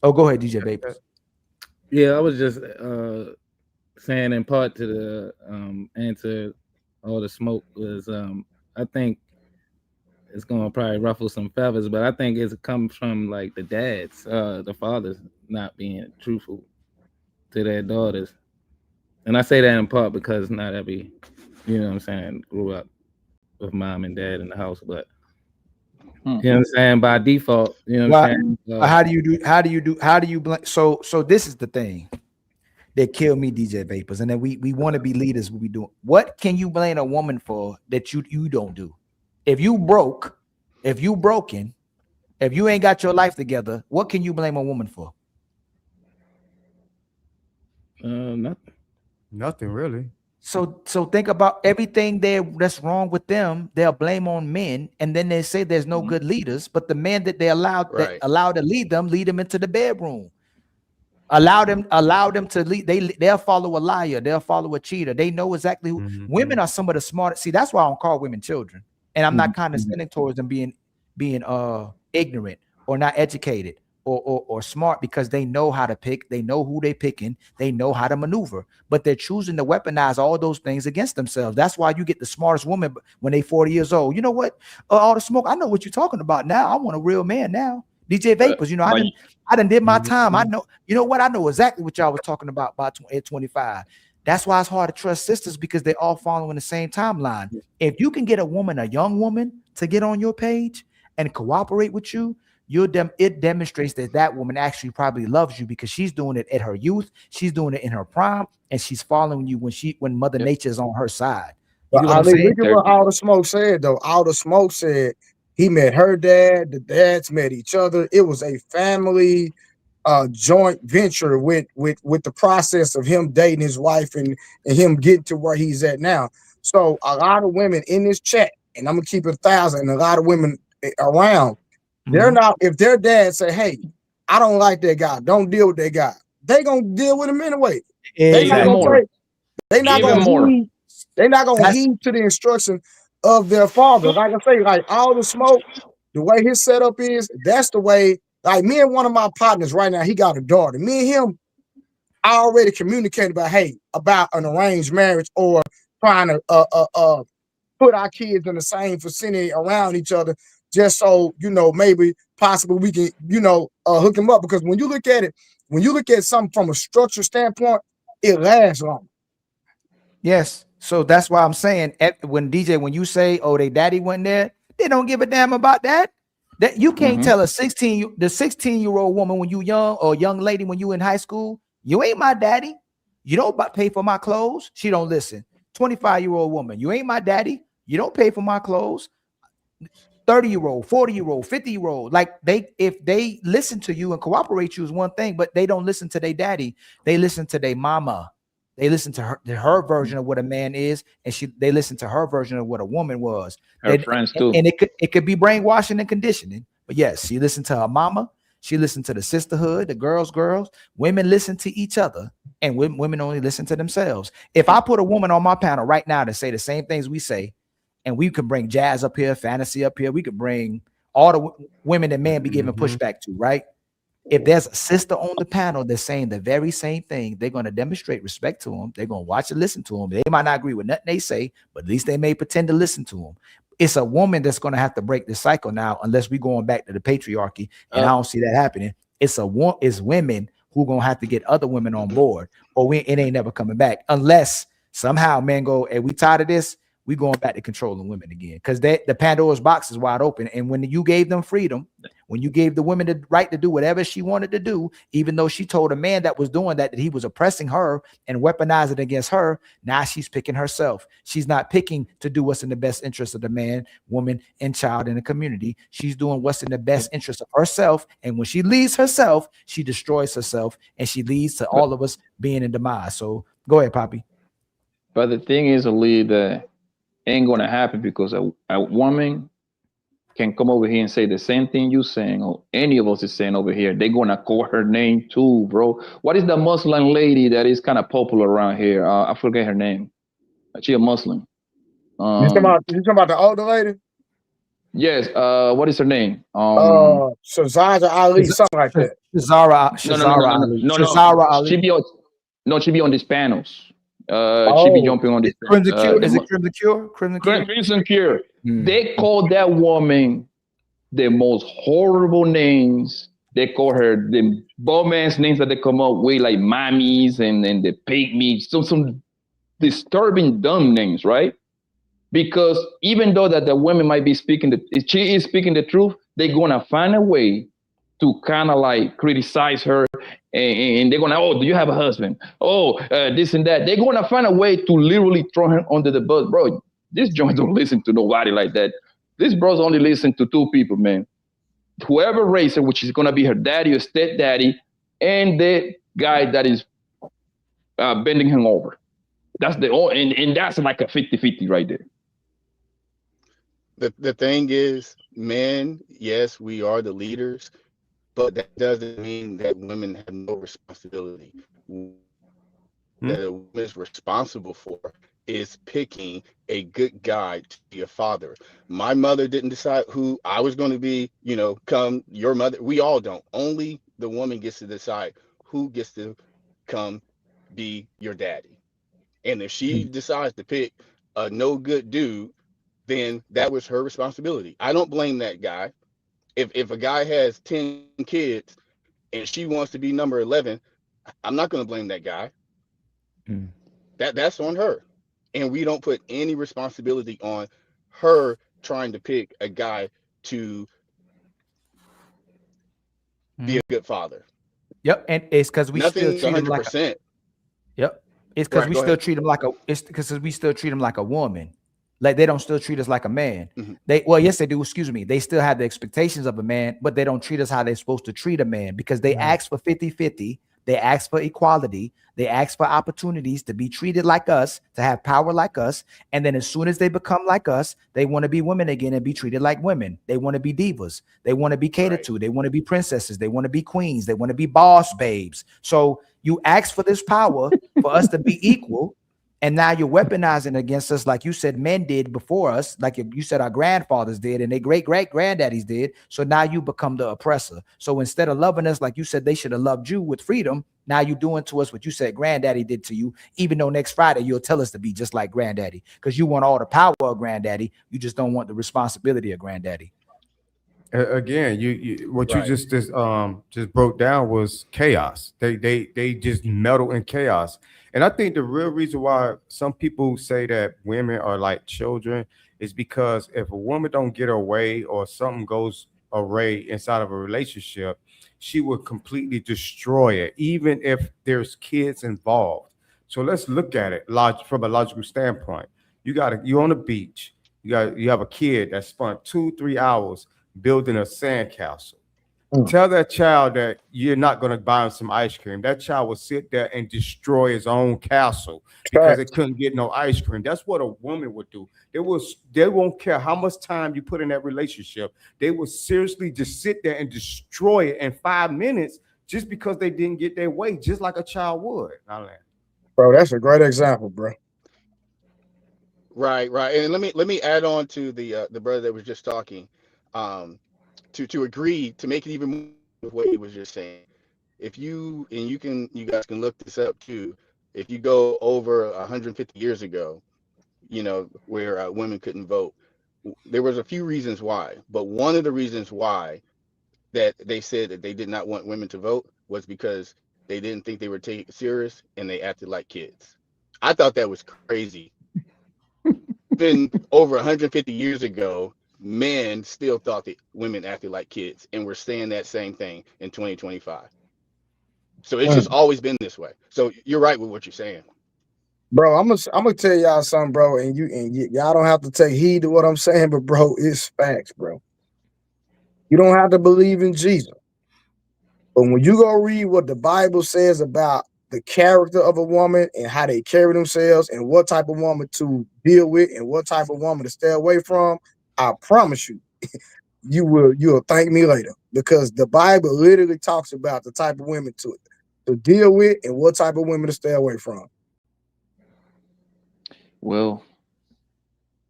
Oh, go ahead, DJ Vapors.
Yeah, I was just saying in part to the answer, all the smoke was, I think it's going to probably ruffle some feathers, but I think it comes from like the dads, the fathers not being truthful to their daughters. And I say that in part because not every, you know what I'm saying, grew up with mom and dad in the house, but you know what I'm saying, by default, you know what I'm saying.
How do you blame? So this is the thing that killed me, DJ Vapors, and then we want to be leaders. What we doing? What can you blame a woman for that you don't do? If you broke, if you broken, if you ain't got your life together, what can you blame a woman for?
Nothing really.
So think about everything that's wrong with them. They'll blame on men, and then they say there's no good leaders. But the men that they allowed to lead them into the bedroom. Allow them to lead. They'll follow a liar. They'll follow a cheater. They know exactly who. Women are some of the smartest. See, that's why I don't call women children, and I'm not condescending towards them being ignorant or not educated or smart, because they know how to pick. They know who they picking. They know how to maneuver, but they're choosing to weaponize all those things against themselves. That's why you get the smartest woman when they 40 years old. You know what? All the smoke. I know what you're talking about now. I want a real man now. DJ Vapors, you know, I done did my time. I know, you know what? I know exactly what y'all was talking about at 25. That's why it's hard to trust sisters, because they're all following the same timeline. If you can get a young woman to get on your page and cooperate with you, it demonstrates that woman actually probably loves you, because she's doing it at her youth, she's doing it in her prime, and she's following you when Mother Nature is on her side. You
But look at what All the Smoke said, though. All the Smoke said he met her dad, the dads met each other. It was a family joint venture with the process of him dating his wife and him getting to where he's at now. So a lot of women in this chat, and I'm gonna keep it 1,000, and a lot of women around, they're not, if their dad say, hey, I don't like that guy, don't deal with that guy, they gonna deal with him anyway. They're not gonna heed to the instruction of their father. Like I say, like All the Smoke, the way his setup is, that's the way. Like me and one of my partners right now, he got a daughter. Me and him, I already communicated about an arranged marriage or trying to put our kids in the same vicinity around each other, just so, you know, maybe possibly we can, you know, hook them up. Because when you look at something from a structure standpoint, it lasts long.
Yes. So that's why I'm saying, when you say, oh, they daddy went there, they don't give a damn about that. That you can't tell the 16-year-old woman when you young, or young lady when you in high school, you ain't my daddy. You don't pay for my clothes. She don't listen. 25-year-old woman, you ain't my daddy. You don't pay for my clothes. 30-year-old, 40-year-old, 50-year-old, like if they listen to you and cooperate you is one thing, but they don't listen to their daddy. They listen to their mama. They listen to her version of what a man is, and they listen to her version of what a woman was.
Her friends too.
And it could be brainwashing and conditioning. But yes, she listened to her mama. She listened to the sisterhood, the girls. Women listen to each other, and women only listen to themselves. If I put a woman on my panel right now to say the same things we say, and we can bring jazz up here, fantasy up here, we could bring all the women that men be giving pushback to, right? If there's a sister on the panel that's saying the very same thing, they're going to demonstrate respect to them. They're going to watch and listen to them. They might not agree with nothing they say, but at least they may pretend to listen to them. It's a woman that's going to have to break the cycle now, unless we're going back to the patriarchy, and I don't see that happening. It's women who going to have to get other women on board, or it ain't never coming back unless somehow men go, hey, we tired of this. We going back to controlling women again, because the Pandora's box is wide open. And when you gave them freedom, when you gave the woman the right to do whatever she wanted to do, even though she told a man that was doing that he was oppressing her and weaponizing against her, now she's picking herself. She's not picking to do what's in the best interest of the man, woman, and child in the community. She's doing what's in the best interest of herself. And when she leaves herself, she destroys herself, and she leads to all of us being in demise. So go ahead, Poppy.
But the thing is, Ali, that ain't gonna happen, because a woman can come over here and say the same thing you saying, or any of us is saying over here. They're gonna call her name too, bro. What is the Muslim lady that is kind of popular around here? I forget her name. She a Muslim.
You talking about the older lady?
Yes. What is her name?
Shazara Ali, something like that.
Shazara Ali. She be on these panels. She be jumping on this.
Crimson Cure? Is it Crimson Cure?
Crimson Cure. They call that woman the most horrible names. They call her the bum-ass names that they come up with, like mommies and the pygmies. Some disturbing, dumb names, right? Because even though that the women might be speaking, she is speaking the truth, they're gonna find a way to kind of like criticize her, and they're gonna, oh, do you have a husband? Oh, this and that. They're gonna find a way to literally throw her under the bus, bro. This joint don't listen to nobody like that. This bro's only listen to two people, man. Whoever raised her, which is gonna be her daddy or stepdaddy, and the guy that is bending him over. That's and that's like a 50-50 right there.
The thing is, men, yes, we are the leaders, but that doesn't mean that women have no responsibility. That a woman is responsible for is picking a good guy to be a father. My mother didn't decide who I was going to be, come your mother. We all don't. Only the woman gets to decide who gets to come be your daddy. And if she decides to pick a no good dude, then that was her responsibility. I don't blame that guy. If a guy has 10 kids and she wants to be number 11, I'm not going to blame that guy. That's on her. And we don't put any responsibility on her trying to pick a guy to be a good father.
Yep, and it's because we
Nothing
still treat him like
100%.
Yep, it's because
Right,
we
go
still
ahead.
treat him like it's because we still treat him like a woman. Like they don't still treat us like a man.
Mhm.
Yes, they do. Excuse me. They still have the expectations of a man, but they don't treat us how they're supposed to treat a man, because they ask for 50-50. They ask for equality. They ask for opportunities to be treated like us, to have power like us. And then as soon as they become like us, they want to be women again and be treated like women. They want to be divas. They want to be catered to. They want to be princesses. They want to be queens. They want to be boss babes. So you ask for this power for us to be equal. And now you're weaponizing against us, like you said, men did before us, like you said, our grandfathers did, and their great-great-granddaddies did. So now you become the oppressor. So instead of loving us, like you said, they should have loved you with freedom. Now you're doing to us what you said granddaddy did to you, even though next Friday you'll tell us to be just like granddaddy, because you want all the power of granddaddy. You just don't want the responsibility of granddaddy.
Again, what you just broke down was chaos. They just meddle in chaos. And I think the real reason why some people say that women are like children is because if a woman don't get her way or something goes awry inside of a relationship, she will completely destroy it, even if there's kids involved. So let's look at it from a logical standpoint. You're on the beach. You have a kid that spent 2-3 hours building a sandcastle. Tell that child that you're not going to buy him some ice cream. That child will sit there and destroy his own castle because it couldn't get no ice cream. That's what a woman would do. They won't care how much time you put in that relationship. They will seriously just sit there and destroy it in 5 minutes just because they didn't get their way, just like a child would.
Bro, that's a great example, bro.
Right. And let me add on to the brother that was just talking. To agree, to make it even with what he was just saying. If you guys can look this up too. If you go over 150 years ago, where women couldn't vote, there was a few reasons why. But one of the reasons why that they said that they did not want women to vote was because they didn't think they were taken serious and they acted like kids. I thought that was crazy. Been over 150 years ago, men still thought that women acted like kids, and we're saying that same thing in 2025. So it's just always been this way. So you're right with what you're saying,
bro. I'm gonna tell y'all something, bro, and y'all don't have to take heed to what I'm saying, but bro, it's facts, bro. You don't have to believe in Jesus, but when you go read what the Bible says about the character of a woman and how they carry themselves and what type of woman to deal with and what type of woman to stay away from, I promise you, you'll thank me later, because the Bible literally talks about the type of women to deal with and what type of women to stay away from.
Well,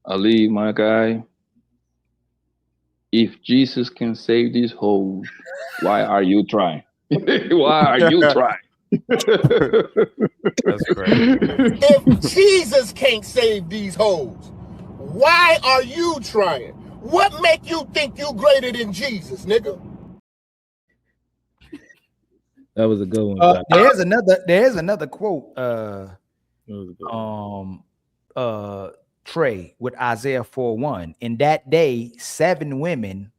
Ali, my guy, if Jesus can save these hoes, why are you trying? Why are you trying?
That's great.
If Jesus can't save these hoes, why are you trying? What make you think you greater than Jesus, nigga?
That was a good one.
There's another quote. Trey, with Isaiah 4:1. In that day, 7 women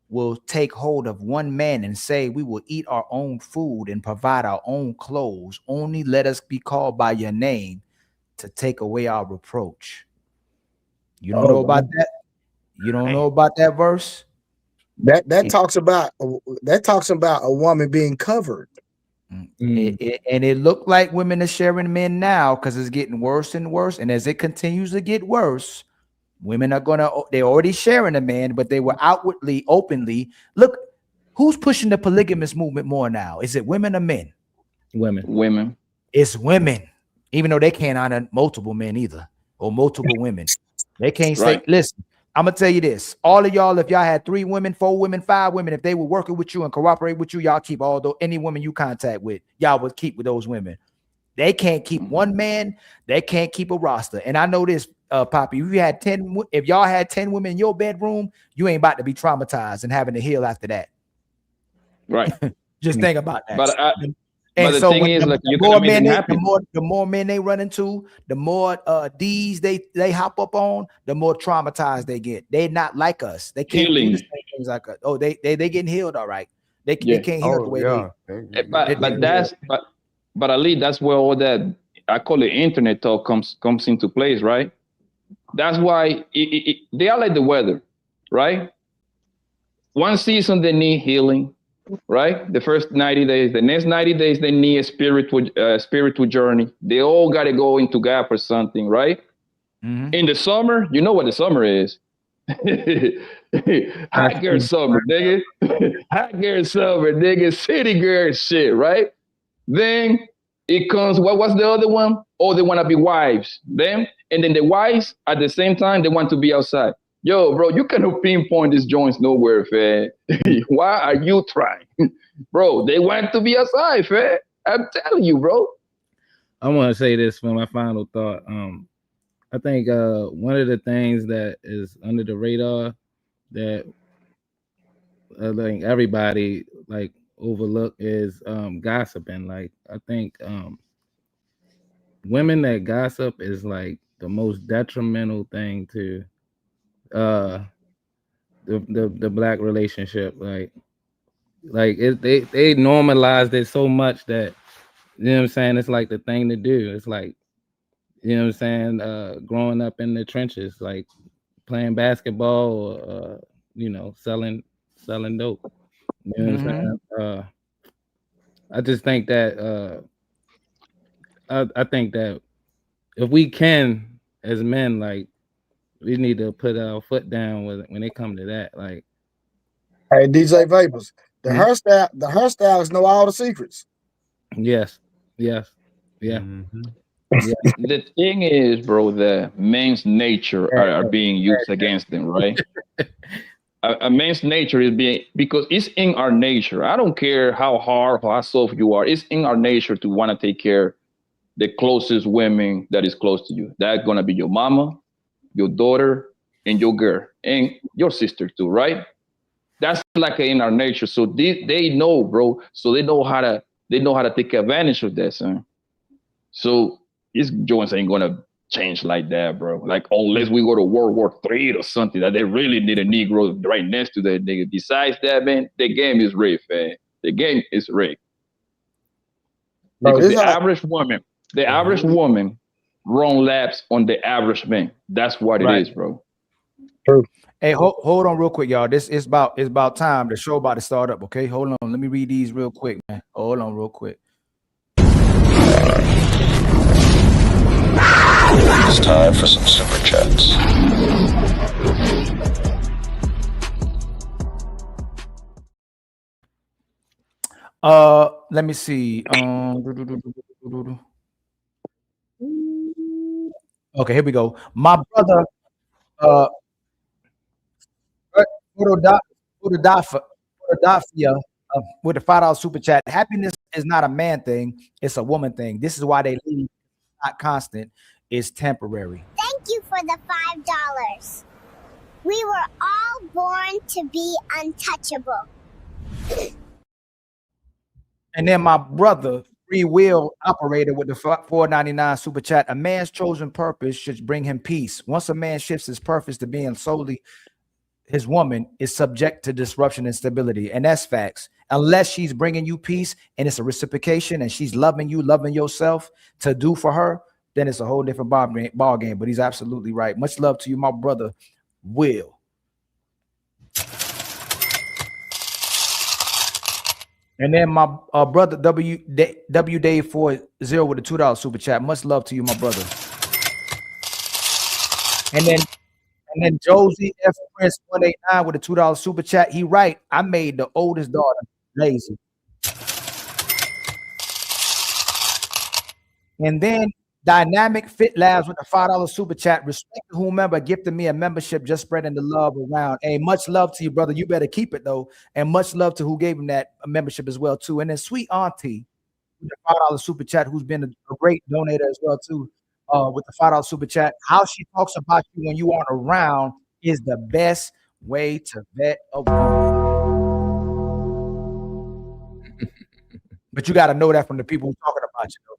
will take hold of one man and say, we will eat our own food and provide our own clothes. Only let us be called by your name to take away our reproach. You don't know about that? You don't know about that verse?
That talks about a woman being covered.
And it looked like women are sharing men now because it's getting worse and worse. And as it continues to get worse, women are they're already sharing a man, but they were outwardly, openly. Look, who's pushing the polygamous movement more now? Is it women or men?
Women.
It's women, even though they can't honor multiple men either, or multiple women. They can't say, listen, I'm gonna tell you this. All of y'all, if y'all had 3 women, 4 women, 5 women, if they were working with you and cooperate with you, y'all keep any woman you contact with, y'all would keep with those women. They can't keep one man, they can't keep a roster. And I know this, Poppy, if y'all had 10 women in your bedroom, you ain't about to be traumatized and having to heal after that.
Right.
Just think about that.
But the thing is, like, you can make them happy.
The more men they run into, the more D's they hop up on, the more traumatized they get. They're not like us. They can't do the same things like us. Oh, they getting healed, all right. They can't heal the way
But Ali, that's where all that, I call it internet talk, comes into place, right? That's why they are like the weather, right? One season they need healing, right? The first 90 days, the next 90 days they need a spiritual journey. They all got to go into God for something, right? In the summer, you know what the summer is. Hot girl summer, nigga. Hot girl summer, nigga. City girl shit, right? Then it comes, what's the other one? Oh, they want to be wives. And then the wives, at the same time, they want to be outside. Yo, bro, you cannot pinpoint these joints nowhere, fam. Why are you trying? Bro, they want to be outside, fam. I'm telling you, bro.
I want to say this for my final thought. I think one of the things that is under the radar that I think everybody like overlook is gossiping. Like, I think women that gossip is like the most detrimental thing to the black relationship. Like they normalized it so much that, you know what I'm saying, it's like the thing to do. It's like, you know what I'm saying, growing up in the trenches, like playing basketball or you know, selling dope. You know what I'm saying? I just think that I think that if we can, as men, like, we need to put our foot down when it comes to that. Like,
hey, DJ Vapors, the hairstyles know all the secrets.
Yes. Yeah.
The thing is, bro, that men's nature are being used against them, right? A man's nature is being, because it's in our nature. I don't care how hard or how soft you are. It's in our nature to want to take care the closest women that is close to you. That's gonna be your mama, your daughter, and your girl, and your sister too, right? That's like in our nature. So they know, bro. So they know how to take advantage of that, son. So these joints ain't gonna change like that, bro. Like unless we go to World War III or something, that they really need a Negro right next to that nigga. Besides that, man, the game is rigged, man. The game is rigged. Because the average woman run laps on the average man. That's what it is, bro.
True.
Hey, hold on real quick, y'all. This is about time. The show about to start up. Okay, hold on. Let me read these real quick, man. Hold on real quick.
It's time for some super chats.
Let me see. Okay, here we go. My brother, Photodafia, with a $5 super chat. Happiness is not a man thing; it's a woman thing. This is why they leave. Not constant. It's temporary.
Thank you for the $5. We were all born to be untouchable.
And then my brother, Free Will Operator, with the $4.99 super chat. A man's chosen purpose should bring him peace. Once a man shifts his purpose to being solely his woman, is subject to disruption and stability. And that's facts. Unless she's bringing you peace and it's a reciprocation and she's loving you, loving yourself to do for her, then it's a whole different ball game. But he's absolutely right. Much love to you, my brother, Will. And then my brother W Dave 40 with a $2 super chat. Much love to you, my brother. And then Josie F Prince 189 with a $2 super chat. He right. I made the oldest daughter lazy. And then Dynamic Fit Labs with a $5 super chat. Respect to whomever gifted me a membership, just spreading the love around. Hey, much love to you, brother. You better keep it though. And much love to who gave him that membership as well too. And then Sweet Auntie with a $5 super chat, who's been a great donator as well too, with the $5 super chat. How she talks about you when you aren't around is the best way to vet a woman. But you got to know that from the people who talking about you, though.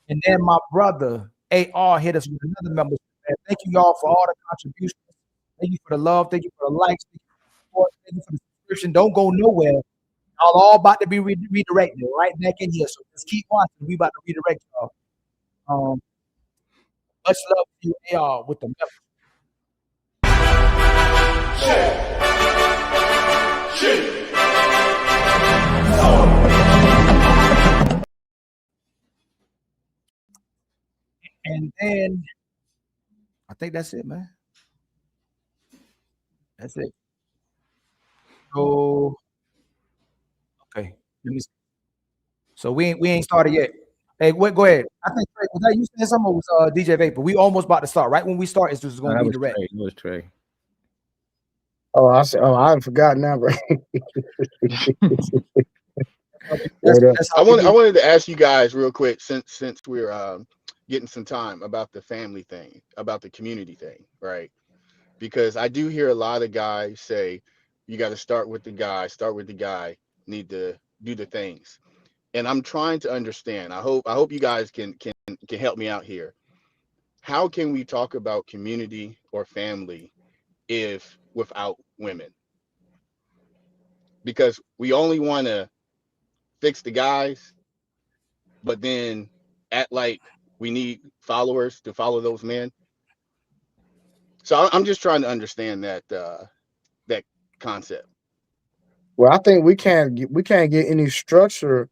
And then my brother AR hit us with another membership. Man. Thank you y'all for all the contributions. Thank you for the love. Thank you for the likes. Thank you for the support. Thank you for the subscription. Don't go nowhere. Y'all all about to be redirected right back in here. So just keep watching. We about to redirect y'all. Much love to you, AR, with the membership. And then I think that's it, man. That's it. So okay, let me see. So we ain't started yet. Hey, wait, go ahead. I think was that you saying something, or was DJ Vapor? We almost about to start. Right when we start, it's just going to be direct.
It was Trey.
Oh, I said, I haven't forgotten now, bro.
I wanted to ask you guys real quick, since we're getting some time, about the family thing, about the community thing, right? Because I do hear a lot of guys say you got to start with the guy, need to do the things. And I'm trying to understand. I hope you guys can help me out here. How can we talk about community or family if without women? Because we only want to fix the guys, but then act like we need followers to follow those men. So I'm just trying to understand that that concept.
Well, I think we can't get any structure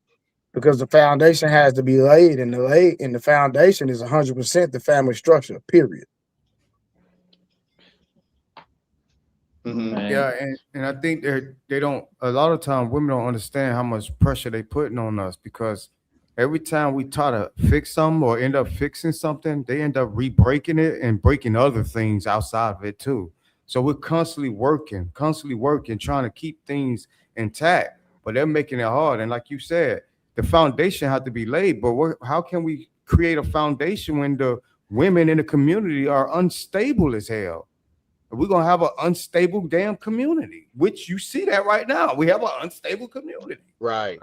because the foundation has to be laid, and the foundation is 100% the family structure. Period.
Mm-hmm.
Yeah, and I think they don't. A lot of times, women don't understand how much pressure they putting on us, because every time we try to fix something or end up fixing something, they end up re-breaking it and breaking other things outside of it too. So we're constantly working, trying to keep things intact, but they're making it hard. And like you said, the foundation has to be laid, but how can we create a foundation when the women in the community are unstable as hell? We're going to have an unstable damn community, which you see that right now. We have an unstable community.
Right.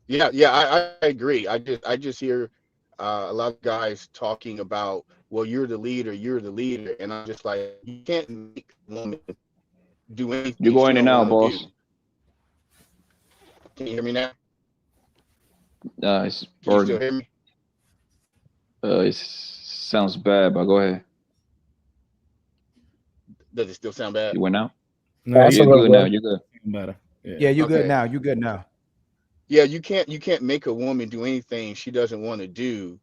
Yeah, I agree. I just hear a lot of guys talking about, well, you're the leader, and I'm just like, you can't make a woman do anything.
You're going in now, boss.
Do. Can you hear me now?
It's
Can you still hear me?
It sounds bad, but go ahead.
Does it still sound bad?
You went out?
No,
you're good now. You're good.
Better.
Yeah, you're good now. You're good now.
Yeah, you can't make a woman do anything she doesn't want to do.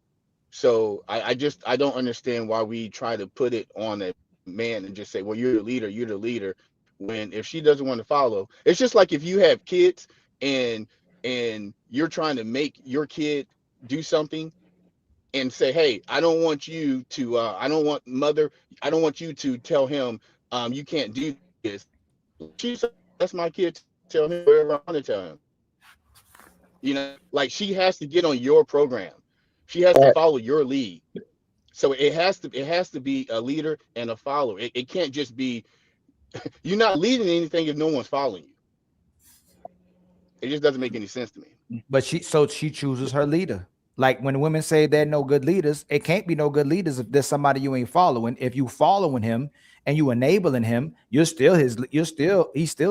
So I don't understand why we try to put it on a man and just say, well, you're the leader, when if she doesn't want to follow, it's just like if you have kids and you're trying to make your kid do something and say, hey, I don't want you to I don't want you to tell him you can't do this. She said, that's my kid to tell him whatever I want to tell him. You know, like she has to get on your program. She has to follow your lead. So it has to be a leader and a follower. It can't just be you're not leading anything if no one's following you. It just doesn't make any sense to me.
But she chooses her leader. Like when women say they're no good leaders, it can't be no good leaders if there's somebody you ain't following. If you following him and you enabling him, he's still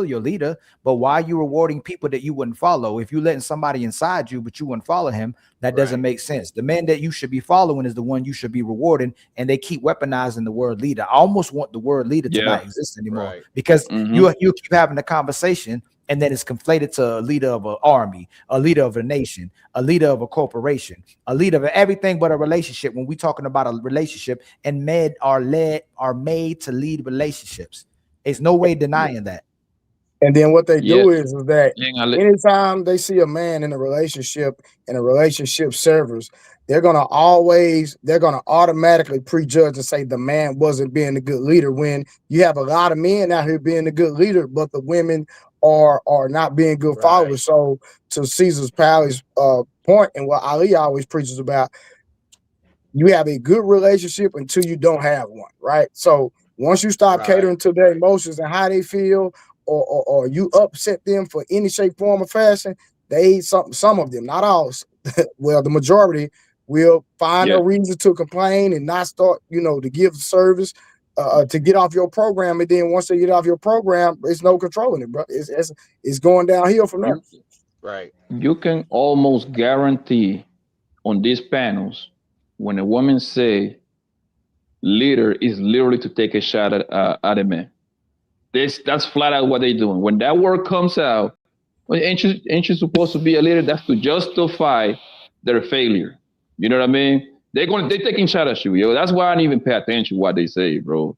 your leader. But why are you rewarding people that you wouldn't follow? If you letting somebody inside you, but you wouldn't follow him, that doesn't make sense. The man that you should be following is the one you should be rewarding, and they keep weaponizing the word leader. I almost want the word leader to not exist anymore because you keep having a conversation. And then it's conflated to a leader of an army, a leader of a nation, a leader of a corporation, a leader of everything but a relationship. When we're talking about a relationship, and men are made to lead relationships. There's no way denying that.
And then what they do is that anytime they see a man in a relationship and a relationship servers, they're gonna automatically prejudge and say the man wasn't being a good leader, when you have a lot of men out here being a good leader, but the women are not being good followers. So to Caesar's Palace point, and what Ali always preaches about, you have a good relationship until you don't have one, right? So once you start catering to their emotions and how they feel, or you upset them for any shape, form, or fashion, some of them, not all, well, the majority will find a reason to complain and not start, to give service. To get off your program, and then once they get off your program, there's no controlling it, bro. It's going downhill from there.
Right.
You can almost guarantee on these panels when a woman say leader is literally to take a shot at a man. That's flat out what they're doing. When that word comes out, well, ain't you supposed to be a leader? That's to justify their failure. You know what I mean? They're taking shot at you, yo. That's why I don't even pay attention to what they say, bro.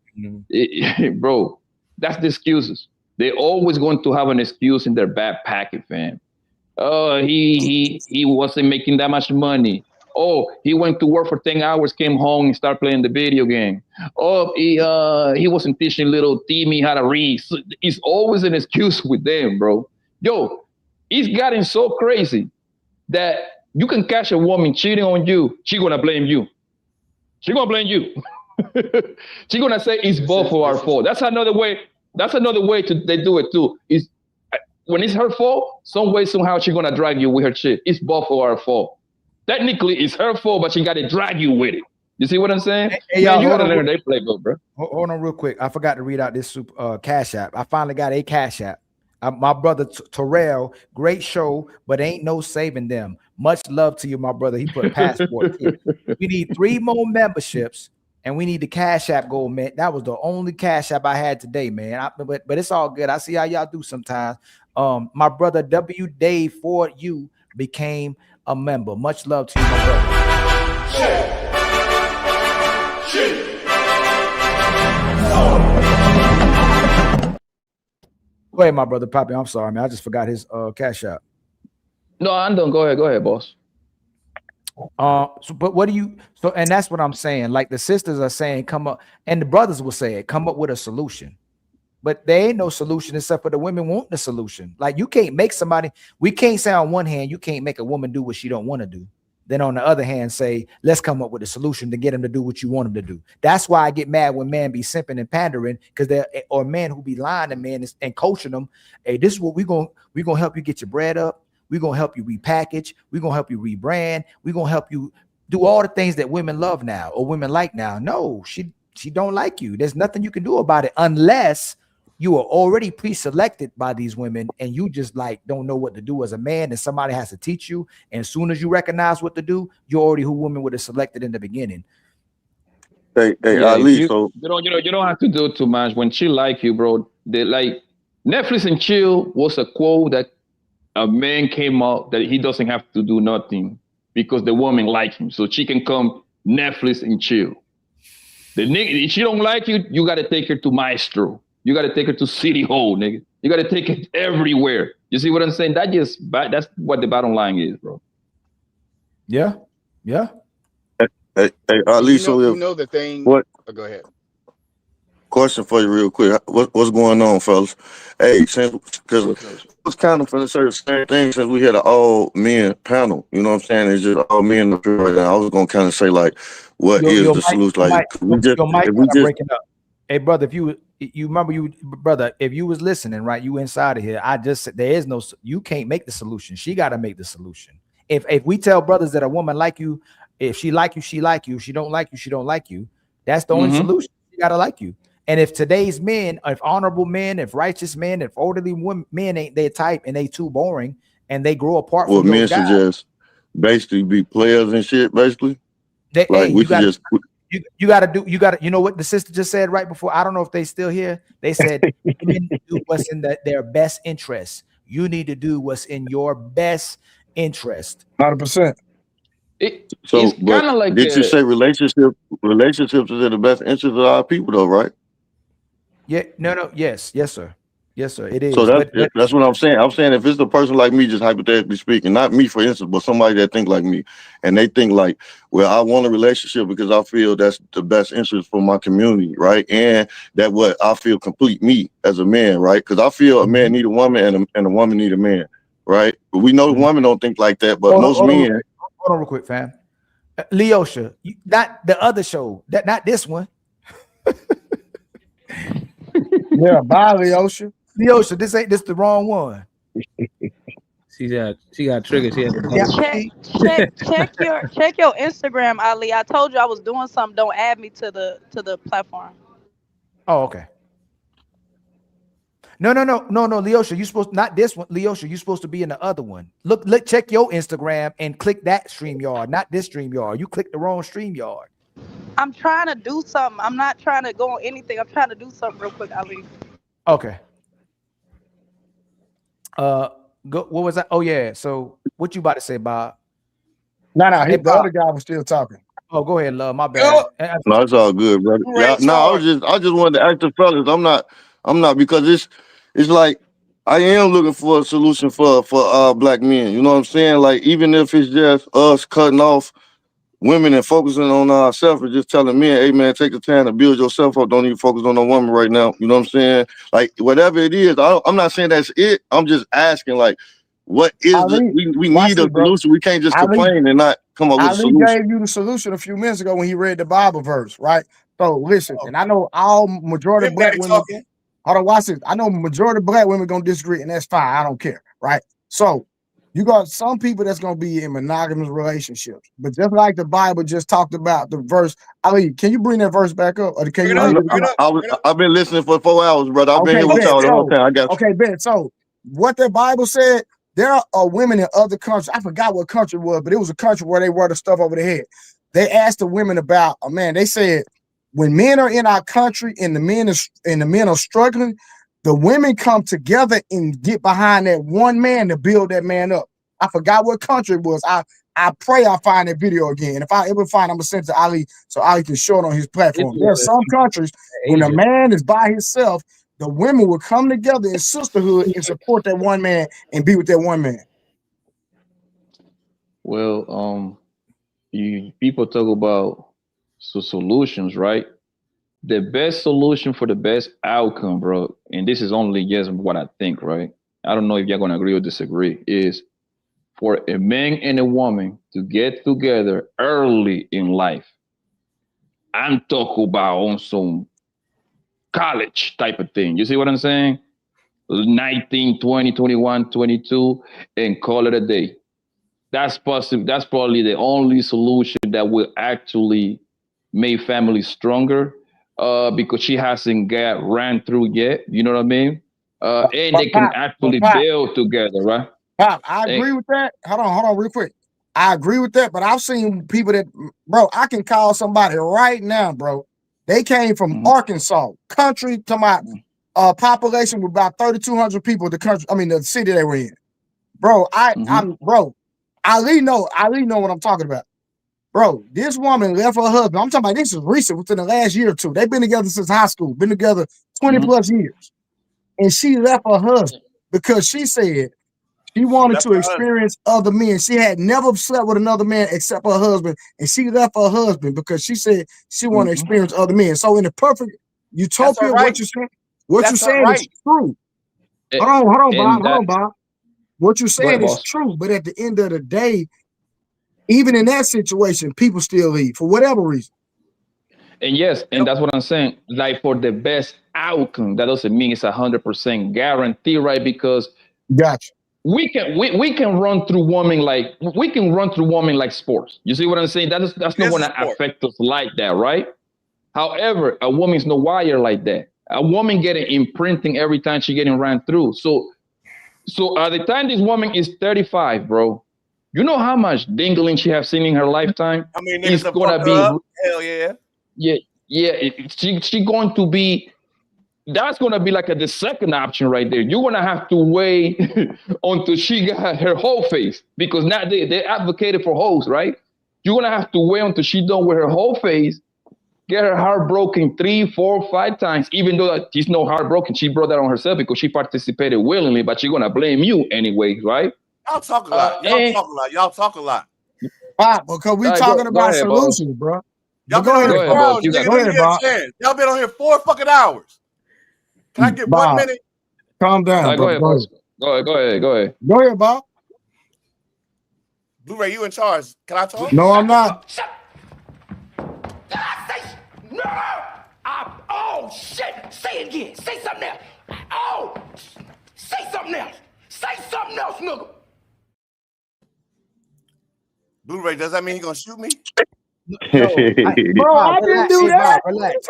Bro, that's the excuses. They're always going to have an excuse in their back pocket, fam. Oh, he wasn't making that much money. Oh, he went to work for 10 hours, came home and started playing the video game. Oh, he wasn't teaching little Timmy how to read. So it's always an excuse with them, bro. Yo, it's gotten so crazy that you can catch a woman cheating on you. She's gonna blame you. She's gonna blame you. She's gonna say it's both of our fault. That's another way. They do it too. Is when it's her fault, some way somehow she's gonna drag you with her shit. It's both of our fault. Technically, it's her fault, but she got to drag you with it. You see what I'm saying?
Hey,
man, you gotta learn their playbook, bro.
Hold on real quick. I forgot to read out this Cash App. I finally got a Cash App. My brother Terrell, great show, but ain't no saving them. Much love to you, my brother. He put a passport here. We need 3 more memberships, and we need the Cash App goal, man. That was the only Cash App I had today, man. But it's all good. I see how y'all do sometimes. My brother W. Dave Ford, you became a member. Much love to you, my brother. Go ahead, my brother Poppy. I'm sorry, man. I just forgot his Cash App.
No, I'm done. Go ahead, boss.
So, but what do you? So, and that's what I'm saying. Like the sisters are saying, come up, and the brothers will say it, come up with a solution. But there ain't no solution except for the women want the solution. Like you can't make somebody. We can't say on one hand you can't make a woman do what she don't want to do. Then on the other hand, say let's come up with a solution to get them to do what you want them to do. That's why I get mad when men be simping and pandering because they're or men who be lying to men and coaching them. Hey, this is what we're gonna help you get your bread up. We're gonna help you repackage. We're gonna help you rebrand. We're gonna help you do all the things that women love now or women like now. No, she don't like you. There's nothing you can do about it unless you are already pre-selected by these women and you just like don't know what to do as a man and somebody has to teach you. And as soon as you recognize what to do, you're already who women would have selected in the beginning.
Hey,
Yeah,
Ali, so
you don't have to do too much. When she like you, bro, they like Netflix and chill was a quote that a man came out that he doesn't have to do nothing because the woman like him. So she can come Netflix and chill. The nigga, if she don't like you, you got to take her to Maestro. You got to take her to City Hall, nigga. You got to take it everywhere. You see what I'm saying? That's what the bottom line is, bro.
Yeah. Yeah.
hey, Ali, so
You know the thing.
what?
Oh, go ahead.
Question for you, real quick. What's going on, fellas? Hey, because it's kind of for the same thing since we had an all men panel. You know what I'm saying? It's just all men up here right now. I was gonna kind of say like, what is the solution? Like,
Your mic breaking up. Hey, brother, if you remember brother, if you was listening, right, you inside of here. I just said there is no. You can't make the solution. She got to make the solution. If we tell brothers that a woman like you, if she like you, she like you. If she don't like you, she don't like you. That's the only solution. She got to like you. And if today's men, if honorable men, if righteous men, if orderly women, men ain't their type and they too boring and they grow apart from
men
those guys,
should just basically be players and shit, basically.
They,
like
hey,
we should just
you gotta you know what the sister just said right before. I don't know if they still here. They said women do what's in their best interest. You need to do what's in your best interest.
100%.
So, but
like
did you say relationships is in the best interest of our people, though, right?
Yeah, no, yes, sir. Yes, sir. It is.
So
but
that's what I'm saying. I'm saying if it's a person like me, just hypothetically speaking, not me, for instance, but somebody that think like me, and they think like, well, I want a relationship because I feel that's the best interest for my community, right? And that what I feel complete me as a man, right? Because I feel a man need a woman and a woman need a man, right? But we know the woman don't think like that, but most men.
Hold on real quick, fam. Leosha, not the other show, not this one.
Yeah, bye, Leosha.
Leosha, this the wrong one.
She got triggered. She had to
check your Instagram, Ali. I told you I was doing something. Don't add me to the platform.
Oh, okay. No, Leosha, you supposed not this one, Leosha. You supposed to be in the other one. Look, check your Instagram and click that StreamYard, not this StreamYard. You clicked the wrong StreamYard.
I'm trying to do something. I'm not trying to go on anything. I'm trying to do something real quick, Ali.
Okay. What was that? Oh yeah. So what you about to say, Bob?
No, the other guy was still talking.
Oh, go ahead, love. My bad.
No, it's all good, brother. Yeah, no, I just wanted to ask the fellas. I'm not because it's like I am looking for a solution for black men. You know what I'm saying? Like even if it's just us cutting off women and focusing on ourselves and just telling men, hey man, take the time to build yourself up. Don't even focus on a woman right now. You know what I'm saying? Like whatever it is, I'm not saying that's it. I'm just asking like, what is it? We need a solution. We can't just complain and not come up with a solution.
Ali gave you the solution a few minutes ago when he read the Bible verse, right? So listen, and I know all majority of black women. Hold on, watch this. I know majority of black women gonna disagree, and that's fine. I don't care, right? So you got some people that's gonna be in monogamous relationships, but just like the Bible just talked about the verse. Ali, can you bring that verse back up? Or can
I've been listening for 4 hours, brother. I've been here with y'all the whole time. I got
okay, Ben. So what the Bible said, there are women in other countries. I forgot what country it was, but it was a country where they wear the stuff over their head. They asked the women about, they said, when men are in our country and the men are struggling, the women come together and get behind that one man to build that man up. I forgot what country it was. I pray I find that video again. If I ever find it, I'm gonna send it to Ali so Ali can show it on his platform. There are some countries when a man is by himself, the women will come together in sisterhood and support that one man and be with that one man.
Well, people talk about solutions, right? The best solution for the best outcome, bro, and this is only just what I think, right? I don't know if you're gonna agree or disagree, is for a man and a woman to get together early in life. I'm talking about on some college type of thing. You see what I'm saying? 19, 20, 21, 22, and call it a day. That's possible. That's probably the only solution that will actually make families stronger, because she hasn't ran through yet. You know what I mean? And they can actually build together, right?
Pop, I agree with that. Hold on, real quick. I agree with that, but I've seen people that, bro, I can call somebody right now, bro. They came from Arkansas, country, to my population with about 3,200 people. The country, I mean, the city they were in, bro. Bro, Ali know what I'm talking about, bro. This woman left her husband. I'm talking about this is recent, within the last year or two. They've been together since high school, been together 20 plus years, and she left her husband because she said she wanted to experience other men. She had never slept with another man except her husband, and she left her husband because she said she wanted to experience other men. So in the perfect utopia, what you're saying is true. Hold on, Bob. What you're saying is true, but at the end of the day, even in that situation, people still leave for whatever reason.
And yes, and that's what I'm saying. Like, for the best outcome, that doesn't mean it's 100% guarantee, right? Because
gotcha.
We can run through women like sports. You see what I'm saying? That's not going to affect us like that, right? However, a woman's no wire like that. A woman getting imprinting every time she getting ran through. So at the time this woman is 35, bro, you know how much dingling she have seen in her lifetime?
I mean, it's gonna be hell yeah.
She going to be. That's going to be like the second option right there. You're going to have to wait until she got her whole face, because now they advocated for hoes, right? You're going to have to wait until she's done with her whole face, get her heart broken 3, 4, 5 times, even though she's no heartbroken. She brought that on herself because she participated willingly, but she's going to blame you anyway, right?
Y'all talk a lot. Y'all talk a lot.
Because we talking about solutions, bro.
Y'all been on here 4 hours. Y'all been on here 4 fucking hours. Can I get 1 minute?
Calm down.
Go ahead, boss. Go ahead.
Go ahead, Bob.
Blu-ray, you in charge. Can I talk?
No, I'm not.
Did I say no? Oh shit! Say it again. Say something else. Oh, say something else. Say something else, nigga.
Blu-ray, does that mean he gonna shoot me?
Bro, I didn't do that.
Relax.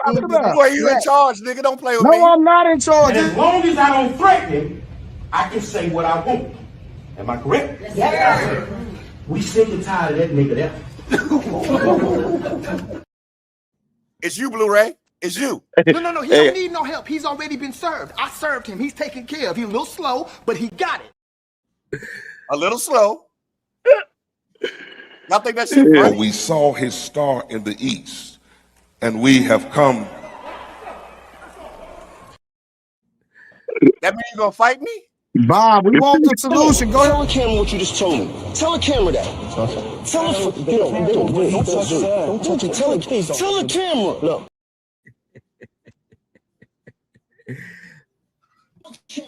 Boy, you in charge, nigga. Don't play with me.
No, I'm not in charge.
And as long as I don't threaten him, I can say what I want. Am I correct?
Yes, sir.
We sick and tired of that nigga there.
It's you, Blu-ray. It's you.
No. He don't need no help. He's already been served. I served him. He's taken care of. He's a little slow, but he got it.
A little slow. Y'all think that shit funny?
But we saw his star in the east, and we have come.
That mean you gonna fight me?
Bob, we want the solution. Go ahead.
Tell the camera what you just told me. Tell the camera that. Tell the camera. Look.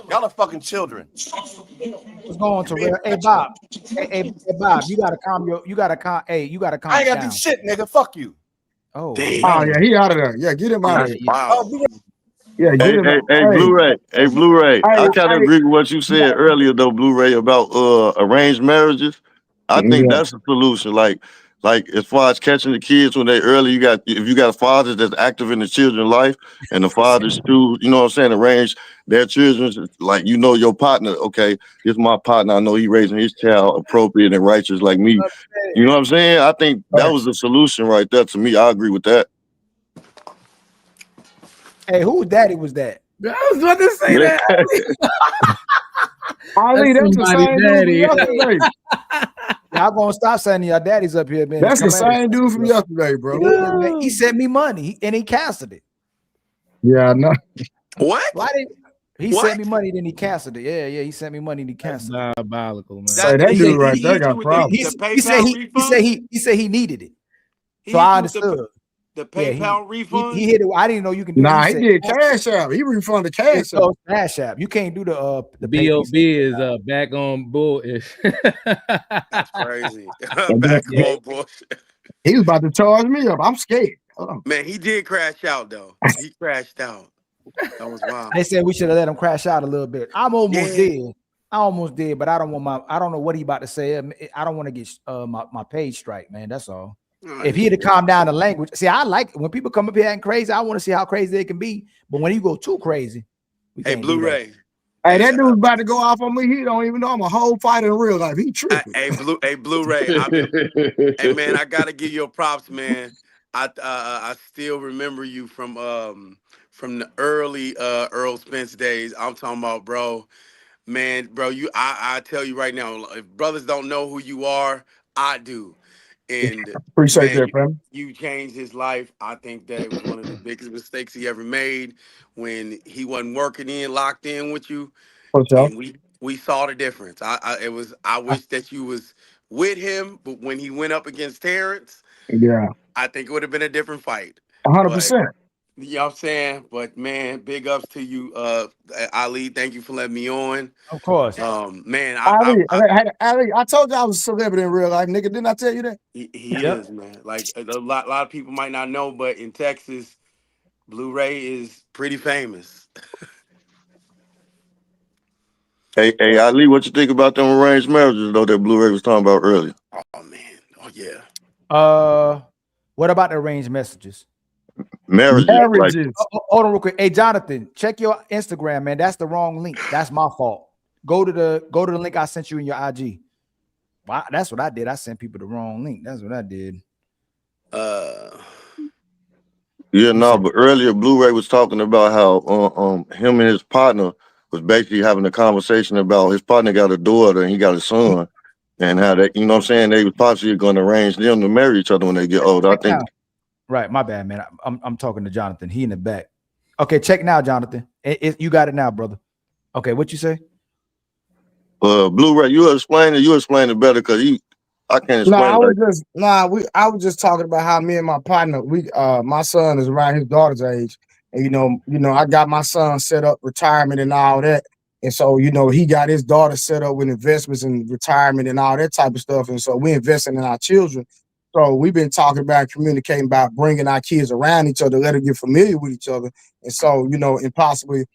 Y'all are fucking children.
What's going on, Terrell? Hey, Bob. Hey, Bob, you gotta calm calm
I ain't gotta
down.
do shit, nigga. Fuck you.
Oh,
yeah, he out of there. Yeah, get him out of there.
Wow.
Yeah, get him out.
Hey, Blu-ray. I kind of agree with what you said earlier, though, Blu-ray, about arranged marriages. I think that's a solution. Like as far as catching the kids when they early, if you got a father that's active in the children's life, and the fathers too, you know what I'm saying, arrange their children, like, you know, your partner, okay, this is my partner, I know he raising his child appropriate and righteous like me. You know what I'm saying? I think that was the solution right there to me. I agree with that.
Hey, whose daddy was that?
I was about to say that.
Ali, that's the same dude from yesterday.
Y'all gonna stop sending your daddies up here, man.
That's the same dude from yesterday, bro.
He sent me money and he casted it.
Yeah, I know.
What?
Why did He sent me money, then he canceled it. Yeah, he sent me money, and he canceled it.
Diabolical, man.
Say that dude right there got problems.
He said he needed it. So I understood.
The PayPal refund.
He hit it. I didn't know you can do.
Nah,
it.
he did Cash App. He refunded Cash App.
Cash App. You can't do the
B.O.B. is back on bullish.
That's crazy. Back on bullshit.
He was about to charge me up. I'm scared.
Man, he did crash out though. He crashed out. That was wild.
They said we should have let him crash out a little bit. I'm almost dead. I almost did, but I don't know what he about to say. I don't want to get my page strike, man. That's all. If he had to calm down the language, see, I like it. When people come up here acting crazy, I want to see how crazy they can be. But when you go too crazy,
hey, Blu-ray.
Hey, that dude's about to go off on me. He don't even know I'm a whole fighter in real life. He tripping.
Hey, Blu-ray. Hey, man, I gotta give you props, man. I still remember you from the early Earl Spence days. I'm talking about, bro. Man, bro, I tell you right now, if brothers don't know who you are, I do. And
appreciate that, man.
You changed his life. I think that it was one of the biggest mistakes he ever made when he wasn't locked in with you. And we saw the difference. I wish that you was with him, but when he went up against Terrence, I think it would have been a different fight.
100%.
You know what I'm saying? But man, big ups to you, Ali. Thank you for letting me on.
Of course.
Man,
Ali, I told you I was a celebrity in real life, nigga. Didn't I tell you that?
He is, man. Like a lot of people might not know, but in Texas, Blu-ray is pretty famous.
Hey, Ali, what you think about them arranged marriages though that Blu-ray was talking about earlier?
Oh man, oh yeah.
What about the arranged messages?
Marriages.
Hold on real quick. Hey, Jonathan, check your Instagram, man. That's the wrong link. That's my fault. Go to the link I sent you in your IG. Wow, that's what I did. I sent people the wrong link. That's what I did.
But earlier Blu-ray was talking about how him and his partner was basically having a conversation about his partner got a daughter and he got a son, and how that, you know what I'm saying, they was possibly going to arrange them to marry each other when they get older. I think.
Right, my bad, man. I'm talking to Jonathan. He in the back. Okay, check now, Jonathan. You got it now, brother. Okay, what you say?
Blu-ray, you explain it better because I can't explain.
I was just talking about how me and my partner, my son is around his daughter's age, and you know, I got my son set up retirement and all that, and so he got his daughter set up with investments and retirement and all that type of stuff, and so we investing in our children. So we've been talking about communicating about bringing our kids around each other, let them get familiar with each other. And so, and possibly,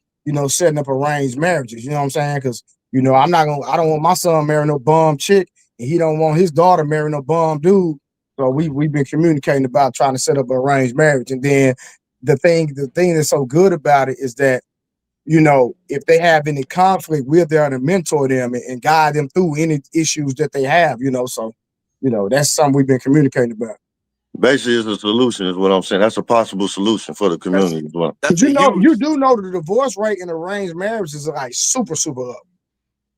setting up arranged marriages, you know what I'm saying? Because, I don't want my son marrying no bum chick, and he don't want his daughter marrying no bum dude. So we've been communicating about trying to set up an arranged marriage. And then the thing that's so good about it is that, if they have any conflict, we're there to mentor them and guide them through any issues that they have, so. That's something we've been communicating about.
Basically, it's a solution, is what I'm saying. That's a possible solution for the community as well.
You do know the divorce rate in arranged marriage is like super, super up.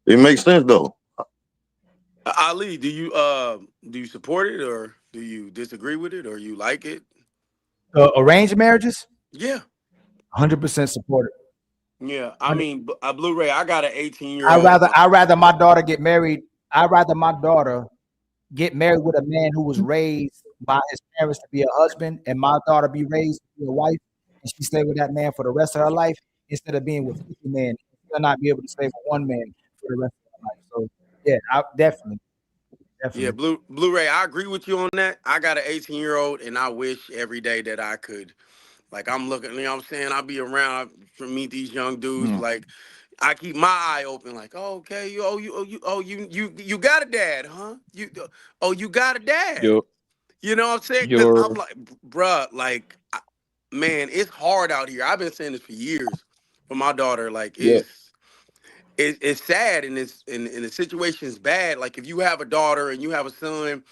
It makes sense though.
Ali, do you support it, or do you disagree with it, or you like it?
Arranged marriages?
Yeah.
100% support it.
Yeah, I mean, Blu-ray, I got an 18-year-old.
I'd rather my daughter get married. I'd rather my daughter get married with a man who was raised by his parents to be a husband, and my daughter be raised to be a wife, and she stay with that man for the rest of her life, instead of being with 50 men. She'll not be able to stay with one man for the rest of her life. So yeah, I definitely.
Yeah, Blu-ray, I agree with you on that. I got an 18-year-old, and I wish every day that I could. Like, I'm looking, you know what I'm saying? I'll be around to meet these young dudes. Like, I keep my eye open, like, oh, okay, you got a dad, huh? You got a dad.
Yo,
you know what I'm saying? 'Cause I'm like, bruh, like, man, it's hard out here. I've been saying this for years for my daughter. Like, it's sad, and the situation is bad. Like, if you have a daughter and you have a son,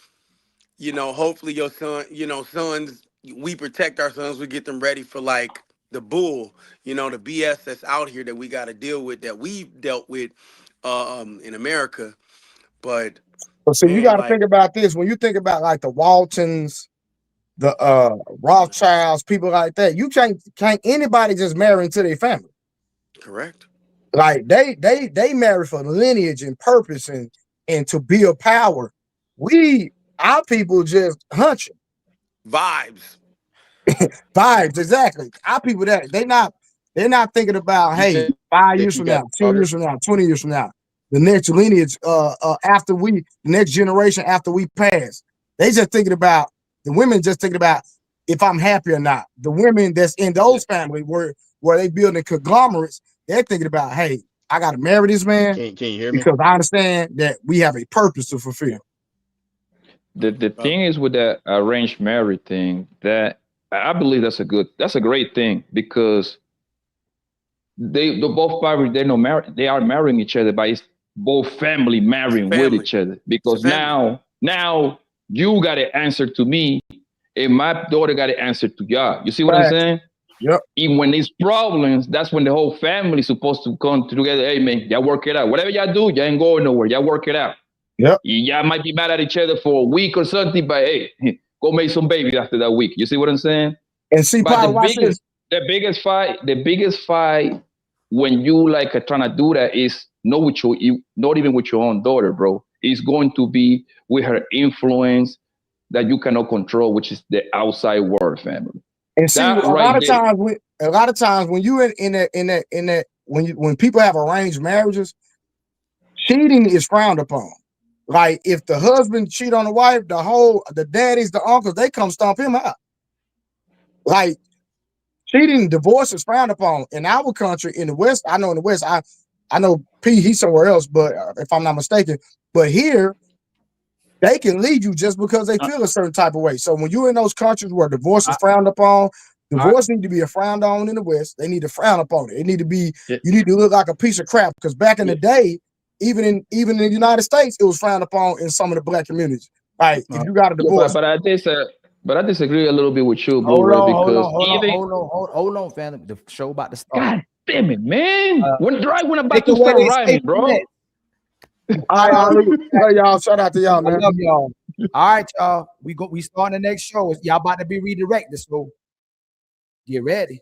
hopefully your son, sons, we protect our sons. We get them ready for like the bull, the BS that's out here that we got to deal with, that we've dealt with in America. But
so you got to think about this. When you think about like the Waltons, the Rothschilds, people like that, you can't anybody just marry into their family.
Correct.
Like they marry for lineage and purpose and to build power. Our people just hunching.
Vibes.
Vibes, exactly. Our people that they're not thinking about, hey, 5 years from now, 10 years from now, 20 years from now, the next lineage after the next generation after we pass. They just thinking about the women just thinking about if I'm happy or not. The women that's in those families where they building conglomerates, they're thinking about, hey, I gotta marry this man.
Can you hear me?
Because I understand that we have a purpose to fulfill.
The thing is with that arranged marriage thing, that I believe that's a great thing, because the both parties, they are marrying each other, but it's both family marrying with each other, because now you got to answer to me and my daughter got to answer to y'all. You see what I'm saying?
Yep.
Even when there's problems, that's when the whole family is supposed to come together. Hey man, y'all work it out. Whatever y'all do, y'all ain't going nowhere. Y'all work it out.
Yep.
Y'all might be mad at each other for a week or something, but hey, go make some babies after that week. You see what I'm saying?
And see,
but the biggest fight when you like are trying to do that is not even with your own daughter, bro. It's going to be with her influence that you cannot control, which is the outside world family.
And see, a lot of times when you when people have arranged marriages, cheating is frowned upon. Like if the husband cheat on the wife, the daddies, the uncles, they come stomp him out. Like cheating, divorce is frowned upon in our country. In the West, I know in the West, I know P, he's somewhere else, but if I'm not mistaken, but here they can leave you just because they feel a certain type of way. So when you're in those countries where divorce is frowned upon, divorce need to be frowned on in the West. They need to frown upon it. It need to be, you need to look like a piece of crap, because back in the day, even in the United States, it was frowned upon in some of the black communities. Right? If you got a divorce.
But I disagree a little bit with you, Blue,
hold on, family. The show about to start.
God damn it, man. When about to start rhyming, bro.
All right, y'all. Shout out to y'all, man.
I love y'all. All right, y'all. We starting the next show. Y'all about to be redirected, so get ready.